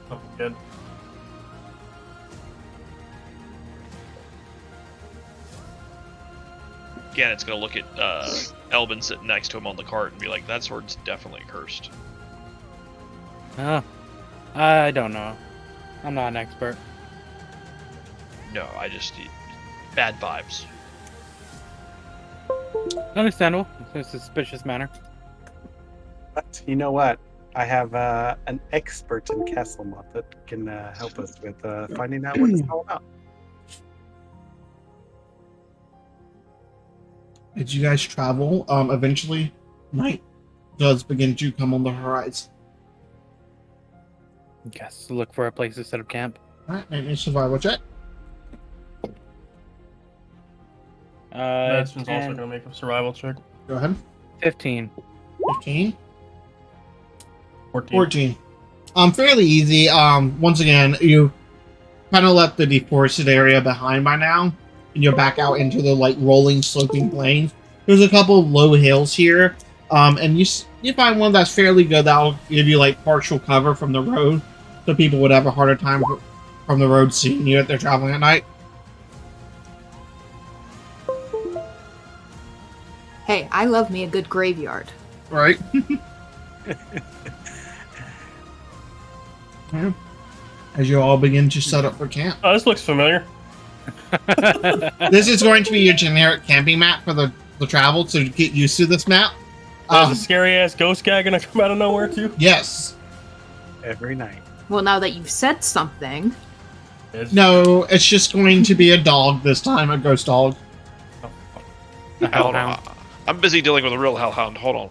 Oh, good. Again, it's gonna look at Elbin sitting next to him on the cart and be like, "That sword's definitely cursed." I don't know. I'm not an expert. No, I just bad vibes. Understandable. It's a suspicious manner. But you know what? I have an expert in Castlemont that can help us with finding out what it's all about. As you guys travel, eventually night does begin to come on the horizon. Guess look for a place to set up camp. Alright, make me a survival check. Madison's also 10, going to make a survival check. Go ahead. 15. 15. 14. 14. Fairly easy. Once again, you kind of left the deforested area behind by now, and you're back out into the like rolling, sloping plains. There's a couple of low hills here, and you find one that's fairly good that'll give you like partial cover from the road, so people would have a harder time from the road seeing you if they're traveling at night. Hey, I love me a good graveyard. Right. Yeah. As you all begin to set up for camp. Oh, this looks familiar. This is going to be your generic camping map for the travel, so get used to this map. There's a scary ass ghost guy gonna come out of nowhere too. Yes. Every night. Well, now that you've said something, No, it's just going to be a dog this time, a ghost dog. The Hold hellhound. on. I'm busy dealing with a real hellhound. Hold on.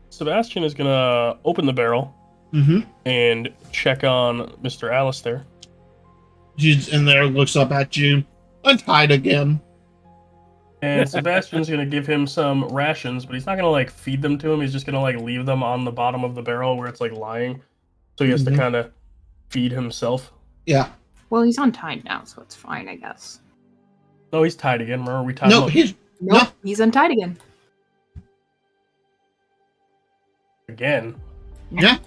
Sebastian is gonna open the barrel and check on Mr. Alistair. She's in there, looks up at you, untied again. And Sebastian's gonna give him some rations, but he's not gonna like feed them to him. He's just gonna like leave them on the bottom of the barrel where it's like lying, so he has to kind of feed himself. Yeah. Well, he's untied now, so it's fine, I guess. No, he's tied again. Remember we tied him up Nope, he's untied again. again. Yeah.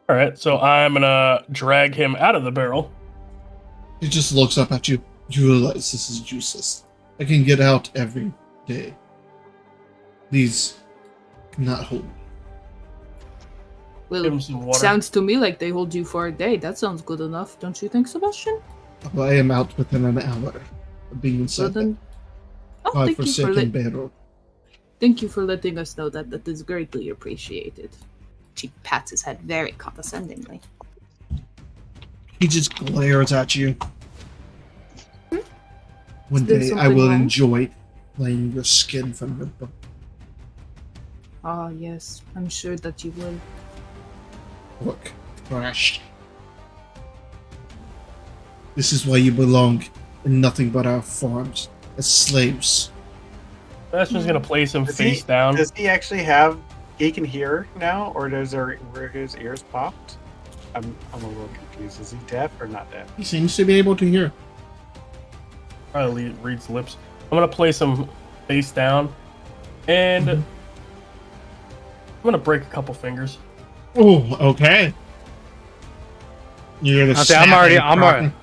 All right, so I'm gonna drag him out of the barrel. He just looks up at you. You realize this is useless. I can get out every day. These cannot hold me. Give Well, him some water. sounds to me like they hold you for a day. That sounds good enough, don't you think, Sebastian? Well, I am out within an hour of being Well inside then, that thank you, forsaken barrel. thank you for letting us know that. That is greatly appreciated. She pats his head very condescendingly. He just glares at you. One Is there day I something will wrong? enjoy laying your skin from your bone. Ah, yes, I'm sure that you will. Look, trash. This is why you belong in nothing but our farms as slaves. Sebastian's gonna place him Does face down. Does he actually have? He can hear now, or were his ears popped? I'm a little confused. Is he deaf or not deaf? He seems to be able to hear. Probably reads lips. I'm gonna place him face down, and I'm gonna break a couple fingers. Oh, okay. You hear the I'll say, I'm snapping,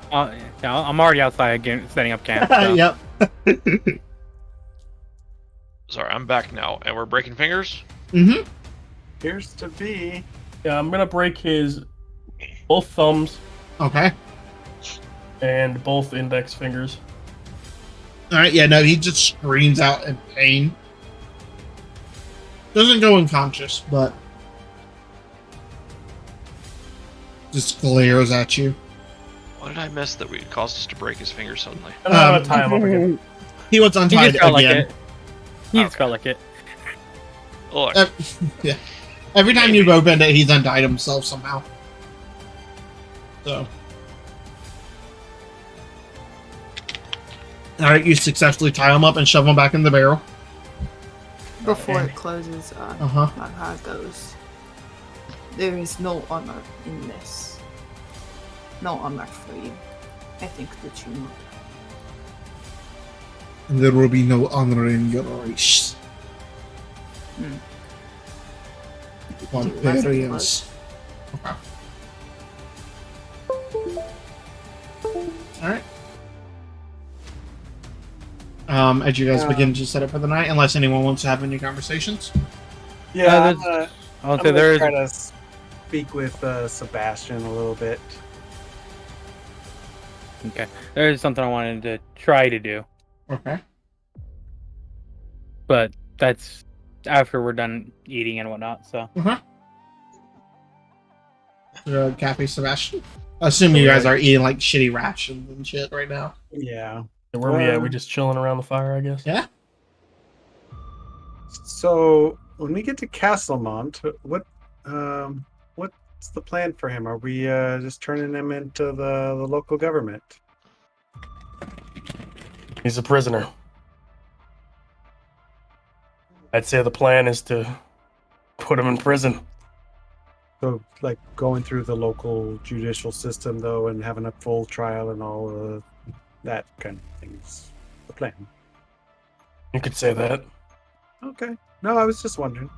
I'm already outside again, setting up camp. cracking. So. Yep. Sorry, I'm back now, and we're breaking fingers. Mm-hmm. Appears to be. Yeah, I'm gonna break his both thumbs Okay. and both index fingers. All right. Yeah. No. He just screams out in pain. Doesn't go unconscious, but just glares at you. What did I miss that would cause us to break his finger suddenly? And I'm gonna tie him up again. He was He untied just felt like again. it. He just felt like it. Look, Yeah. Every time you've opened it, he's untied himself somehow. So. Alright, you successfully tie him up and shove him back in the barrel. Before it closes, Uh-huh. not how it goes. There is no honor in this. No honor for you. I think that you know. And there will be no honor in your race. Barbarians. Okay. Alright. As you guys begin to set up for the night, unless anyone wants to have any conversations. Yeah, I'll I'm say gonna there is. try to speak with Sebastian a little bit. Okay, there is something I wanted to try to do, Okay. but that's after we're done eating and whatnot. So Cafe Sebastian. I assume you guys are eating like shitty rations and shit right now. Yeah. Where we at? We just chilling around the fire, I guess. Yeah. So when we get to Castlemont, what's the plan for him? Are we just turning him into the local government? He's a prisoner. I'd say the plan is to put him in prison. So like going through the local judicial system though, and having a full trial and all that kind of things. The plan. You could say that. Okay. No, I was just wondering.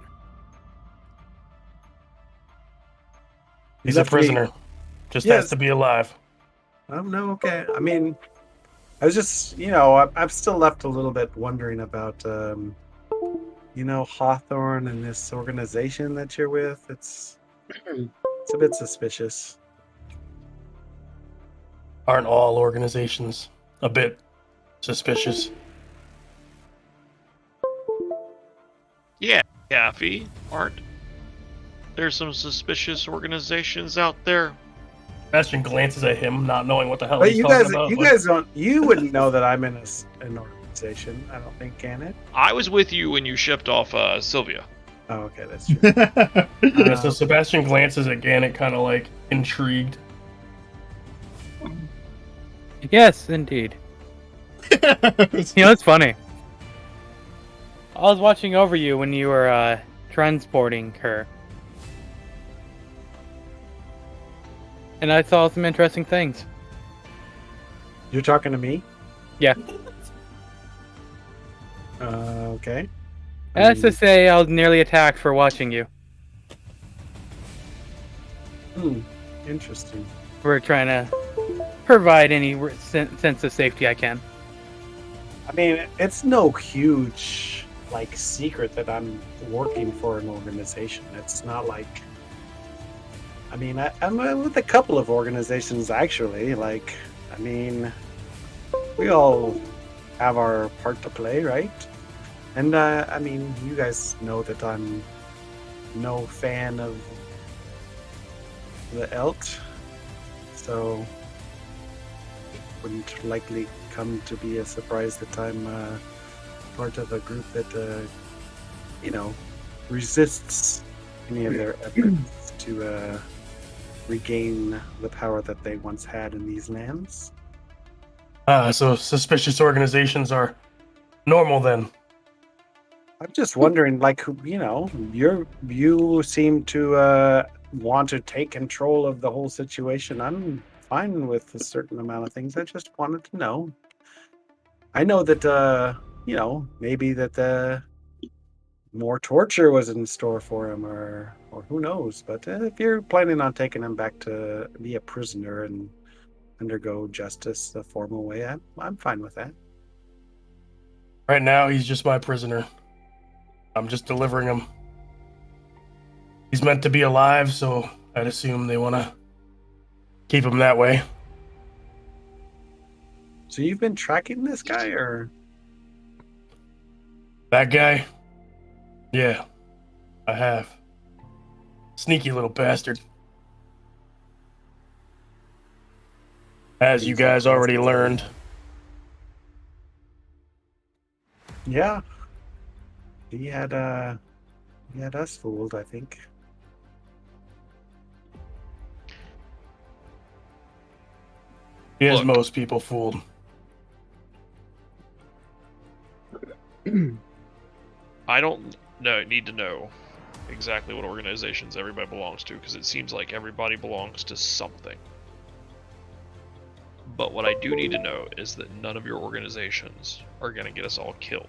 He's a prisoner. Just has to be alive. Oh no, okay. I mean, I was just, I'm still left a little bit wondering about, Hawthorne and this organization that you're with. It's a bit suspicious. Aren't all organizations a bit suspicious? yeah, Gaffy, aren't there some suspicious organizations out there? Sebastian glances at him, not knowing what the hell But he's you talking guys, about. you but- guys don't. You wouldn't know that I'm in an organization. I don't think, can it? I was with you when you shipped off Sylvia. Oh, okay, that's true. Yeah, so Sebastian glances at Gannett, kind of like intrigued. Yes, indeed. You know, it's funny. I was watching over you when you were transporting her. And I saw some interesting things. You're talking to me? Yeah. Okay. That's to say, I was nearly attacked for watching you. Interesting. We're trying to provide any sense of safety I can. I mean, it's no huge secret that I'm working for an organization. It's not like. I mean, I'm with a couple of organizations actually. I mean, we all have our part to play, right? And I mean, you guys know that I'm no fan of the Elt, so it wouldn't likely come to be a surprise that I'm part of a group that resists any of their efforts to regain the power that they once had in these lands. So suspicious organizations are normal then. I'm just wondering, you seem to want to take control of the whole situation. I'm fine with a certain amount of things. I just wanted to know. I know that, maybe that more torture was in store for him, or who knows. But if you're planning on taking him back to be a prisoner and undergo justice the formal way, I'm fine with that. Right now, he's just my prisoner. I'm just delivering him. He's meant to be alive, so I'd assume they want to keep him that way. So you've been tracking this guy, or? That guy? Yeah, I have. Sneaky little bastard. As you guys already learned. Yeah. He had us fooled, I think. He has Look. most people fooled. I don't need to know exactly what organizations everybody belongs to, because it seems like everybody belongs to something. But what I do need to know is that none of your organizations are going to get us all killed.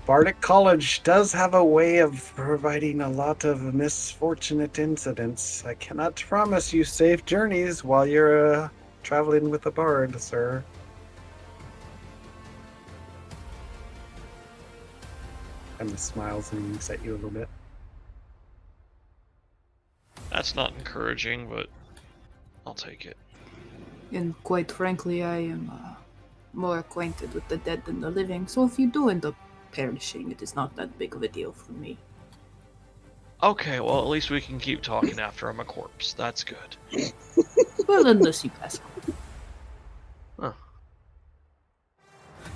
Bardic College does have a way of providing a lot of misfortunate incidents. I cannot promise you safe journeys while you're traveling with a bard, sir. Kind of smiles and winks at you a little bit. That's not encouraging, but I'll take it. And quite frankly, I am more acquainted with the dead than the living, so if you do end up perishing, it is not that big of a deal for me. Okay, well, at least we can keep talking after I'm a corpse. That's good. Well, unless you pass on. Huh.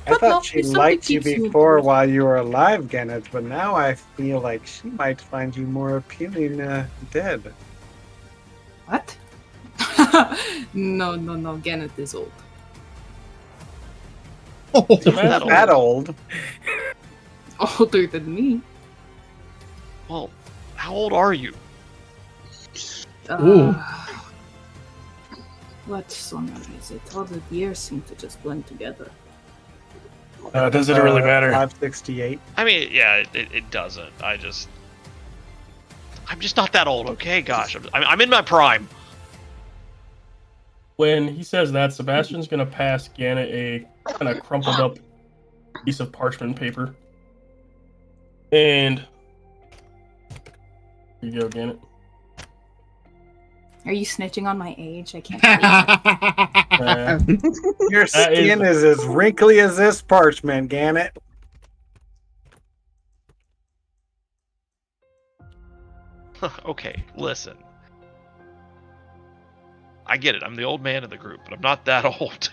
I But thought no, she if something liked you keeps you before employed. while you were alive, Gannett, but now I feel like she might find you more appealing dead. What? No, Gannett is old. Oh, That That old. Older than me. Well, how old are you? Ooh. What summer is it? All the years seem to just blend together. Does it really matter? 568. I mean, yeah, it doesn't. I'm just not that old, okay? Gosh, I'm in my prime. When he says that, Sebastian's gonna pass Gannett a kind of crumpled up piece of parchment paper. And here you go, Gannett. Are you snitching on my age? I can't believe it. Your That is- skin is as wrinkly as this parchment, Gannett. Okay, listen. I get it. I'm the old man of the group, but I'm not that old.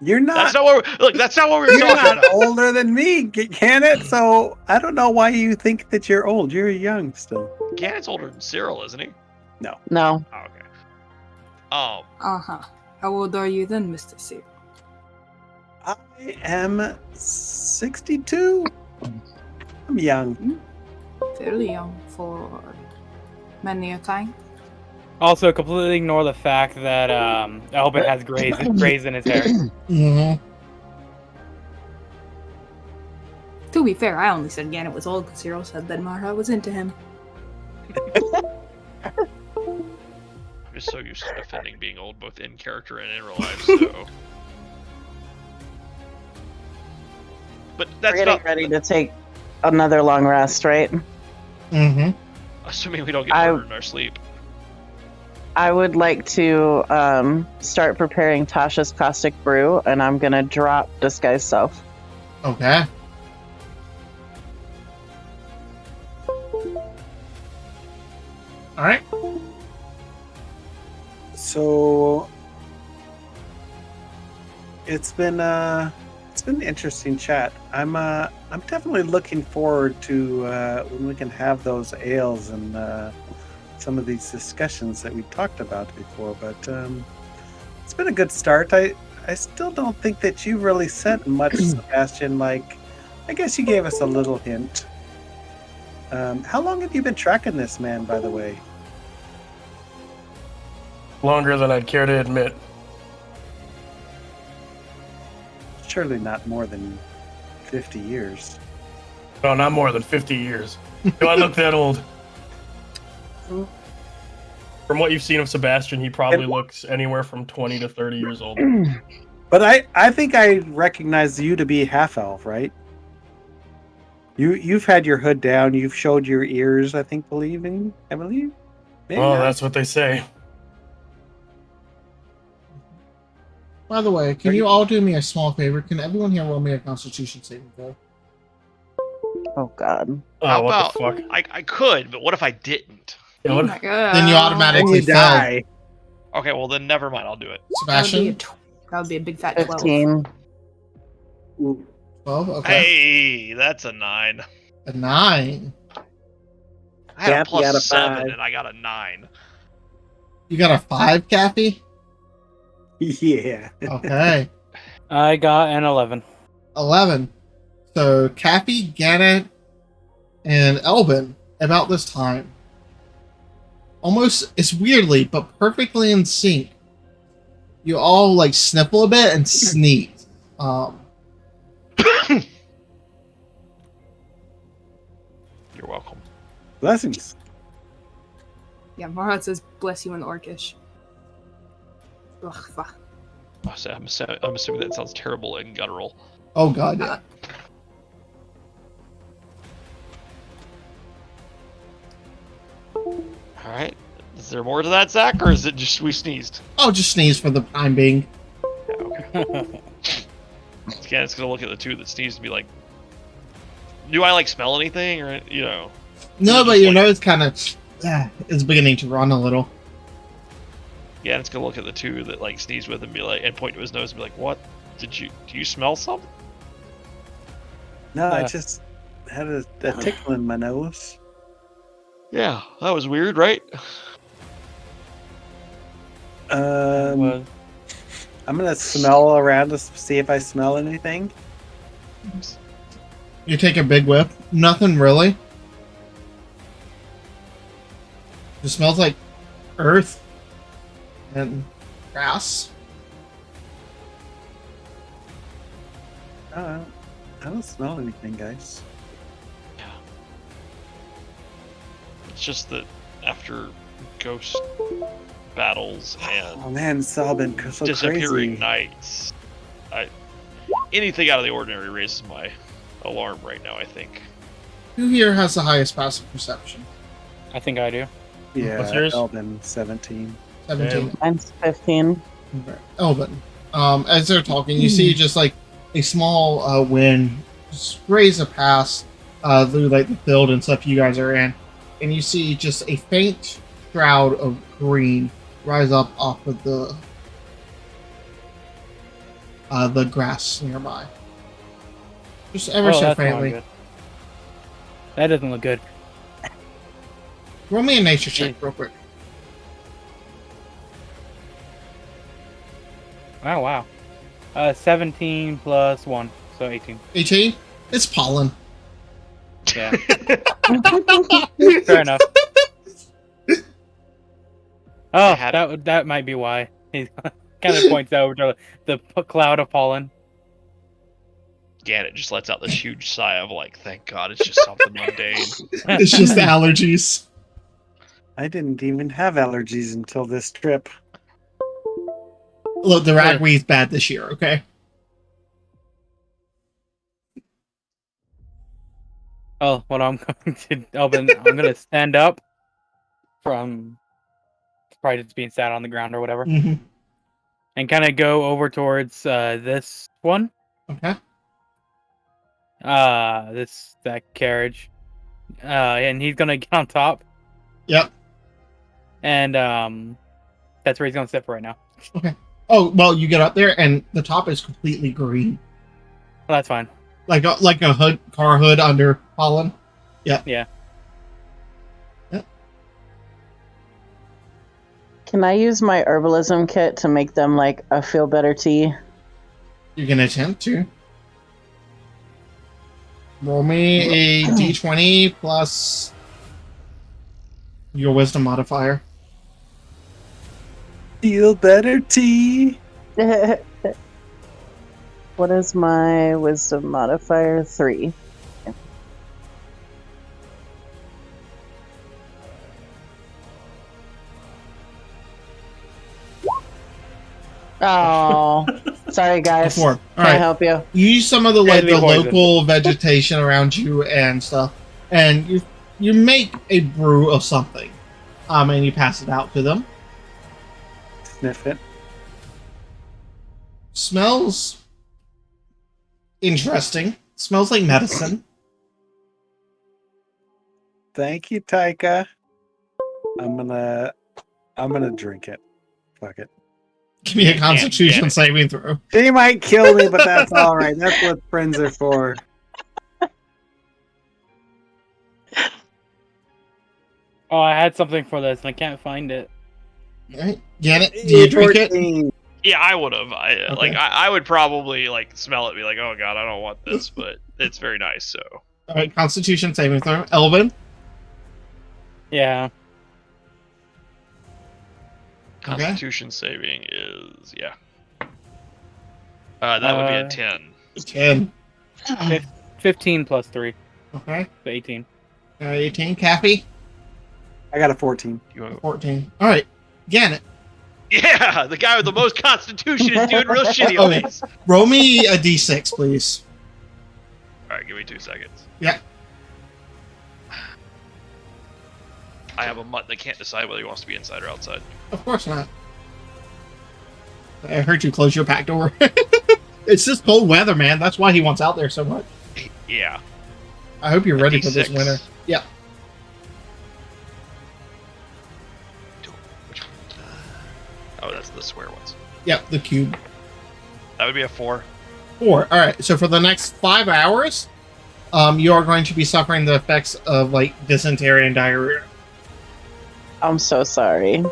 You're not. That's not what. That's not what we were You're talking not about. older than me, Janet. So I don't know why you think that you're old. You're young still. Ganon's older than Cyril, isn't he? No. Oh, okay. Uh-huh. How old are you then, Mr. C? I am 62. I'm young. Fairly young for many a kind. Also, completely ignore the fact that Elvin has grays in his hair. Mm-hmm. To be fair, I only said Gannett was old because Cyril said that Marha was into him. I'm just so used to defending being old, both in character and in real life. So, but We're that's getting not ready to take another long rest, right? Mm-hmm. assuming we don't get murdered in our sleep. I would like to start preparing Tasha's caustic brew, and I'm gonna drop disguise self. Okay. All right. So it's been an interesting chat. I'm definitely looking forward to when we can have those ales and some of these discussions that we talked about before. But it's been a good start. I still don't think that you really said much, Sebastian. Like, I guess you gave us a little hint. How long have you been tracking this man, by the way? Longer than I'd care to admit. Surely not more than 50 years. No, not more than 50 years. Do I look that old? From what you've seen of Sebastian, he probably looks anywhere from 20 to 30 years old. But I think I recognize you to be half-elf, right? You've had your hood down. You've showed your ears, I believe. Maybe Oh, not. that's what they say. By the way, can you all do me a small favor? Can everyone here roll me a Constitution saving throw? Oh God. Oh, How what about the fuck? I could, but what if I didn't? Yeah, Oh what- my god. Then you And automatically you fail. die. Okay, well then never mind. I'll do it. Sebastian, That would be a big fat 12. 15. 12. Okay. Hey, that's a 9. A 9. I had Kathy a got a +7 5. and I got a 9. You got a 5, Kathy? Yeah. Okay. I got an 11. 11. So Kathy, Gannett, and Elvin, about this time, almost, it's weirdly, but perfectly in sync, you all like sniffle a bit and sneeze. You're welcome. Blessings. Yeah, Marha says, bless you in Orcish. Ugh, fuck. I'm assuming that sounds terrible and guttural. Oh god, yeah. All right. Is there more to that, Zach, or is it just we sneezed? Oh, just sneeze for the time being. Yeah, okay. Again, it's gonna look at the two that sneezed and be like, "Do I like smell anything, or you know?" No, It's but just your like- nose kind of is beginning to run a little. Yeah, it's gonna look at the two that like sneeze with and be like, and point to his nose and be like, "What? Do you smell something?" No, I just had a tickle in my nose. Yeah, that was weird, right? I'm gonna smell around to see if I smell anything. You take a big whiff. Nothing really. It smells like earth and grass. I don't smell anything, guys. It's just that after ghost battles and Oh man, it's all been so disappearing crazy. nights, anything out of the ordinary raises my alarm right now. I think. Who here has the highest passive perception? I think I do. Yeah, What's yours? Elvin 17. 17. Mine's 15. Okay. Elvin. As they're talking, you see just like a small wind just raise a pass through like the field and stuff you guys are in, and you see just a faint shroud of green rise up off of the grass nearby. Just ever so that's not faintly. good. That doesn't look good. Roll me a nature check real quick. Oh, wow. 17 plus 1, so 18. 18? It's pollen. Yeah. Fair enough. Oh, that might be why. He kind of points over to the cloud of pollen. Gannett just lets out this huge sigh of like, thank God it's just something mundane. It's just allergies. I didn't even have allergies until this trip. Look, the ragweed's bad this year, okay? Oh, what I'm going to open, I'm going to stand up from probably just being sat on the ground or whatever, and kind of go over towards this one. Okay. That carriage, and he's gonna get on top. Yep. And that's where he's gonna sit for right now. Okay. Oh well, you get up there and the top is completely green, Well, that's fine. like a car hood under pollen. Yeah. Yeah. Yep. Can I use my herbalism kit to make them like a feel better tea? You can attempt to. Roll me a d20 plus your wisdom modifier. Feel better tea. What is my wisdom modifier? 3. Oh, sorry guys. 4. All Can't right. help you. You use some of the Deadly the poison. local vegetation around you and stuff, and you make a brew of something, and you pass it out to them. Sniff it. Smells interesting. Smells like medicine. Thank you, Taika. I'm gonna drink it. Fuck it. Give me a Constitution it. saving throw. She might kill me, but that's all right. That's what friends are for. Oh, I had something for this and I can't find it. All right, Janet, do you drink it? 14. Yeah, I would have. Okay. I would probably like smell it and be like, oh God, I don't want this, but it's very nice, so. All right, Constitution saving throw. Elvin. Yeah. Okay. Constitution saving is that would be a 10. 10. 15 plus 3, Okay. so 18. 18. Cappy. I got a 14. 14. All right, Janet. Yeah, the guy with the most constitution is doing real shitty on Okay. these. Roll me a d6, please. Alright, give me 2 seconds. Yeah. I have a mutt that can't decide whether he wants to be inside or outside. Of course not. I heard you close your back door. It's just cold weather, man. That's why he wants out there so much. Yeah. I hope you're A ready for this D6. winter. Yeah. Which one? Oh, that's the square ones. Yep, the cube. That would be a 4. 4. All right. So for the next 5 hours, you are going to be suffering the effects of like dysentery and diarrhea. I'm so sorry.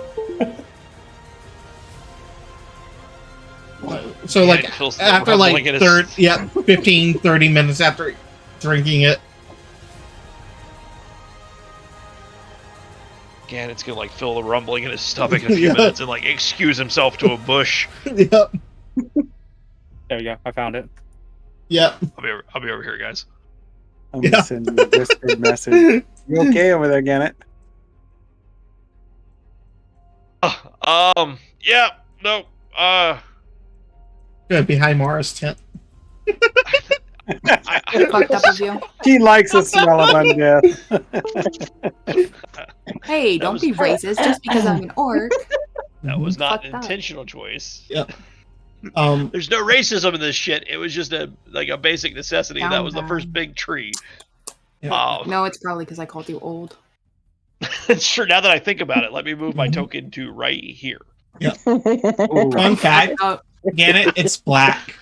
So Yeah, like it feels after rumbling like in his- 15, 30 minutes after drinking it. Again, it's gonna like feel the rumbling in his stomach in a few Yeah. minutes and like excuse himself to a bush. Yep. There we go. I found it. Yep. I'll be over here, guys. I'm Yeah. gonna send you a Discord message. You okay over there, Gannett? Yeah, no, Good, behind Mara's tent. Fucked up of you. She likes the smell of undeath. Hey, don't be racist just because I'm an orc. that was not Fuck an that. intentional choice. Yep. There's no racism in this shit. It was just a basic necessity. Down, That was the down. first big tree. Yeah. No, it's probably because I called you old. Sure. Now that I think about it, let me move my token to right here. Fun fact, Gannett, it's black.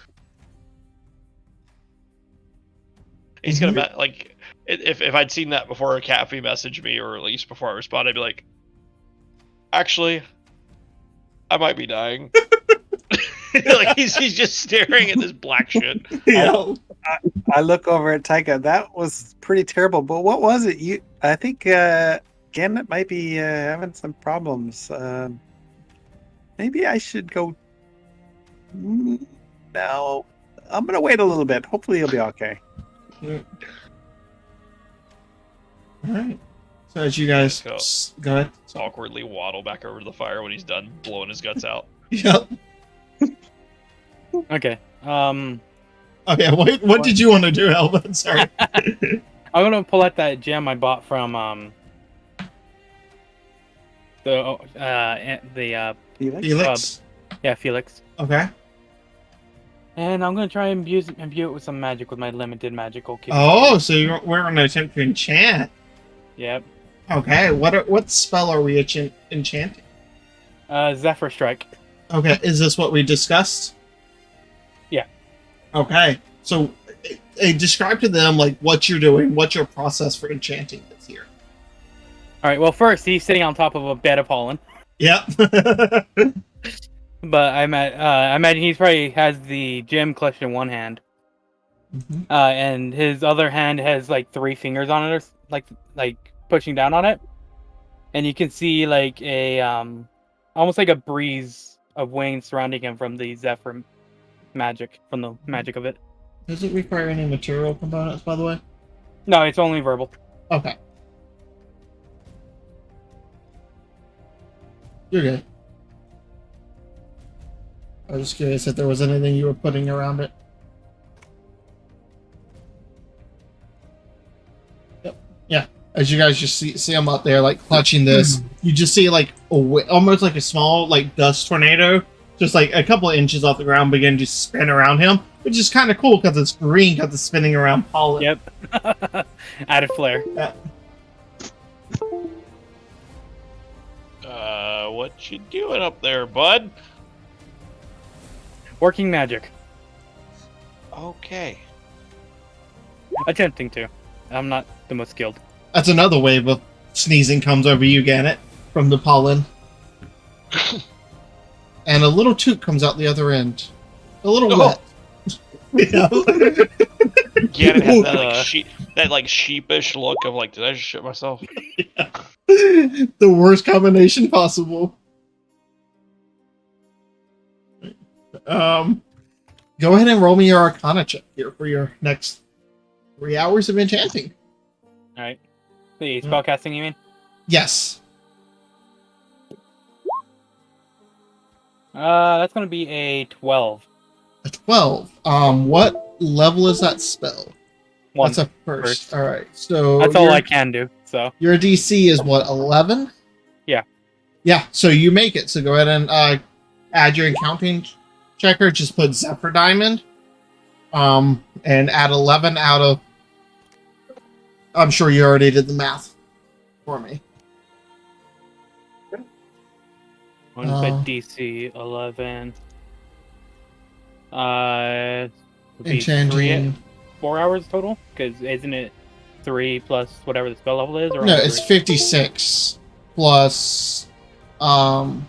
He's gonna like if I'd seen that before Cappy messaged me, or at least before I responded, I'd be like, actually, I might be dying. Like he's just staring at this black shit. Yeah. I look over at Taika. That was pretty terrible. But what was it? I think Gannett might be having some problems. Maybe I should go. No, I'm gonna wait a little bit. Hopefully, he'll be okay. All right. So as you guys go ahead. Awkwardly waddle back over to the fire when he's done blowing his guts out. Yep. Okay. Okay. What did you want to do, Elvin? Sorry. I'm gonna pull out that gem I bought from the Felix. yeah, Felix. Okay. And I'm gonna try and imbue it with some magic with my limited magical Oh, so we're going to attempt to enchant. Yep. Okay. What spell are we enchanting? Zephyr Strike. Okay. Is this what we discussed? Yeah. Okay. So, describe to them like what you're doing, what's your process for enchanting this here. All right. Well, first he's sitting on top of a bed of pollen. Yep. But I imagine he probably has the gem clutched in one hand, and his other hand has like 3 fingers on it, or like pushing down on it, and you can see like a almost like a breeze of wings surrounding him from the Zephyr magic, from the magic of it. Does it require any material components, by the way? No, it's only verbal. Okay. You're good. I was just curious if there was anything you were putting around it. Yep. Yeah. As you guys just see him up there, like clutching this, you just see like almost like a small like dust tornado, just like a couple of inches off the ground, begin to spin around him, which is kind of cool because it's green, because it's spinning around pollen. Yep. Added flair. Yeah. What you doing up there, bud? Working magic. Okay. Attempting to. I'm not the most skilled. That's another wave of sneezing comes over you, Gannett, from the pollen. And a little toot comes out the other end. A little wet. Yeah. Gannett has that sheepish look of like, did I just shit myself? Yeah. The worst combination possible. Go ahead and roll me your Arcana check here for your next 3 hours of enchanting. All right. The spellcasting, you mean? Yes. That's gonna be a 12. A 12. What level is that spell? 1. That's a first. All right. So that's all I can do. So your DC is what, 11? Yeah. Yeah. So you make it. So go ahead and add your encountering checker. Just put Zephyr Diamond. And add 11 out of. I'm sure you already did the math for me. One DC 11. Would be Enchanting. 4 hours total? Because isn't it 3 plus whatever the spell level is? Or No, it's 56 plus. So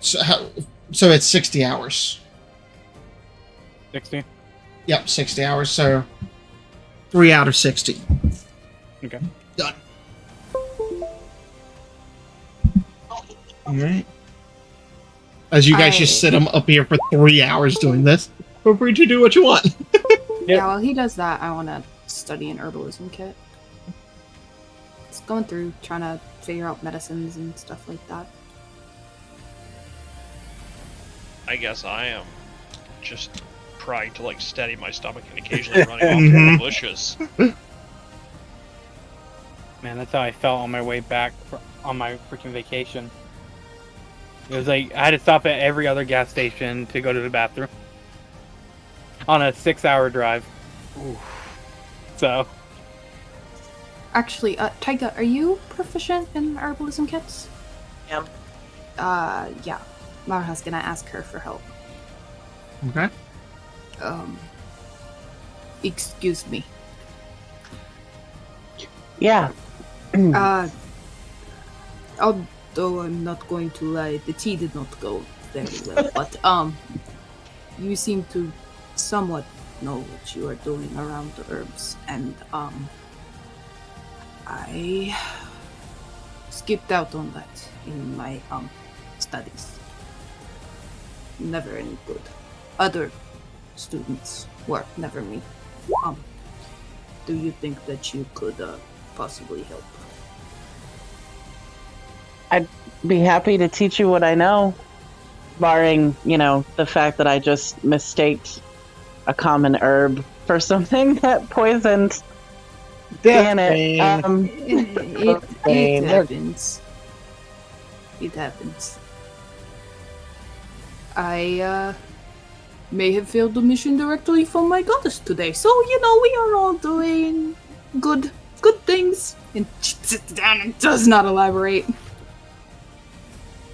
it's 60 hours. 60? Yep, 60 hours. So 3 out of 60. Okay. Done. All right. As you guys just sit him up here for 3 hours doing this, feel free to do what you want. Yeah, while he does that, I want to study an herbalism kit. Just going through, trying to figure out medicines and stuff like that. I guess I am just trying to like steady my stomach and occasionally running off through the bushes. Man, that's how I felt on my way back on my freaking vacation. It was like I had to stop at every other gas station to go to the bathroom on a 6-hour drive. Oof. So Actually, Tyga, are you proficient in herbalism kits? Yeah. Yeah. Marha's gonna ask her for help. Okay. Excuse me. Yeah. Although I'm not going to lie, the tea did not go very well. But you seem to somewhat know what you are doing around the herbs, and I skipped out on that in my studies. Never any good. Other students were, never me. Do you think that you could possibly help? I'd be happy to teach you what I know, barring, the fact that I just mistaked a common herb for something that poisoned Janet. It happens. It happens. I may have failed the mission directly from my goddess today, so we are all doing good things. And she sits down and does not elaborate.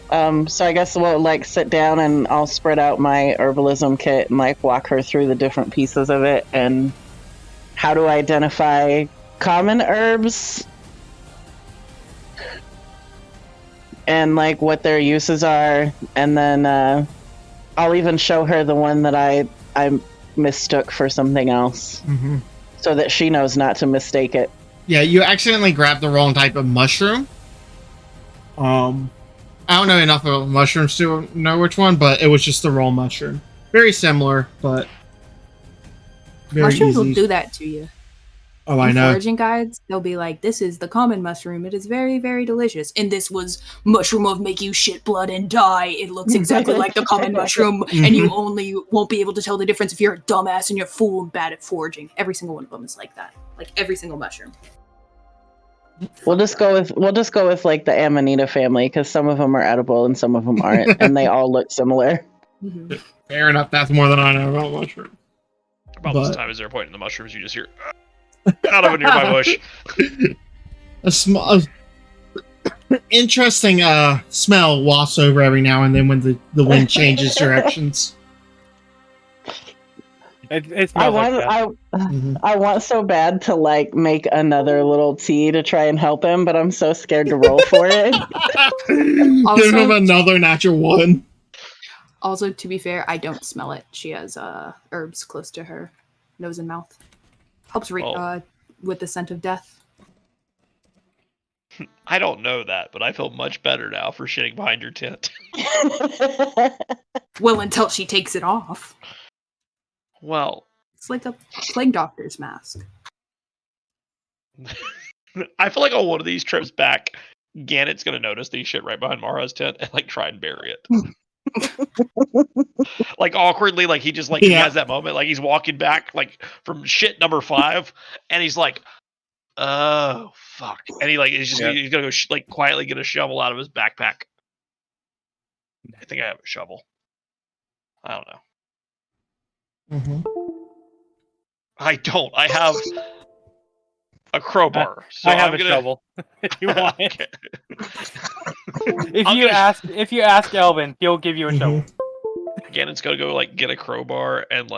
So I guess we'll sit down and I'll spread out my herbalism kit and walk her through the different pieces of it and how to identify common herbs and what their uses are, and then I'll even show her the one that I mistook for something else, so that she knows not to mistake it. Yeah, you accidentally grabbed the wrong type of mushroom. I don't know enough about mushrooms to know which one, but it was just the wrong mushroom. Very similar, but very Mushrooms easy. will do that to you. Oh, I know. Foraging guides, they'll be like, this is the common mushroom. It is very, very delicious. And this was mushroom of make you shit blood and die. It looks exactly like the common mushroom. And you only won't be able to tell the difference if you're a dumbass and you're fool and bad at foraging. Every single one of them is like that. Like every single mushroom. We'll just go with the Amanita family, because some of them are edible and some of them aren't, and they all look similar. Fair enough. That's more than I know about mushrooms. About this time, is there a point in the mushrooms you just hear out of a nearby bush? A small, interesting smell wafts over every now and then when the wind changes directions. It smells like that. I want so bad to make another little tea to try and help him, but I'm so scared to roll for it. Give him another natural one. Also, to be fair, I don't smell it. She has herbs close to her nose and mouth. Helps with the scent of death. I don't know that, but I feel much better now for shitting behind your tent. Well, until she takes it off. Well, it's like a plague doctor's mask. I feel like on one of these trips back, Gannett's gonna notice that he shit right behind Mara's tent and try and bury it. Awkwardly, he just he has that moment, he's walking back from shit number 5, and he's like, oh fuck, and he's gonna go quietly get a shovel out of his backpack. I think I have a shovel. I don't know. I don't. I have a crowbar. So I have a shovel. If you want it. If you ask Elvin, he'll give you a shovel. Gannon's gonna go get a crowbar and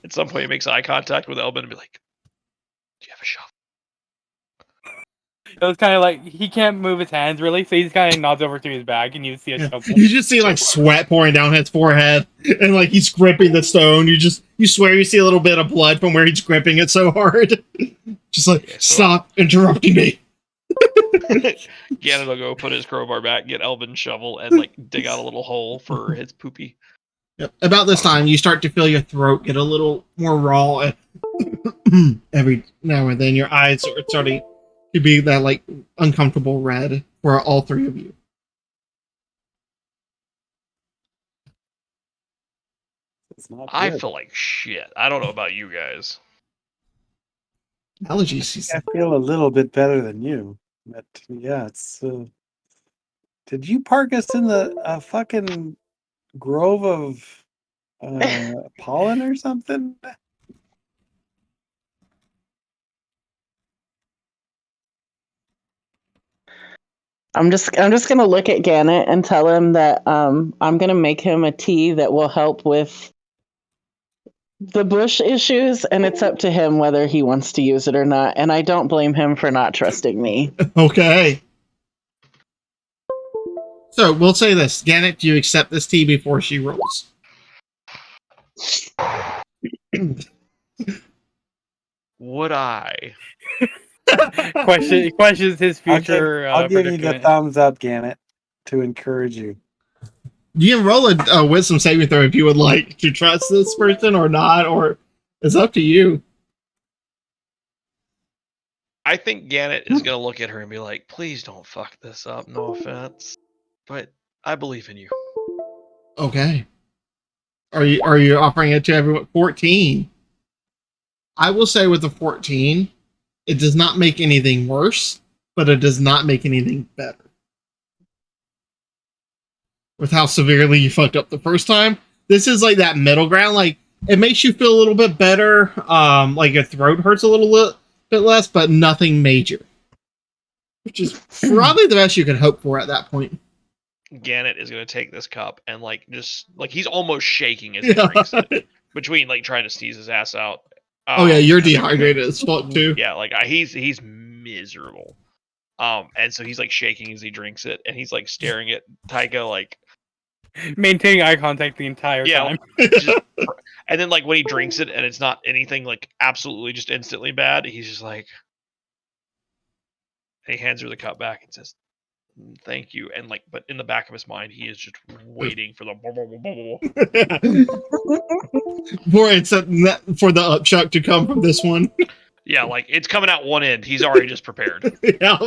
at some point he makes eye contact with Elvin and be like, "Do you have a shovel?" It was kind of he can't move his hands really, so he just kind of nods over to his bag, and you see a shovel. You just see sweat pouring down his forehead, and he's gripping the stone. You swear you see a little bit of blood from where he's gripping it so hard. Just stop interrupting me. Gannon will go put his crowbar back, get Elvin's shovel, and dig out a little hole for his poopy. Yep. About this time, you start to feel your throat get a little more raw. Every now and then, your eyes are starting to be that uncomfortable red for all three of you. I feel like shit. I don't know about you guys. Allergies. I feel a little bit better than you, but yeah, it's. Did you park us in the fucking grove of pollen or something? I'm just gonna look at Gannett and tell him that I'm gonna make him a tea that will help with the bush issues, and it's up to him whether he wants to use it or not. And I don't blame him for not trusting me. Okay. So we'll say this. Gannett, do you accept this tea before she rolls? Would I? Questions his future. I'll give you the predicament. thumbs up, Gannett, to encourage you. You can roll a wisdom saving throw if you would like to trust this person or not, or it's up to you. I think Gannett is gonna look at her and be like, "Please don't fuck this up. No offense, but I believe in you." Okay. Are you offering it to everyone? 14. I will say with the 14, it does not make anything worse, but it does not make anything better. With how severely you fucked up the first time, this is like that middle ground. Like, it makes you feel a little bit better. Like your throat hurts a little bit less, but nothing major. Which is probably the best you could hope for at that point. Gannett is gonna take this cup and he's almost shaking as he drinks it, between like trying to sneeze his ass out. Oh yeah, you're dehydrated as fuck too. Yeah, like he's miserable. And so he's like shaking as he drinks it, and he's like staring at Taika like Maintaining eye contact the entire time. And then like when he drinks it and it's not anything like absolutely just instantly bad, he's just like, and he hands her the cup back and says, "Thank you." And like, but in the back of his mind, he is just waiting for the for the upchuck to come from this one. Yeah, like it's coming out one end. He's already just prepared. Yeah.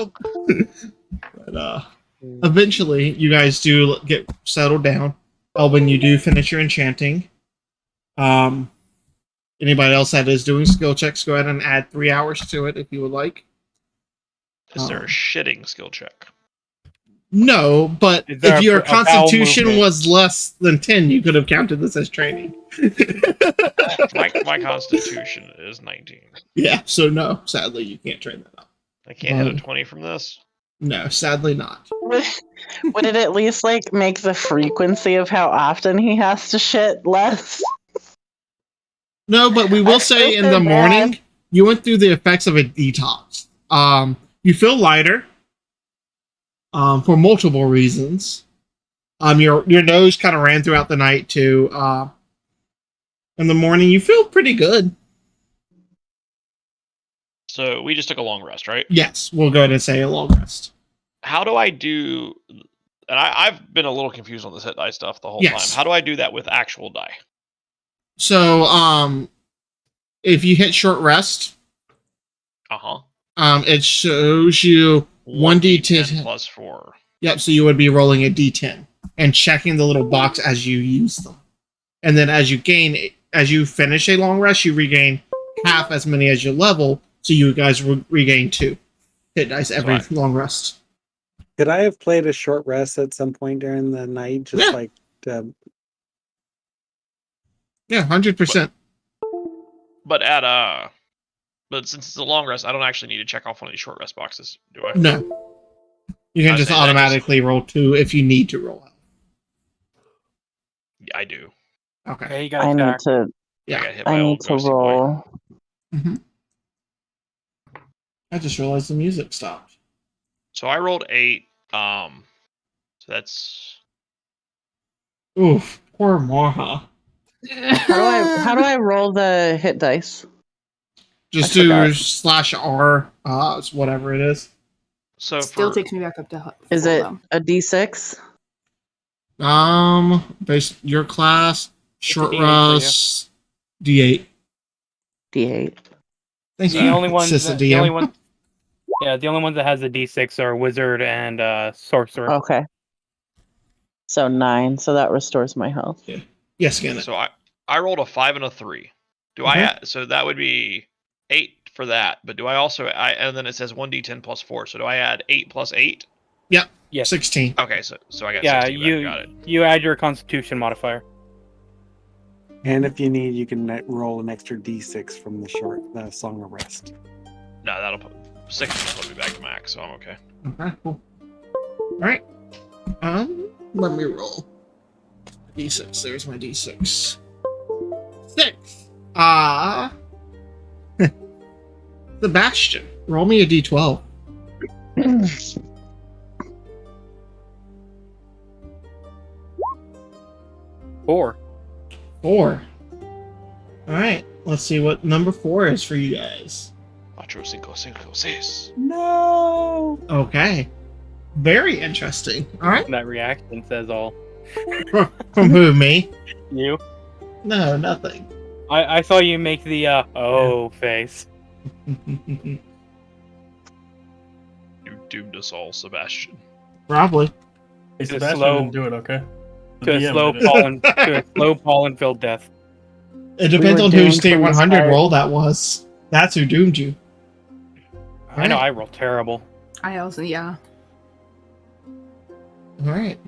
But eventually, you guys do get settled down. When you do finish your enchanting, anybody else that is doing skill checks, go ahead and add 3 hours to it if you would like. Is there a shitting skill check? No, but if your constitution was less than 10, you could have counted this as training. my constitution is 19. Yeah, so no, sadly, you can't train that up. I can't hit a 20 from this? No, sadly not. Would it at least like make the frequency of how often he has to shit less? No, but we will say in the morning, you went through the effects of a detox. You feel lighter. For multiple reasons. Your nose kind of ran throughout the night too. In the morning, you feel pretty good. So we just took a long rest, right? Yes, we'll go ahead and say a long rest. How do I do? And I've been a little confused on this hit die stuff the whole time. How do I do that with actual die? So, if you hit short rest, it shows you 1d10 plus 4. Yep, so you would be rolling a d10 and checking the little box as you use them. And then as you finish a long rest, you regain half as many as your level, so you guys regain 2 hit dice every long rest. Could I have played a short rest at some point during the night? Just like... Yeah, 100%. But since it's a long rest, I don't actually need to check off one of these short rest boxes, do I? No. You can just automatically roll 2 if you need to roll out. Yeah, I do. Okay. Okay, you got I need to. I need to roll. Mm-hmm. I just realized the music stopped. So I rolled 8. So that's. Oof, poor Morha. How do I roll the hit dice? Just do /R, whatever it is. So still takes me back up to. Is it a D6? Based your class, short rest, D8. D8. Thank the you. Only one. The only one. Yeah, the only ones that has a D6 are wizard and sorcerer. Okay. So 9. So that restores my health. Yeah. Yes, again. So I rolled a 5 and a 3. Do I add, so that would be 8 for that, but do I also and then it says 1d10 plus 4, so do I add 8 plus 8? Yep. Yes. 16. Okay, so I got 16 back. Got it. You add your constitution modifier. And if you need, you can roll an extra d6 from the Song of Rest. No, that'll put 6 will put me back to max, so I'm okay. Okay, cool. Alright. Let me roll. D6. There's my D6. 6. Sebastian, roll me a D12. 4. 4. Alright, let's see what number 4 is for you guys. Cuatro, cinco, cinco, seis. No. Okay. Very interesting. Alright. That reaction says all. From who, me? You? No, nothing. I saw you make the face. You doomed us all, Sebastian. Probably. Hey, To a Sebastian slow- didn't do it, okay? The To a DM slow did it. pollen-filled death. It depends were on whose doomed State from the 100 start. roll that was. That's who doomed you. I know I roll terrible. I also, yeah. Alright.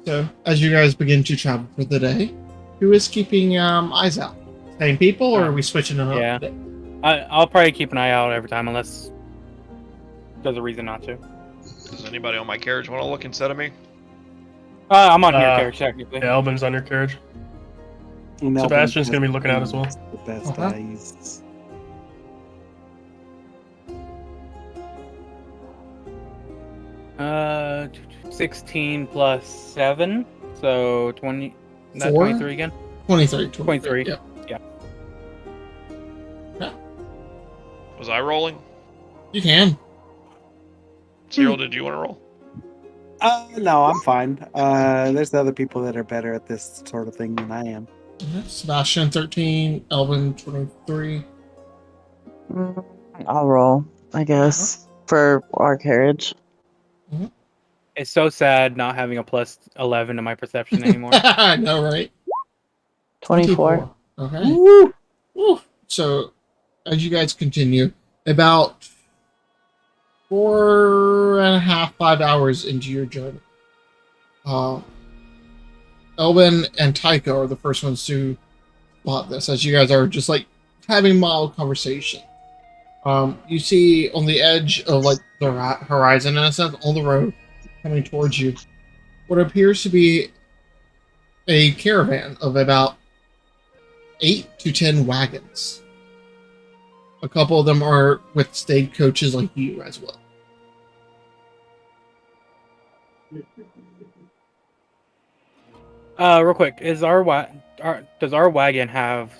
So, as you guys begin to travel for the day, who is keeping eyes out? Same people, or are we switching it up? Yeah. I'll probably keep an eye out every time unless there's a reason not to. Does anybody on my carriage want to look instead of me? I'm on your carriage technically. Yeah, Albin's on your carriage. And Sebastian's Melvin gonna be looking out as well. has The best Uh-huh. eyes. Uh, 16 plus 7, so 20. Is that 4? 23 again? 23. 23. Yeah. Was I rolling? You can. Cyril, did you want to roll? No, I'm fine. There's other people that are better at this sort of thing than I am. Okay. Sebastian, 13. Elvin, 23. I'll roll, I guess, for our carriage. It's so sad not having a plus 11 to my perception anymore. I know, right? 24. Okay. Woo! So, as you guys continue, about 4.5, 5 hours into your journey, Elvin and Tycho are the first ones to spot this, as you guys are just like having mild conversation. You see on the edge of like the horizon, in a sense, on the road coming towards you, what appears to be a caravan of about 8 to 10 wagons. A couple of them are with stagecoaches like you as well. Real quick, does our wagon have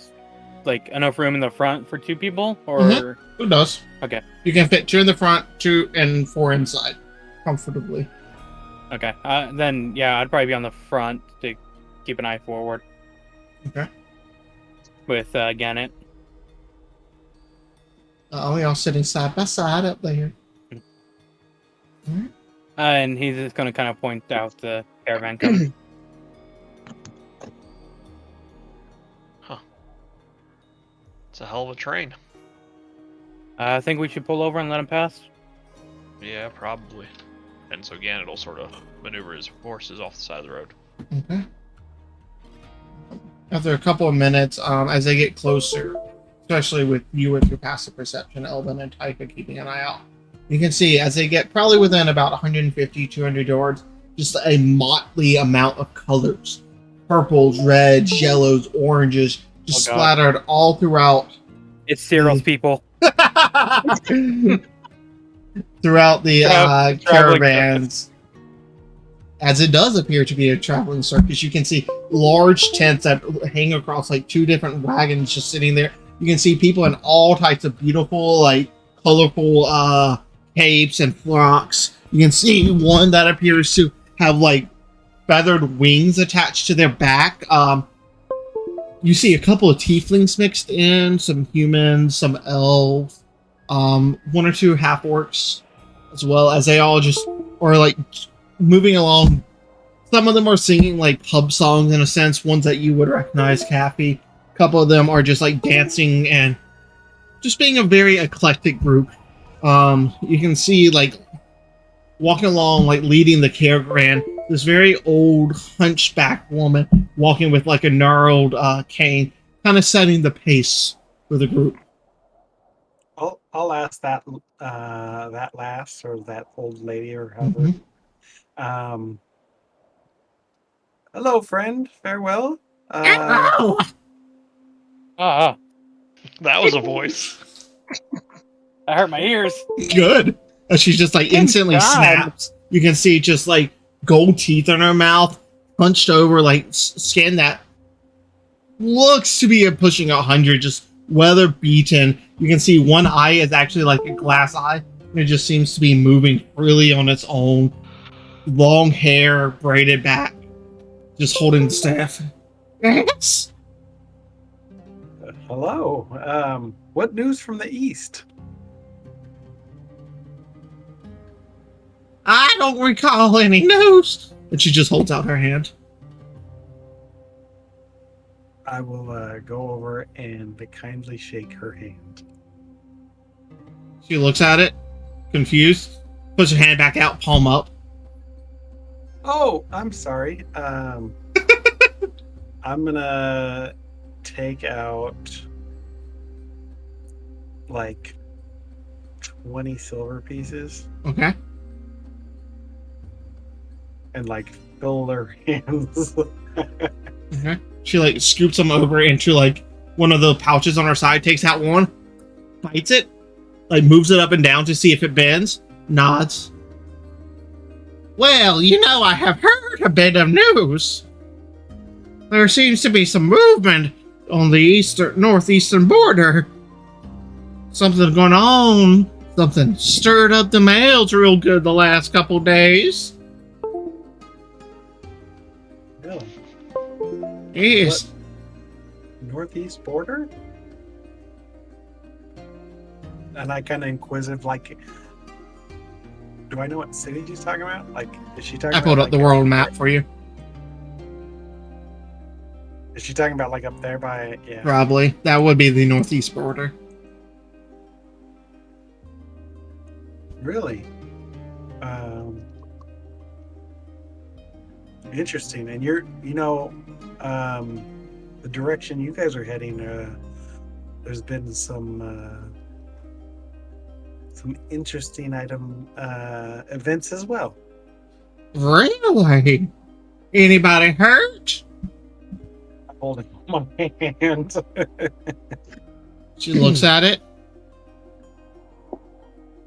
like enough room in the front for 2 people, or Mhm. Who knows? Okay. You can fit 2 in the front, 2 and 4 inside, comfortably. okay? Then yeah, I'd probably be on the front to keep an eye forward Okay. with Gannett. We all sitting side by side up there. And he's just gonna kind of point out the caravan coming. It's a hell of a train. I think we should pull over and let him pass. Yeah, probably. And so Gannett will sort of maneuver his horses off the side of the road. Okay. After a couple of minutes, as they get closer, especially with you with your passive perception, Elvin and Tyka keeping an eye out, you can see as they get probably within about 150, 200 yards, just a motley amount of colors. Purples, reds, yellows, oranges, just Oh, God. splattered all throughout It's Cyril's people. throughout the Traveling caravans. As it does appear to be a traveling circus, you can see large tents that hang across like 2 different wagons just sitting there. You can see people in all types of beautiful, like colorful capes and frocks. You can see one that appears to have like feathered wings attached to their back. You see a couple of tieflings mixed in, some humans, some elves, 1 or 2 half orcs, as well, as they all just are like moving along. Some of them are singing like pub songs in a sense, ones that you would recognize, Kathy. A couple of them are just like dancing and just being a very eclectic group. You can see like walking along, like leading the caravan, this very old hunchback woman walking with like a gnarled cane, kind of setting the pace for the group. I'll ask that that lass or that old lady or however. Mhm. Um, hello, friend. Farewell. Ow! Ah, That was a voice. I hurt my ears. Good. And she just like Good instantly God. snaps. You can see just like gold teeth in her mouth, punched over, like skin that looks to be pushing 100, just weather beaten. You can see one eye is actually like a glass eye. And it just seems to be moving freely on its own. Long hair, braided back, just holding the staff. Yes. Hello. What news from the east? I don't recall any news. And she just holds out her hand. I will go over and kindly shake her hand. She looks at it, confused, puts her hand back out, palm up. Oh, I'm sorry. I'm gonna take out like 20 silver pieces Okay. and like fill their hands. Okay. She like scoops them over into like one of the pouches on her side, takes out one, bites it, like moves it up and down to see if it bends, nods. Well, I have heard a bit of news. There seems to be some movement on the northeastern border. Something going on. Something stirred up the mails real good the last couple days. Really? Yes. Northeast border? And I kind of inquisitive, like, do I know what city she's talking about? Like, is she talking I pulled about, up the like, world map for you. Is she talking about like up there by yeah? Probably. That would be the northeast border. Really? Interesting. And the direction you guys are heading, there's been some interesting events as well. Really? Anybody hurt? I'm holding my hand. She looks at it,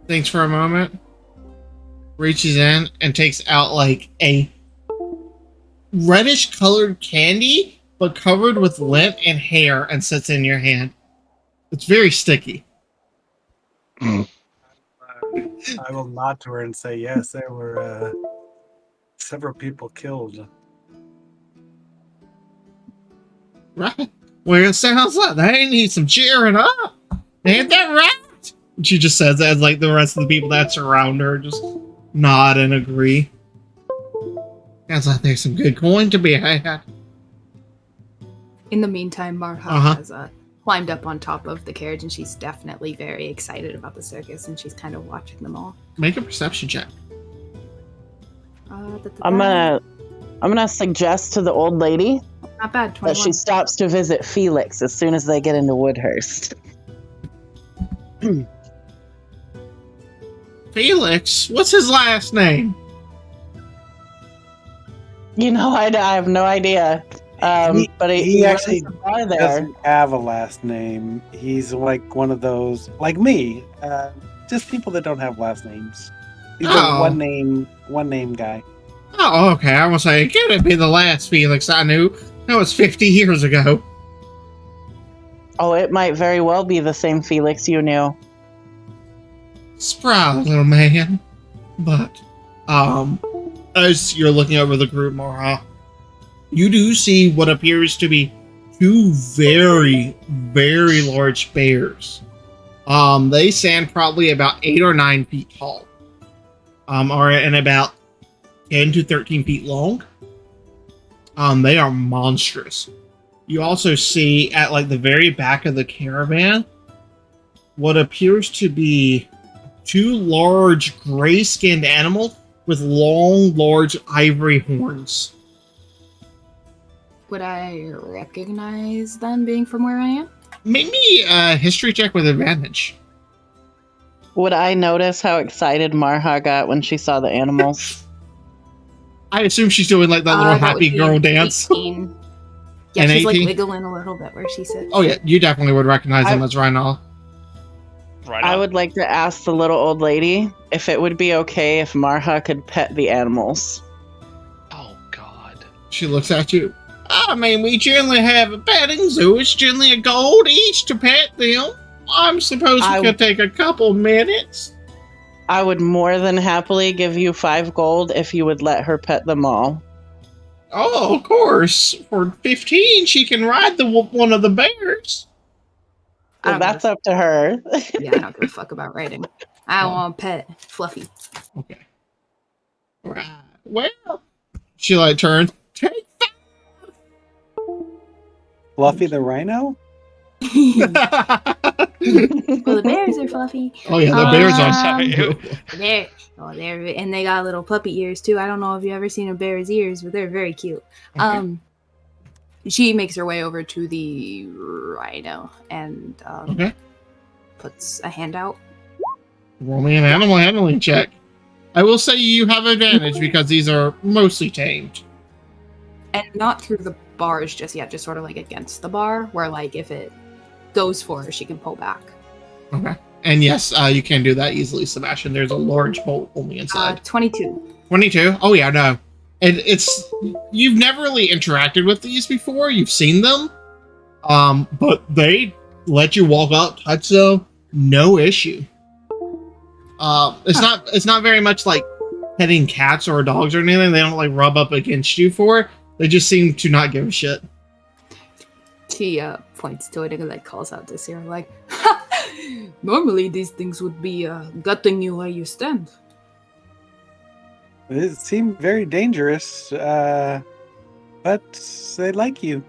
thinks for a moment, reaches in and takes out like a reddish colored candy, but covered with lint and hair, and sets in your hand. It's very sticky. I will nod to her and say, yes, there were several people killed. Right? Well, it sounds like they need some cheering up. Ain't that right? She just says that as like the rest of the people that surround her just nod and agree. Sounds like there's some good coin to be had. In the meantime, Marha has climbed up on top of the carriage, and she's definitely very excited about the circus, and she's kind of watching them all. Make a perception check. I'm gonna suggest to the old lady Not bad, that 21. she stops to visit Felix as soon as they get into Woodhurst. Felix? What's his last name? I have no idea. But he actually there. doesn't have a last name. He's like one of those, like me, just people that don't have last names. He's a one name guy. Oh, okay. I was like, it couldn't be the last Felix I knew. That was 50 years ago. Oh, it might very well be the same Felix you knew. Spry little man. But, as you're looking over the group, Mara, you do see what appears to be two very, very large bears. They stand probably about 8 or 9 feet tall. And about 10 to 13 feet long. They are monstrous. You also see at like the very back of the caravan what appears to be 2 large gray-skinned animals with long, large ivory horns. Would I recognize them being from where I am? Make me a history check with advantage. Would I notice how excited Marha got when she saw the animals? I assume she's doing like that little That would happy be girl dance. 18. Yeah, And she's 18? like wiggling a little bit where she sits. Oh yeah, you definitely would recognize him as Rhino. Right I on. would like to ask the little old lady if it would be okay if Marha could pet the animals. Oh God. She looks at you. I mean, we generally have a petting zoo. It's generally a gold each to pet them. I'm supposed it could take a couple minutes. I would more than happily give you 5 gold if you would let her pet them all. Oh, of course. For 15, she can ride one of the bears. Well, that's up to her. Yeah, I don't give a fuck about riding. I want a pet. Fluffy. Okay. Right. Well, she like turns. Take Fluffy the rhino? Well, the bears are fluffy. Oh yeah, the bears are Sorry. And they got little puppy ears too. I don't know if you've ever seen a bear's ears, but they're very cute. Okay. She makes her way over to the rhino and puts a hand out. Roll me an animal handling check. I will say you have advantage because these are mostly tamed. And not through the bars just yet, just sort of like against the bar, where like if it goes for her, she can pull back. Okay. And yes, you can do that easily, Sebastian. There's a large bolt on the inside. 22. 22? Oh yeah, no. It's you've never really interacted with these before. You've seen them, but they let you walk up, touch them, no issue. It's not very much like petting cats or dogs or anything. They don't like rub up against you for it. They just seem to not give a shit. She points to it and like calls out to Sarah like, normally these things would be gutting you while you stand. It seemed very dangerous, but they like you.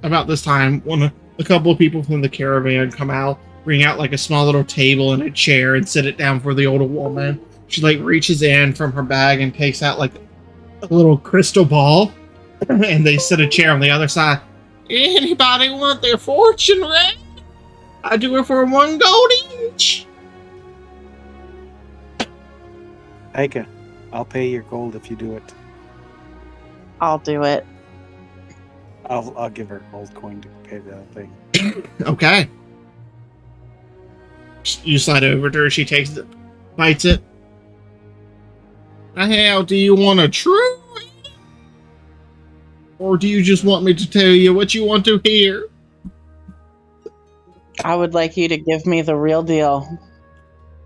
About this time, a couple of people from the caravan come out, bring out like a small little table and a chair and sit it down for the older woman. She like reaches in from her bag and takes out like a little crystal ball, and they set a chair on the other side. Anybody want their fortune read? I do it for 1 gold each. Aika, I'll pay your gold if you do it. I'll do it. I'll give her a gold coin to pay the other thing. Okay. You slide over to her. She takes it, bites it. Hell, do you want a true? Or do you just want me to tell you what you want to hear? I would like you to give me the real deal.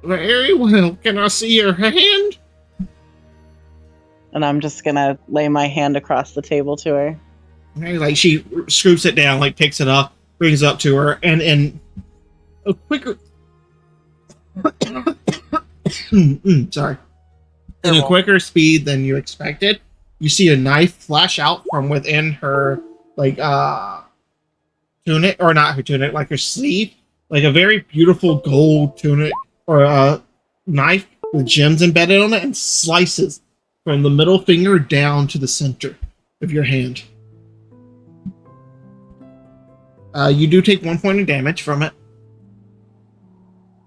Very well. Can I see your hand? And I'm just gonna lay my hand across the table to her. Okay, like she scoops it down, like picks it up, brings it up to her, and in a quicker sorry. In a quicker speed than you expected, you see a knife flash out from within her like tunic, or not her tunic, like her sleeve, like a very beautiful gold tunic or a knife with gems embedded on it, and slices from the middle finger down to the center of your hand. You do take 1 point of damage from it.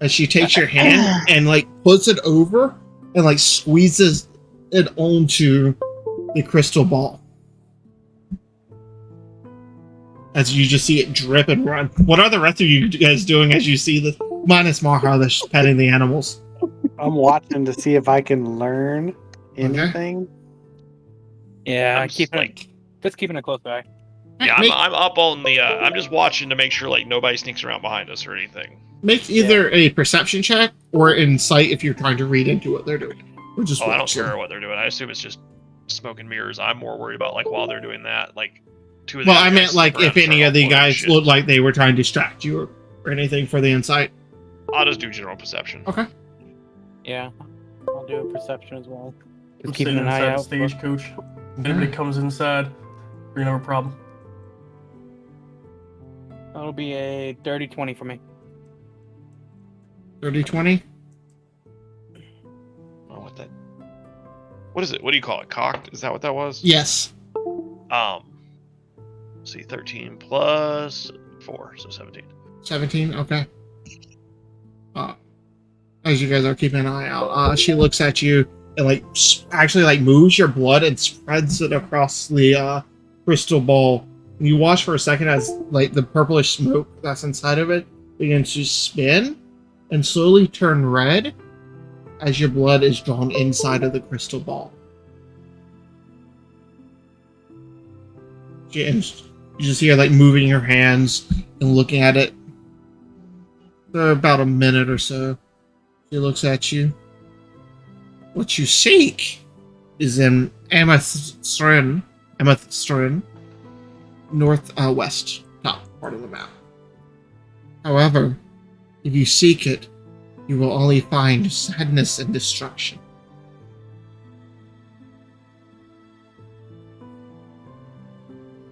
As she takes your hand and like puts it over and like squeezes it onto the crystal ball. As you just see it drip and run. What are the rest of you guys doing as you see this? Minus Marha that's petting the animals. I'm watching to see if I can learn anything. Yeah, I'm just, just keeping a close eye. Yeah, I'm up on the. I'm just watching to make sure like nobody sneaks around behind us or anything. Make either a perception check or insight if you're trying to read into what they're doing. Or just I don't watch them. care what they're doing. I assume it's just smoke and mirrors. I'm more worried about like while they're doing that, like two of the. Well, other I guys meant like sneak if around any and of the start guys shit. looked like they were trying to distract you or anything for the insight. I'll just do general perception. Okay. Yeah, I'll do a perception as well. I'm Just keeping sitting an eye inside out. the stagecoach. If anybody comes inside, we're gonna have a problem. That'll be a dirty 20 for me. 30-20? Oh, what is it? What do you call it? Cocked? Is that what that was? Yes. See, 13 plus 4, so 17. 17, okay. Uh, as you guys are keeping an eye out, she looks at you and actually moves your blood and spreads it across the crystal ball. And you watch for a second as the purplish smoke that's inside of it begins to spin and slowly turn red as your blood is drawn inside of the crystal ball. You just hear moving your hands and looking at it for about a minute or so. She looks at you. What you seek is in Amethystrin, northwest, top part of the map. However, if you seek it, you will only find sadness and destruction.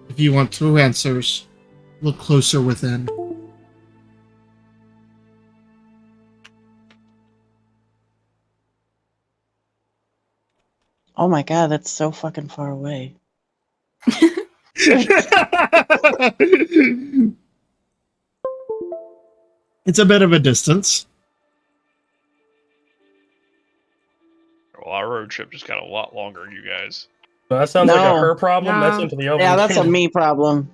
If you want true answers, look closer within. Oh my god, that's so fucking far away. It's a bit of a distance. Well, our road trip just got a lot longer than you guys. So that sounds like a No. her problem. That's No. into the open. Yeah, that's a me problem.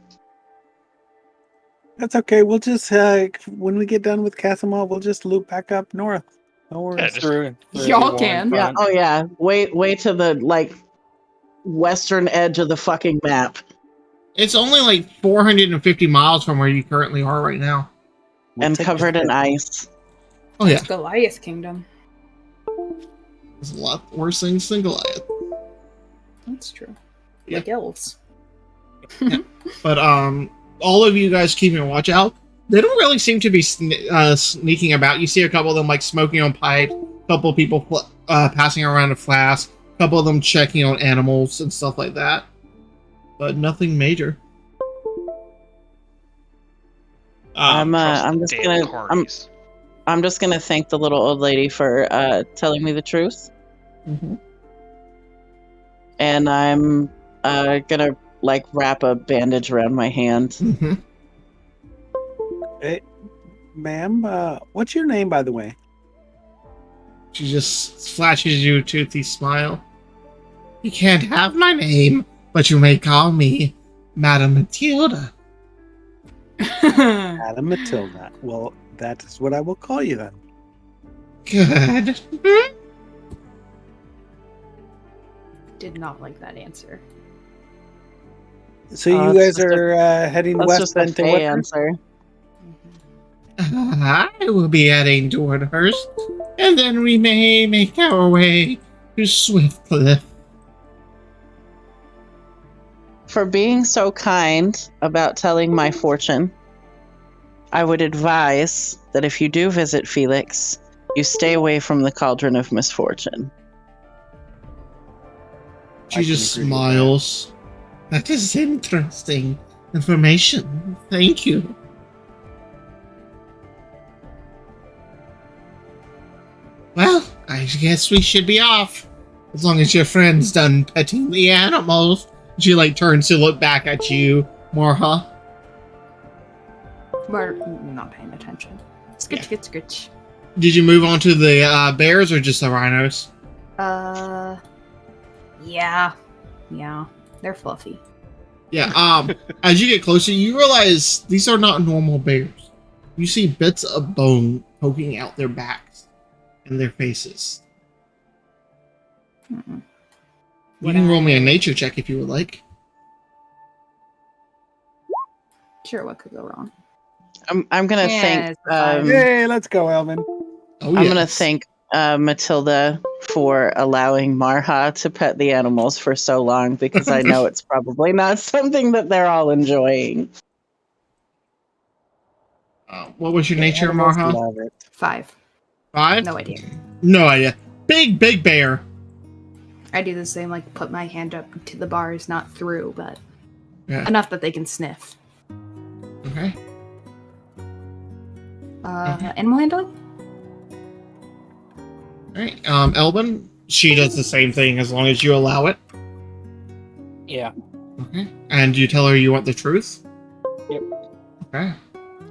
That's okay. We'll just when we get done with Casamol, we'll just loop back up north. No worries. Yeah, just Through Y'all the can. Yeah, front. oh yeah. Way to the western edge of the fucking map. It's only 450 miles from where you currently are right now. We'll And take covered it. in ice. Oh yeah, Goliath Kingdom. there's a lot worse things than Goliath. That's true. Yeah. Like elves. But all of you guys keeping a watch out. They don't really seem to be sneaking about. You see a couple of them smoking on pipe, a couple of people passing around a flask, a couple of them checking on animals and stuff like that. But nothing major. I'm just damn gonna carnies. I'm just gonna thank the little old lady for telling me the truth. Mm-hmm. And I'm gonna wrap a bandage around my hand. Mm-hmm. Hey, ma'am, what's your name, by the way? She just flashes you a toothy smile. You can't have my name, but you may call me Madame Matilda. Adam Matilda. Well, that is what I will call you then. Good. Did not like that answer. So Oh, you it's guys just are heading That's west just then a to Faye what? answer. I will be heading to Woodhurst, and then we may make our way to Swiftcliff. For being so kind about telling my fortune, I would advise that if you do visit Felix, you stay away from the Cauldron of Misfortune. She I just can agree with smiles. That is interesting information. Thank you. Well, I guess we should be off. As long as your friend's done petting the animals. She turns to look back at you, Morha. We're not paying attention. Skitch, skitch, skitch. Did you move on to the bears or just the rhinos? Yeah. Yeah. They're fluffy. Yeah, as you get closer, you realize these are not normal bears. You see bits of bone poking out their backs and their faces. Mm-mm. You can roll me a nature check if you would like. Sure, what could go wrong? I'm gonna Yeah, thank it's fine. Hey, let's go, Elvin. Oh, I'm gonna yes. thank Matilda for allowing Marha to pet the animals for so long, because I know it's probably not something that they're all enjoying. What was your nature, Animals Marha? love it. 5. 5? No idea. No idea. Big bear. I do the same, put my hand up to the bars, not through, but Yeah. enough that they can sniff. Okay. Animal handling? Alright. Elvin, she does the same thing as long as you allow it. Yeah. Okay. And you tell her you want the truth? Yep. Okay.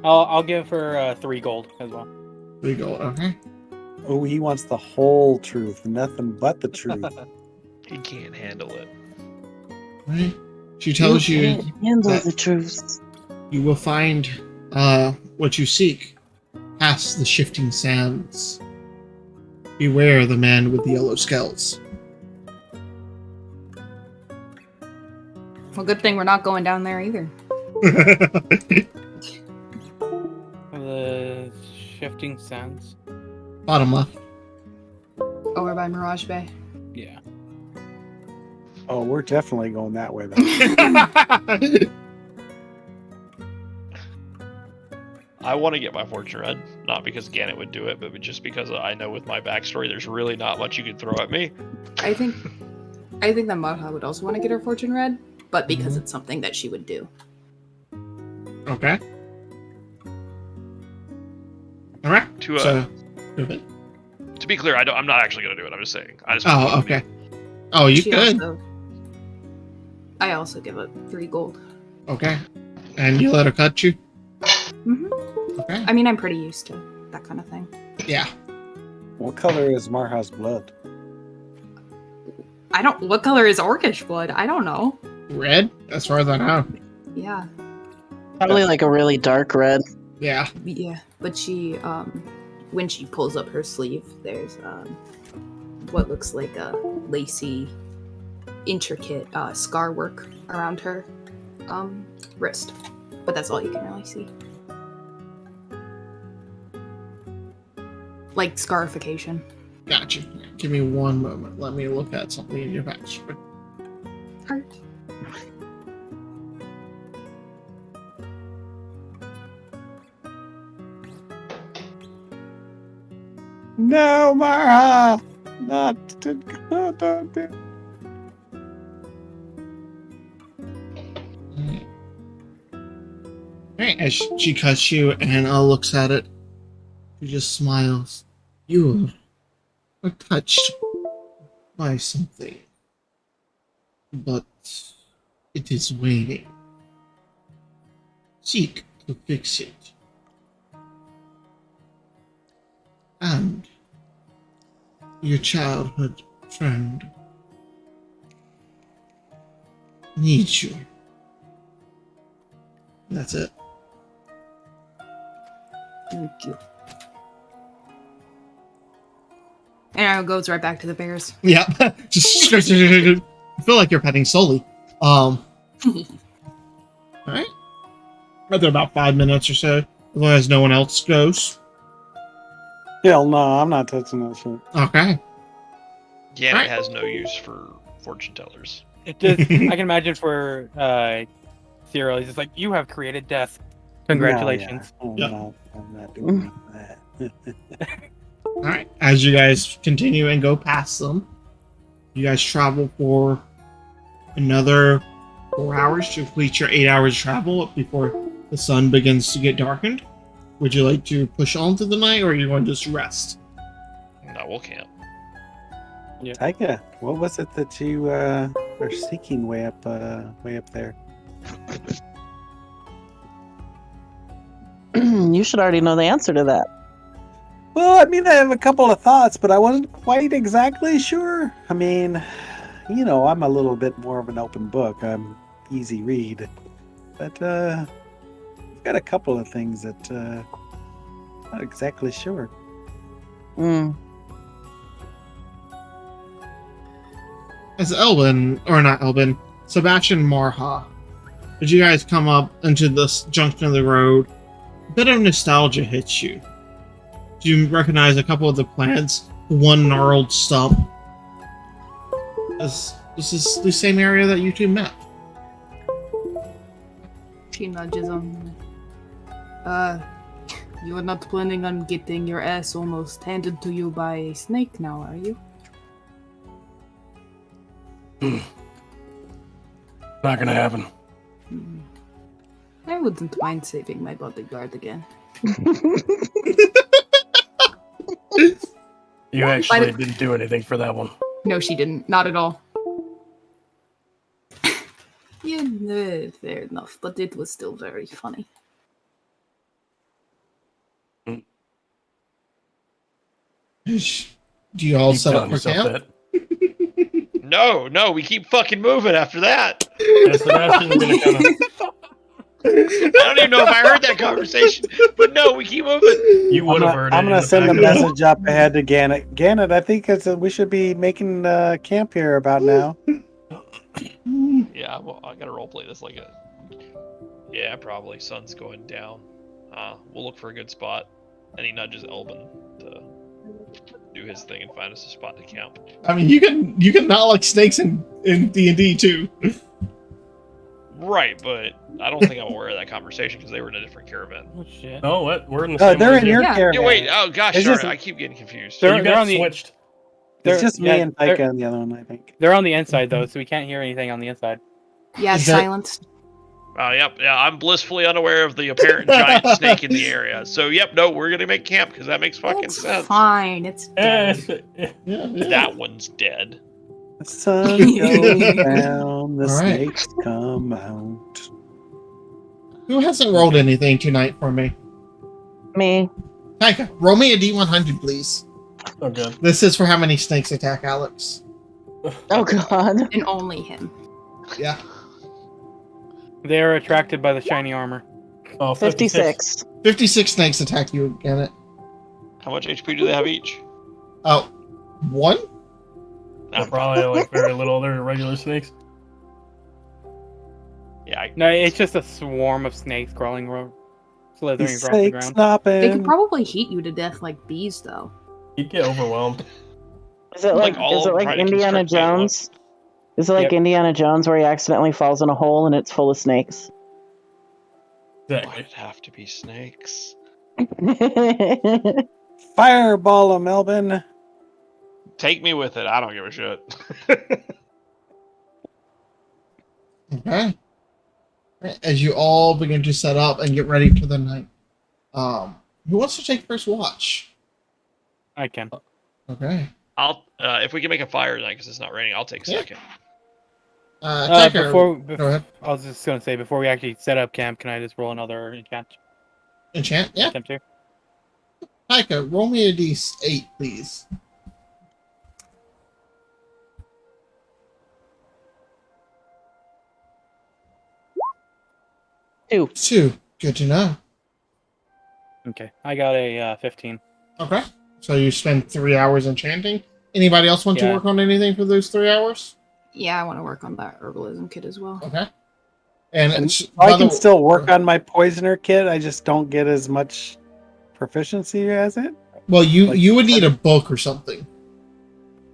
I'll give her 3 gold as well. 3 gold. Okay. Oh, he wants the whole truth, nothing but the truth. He can't handle it. Right. She tells you can't handle that the truth. you will find what you seek past the shifting sands. Beware the man with the yellow scales. Well, good thing we're not going down there either. The shifting sands. Bottom left. Over by Mirage Bay. Yeah. Oh, we're definitely going that way then. I want to get my fortune read, not because Gannett would do it, but just because I know with my backstory, there's really not much you can throw at me. I think that Marha would also want to get her fortune read, but because it's something that she would do. Okay. All right. To be clear, I'm not actually going to do it. I'm just saying. I just Oh, okay. Oh, you could. I also give it 3 gold. Okay. And you let her cut you? hmm Okay. I mean, I'm pretty used to that kind of thing. Yeah. What color is Marha's blood? What color is Orcish blood? I don't know. Red, as far as I know. Yeah. Probably like a really dark red. Yeah. Yeah. But she, when she pulls up her sleeve, there's, what looks like a lacy, intricate, scar work around her, wrist. But that's all you can really see. Like scarification. Gotcha. Give me one moment. Let me look at something in your backstory. Heart. No, Marha! Not to go down there. Alright, as she cuts you and looks at it, she just smiles. You are touched by something, but it is waiting. Seek to fix it. And your childhood friend needs you. That's it. Thank you. And it goes right back to the bears. Yeah, just I feel like you're petting Sully. All right. After about 5 minutes or so, as long as no one else goes. Hell no, I'm not touching that shit. Okay. Gannett Right. has no use for fortune tellers. It just, I can imagine for Cyril, he's just like, you have created death. Congratulations. No, Yeah. I'm not doing that. All right. As you guys continue and go past them, you guys travel for another 4 hours to complete your 8 hours travel before the sun begins to get darkened. Would you like to push on through the night, or are you going to just rest? No, we'll camp. Taika, what was it that you are seeking way up there? You should already know the answer to that. Well, I mean, I have a couple of thoughts, but I wasn't quite exactly sure. I mean, you know, I'm a little bit more of an open book. I'm easy read. But I've got a couple of things that not exactly sure. As Sebastian Marha, as you guys come up into this junction of the road, a bit of nostalgia hits you. You recognize a couple of the plants, one gnarled stump. This is the same area that you two met. She nudges on. You are not planning on getting your ass almost handed to you by a snake now, are you? Not gonna happen. I wouldn't mind saving my bodyguard again. You actually didn't do anything for that one. No, she didn't. Not at all. Yeah, no, fair enough, but it was still very funny. Do you all Keep set up telling for yourself camp? No, no, we keep fucking moving after that. Yeah, Sebastian's gonna kind of. I don't even know if I heard that conversation, but no, we keep moving. You would have heard it. I'm in gonna the send a background. message up ahead to Gannett. Gannett, I think we should be making camp here about now. Yeah, well, I gotta roleplay this like a. Yeah, probably. Sun's going down. We'll look for a good spot. And he nudges Elbin to do his thing and find us a spot to camp. I mean, you can not like snakes in D&D too. Right, but I don't think I'm aware of that conversation because they were in a different caravan. Oh shit. Oh, what? We're in the same They're one in as your you. Yeah. caravan. Yeah, wait, oh gosh, It's darn just- it, I keep getting confused. They're- You they're got on the- switched. It's just me yeah, and Taika and the other one, I think. They're on the inside though, so we can't hear anything on the inside. Yeah, Is that- silence. Yep, yeah, I'm blissfully unaware of the apparent giant snake in the area. So, yep, no, we're gonna make camp because that makes fucking It's sense. fine. It's dead. Yeah. That one's dead. The sun goes down, the All right. snakes come out. Who hasn't rolled anything tonight for me? Me. Taika, roll me a D100, please. Oh, good. This is for how many snakes attack Alex. Oh god. And only him. Yeah. They're attracted by the shiny armor. Oh, 56. 56 snakes attack you, Gannett. How much HP do they have each? Oh, one? They're probably like very little. They're regular snakes. Yeah, No, it's just a swarm of snakes crawling, slithering These across the snakes ground. snapping. They could probably heat you to death like bees, though. You'd get overwhelmed. Is it Like all is of it them like trying to Indiana constrict me at Jones? Is it like Yep. Indiana Jones where he accidentally falls in a hole and it's full of snakes? Why'd Exactly. it have to be snakes? Fireball 'em, Melvin. Take me with it. I don't give a shit. Okay. As you all begin to set up and get ready for the night, who wants to take first watch? I can. Okay. I'll if we can make a fire tonight because it's not raining, I'll take Yeah. second. Taika, go ahead. I was just gonna say before we actually set up camp, can I just roll another enchant? Enchant? Yeah. Attempt here? Taika, roll me a D8, please. Two. Good to know. Okay, I got a 15. Okay. So you spend 3 hours enchanting. Anybody else want to Yeah. work on anything for those 3 hours? Yeah, I want to work on that herbalism kit as well. Okay. And And it's, I by the- can still work on my poisoner kit. I just don't get as much proficiency as it. well, you like- you would need a book or something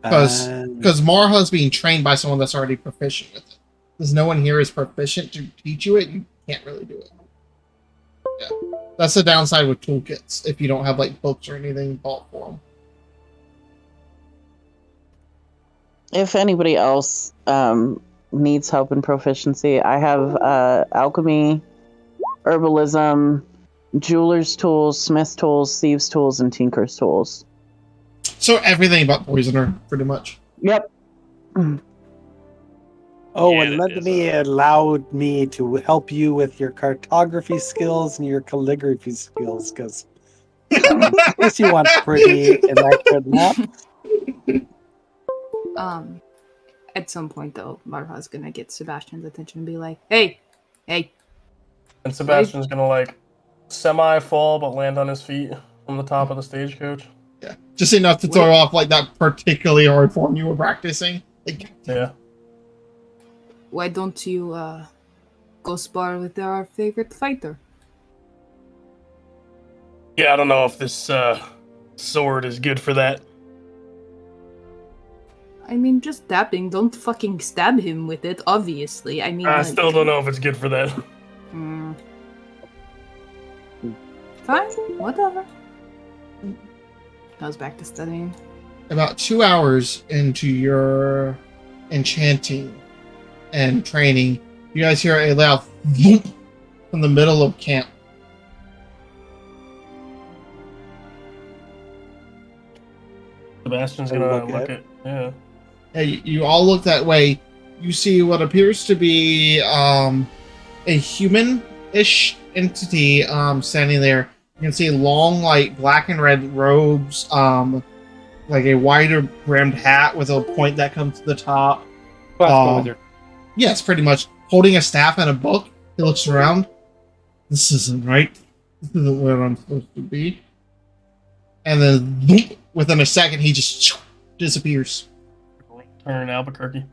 because Um, Marha's being trained by someone that's already proficient with it. Because no one here is proficient to teach you it, you can't really do it. Yeah, that's the downside with toolkits if you don't have like books or anything bought for them. If anybody else needs help in proficiency, I have alchemy, herbalism, jeweler's tools, smith tools, thieves tools, and tinker's tools. So everything but poisoner, pretty much. Yep. oh, Yeah, and it let is, me allowed me to help you with your cartography skills and your calligraphy skills because guess you want pretty and accurate maps. At some point though, Marva's gonna get Sebastian's attention and be like, "Hey, hey, And Sebastian's gonna like semi-fall but land on his feet from the top of the stagecoach. Yeah, just enough to throw off like that particularly hard form you were practicing. Like, Yeah. why don't you go spar with our favorite fighter?" Yeah, I don't know if this sword is good for that. I mean, just dabbing. Don't fucking stab him with it. Obviously, I mean. I like, still don't know if it's good for that. mm. Fine, whatever. Goes back to studying. about 2 hours into your enchanting and training, you guys hear a loud thump from the middle of camp. Sebastian's Are you gonna looking look at at. Yeah. Hey, you all look that way. You see what appears to be a human-ish entity standing there. You can see long, like black and red robes, like a wider brimmed hat with a point that comes to the top. Classical wizard. Yes, pretty much. Holding a staff and a book. He looks around. This isn't right. This isn't where I'm supposed to be. And then, boop, within a second, he just disappears. Turn Albuquerque.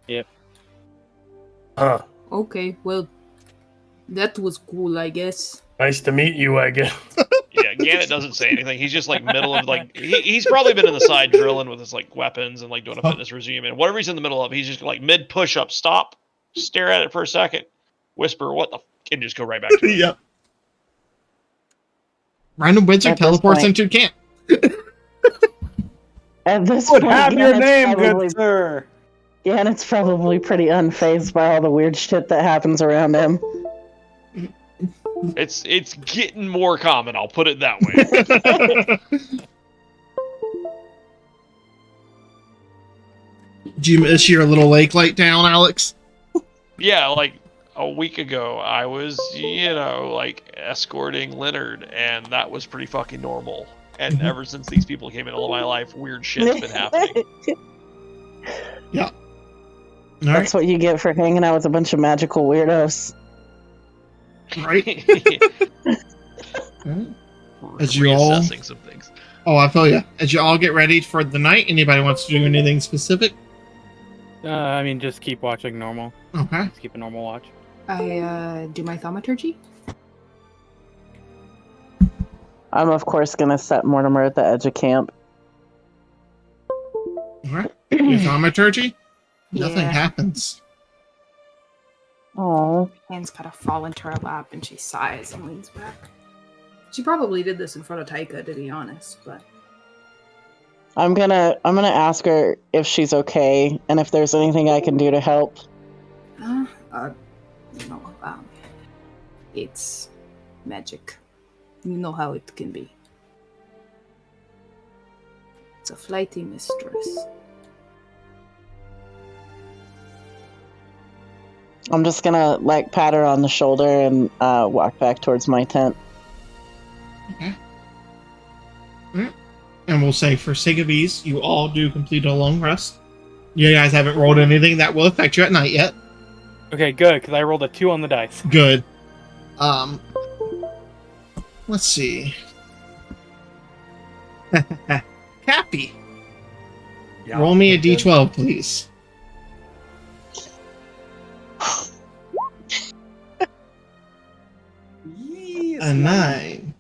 Yep. Huh. Okay, well, that was cool, I guess. Nice to meet you, I guess. Yeah, Gannett doesn't say anything. He's just like middle of like he's probably been in the side drilling with his like weapons and like doing a fitness regime, and whatever he's in the middle of, he's just like mid push up, stop, stare at it for a second, whisper what the and just go right back to it. Yep. Random wizard At this teleports point- into camp. At this Would point, have your Gannet's name, probably, good sir. Gannet's probably pretty unfazed by all the weird shit that happens around him. It's getting more common. I'll put it that way. Did you miss your little lake light down, Alex? Yeah, like a week ago, I was like escorting Leonard, and that was pretty fucking normal. And ever since these people came into my life, weird shit's been happening. Yeah. That's what you get for hanging out with a bunch of magical weirdos. Right. As you all, Reassessing some things. oh, I feel you. As you all get ready for the night, anybody wants to do anything specific? I mean, just keep watching normal. Okay. Just keep a normal watch. I do my thaumaturgy. I'm, of course, going to set Mortimer at the edge of camp. All right. Your thaumaturgy? Nothing Yeah. happens. Oh, Hands kind of fall into her lap and she sighs and leans back. She probably did this in front of Taika, to be honest, but I'm gonna ask her if she's okay and if there's anything I can do to help. you know, it's magic. You know how it can be. It's a flighty mistress. I'm just gonna pat her on the shoulder and walk back towards my tent. Okay. Alright. And we'll say, for sake of ease, you all do complete a long rest. You guys haven't rolled anything that will affect you at night yet. Okay, good, because I rolled a 2 on the dice. Good. Let's see. Cappy, Yeah, roll me a good. d12, please. Yes, A 9.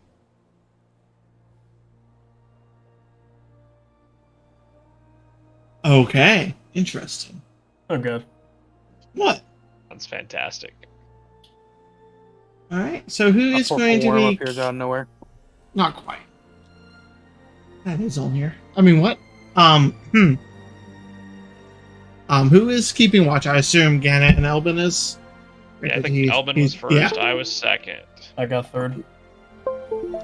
Okay, interesting. Oh, good. What? That's fantastic. All right. So who A is purple going to worm be? appears out of nowhere. Not quite. That is on here. I mean, what? Who is keeping watch? I assume Gannett and Elbin is. Yeah, I But think Elbin was first. Yeah. I was second. I got third.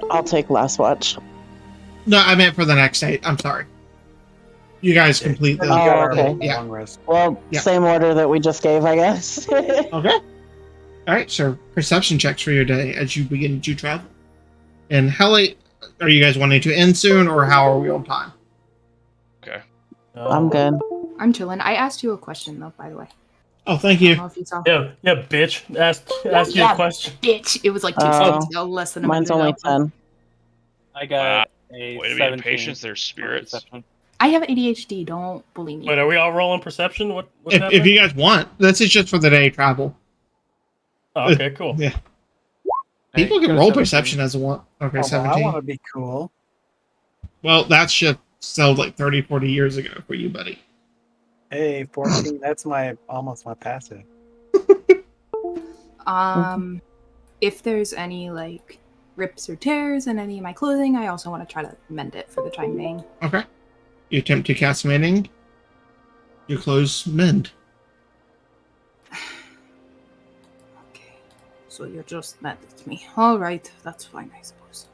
I'll take last watch. No, I meant for the next night. I'm sorry. You guys complete the. You got our okay. long Yeah. rest. Well, Yeah. same order that we just gave, I guess. Okay. All right. So perception checks for your day as you begin to travel. And how late are you guys wanting to end soon, or how are we on time? Okay. I'm good. I'm chilling. I asked you a question, though, by the way. Oh, thank I don't you. know if you saw. Yeah, bitch. Ask you Yeah. a question. Bitch! It was like 2 Oh. seconds ago, less than a Mine's minute only ago. 10. I got a Way to be 17. impatient. They're spirits. Perception. I have ADHD, don't bully me. Wait, are we all rolling perception? What's If happening? you guys want, this is just for the day travel. Oh, okay, cool. Yeah. Hey, People can got a roll 17. perception as a want. Okay, Oh, well, I 17. want to be cool. Well, that shit sold like 30, 40 years ago for you, buddy. Hey, 14. That's almost my passive. If there's any like rips or tears in any of my clothing, I also want to try to mend it for the time being. Okay. You attempt to cast mending. Your clothes mend. Okay. So you're just mad at me. Alright, that's fine, I suppose.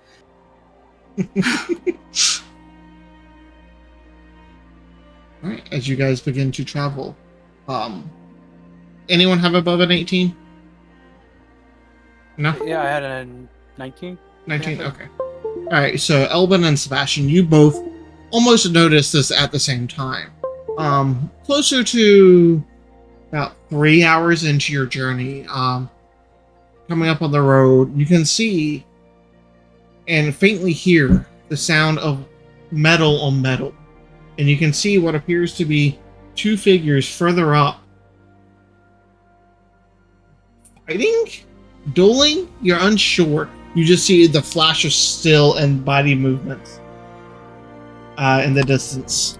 Alright, as you guys begin to travel. Anyone have above an 18? No? Yeah, I had a 19. 19? Yeah. Okay. All right, so Elvin and Sebastian, you both almost noticed this at the same time. Closer to about 3 hours into your journey, coming up on the road, you can see and faintly hear the sound of metal on metal. And you can see what appears to be 2 figures further up. Fighting? Dueling? You're unsure. You just see the flash of steel and body movements in the distance.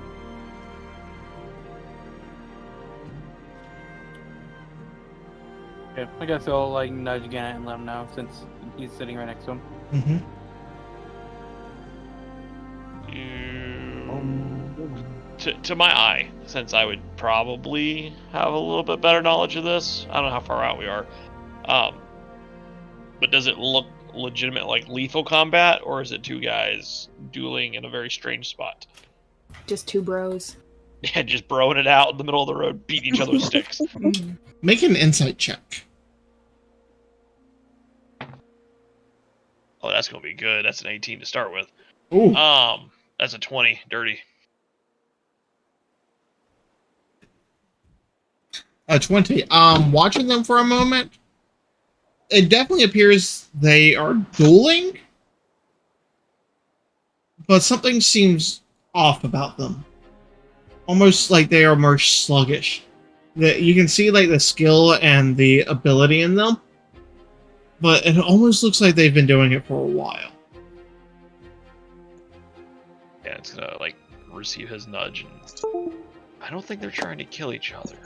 Yeah, I guess I'll like nudge Gannett and let him know since he's sitting right next to him. Mm-hmm. To my eye, since I would probably have a little bit better knowledge of this. I don't know how far out we are. But does it look legitimate, like lethal combat, or is it 2 guys dueling in a very strange spot? Just 2 bros. Yeah, just broing it out in the middle of the road, beating each other with sticks. Make an insight check. Oh, that's gonna be good. That's an 18 to start with. Ooh. That's a 20, dirty. 20. Watching them for a moment, it definitely appears they are dueling, but something seems off about them. Almost like they are more sluggish. You can see like the skill and the ability in them, but it almost looks like they've been doing it for a while. Yeah, it's gonna like receive his nudge, and I don't think they're trying to kill each other,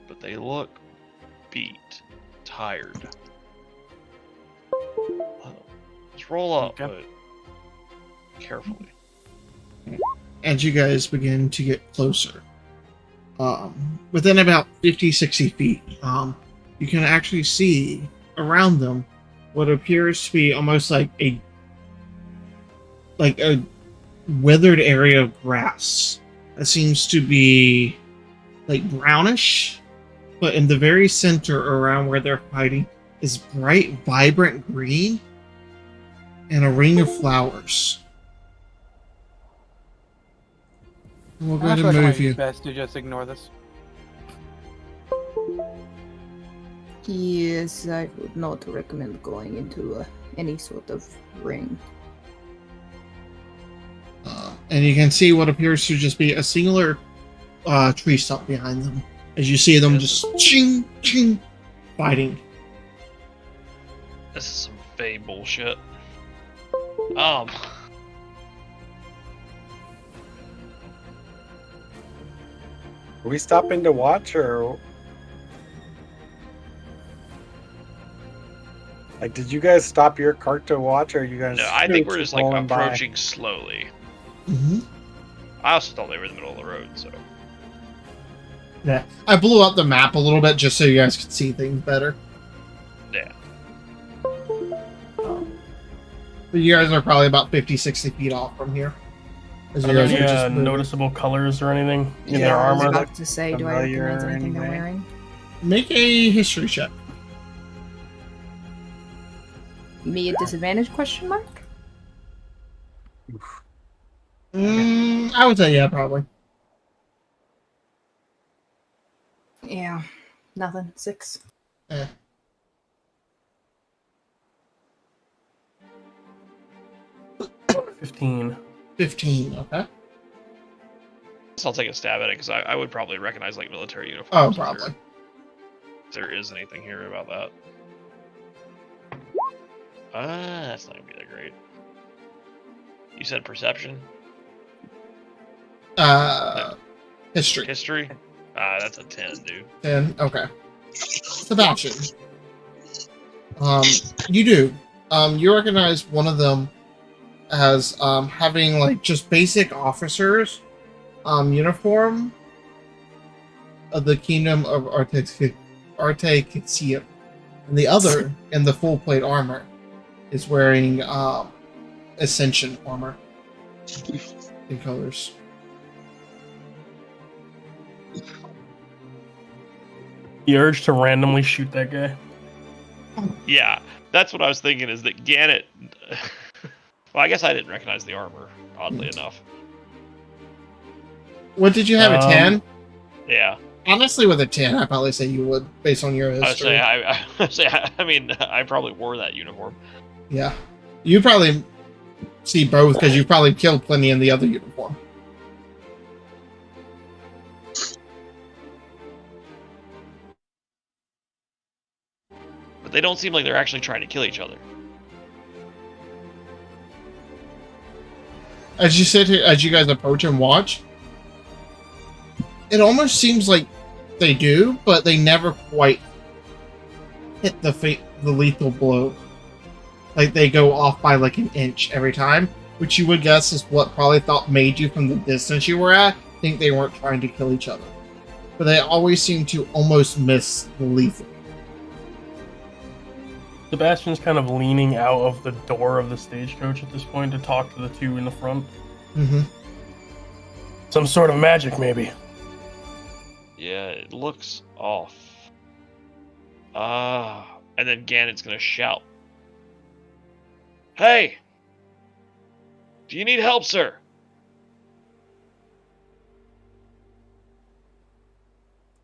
but they look beat, tired. Just roll up, but carefully. As you guys begin to get closer, within about 50, 60 feet, you can actually see around them what appears to be almost like a withered area of grass that seems to be like brownish, but in the very center around where they're fighting is bright, vibrant green and a ring of flowers. We'll go ahead and move you. Best to just ignore this. Yes, I would not recommend going into any sort of ring. And you can see what appears to just be a singular tree stump behind them. As you see them just ching, ching, fighting. This is some Fae bullshit. Are we stopping to watch, or like, did you guys stop your cart to watch, or are you guys? No, I think we're just like rolling by? approaching slowly. Mm-hmm. I also thought they were in the middle of the road, so. Yeah, I blew up the map a little bit just so you guys could see things better. Yeah. But you guys are probably about 50, 60 feet off from here. As Are you there guys are just any moving. noticeable colors or anything in Yeah, their I was armor? about to say, do I recognize anything they're wearing? Make a history check. Me at disadvantage, question mark? I would say yeah, probably. Yeah, nothing. 6. Eh. $15. 15, okay. So I'll take a stab at it, because I would probably recognize like military Oh, uniforms. probably. If there is anything here about that. That's not gonna be that great. You said perception? History. History? That's a 10, dude. 10, okay. Sebastian. You do. You recognize one of them as having like just basic officers uniform of the Kingdom of Artaxia, and the other in the full plate armor is wearing Ascension armor in colors. The urge to randomly shoot that guy. Yeah, that's what I was thinking, is that Gannett Well, I guess I didn't recognize the armor, oddly enough. What did you have, a 10? Yeah. Honestly, with a 10, I'd probably say you would, based on your I would history. I mean, I probably wore that uniform. Yeah. You probably see both, because you probably killed plenty in the other uniform. But they don't seem like they're actually trying to kill each other. As you sit here, as you guys approach and watch, it almost seems like they do, but they never quite hit the lethal blow. Like they go off by like an inch every time, which you would guess is what probably thought made you from the distance you were at think they weren't trying to kill each other. But they always seem to almost miss the lethal. Sebastian's kind of leaning out of the door of the stagecoach at this point to talk to the two in the front. Mm-hmm. Some sort of magic, maybe. Yeah, it looks off. And then Ganon's gonna shout. Hey! Do you need help, sir?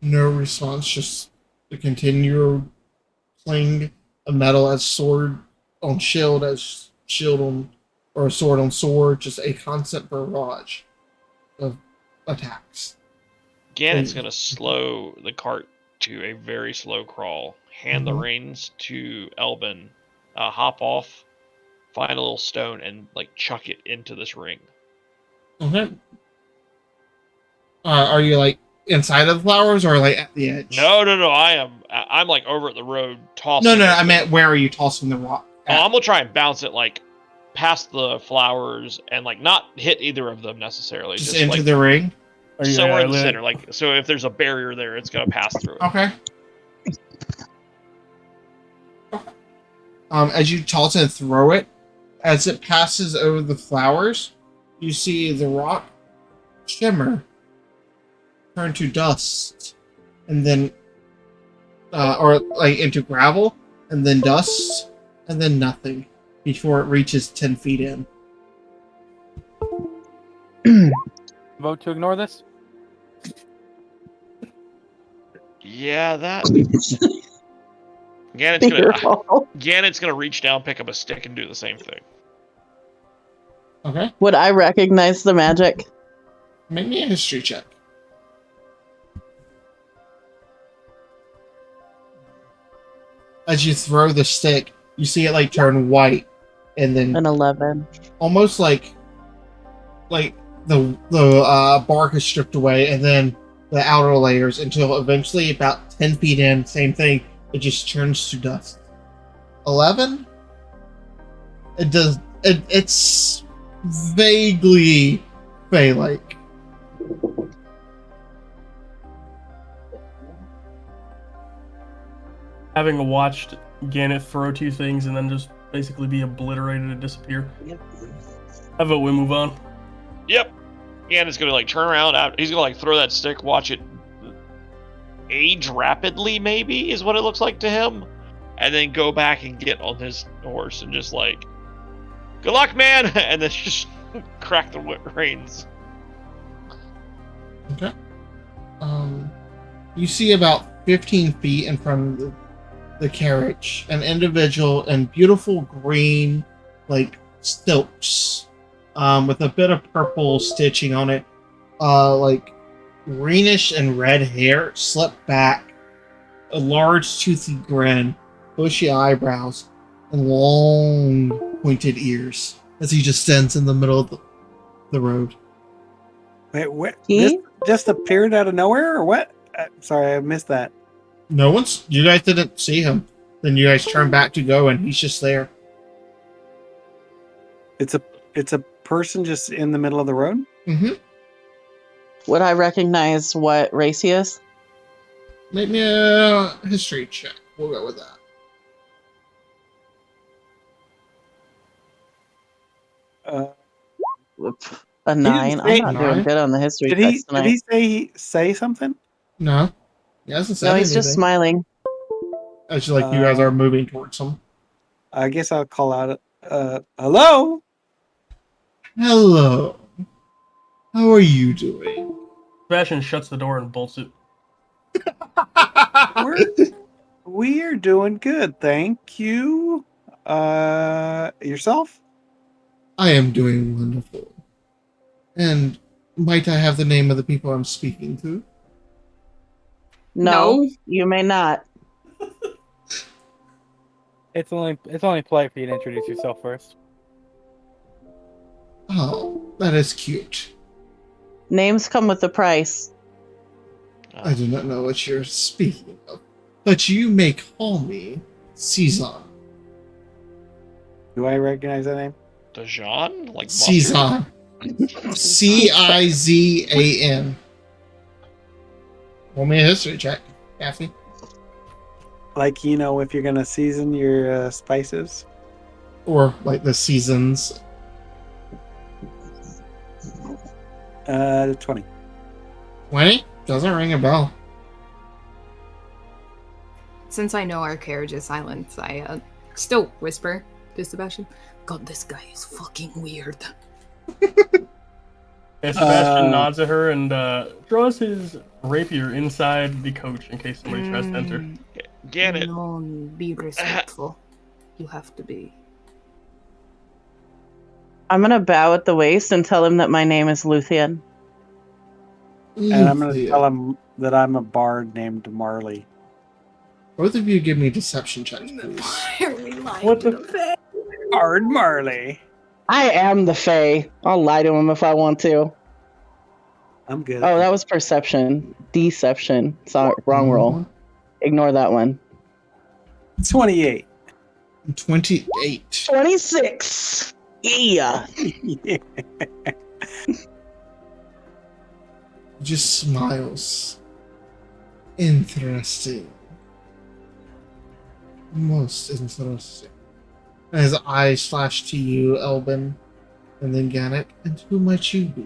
No response, just the continual cling of metal as sword on shield, as shield on, or sword on sword, just a constant barrage of attacks. Ganon's gonna slow the cart to a very slow crawl, hand the reins to Elbin, hop off, find a little stone, and like chuck it into this ring. Okay. Are you like inside of the flowers or like at the edge? No. I'm like over at the road tossing. No. I meant where are you tossing the rock? I'm gonna try and bounce it like past the flowers and like not hit either of them necessarily. Just into like, the ring. Somewhere in the center. Like so, if there's a barrier there, it's gonna pass through it. Okay. As you toss and throw it, as it passes over the flowers, you see the rock shimmer, turn to dust, and then, or like into gravel, and then dust, and then nothing, before it reaches 10 feet in. Vote to ignore this? Yeah, that. Ganon's gonna reach down, pick up a stick, and do the same thing. Okay. Would I recognize the magic? Make me a history check. As you throw the stick, you see it like turn white, and then An 11. almost like the bark is stripped away, and then the outer layers until eventually about 10 feet in, same thing, it just turns to dust. 11? It's vaguely Fey-like. Having watched Ganet throw two things and then just basically be obliterated and disappear. I vote we move on. Yep. Ganon's gonna like turn around. He's gonna like throw that stick, watch it age rapidly, maybe is what it looks like to him, and then go back and get on his horse and just like, good luck, man, and then just crack the reins. Okay. You see about 15 feet in front of the carriage an individual in beautiful green, like stilts, with a bit of purple stitching on it, like greenish and red hair slipped back, a large toothy grin, bushy eyebrows, and long pointed ears as he just stands in the middle of the road. Wait, what? This just appeared out of nowhere, or what? Sorry, I missed that. No one's. You guys didn't see him. Then you guys turn back to go, and he's just there. It's a person just in the middle of the road. Mm-hmm. Would I recognize what race he is? Make me a history check. We'll go with that. A 9. I'm not doing good on the history test tonight. Did he say something? No. He hasn't said No, he's anything. just smiling. Actually, like you guys are moving towards him. I guess I'll call out, hello? Hello. How are you doing? Sebastian shuts the door and bolts it. We're doing good, thank you. Yourself? I am doing wonderful. And might I have the name of the people I'm speaking to? No, No. you may not. It's only polite for you to introduce yourself first. Oh, that is cute. Names come with the price. I do not know what you're speaking of, but you may call me Cezanne. Do I recognize that name? Dijon? Like Cezanne. Cizan. Roll me a history check, Kathy. Like, if you're gonna season your spices. Or like the seasons. 20. 20? Doesn't ring a bell. Since I know our carriage is silent, I still whisper to Sebastian, God, this guy is fucking weird. And Sebastian nods at her and draws his rapier inside the coach in case somebody tries to enter. Gannett. No, be respectful. You have to be. I'm gonna bow at the waist and tell him that my name is Luthien. And I'm gonna tell him that I'm a bard named Marley. Both of you give me deception checks, please. Why are we lying What to the- the face? Bard Marley. I am the Fae. I'll lie to him if I want to. I'm good. Oh, that was perception. Deception. Sorry, wrong roll. Ignore that one. 28. 28. 26. Yeah. Yeah. Just smiles. Interesting. Most interesting. And his eyes flash to you, Elbin, and then Gannett. And who might you be?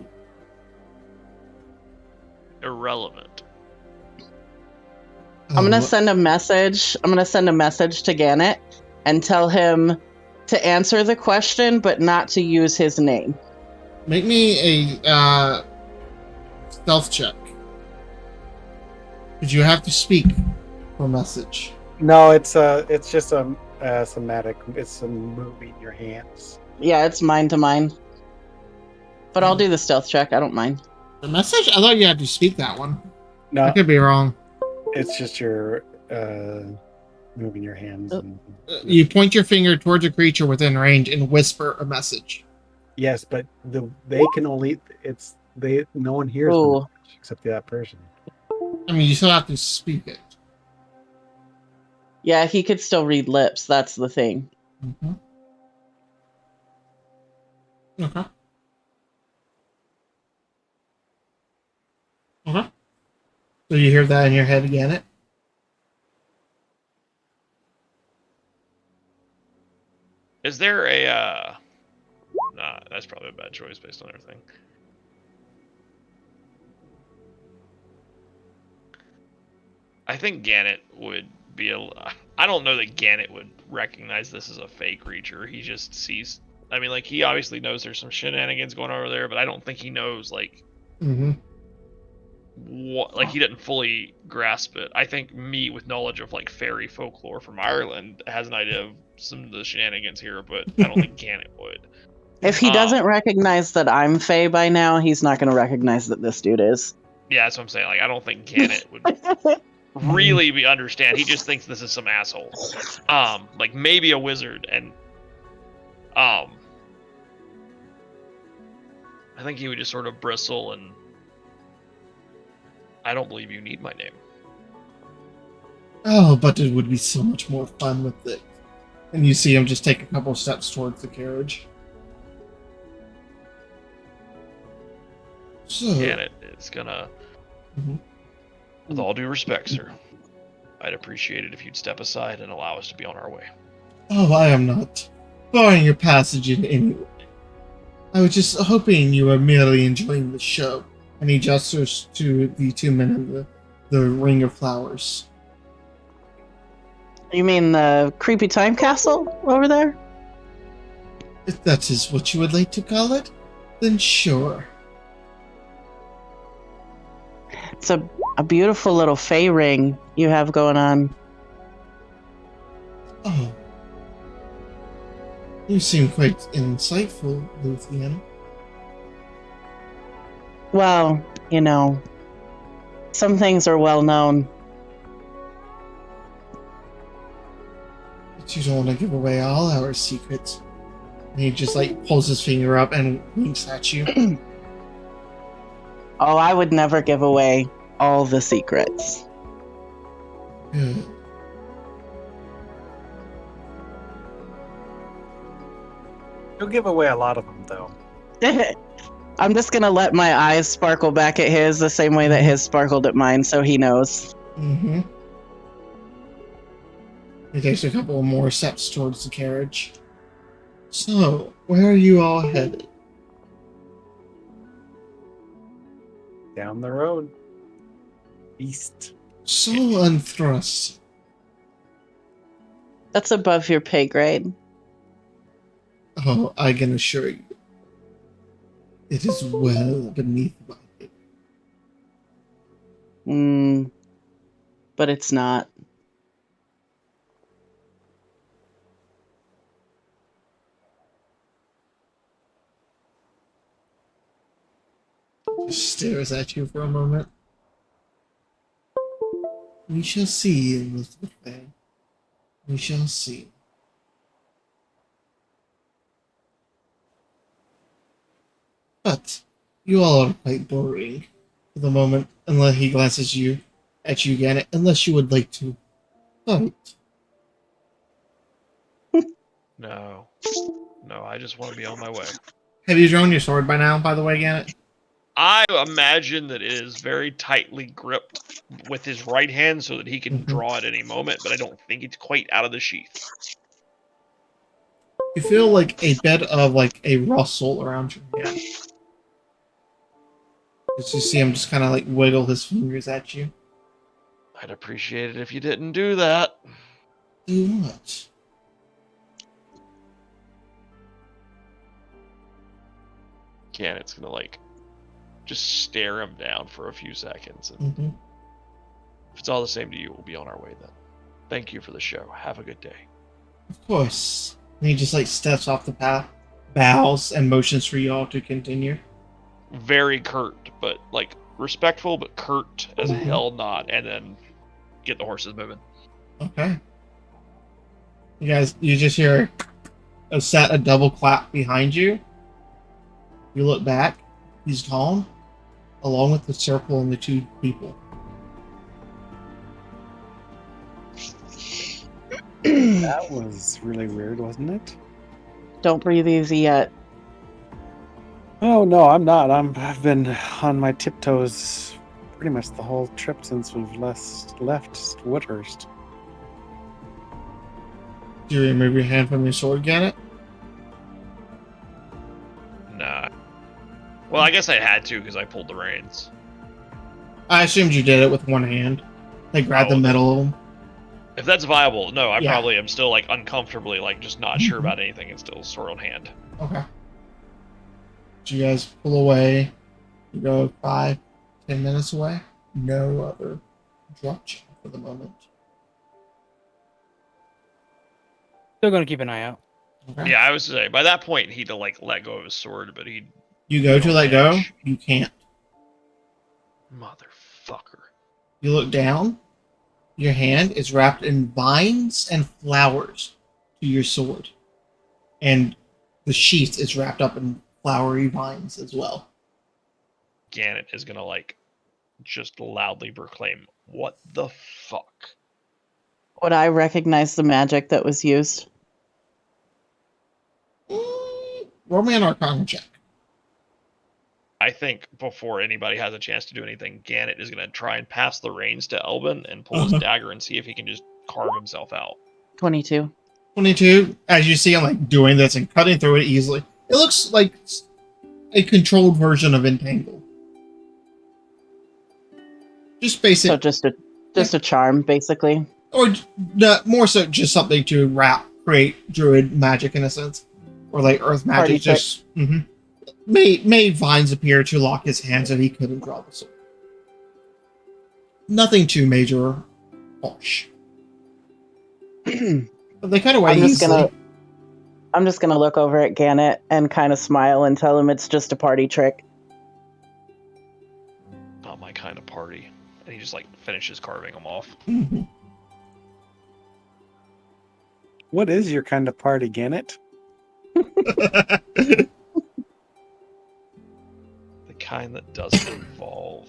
Irrelevant. I'm gonna send a message. I'm gonna send a message to Gannett and tell him to answer the question, but not to use his name. Make me a stealth check. Because you have to speak for a message. No, it's just a somatic. It's moving your hands. Yeah, it's mind to mind. But I'll do the stealth check. I don't mind. The message? I thought you had to speak that one. No, I could be wrong. it's just your moving your hands. And, You point your finger towards a creature within range and whisper a message. yes, but they can only. No one hears Ooh. them except that person. I mean, you still have to speak it. Yeah, he could still read lips. That's the thing. Mm-hmm. Okay. Okay. So you hear that in your head again? It. Is there a nah, that's probably a bad choice based on everything. I think Gannett would be I don't know that Gannett would recognize this as a fake creature. He just sees. I mean, like, he obviously knows there's some shenanigans going on over there, but I don't think he knows, like, Mm-hmm. what, like, he didn't fully grasp it. I think me, with knowledge of, like, fairy folklore from Ireland, has an idea of some of the shenanigans here, but I don't think Gannett would. If he doesn't recognize that I'm Fae by now, he's not going to recognize that this dude is. Yeah, that's what I'm saying. Like, I don't think Gannett would really understand. He just thinks this is some asshole. Like, maybe a wizard, and I think he would just sort of bristle and I don't believe you need my name. Oh, but it would be so much more fun with it. And you see him just take a couple steps towards the carriage. So, Gannett is gonna, Mhm. with all due respect, sir, I'd appreciate it if you'd step aside and allow us to be on our way. Oh, I am not barring your passage in any way. I was just hoping you were merely enjoying the show. And he gestures to the two men in the ring of flowers. You mean the creepy time castle over there? If that is what you would like to call it. Then sure. It's a beautiful little fey ring you have going on. Oh. You seem quite insightful, Luthien. Well, you know, some things are well known. But you don't want to give away all our secrets. And he just like pulls his finger up and winks at you. Oh, I would never give away all the secrets. Good. You'll give away a lot of them, though. I'm just gonna let my eyes sparkle back at his the same way that his sparkled at mine, so he knows. Mm-hmm. He takes a couple more steps towards the carriage. So, where are you all headed? Down the road. East. So unthrust. That's above your pay grade. Oh, I can assure you. It is well beneath my head. But it's not. Just stares at you for a moment. We shall see, Elizabeth Bay. We shall see. But you all are quite boring for the moment, unless he glances at you again, unless you would like to fight. No. No, I just want to be on my way. Have you drawn your sword by now, by the way, Gannett? I imagine that it is very tightly gripped with his right hand so that he can draw at any moment, but I don't think it's quite out of the sheath. You feel like a bit of like a rustle around your hand. As you see him just kind of like wiggle his fingers at you. I'd appreciate it if you didn't do that. Do what? Gannett's gonna like just stare him down for a few seconds, and if it's all the same to you, we'll be on our way then. Thank you for the show. Have a good day. Of course. And he just like steps off the path, bows, and motions for you all to continue. Very curt, but like respectful, but curt as hell not, and then get the horses moving. Okay. You just hear a double clap behind you. You look back. He's gone, along with the circle and the two people. That was really weird, wasn't it? Don't breathe easy yet. Oh no, I'm not. I've been on my tiptoes pretty much the whole trip since we've left Woodhurst. Do you remove your hand from your sword, Gannett? Nah. Well, I guess I had to because I pulled the reins. I assumed you did it with one hand. Like grab the metal of them. If that's viable, no, I probably am still like uncomfortably like just not sure about anything and still sword on hand. Okay. So you guys pull away. You go 5-10 minutes away. No other drop check for the moment. Still gonna keep an eye out. Okay. Yeah, I was say by that point he'd like let go of his sword, but he. You go to let go. You can't. Motherfucker. You look down. Your hand is wrapped in vines and flowers to your sword. And the sheath is wrapped up in flowery vines as well. Gannett is gonna like just loudly proclaim, "What the fuck?" Would I recognize the magic that was used? Roll me an Arcana check. I think before anybody has a chance to do anything, Gannett is going to try and pass the reins to Elvin and pull his dagger and see if he can just carve himself out. 22. 22. As you see him like doing this and cutting through it easily, it looks like a controlled version of Entangle. Just basic. So just a charm, basically. Or more so just something to create druid magic in a sense. Or like earth magic. Party Just Made vines appear to lock his hands and he couldn't draw the sword. Nothing too major or harsh. But they cut away easily. I'm just gonna look over at Gannett and kind of smile and tell him it's just a party trick. Not my kind of party. And he just like finishes carving them off. Mhm. What is your kind of party, Gannett? The kind that doesn't involve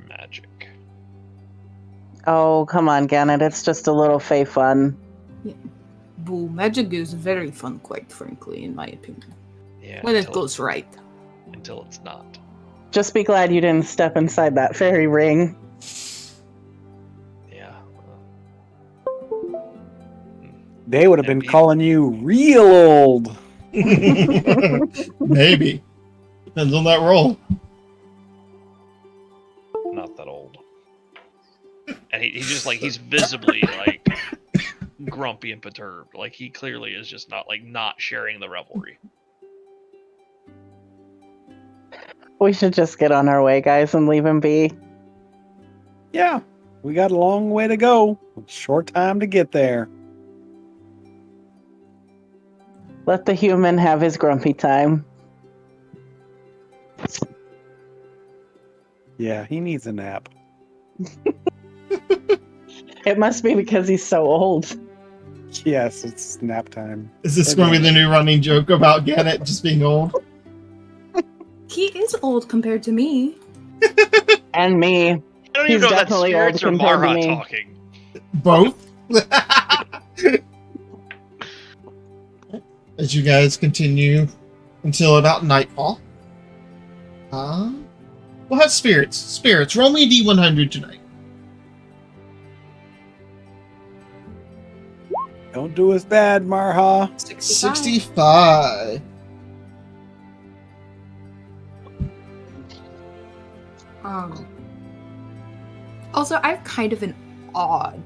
magic. Oh, come on, Gannett. It's just a little fey fun. Boo, magic is very fun, quite frankly, in my opinion. Yeah. When it goes right. Until it's not. Just be glad you didn't step inside that fairy ring. Yeah. They would have been Maybe. calling you real old. Maybe. Depends on that roll. Not that old. And he's just like, he's visibly like grumpy and perturbed. Like he clearly is just not sharing the revelry. We should just get on our way, guys, and leave him be. Yeah, we got a long way to go. Short time to get there. Let the human have his grumpy time. Yeah, he needs a nap. It must be because he's so old. Yes, it's nap time. Is this going to be the new running joke about Gannett just being old? He is old compared to me. And me. I don't He's even know if that's definitely old spirits or compared to Mara me. talking. Both? As you guys continue until about nightfall. We'll have spirits. Spirits, roll me a D100 tonight. Don't do us bad, Marha. 65. Also, I have kind of an odd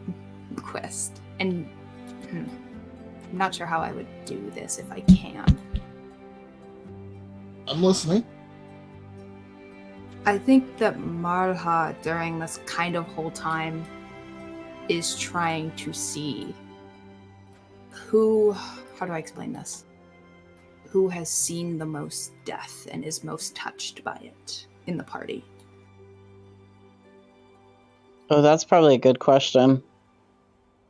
request, and I'm not sure how I would do this if I can. I'm listening. I think that Marha, during this kind of whole time, is trying to see how do I explain this? Who has seen the most death and is most touched by it in the party? Oh, that's probably a good question.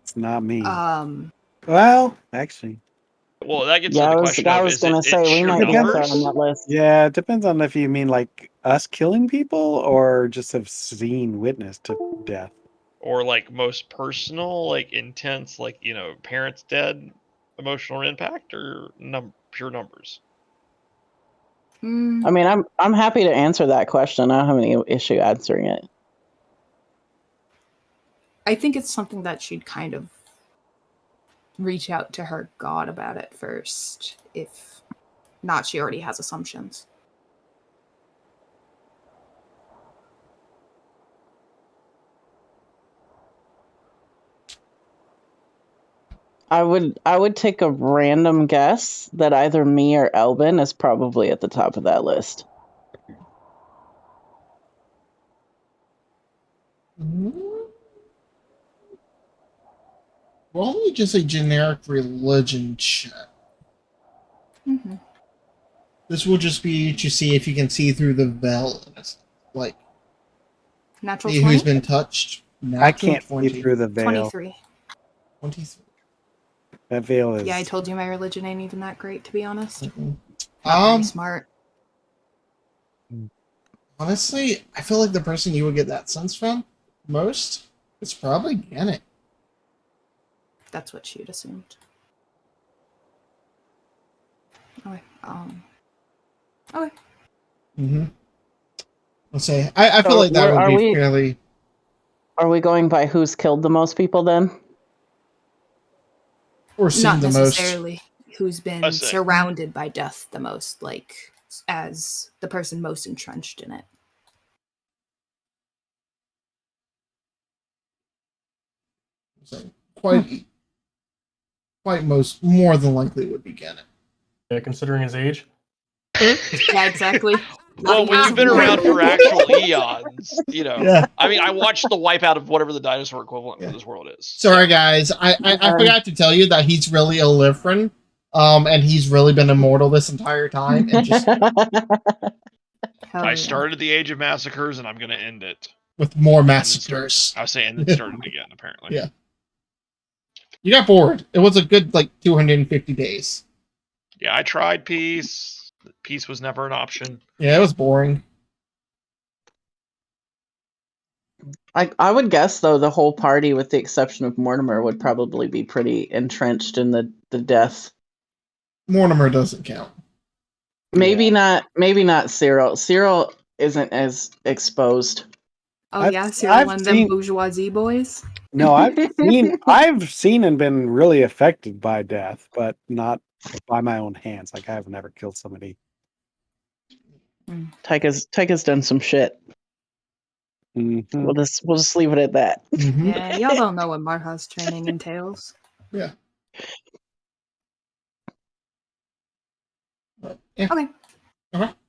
It's not me. Um, Well, actually, Well, that gets Yeah, to I the was, question I of, was is gonna it say, we sheer might get there numbers? on that list. yeah, it depends on if you mean like us killing people or just have seen witness to death. Or like most personal, like intense, like, parents dead, emotional impact, or pure numbers? I mean, I'm happy to answer that question. I don't have any issue answering it. I think it's something that she'd kind of reach out to her god about it first. If not, she already has assumptions. I would take a random guess that either me or Elbin is probably at the top of that list. Roll me just a generic religion check. Mm-hmm. This will just be to see if you can see through the veil. Like, Natural see 20? who's been touched. I can't see through the veil. 23. 23. That veil is. Yeah, I told you my religion ain't even that great, to be honest. Mhm. Not very smart. Honestly, I feel like the person you would get that sense from most is probably Gannett. That's what she'd assumed. Okay. Okay. Mm-hmm. Let's say I feel So like that would are be we- fairly. Are we going by who's killed the most people then? Or seen Not the most. necessarily who's been I see. surrounded by death the most, like as the person most entrenched in it. So quite most more than likely would be Gannett. Yeah, considering his age. Yeah, exactly. Well, when you've been around for actual eons, Yeah. I mean, I watched the wipeout of whatever the dinosaur equivalent Yeah. of this world is. Sorry, guys. I forgot to tell you that he's really a Livrin, and he's really been immortal this entire time. And just Hell I yeah. started at the age of massacres, and I'm going to end it. with more And then massacres. I was saying, and then started again, apparently. Yeah. You got bored. It was a good 250 days. Yeah, I tried peace. Peace was never an option. Yeah, it was boring. I would guess though the whole party, with the exception of Mortimer, would probably be pretty entrenched in the death. Mortimer doesn't count. Maybe not Cyril. Cyril isn't as exposed. Oh I've- yeah, Cyril I've and seen- them bourgeoisie boys. No, I've seen and been really affected by death, but not by my own hands. Like I've never killed somebody. Tyka's done some shit. Mhm. We'll just leave it at that. Mhm. Yeah, y'all don't know what Marha's training entails. Yeah. Okay.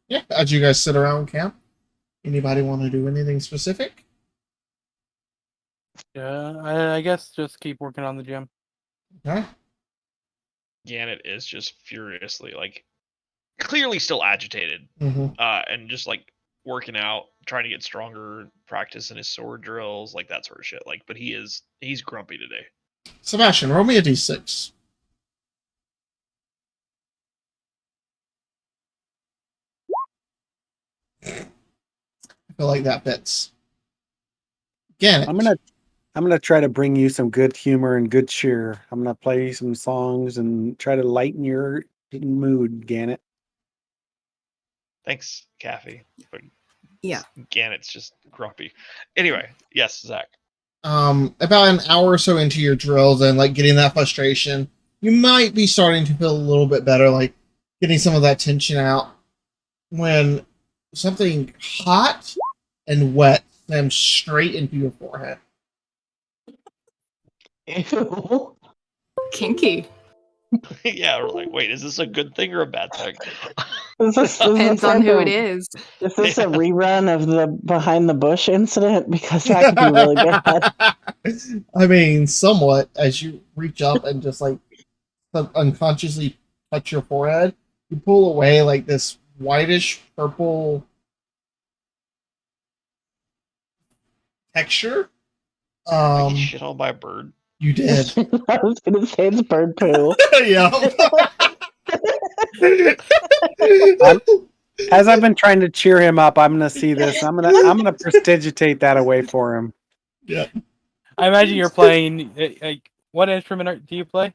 Yeah. As you guys sit around camp, anybody want to do anything specific? Yeah, I guess just keep working on the gym. Okay. Gannett is just furiously, clearly still agitated, Mm-hmm. and just working out, trying to get stronger, practicing his sword drills, that sort of shit. But he's grumpy today. Sebastian, roll me a d6. I feel like that fits. Gannett. I'm gonna try to bring you some good humor and good cheer. I'm gonna play some songs and try to lighten your mood, Gannett. Thanks, Kathy. But Yeah. Gannett's just grumpy. Anyway, yes, Zach. About an hour or so into your drills and getting that frustration, you might be starting to feel a little bit better, getting some of that tension out, when something hot and wet slams straight into your forehead. Ew. Kinky. Yeah, we're wait, is this a good thing or a bad thing? Depends on who it is. Is this a rerun of the behind the bush incident? Because that could be really bad. I mean, somewhat, as you reach up and just unconsciously touch your forehead, you pull away this whitish purple texture. I get shit on by a bird. You did. I was gonna say it's bird poo. Yeah. As I've been trying to cheer him up, I'm gonna see this. I'm gonna prestigitate that away for him. Yeah. I imagine you're playing. What instrument do you play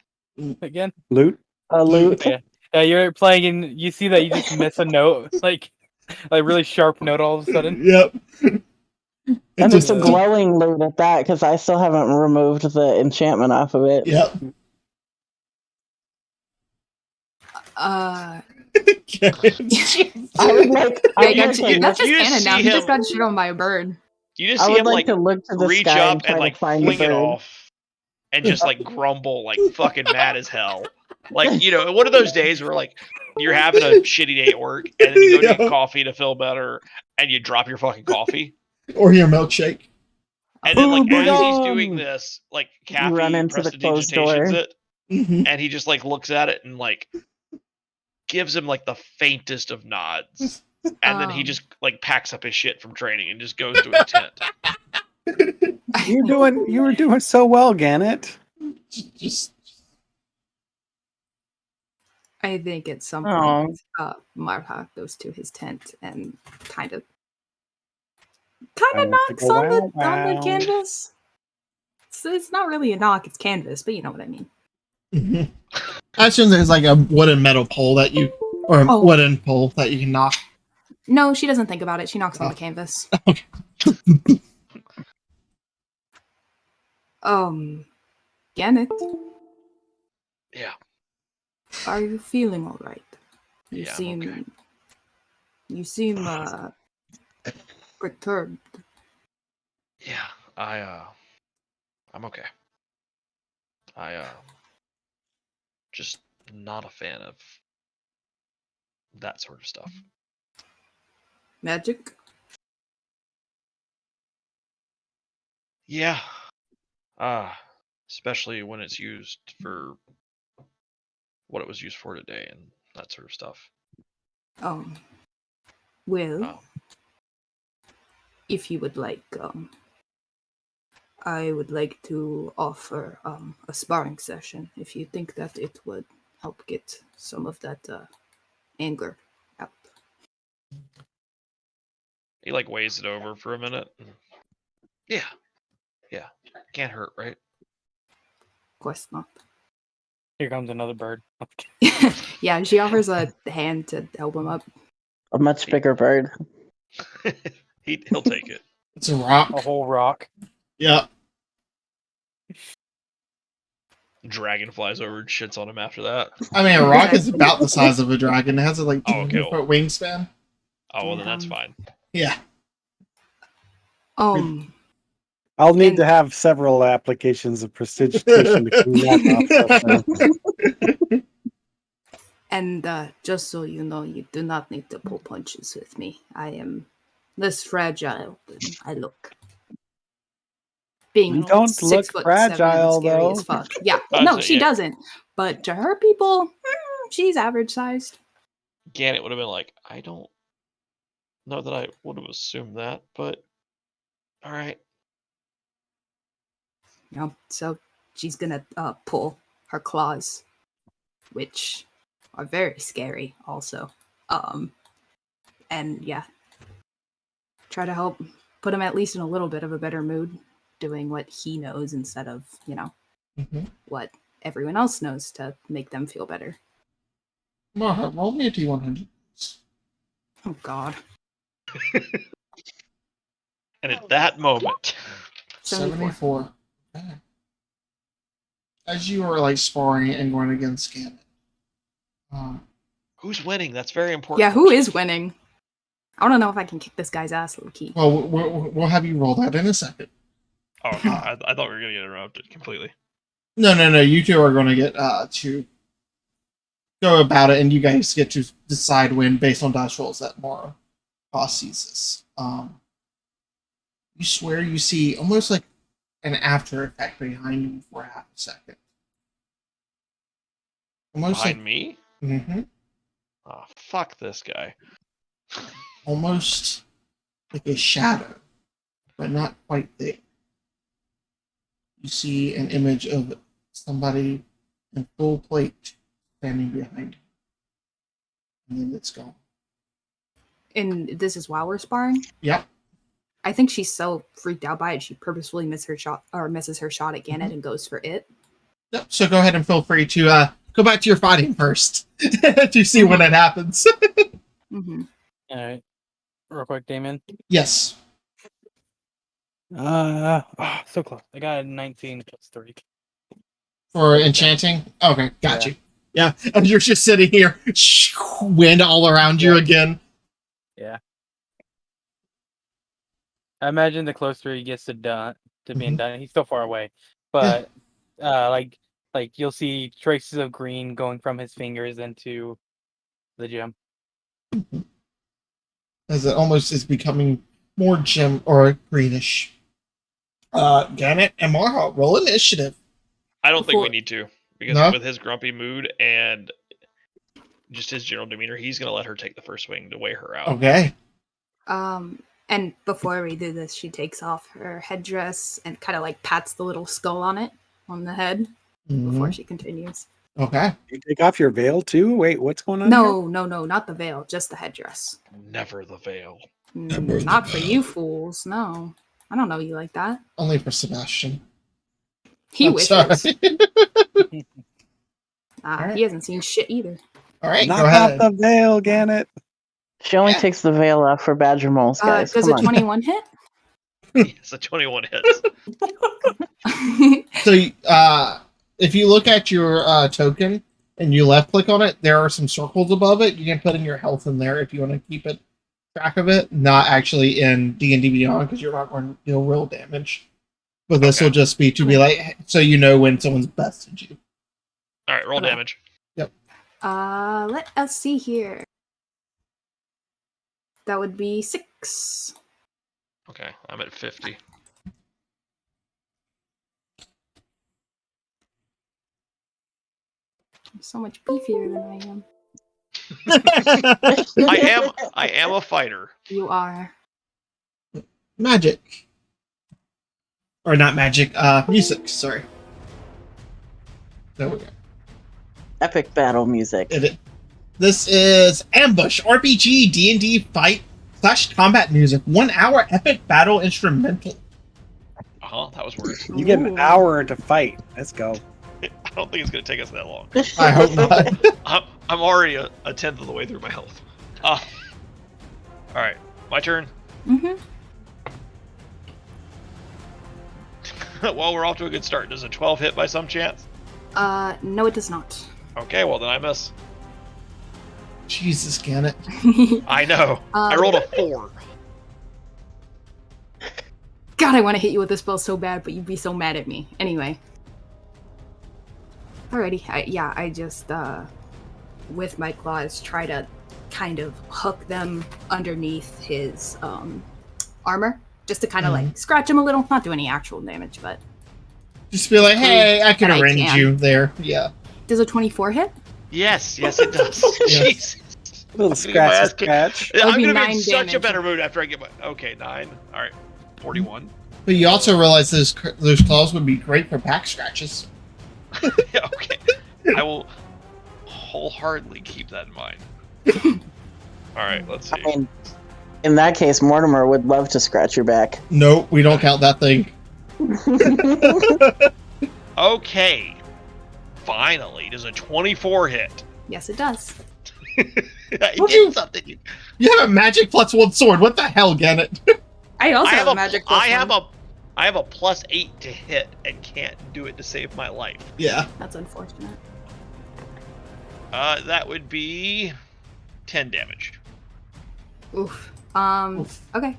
again? Lute. A lute. Yeah, you're playing and you see that you just miss a note, like really sharp note all of a sudden. Yep. And it's a glowing lute at that, because I still haven't removed the enchantment off of it. Yep. I would like. That's just canon now. He just got shit on by a bird. You just I see would him like to look to the reach sky up and try and to find the fling it bird. off, and just grumble fucking mad as hell. One of those days where you're having a shitty day at work, and then you go to get coffee to feel better, and you drop your fucking coffee. Or your milkshake. And then as he's doing this, Kathy run into the closed door. prestidigitations it, Mm-hmm. and he just looks at it and gives him the faintest of nods. And then he just packs up his shit from training and just goes to his tent. You were doing so well, Gannett. Just I think at some Aw. point, Marha goes to his tent and kind of I want to knocks go on the wow. canvas. It's not really a knock; it's canvas, but you know what I mean. Mhm. I assume there's a wooden metal pole that you, or a wooden pole that you can knock. No, she doesn't think about it. She knocks on the canvas. Gannett, Yeah. are you feeling all right? You Yeah, I'm seem, okay. you seem perturbed. Yeah, I'm okay. I just not a fan of that sort of stuff. Magic? Yeah. Especially when it's used for what it was used for today and that sort of stuff. Well, if you would like, I would like to offer a sparring session if you think that it would help get some of that anger out. He like weighs it over for a minute. Yeah. Can't hurt, right? Of course not. Here comes another bird. Yeah, she offers a hand to help him up. A much bigger bird. He'll take it. It's a rock. A whole rock. Yeah. Dragon flies over and shits on him after that. I mean, a rock is about the size of a dragon. It has a like 200-foot wingspan. Oh, well, then that's fine. Yeah. I'll need to have several applications of prestidigitation to clean that up. And just so you know, you do not need to pull punches with me. I am less fragile than I look. Being You don't 6 look foot fragile, 7 and scary though. as fuck. Yeah, That's no, it, she yeah. doesn't. But to her people, she's average sized. Gannett would have been like, I don't know that I would have assumed that, but all right. So she's gonna pull her claws, which are very scary also. And yeah, try to help put him at least in a little bit of a better mood, doing what he knows instead of, what everyone else knows to make them feel better. Marha, roll me a D100. Oh God. And at that moment, 74. Okay. As you are like sparring and going against Gannett. who's winning? That's very important. Yeah, who is winning? I want to know if I can kick this guy's ass, low-key. Well, we'll have you roll that in a second. Oh, okay. I thought we were going to get interrupted completely. No. You two are going to get to go about it, and you guys get to decide when, based on dice rolls, that Mara sees this. You swear you see almost like an after effect behind you for half a second. Almost Behind like, me? Mm-hmm. Oh, fuck this guy. Almost like a shadow, but not quite there. You see an image of somebody in full plate standing behind you. And then it's gone. And this is while we're sparring? Yep. I think she's so freaked out by it, she purposefully misses her shot at Gannett and goes for it. Yep. So go ahead and feel free to go back to your fighting first to see when it happens. Mm-hmm. All right. Real quick, Damon. Yes. So close. I got a 19 plus 3. For enchanting? Okay, got Yeah. you. Yeah, and you're just sitting here, wind all around you again. Yeah. I imagine the closer he gets to being done, he's still far away. But like you'll see traces of green going from his fingers into the gem. As it almost is becoming more gem or greenish. Gannett and Marha, roll initiative. I don't think we need to. Because No? with his grumpy mood and just his general demeanor, he's going to let her take the first swing to weigh her out. Okay. And before we do this, she takes off her headdress and kind of like pats the little skull on the head before she continues. Okay. You take off your veil too? Wait, what's going on? No, not the veil, just the headdress. Never the veil. Not for you fools, no. I don't know you like that. Only for Sebastian. He I'm wishes. sorry. Alright. He hasn't seen shit either. All right, Knock go off ahead. the veil, Gannett. She only takes the veil off for badger moles, guys. Does Come a on. 21 hit? It's a 21 hits. So, if you look at your token and you left click on it, there are some circles above it. You can put in your health in there if you want to keep it track of it. Not actually in D&D Beyond because you're not going to deal real damage. But this will just be to be like, so you know when someone's bested you. All right, roll damage. Yep. Let us see here. That would be 6. Okay, I'm at 50. I'm so much beefier than I am. I am a fighter. You are. Magic. Or not magic, music, sorry. There we go. Epic battle music. This is Ambush, RPG, D&D fight / combat music. 1 hour epic battle instrumental. That was weird. You get an hour to fight. Let's go. I don't think it's going to take us that long. I hope not. I'm already a tenth of the way through my health. All right, my turn. Mm-hmm. Well, we're off to a good start. Does a 12 hit by some chance? No, it does not. Okay, well then I miss. Jesus, Gannett. I know. I rolled a 4. God, I want to hit you with this spell so bad, but you'd be so mad at me. Anyway. Alrighty, I just, with my claws, try to kind of hook them underneath his, armor. Just to kind of, like, scratch him a little. Not do any actual damage, but... Just be like, hey, I can arrange you there. Yeah. Does a 24 hit? Yes, it does. Yes. Jesus. A little scratch. I'm be going to be 9 in such a damage. better mood after I get my... Okay, 9. All right, 41. But you also realize those claws would be great for back scratches. Yeah, okay. I will wholeheartedly keep that in mind. All right, let's see. I mean, in that case, Mortimer would love to scratch your back. Nope, we don't count that thing. Okay. Finally, does a 24 hit? Yes, it does. I Would did you- something. You have a magic +1 sword. What the hell, Gannett? I also I have a magic plus one. I have a +8 to hit and can't do it to save my life. Yeah. That's unfortunate. That would be 10 damage. Oof. Okay.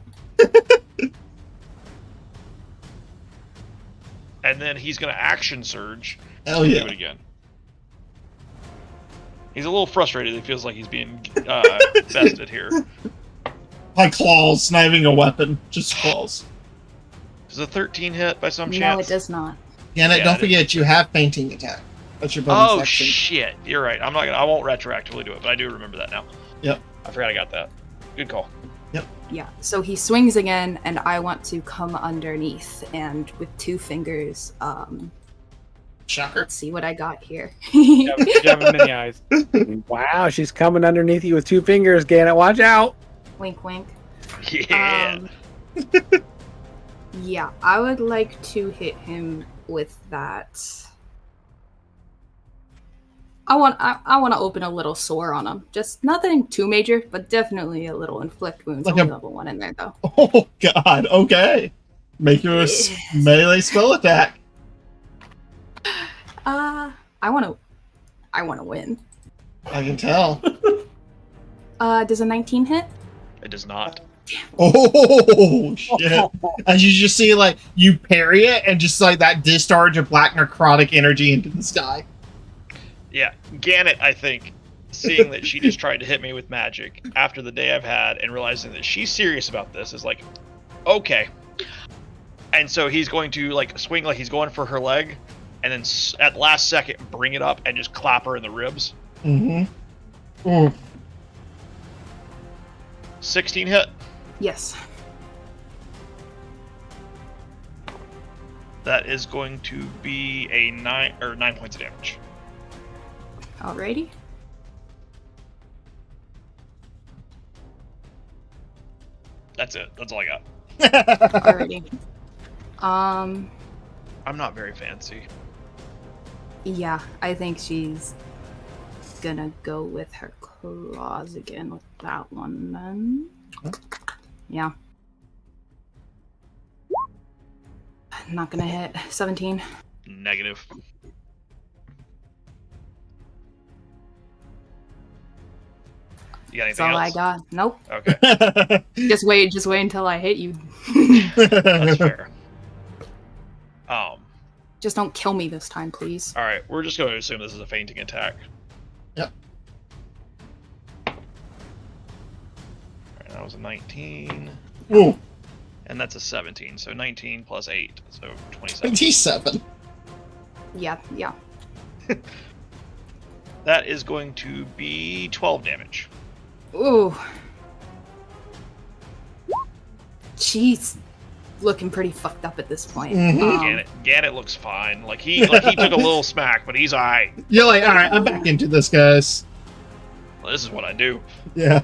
And then he's gonna action surge. Hell and yeah. Do it again. He's a little frustrated. He feels like he's being bested here. My claws, not even a weapon, just claws. Does a 13 hit by some No, chance? it does not. Gannett, Yeah, don't it forget you have fainting attack. That's your bonus Oh action. shit! You're right. I won't retroactively do it, but I do remember that now. Yep. I forgot I got that. Good call. Yeah, so he swings again, and I want to come underneath, and with 2 fingers, Shocker. let's see what I got here. You have him in the eyes. Wow, she's coming underneath you with 2 fingers, Gannett. Watch out. Wink, wink. Yeah. Yeah, I would like to hit him with that. I want to open a little sore on him. Just nothing too major, but definitely a little inflict wounds. Like Only a- level 1 in there though. Oh god, okay. Make your melee spell attack. I want to win. I can tell. Does a 19 hit? It does not. Oh shit. As you just see, like, you parry it and just like that discharge of black necrotic energy into the sky. Yeah, Gannett, I think, seeing that she just tried to hit me with magic after the day I've had and realizing that she's serious about this is like, okay. And so he's going to like swing like he's going for her leg and then at the last second bring it up and just clap her in the ribs. Mm-hmm. Ooh. 16 hit. Yes. That is going to be a 9 points of damage. Alrighty. That's it. That's all I got. Alrighty. I'm not very fancy. Yeah, I think she's gonna go with her claws again with that one then. Yeah. Not gonna hit. 17. Negative. You got That's anything all I else? got. Nope. Okay, Just wait until I hit you. that's fair. Just don't kill me this time, please. All right, we're just going to assume this is a fainting attack. Yep. All right, That was a 19. Ooh, And that's a 17. So 19 plus 8. So 27. 27. Yeah, yeah. That is going to be 12 damage. Ooh. She's looking pretty fucked up at this point. Mhm. Gannett looks fine. Like he took a little smack, but he's alright. You're like, all right, I'm back into this, guys. Well, this is what I do. Yeah.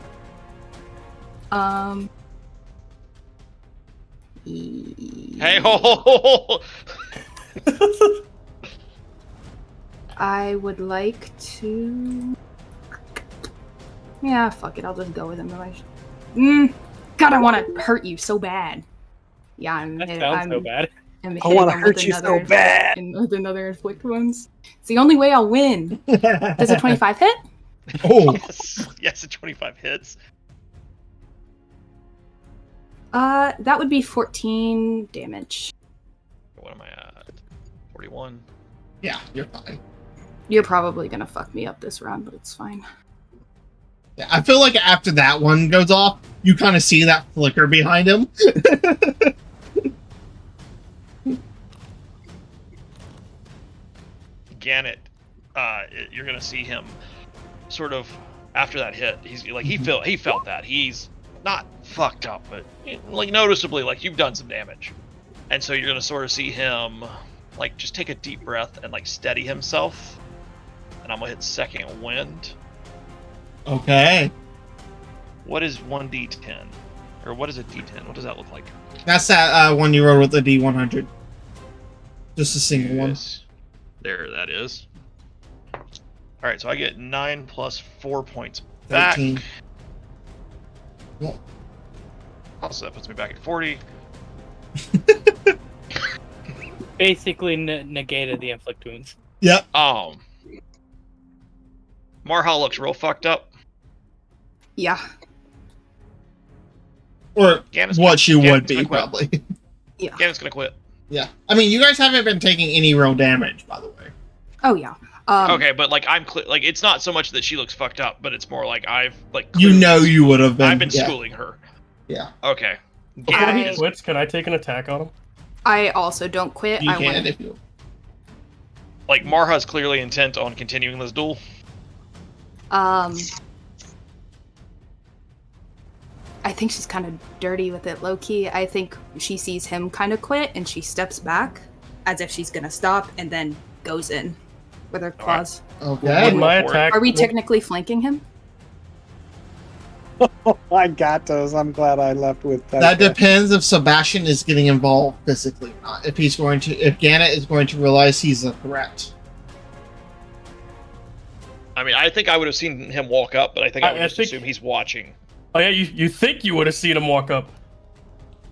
Hey ho! I would like to. Yeah, fuck it. I'll just go with him. God, I want to hurt you so bad. Yeah, That sounds so bad. I want to hurt you so bad. With another inflict wounds. It's the only way I'll win. Does a 25 hit? Oh, Yes, a 25 hits. That would be 14 damage. What am I at? 41. yeah, you're fine. You're probably gonna fuck me up this round, but it's fine. Yeah, I feel like after that one goes off, you kind of see that flicker behind him. Gannett, you're gonna see him sort of after that hit. He's like he felt that he's not fucked up, but like noticeably like you've done some damage, and so you're gonna sort of see him like just take a deep breath and like steady himself. And I'm gonna hit second wind. Okay. What is 1d10? Or what is a d10? What does that look like? That's that one you rolled with the D100. Just a single one. Yes. There, that is. Alright, so I get 9 plus 4 points back. 13. Yeah. Also, that puts me back at 40. Basically negated the inflict wounds. Yep. Marha looks real fucked up. Yeah. Or Gannett's what she would Gannett's be, gonna quit. probably. Yeah. Gannett's gonna quit. Yeah. I mean, you guys haven't been taking any real damage, by the way. Oh yeah. Okay, but like like it's not so much that she looks fucked up, but it's more like I've like You know you would have been. I've been yeah. schooling her. Yeah. Okay. Before Gannet he is, quits, can I take an attack on him? I also don't quit. You I can want. if you. like Marha's clearly intent on continuing this duel. I think she's kind of dirty with it, low key. I think she sees him kind of quit, and she steps back as if she's gonna stop, and then goes in with her claws. Okay. Would my for it. attack? Are we technically flanking him? I got those. I'm glad I left with that. That depends if Sebastian is getting involved physically or not. If Gannett is going to realize he's a threat. I mean, I think I would have seen him walk up, but I think I would I just think- assume he's watching. Oh yeah, you think you would have seen him walk up?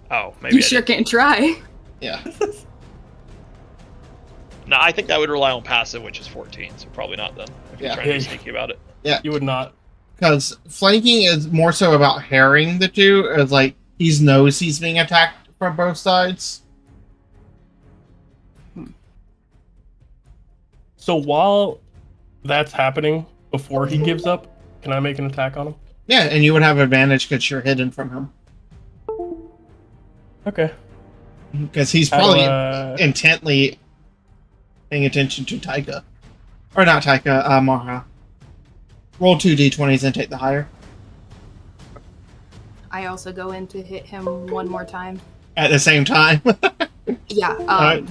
Oh, maybe You I sure didn't. can try. Yeah. No, I think that would rely on passive, which is 14, so probably not then. If you're Yeah. trying to be sneaky about it. You would not. Because flanking is more so about harrying the two. It's like he knows he's being attacked from both sides. So while that's happening, before he gives up, can I make an attack on him? Yeah, and you would have advantage because you're hidden from him. Okay. Because he's How do, probably intently paying attention to Taika. Or not Taika, Marha. Roll 2 d20s and take the higher. I also go in to hit him one more time. At the same time. Yeah. Alright.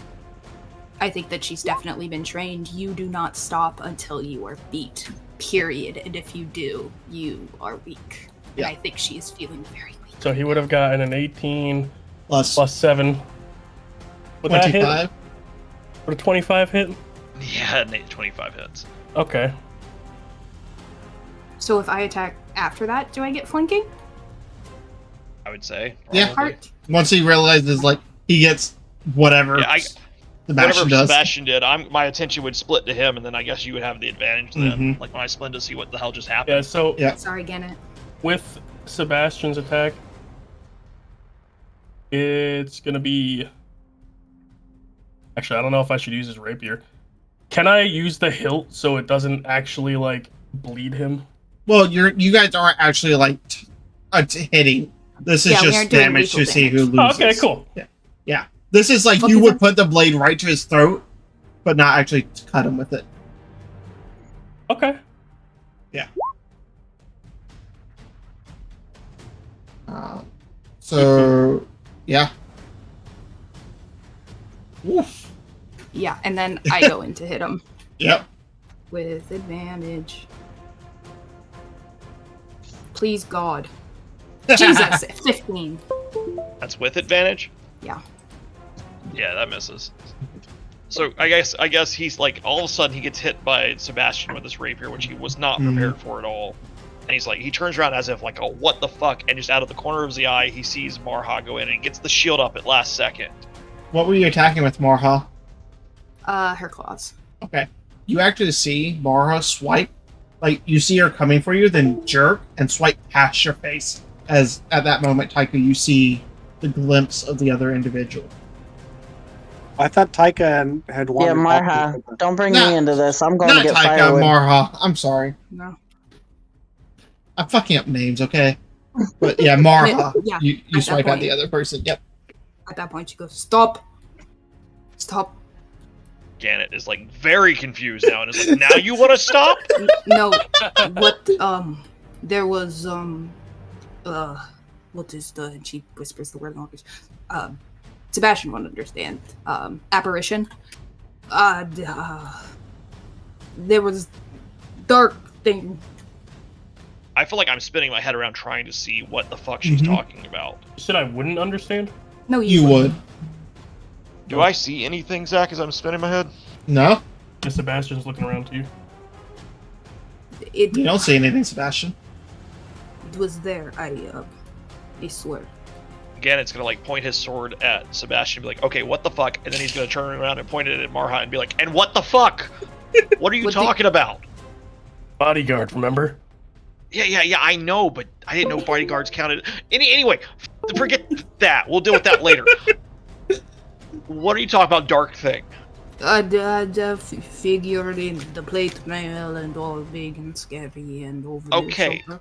I think that she's definitely been trained. You do not stop until you are beat. Period. And if you do, you are weak. Yeah. And I think she is feeling very weak. So he would have gotten an 18 Plus plus 7. Would that hit? 25. Would a 25 hit? Yeah, 25 hits. Okay. So if I attack after that, do I get flanking? I would say. Yeah. probably. Heart? Once he realizes, like, he gets whatever Yeah, Sebastian whatever does. Sebastian did, my attention would split to him, and then I guess you would have the advantage then. Mhm. Like when I split to see what the hell just Yeah, happened. so Yeah. Sorry, Gannett. with Sebastian's attack, it's gonna be... Actually, I don't know if I should use his rapier. Can I use the hilt so it doesn't actually, like, bleed him? Well, you guys aren't actually, like, hitting. This is Yeah, we just aren't doing damage to lethal see who damage. loses. Okay, cool. Yeah. This is like Okay, you would then. put the blade right to his throat, but not actually cut him with it. Okay. So, yeah. Oof. Yeah, and then I go in to hit him Yep. with advantage. Please, God. Jesus, 15. That's with advantage? Yeah. Yeah, that misses. So I guess he's like all of a sudden he gets hit by Sebastian with this rapier, which he was not prepared for at all. And he's like, he turns around as if like, oh, what the fuck? And just out of the corner of his eye, he sees Marha go in and gets the shield up at last second. What were you attacking with, Marha? Her claws. Okay. You actually see Marha swipe, like you see her coming for you, then jerk and swipe past your face. As at that moment, Taika, you see the glimpse of the other individual. I thought Taika had wanted. Yeah, Marha, don't bring Nah, me into this. I'm going to Not get Taika, firewood. Marha. I'm sorry. No. I'm fucking up names, okay? But yeah, Marha. Yeah, you at that swipe at point. the other person. Yep. At that point, she goes, "Stop! Stop!" Gannett is like very confused now and is like, now you want to stop? No, what? There was what is the? And she whispers the word language. Sebastian won't understand. Apparition. There was dark thing. I feel like I'm spinning my head around trying to see what the fuck she's talking about. You said I wouldn't understand? No, You would. Do I see anything, Zach, as I'm spinning my head? No? Yeah, Sebastian's looking around to you. It You don't see anything, Sebastian. was there. I swear. Gannett's gonna like point his sword at Sebastian and be like, okay, what the fuck? And then he's gonna turn around and point it at Marha and be like, and what the fuck? What are you What the- talking about? Bodyguard, remember? Yeah, I know, but I didn't know bodyguards counted. Anyway, forget that. We'll deal with that later. What are you talking about, dark thing? The figure in the plate mail and all big and scary and over the Okay. shoulder.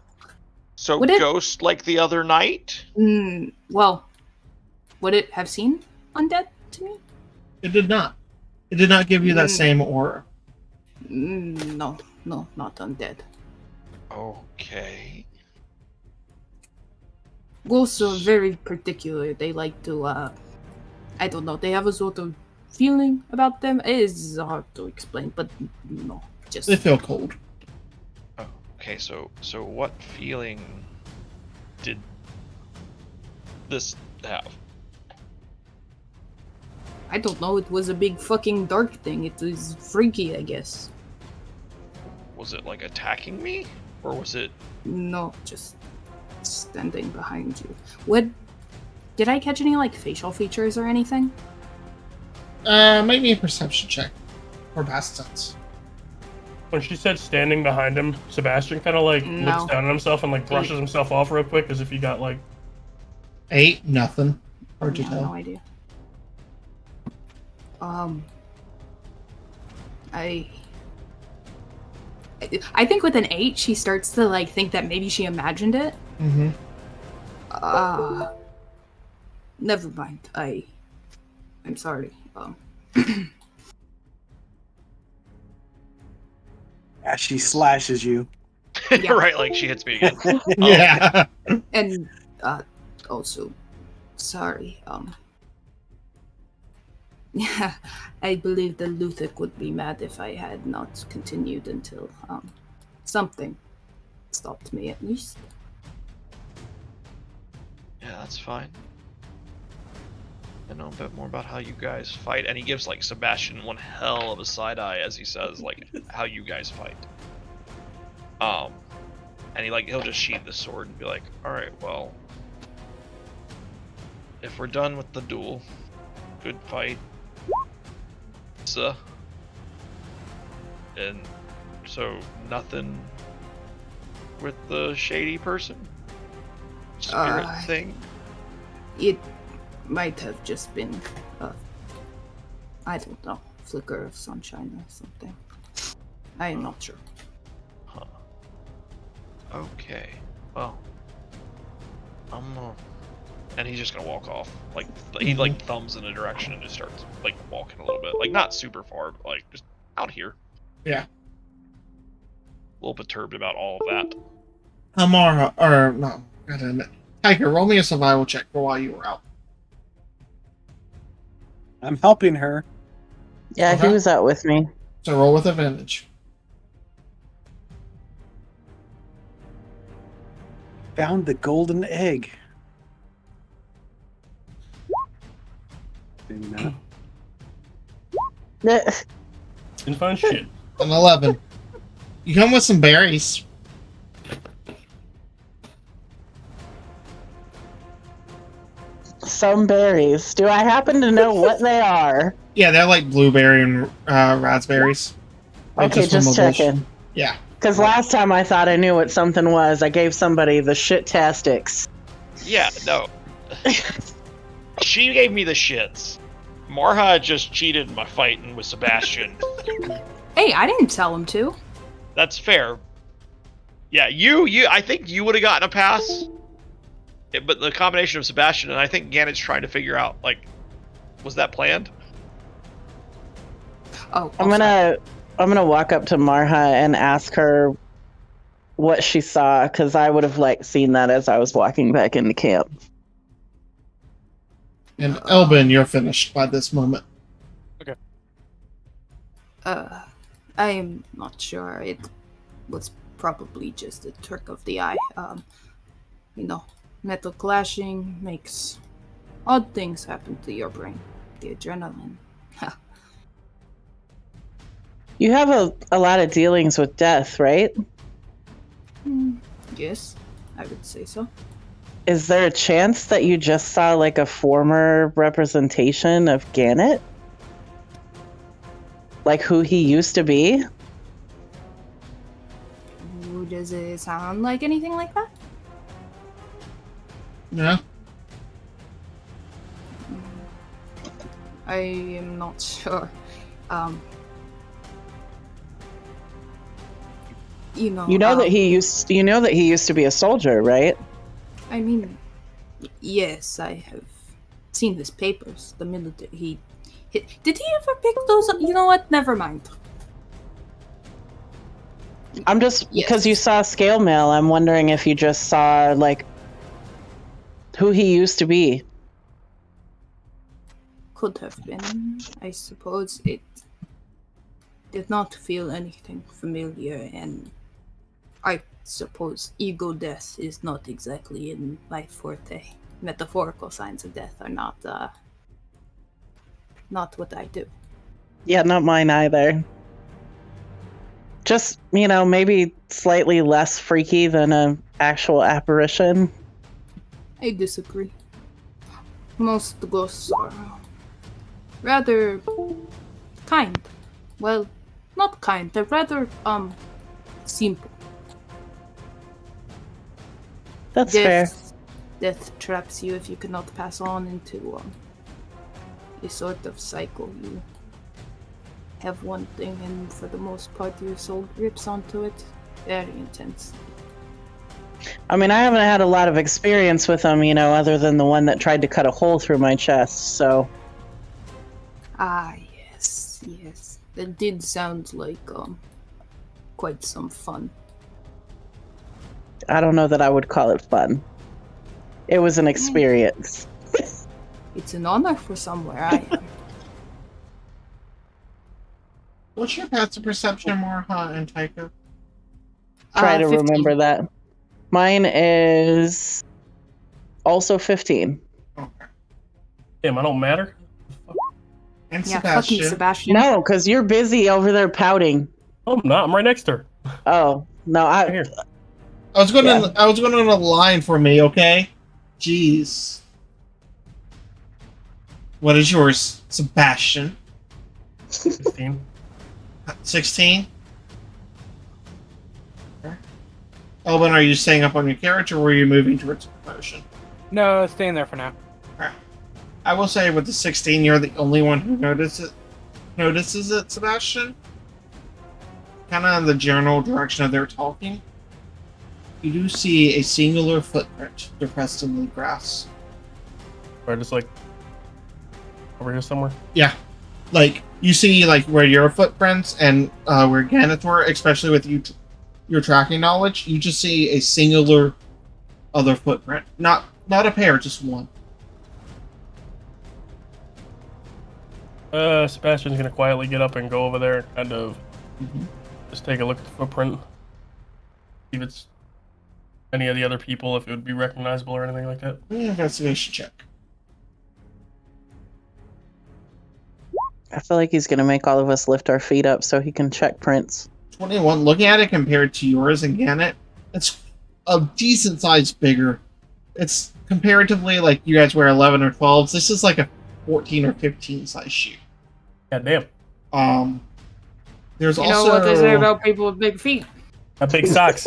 So Would it- ghost like the other night? Well, would it have seen undead to me? It did not. It did not give you that same aura. No, not undead. Okay. Ghosts are very particular. They like to, I don't know, they have a sort of feeling about them. It is hard to explain, but no, just... They feel cold. Oh, okay, so what feeling did this have? I don't know, it was a big fucking dark thing. It was freaky, I guess. Was it like attacking me? Or was it... No, just standing behind you. What... Did I catch any, like, facial features or anything? Make me a perception check. Or past sense. When she said standing behind him, Sebastian kind of like No. looks down at himself and like brushes himself off real quick as if he got like... 8, nothing. Hard to Yeah, tell. no idea. I think with an 8, she starts to like think that maybe she imagined it. Mm-hmm. Never mind. I'm sorry. As she slashes you. Yeah. right, like she hits me again. Yeah. And also, sorry. Yeah, I believe the Luthic would be mad if I had not continued until something stopped me at least. Yeah, that's fine. I know a bit more about how you guys fight, and he gives like Sebastian one hell of a side eye as he says like how you guys fight. And he'll just sheath the sword and be like, all right, well, if we're done with the duel, good fight. And so nothing with the shady person? Spirit thing? It might have just been, I don't know, flicker of sunshine or something. I am not sure. Huh. Okay. Well, and he's just gonna walk off. Like he like thumbs in a direction and just starts like walking a little bit, like not super far, but like just out here. Yeah. A little perturbed about all of that. Amara, or no, God damn it. Tiger, roll me a survival check for while you were out. I'm helping her. Yeah, Okay. he was out with me. So roll with advantage. Found the golden egg. Maybe not. Didn't find shit. An 11. You come with some berries. Some berries. Do I happen to know what they are? Yeah, they're like blueberry and raspberries. Like Okay, from a just bush. checking. Yeah. Because last time I thought I knew what something was, I gave somebody the shit-tastics. Yeah, no. She gave me the shits. Marha just cheated in my fighting with Sebastian. Hey, I didn't tell him to. That's fair. Yeah, you. I think you would have gotten a pass. But the combination of Sebastian and I think Gannett's trying to figure out, like, was that planned? Oh, I'm gonna walk up to Marha and ask her what she saw, because I would have seen that as I was walking back into camp. And Elbin, you're finished by this moment. I'm not sure. It was probably just a trick of the eye. Metal clashing makes odd things happen to your brain. The adrenaline. You have a lot of dealings with death, right? Yes, I would say so. Is there a chance that you just saw a former representation of Gannett? Like who he used to be? Does it sound like anything like that? Yeah. I am not sure. You know that he used to be a soldier, right? I mean, yes, I have seen his papers. The military. Did he ever pick those up? You know what? Never mind. I'm just because you saw scale mail. I'm wondering if you just saw who he used to be. Could have been. I suppose it did not feel anything familiar, and I suppose ego death is not exactly in my forte. Metaphorical signs of death are not what I do. Yeah, not mine either. Just, maybe slightly less freaky than an actual apparition. I disagree. Most ghosts are rather kind. Well, not kind. They're rather simple. That's fair. Death traps you if you cannot pass on into a sort of cycle. You have one thing, and for the most part, your soul grips onto it. Very intense. I mean, I haven't had a lot of experience with them, other than the one that tried to cut a hole through my chest, so... Ah, yes. That did sound like, quite some fun. I don't know that I would call it fun. It was an experience. It's an honor for somewhere I am. What's your passive perception, Marha and Taika? Try to 15. remember that. Mine is also 15. Okay. Damn, I don't matter. And Yeah, fuck you, Sebastian. Sebastian. No, because you're busy over there pouting. Oh, I'm not. I'm right next to her. Oh, no, Right here. I was going on a line for me, okay? Jeez. What is yours, Sebastian? 15. 16? Elvin, are you staying up on your character, or are you moving towards promotion? No, staying there for now. I will say with the 16, you're the only one who notices it, Sebastian. Kind of in the general direction of their talking. you do see a singular footprint depressed in the grass. Or just like over here somewhere. Yeah, like you see, like where your footprints and where Ganeth were, especially with your tracking knowledge, you just see a singular other footprint, not a pair, just one. Sebastian's gonna quietly get up and go over there and kind of just take a look at the footprint. See if it's any of the other people, if it would be recognizable or anything like that. Investigation check. I feel like he's gonna make all of us lift our feet up so he can check prints. 21. Looking at it compared to yours and Gannet, it's a decent size bigger. It's comparatively like you guys wear 11 or 12s. This is like a 14 or 15 size shoe. God damn. There's You also know what they say about people with big feet? Big socks.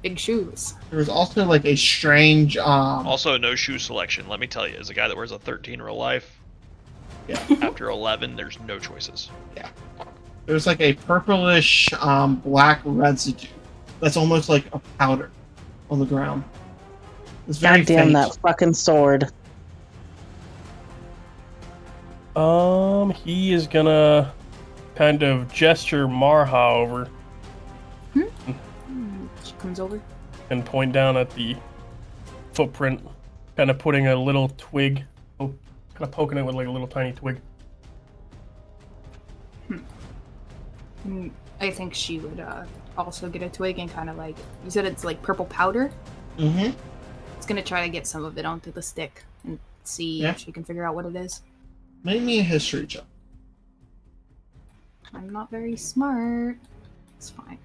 Big shoes. there's also like a strange Also, no shoe selection. Let me tell you, as a guy that wears a 13 real life, Yeah. after 11, there's no choices. there's like a purplish black residue that's almost like a powder on the ground. It's very God damn faint. that fucking sword. He is gonna kind of gesture Marha over She comes over. and point down at the footprint, kind of putting a little twig, kind of poking it with like a little tiny twig. I think she would also get a twig and kind of like, you said it's like purple powder? Mm-hmm. It's gonna try to get some of it onto the stick and see Yeah. if she can figure out what it is. Make me a history check. I'm not very smart. It's fine.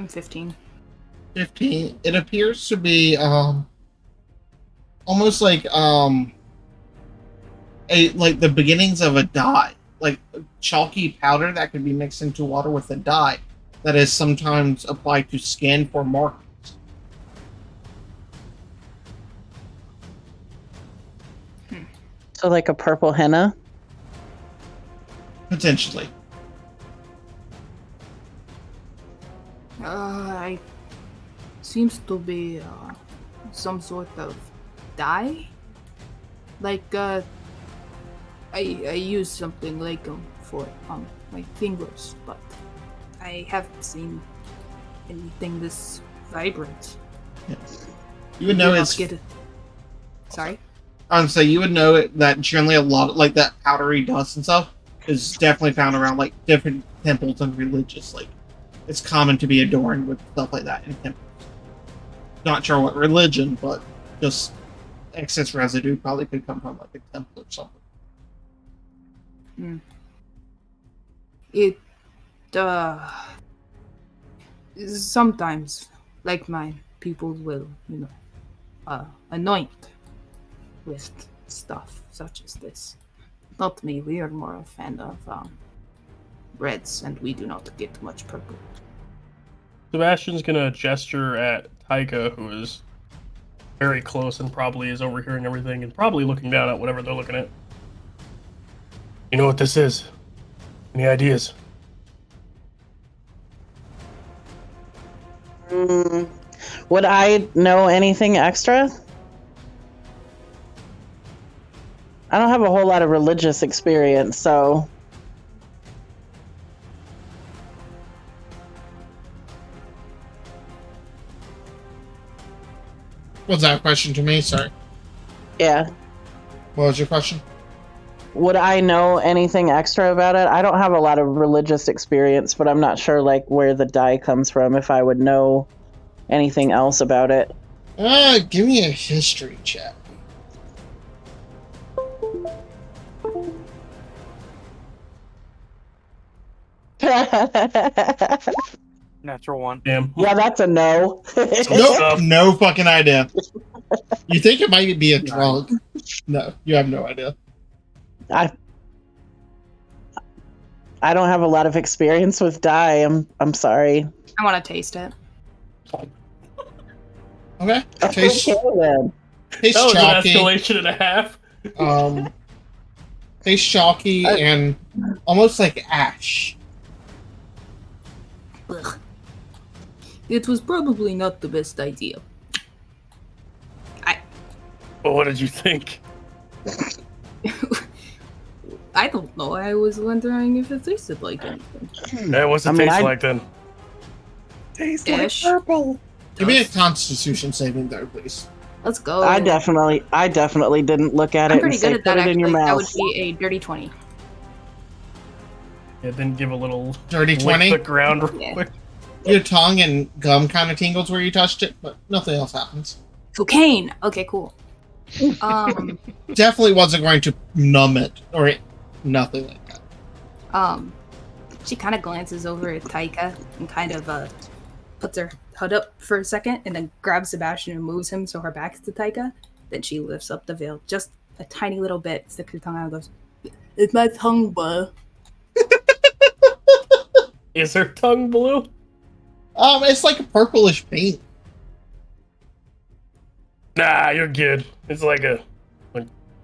15. 15. It appears to be almost like the beginnings of a dye, like chalky powder that could be mixed into water with a dye that is sometimes applied to skin for markings. So like a purple henna. Potentially. I seems to be some sort of dye. Like I use something like for my fingers, but I haven't seen anything this vibrant. Yes. You would know Do not it's. get it. Sorry. So you would know that generally a lot of like that powdery dust and stuff is definitely found around like different temples and religious. Like it's common to be adorned with stuff like that in temples. Not sure what religion, but just excess residue probably could come from like a temple or something. It sometimes, like mine, people will, anoint with stuff such as this. Not me. We are more a fan of reds, and we do not get much purple. Sebastian's gonna gesture at Taika, who is very close and probably is overhearing everything and probably looking down at whatever they're looking at. You know what this is? Any ideas? Would I know anything extra? I don't have a whole lot of religious experience, so Was that a question to me? Sorry. yeah. What was your question? Would I know anything extra about it? I don't have a lot of religious experience, but I'm not sure like where the dye comes from, if I would know anything else about it. Give me a history check. Natural one. Damn. Yeah, that's a no. Nope, no fucking idea. You think it might be a drug? No, you have no idea. I don't have a lot of experience with dye. I'm sorry. I want to taste it. Okay. Tastes Okay, then. tastes That was chalky. an escalation and a half. Tastes chalky and almost like ash. Ugh. It was probably not the best idea. Well, what did you think? I don't know. I was wondering if it tasted like anything. What's it taste like then? Tastes Ish. like purple. Give me a Constitution saving throw, please. Let's go. I definitely didn't look at I'm it and pretty say, good at that, put it in actually. your That mouth. would be a dirty 20. Yeah, then give a little Dirty lick 20. the ground real Yeah. quick. Your tongue and gum kind of tingles where you touched it, but nothing else happens. Cocaine! Okay, cool. Definitely wasn't going to numb it or nothing like that. She kind of glances over at Taika and kind of puts her hood up for a second and then grabs Sebastian and moves him so her back's to Taika. Then she lifts up the veil just a tiny little bit, sticks her tongue out and goes, "It's my tongue, bro." Is her tongue blue? It's like a purplish paint. Nah, you're good. It's like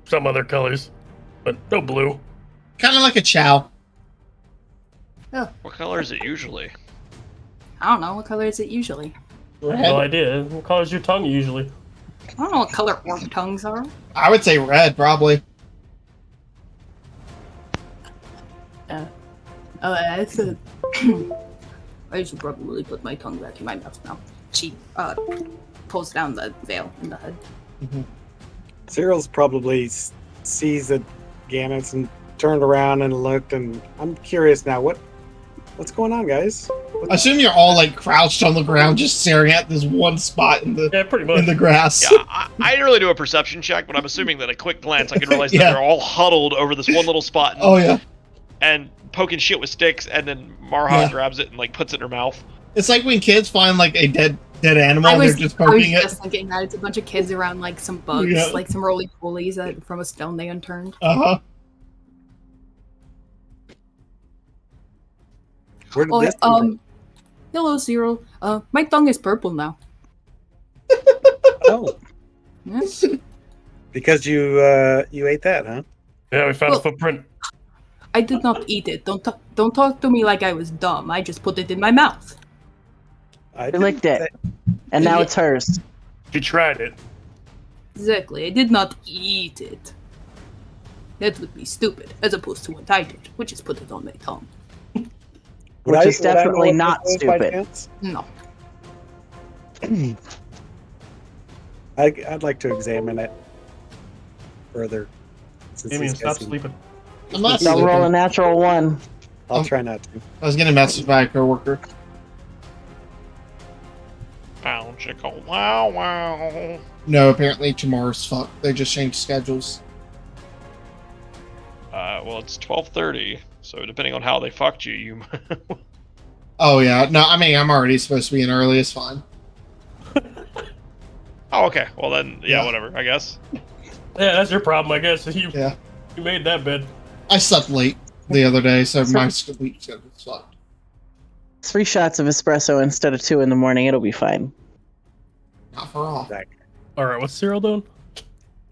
some other colors, but no blue. Kind of like a chow. What color is it usually? I don't know. What color is it usually? I have no idea. What color is your tongue usually? I don't know what color orc tongues are. I would say red, probably. That's a... I should probably put my tongue back in my mouth now. She pulls down the veil in the hood. Cyril's probably sees the Gannets and turned around and looked, and I'm curious now. What's going on, guys? I assume you're all like crouched on the ground, just staring at this one spot in the pretty much in the grass. Yeah, I didn't really do a perception check, but I'm assuming that a quick glance I can realize that they're all huddled over this one little spot. Oh yeah. And poking shit with sticks, and then Marha grabs it and like puts it in her mouth. It's like when kids find like a dead animal and they're just poking it. I was just thinking that it's a bunch of kids around like some bugs, like some roly-polies from a stone they unturned. Uh-huh. Where did this come from? Hello, Cyril. My tongue is purple now. Oh. Yes. Because you ate that, huh? Yeah, we found a footprint. I did not eat it. Don't talk to me like I was dumb. I just put it in my mouth. I You licked it, and now it's hers. She tried it. Exactly. I did not eat it. That would be stupid, as opposed to what I did, which is put it on my tongue. Which is definitely not stupid. No. I'd like to examine it further. Damien, stop sleeping. I'm not Don't sleeping. roll a natural one. I'll try not to. I was getting messaged by a coworker. Pound chickle, wow, wow. No, apparently tomorrow's fucked. They just changed schedules. Well, it's 12:30, so depending on how they fucked you, you. Oh yeah, no, I mean I'm already supposed to be in early. It's fine. Oh, okay. Well then, yeah, whatever. I guess. Yeah, that's your problem, I guess. You Yeah, made that bed. I slept late the other day, so my sleep schedule sucked. 3 shots of espresso instead of 2 in the morning. It'll be fine. Not for all. All right, what's Cyril doing?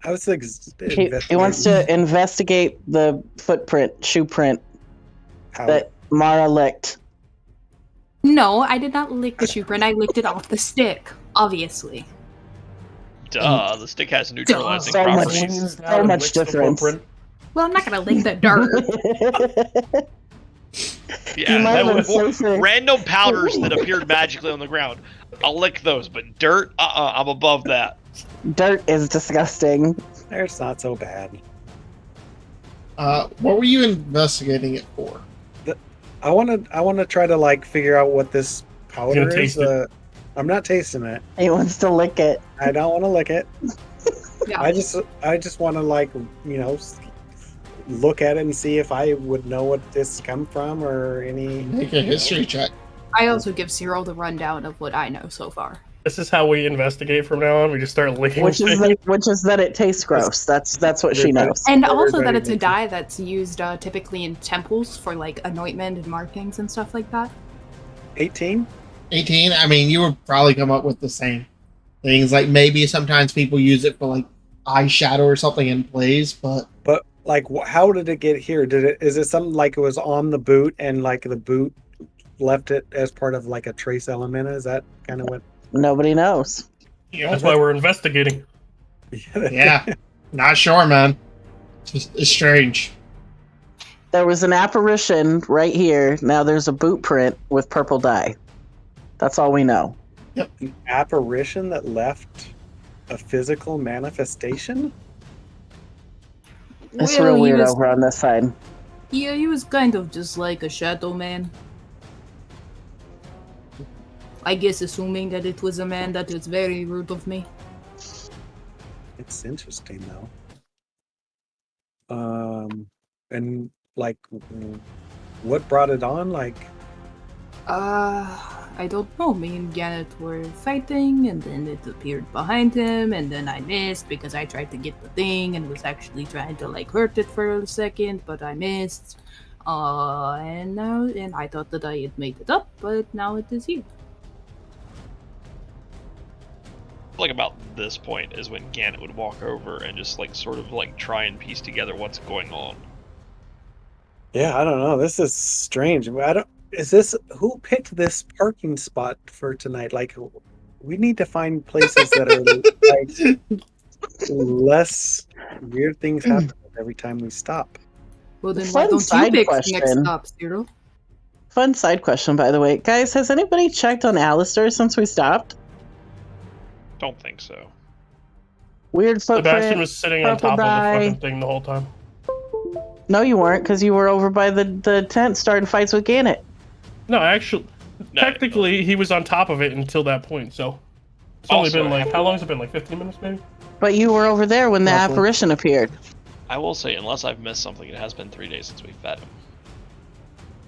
I was He wants to investigate the shoe print that Mara licked. No, I did not lick the shoe print. I licked it off the stick, obviously. Duh, the stick has neutralizing So much, properties. so much difference. Well, I'm not gonna lick the dirt. Yeah, might that have was been safer. random powders that appeared magically on the ground. I'll lick those, but dirt, I'm above that. Dirt is disgusting. It's not so bad. What were you investigating it for? I want to try to like figure out what this powder is. taste it? I'm not tasting it. He wants to lick it. I don't want to lick it. Yeah. I just want to like look at it and see if I would know what this come from or any. Make a history check. I also give Cyril the rundown of what I know so far. This is how we investigate from now on. We just start licking Which is things. that it tastes gross. That's what she knows. And also that Everybody it's a makes dye that's used typically in temples for like anointment and markings and stuff like that. 18. 18. I mean, you would probably come up with the same things. Like maybe sometimes people use it for like eyeshadow or something in plays, but Like, how did it get here? Is it something like it was on the boot and like the boot left it as part of like a trace element? Is that kind of what? Nobody knows. That's why we're investigating. Yeah, not sure, man. It's strange. There was an apparition right here. Now there's a boot print with purple dye. That's all we know. An apparition that left a physical manifestation? It's Well, real he weird was- over on this side. Yeah, he was kind of just like a shadow man. I guess assuming that it was a man, that is very rude of me. It's interesting though. And like, what brought it on? Like, I don't know. Me and Gannett were fighting, and then it appeared behind him, and then I missed because I tried to get the thing and was actually trying to like hurt it for a second, but I missed. And I thought that I had made it up, but now it is here. Like about this point is when Gannett would walk over and just like sort of like try and piece together what's going on. yeah, I don't know. This is strange. I don't. Is this who picked this parking spot for tonight? Like, we need to find places that are like less weird things happen every time we stop. Well, then Fun why don't you side pick the next question. stop, Cyril? Fun side question, by the way. Guys, has anybody checked on Alistair since we stopped? Don't think so. Weird Sebastian footprint. was sitting on purple top dye. of the fucking thing the whole time. No, you weren't, because you were over by the tent starting fights with Gannett. No, actually, No, technically, he was on top of it until that point, so... It's only Also, been like, how long has it been? Like 15 minutes, maybe? But you were over there when the Roughly. apparition appeared. I will say, unless I've missed something, it has been 3 days since we fed him.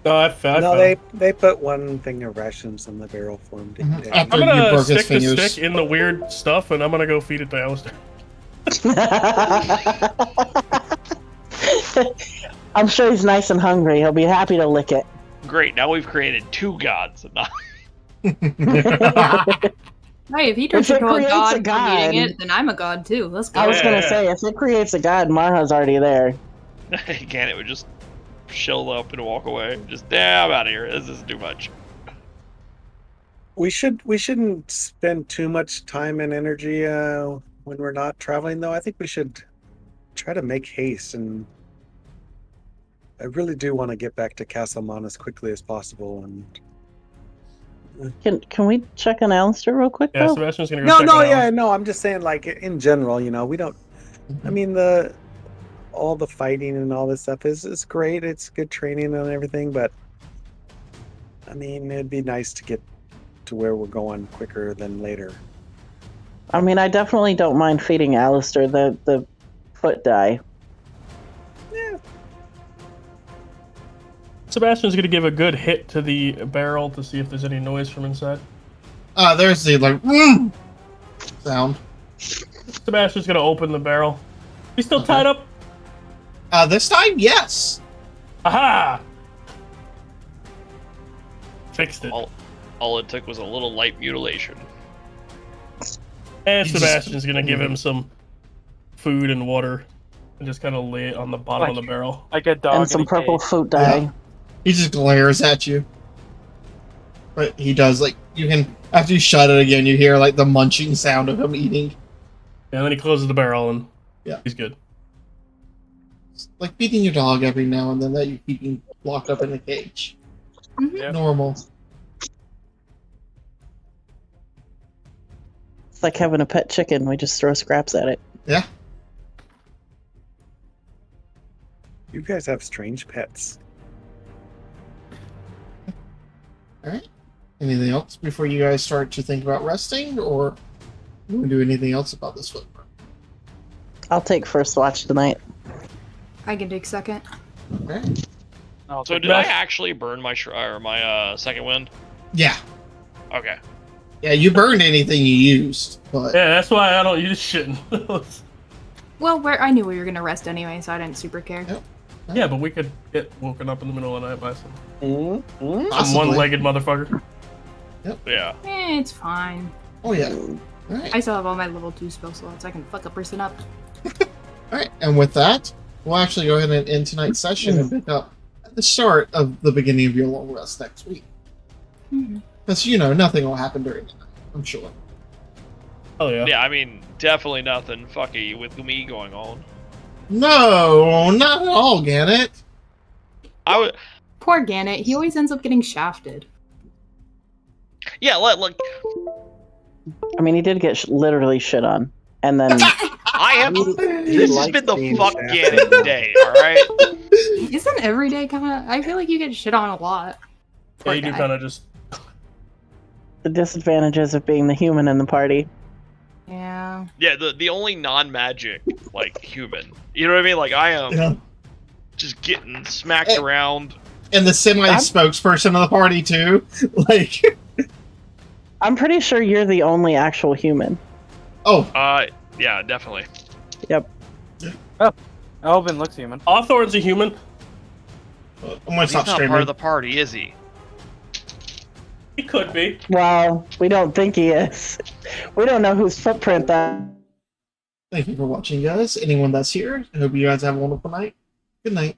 No, I fell. No, they put one thing of rations in the barrel for him. Mhm. To After I'm you gonna broke his stick the fingers. stick in the weird stuff, and I'm gonna go feed it to Alistair. I'm sure he's nice and hungry. He'll be happy to lick it. Great, now we've created 2 gods. And not... Hey, if he turns If it into a creates god a from god- eating it, then I'm a god too. Let's go. I was gonna Yeah. say, if it creates a god, Marha's already there. Gannett would just shill up and walk away. Just, I'm out of here. This is too much. We shouldn't spend too much time and energy when we're not traveling, though. I think we should try to make haste, and I really do want to get back to Castlemont as quickly as possible. And Can we check on Alistair real quick, Yeah, though? Sebastian's gonna go no, check no, it out. yeah, no. I'm just saying, like in general, we don't. I mean, all the fighting and all this stuff is great. It's good training and everything, but I mean, it'd be nice to get to where we're going quicker than later. I mean, I definitely don't mind feeding Alistair the foot dye. Sebastian's gonna give a good hit to the barrel to see if there's any noise from inside. There's the like sound. Sebastian's gonna open the barrel. He's still tied up? This time, yes. Aha! Fixed it. All it took was a little light mutilation. And You Sebastian's gonna give him some food and water and just kind of lay it on the bottom of the barrel. Like a dog. And some in a purple cage. foot dye. Yeah. He just glares at you. But he does, like, you can, after you shut it again, you hear, like, the munching sound of him eating. And then he closes the barrel and Yeah. he's good. It's like feeding your dog every now and then that you keep him locked up in a cage. Yeah. Normal. It's like having a pet chicken. We just throw scraps at it. Yeah. You guys have strange pets. Alright. Anything else before you guys start to think about resting, or you want to do anything else about this one? I'll take first watch tonight. I can take second. Okay. I'll So take did I that. actually burn my my second wind? Yeah. Okay. Yeah, you burned anything you used, but Yeah, that's why I don't use shit. Well, I knew we were gonna rest anyway, so I didn't super care. Yep. Yeah, but we could get woken up in the middle of the night by some Mm-hmm. possibly. one-legged motherfucker. Yeah. It's fine. Oh yeah. Alright. I still have all my level 2 spell slots. I can fuck a person up. Alright, and with that, we'll actually go ahead and end tonight's session and pick up at the start of the beginning of your long rest next week. Because, you know, nothing will happen during the night, I'm sure. Oh yeah. Yeah, I mean, definitely nothing fucky with me going on. No, not at all, Gannett. I would. Poor Gannett. He always ends up getting shafted. Yeah, like I mean, he did get literally shit on, and then I have. He This has likes been the being fuck shafted. Gannon day. All right. Isn't every day kind of? I feel like you get shit on a lot. Yeah, Poor you do guy. kind of just. the disadvantages of being the human in the party. Yeah. Yeah, the only non-magic like human. You know what I mean? Like I am Yeah. just getting smacked Hey. around. And the semi-spokesperson of the party, too. Like, I'm pretty sure you're the only actual human. oh, Yeah, definitely. Yep. Elvin looks human. Hawthorne's a human. I'm gonna He's stop not streaming. part of the party, is he? He could be. Well, we don't think he is. We don't know whose footprint that. Thank you for watching, guys. Anyone that's here, I hope you guys have a wonderful night. Good night.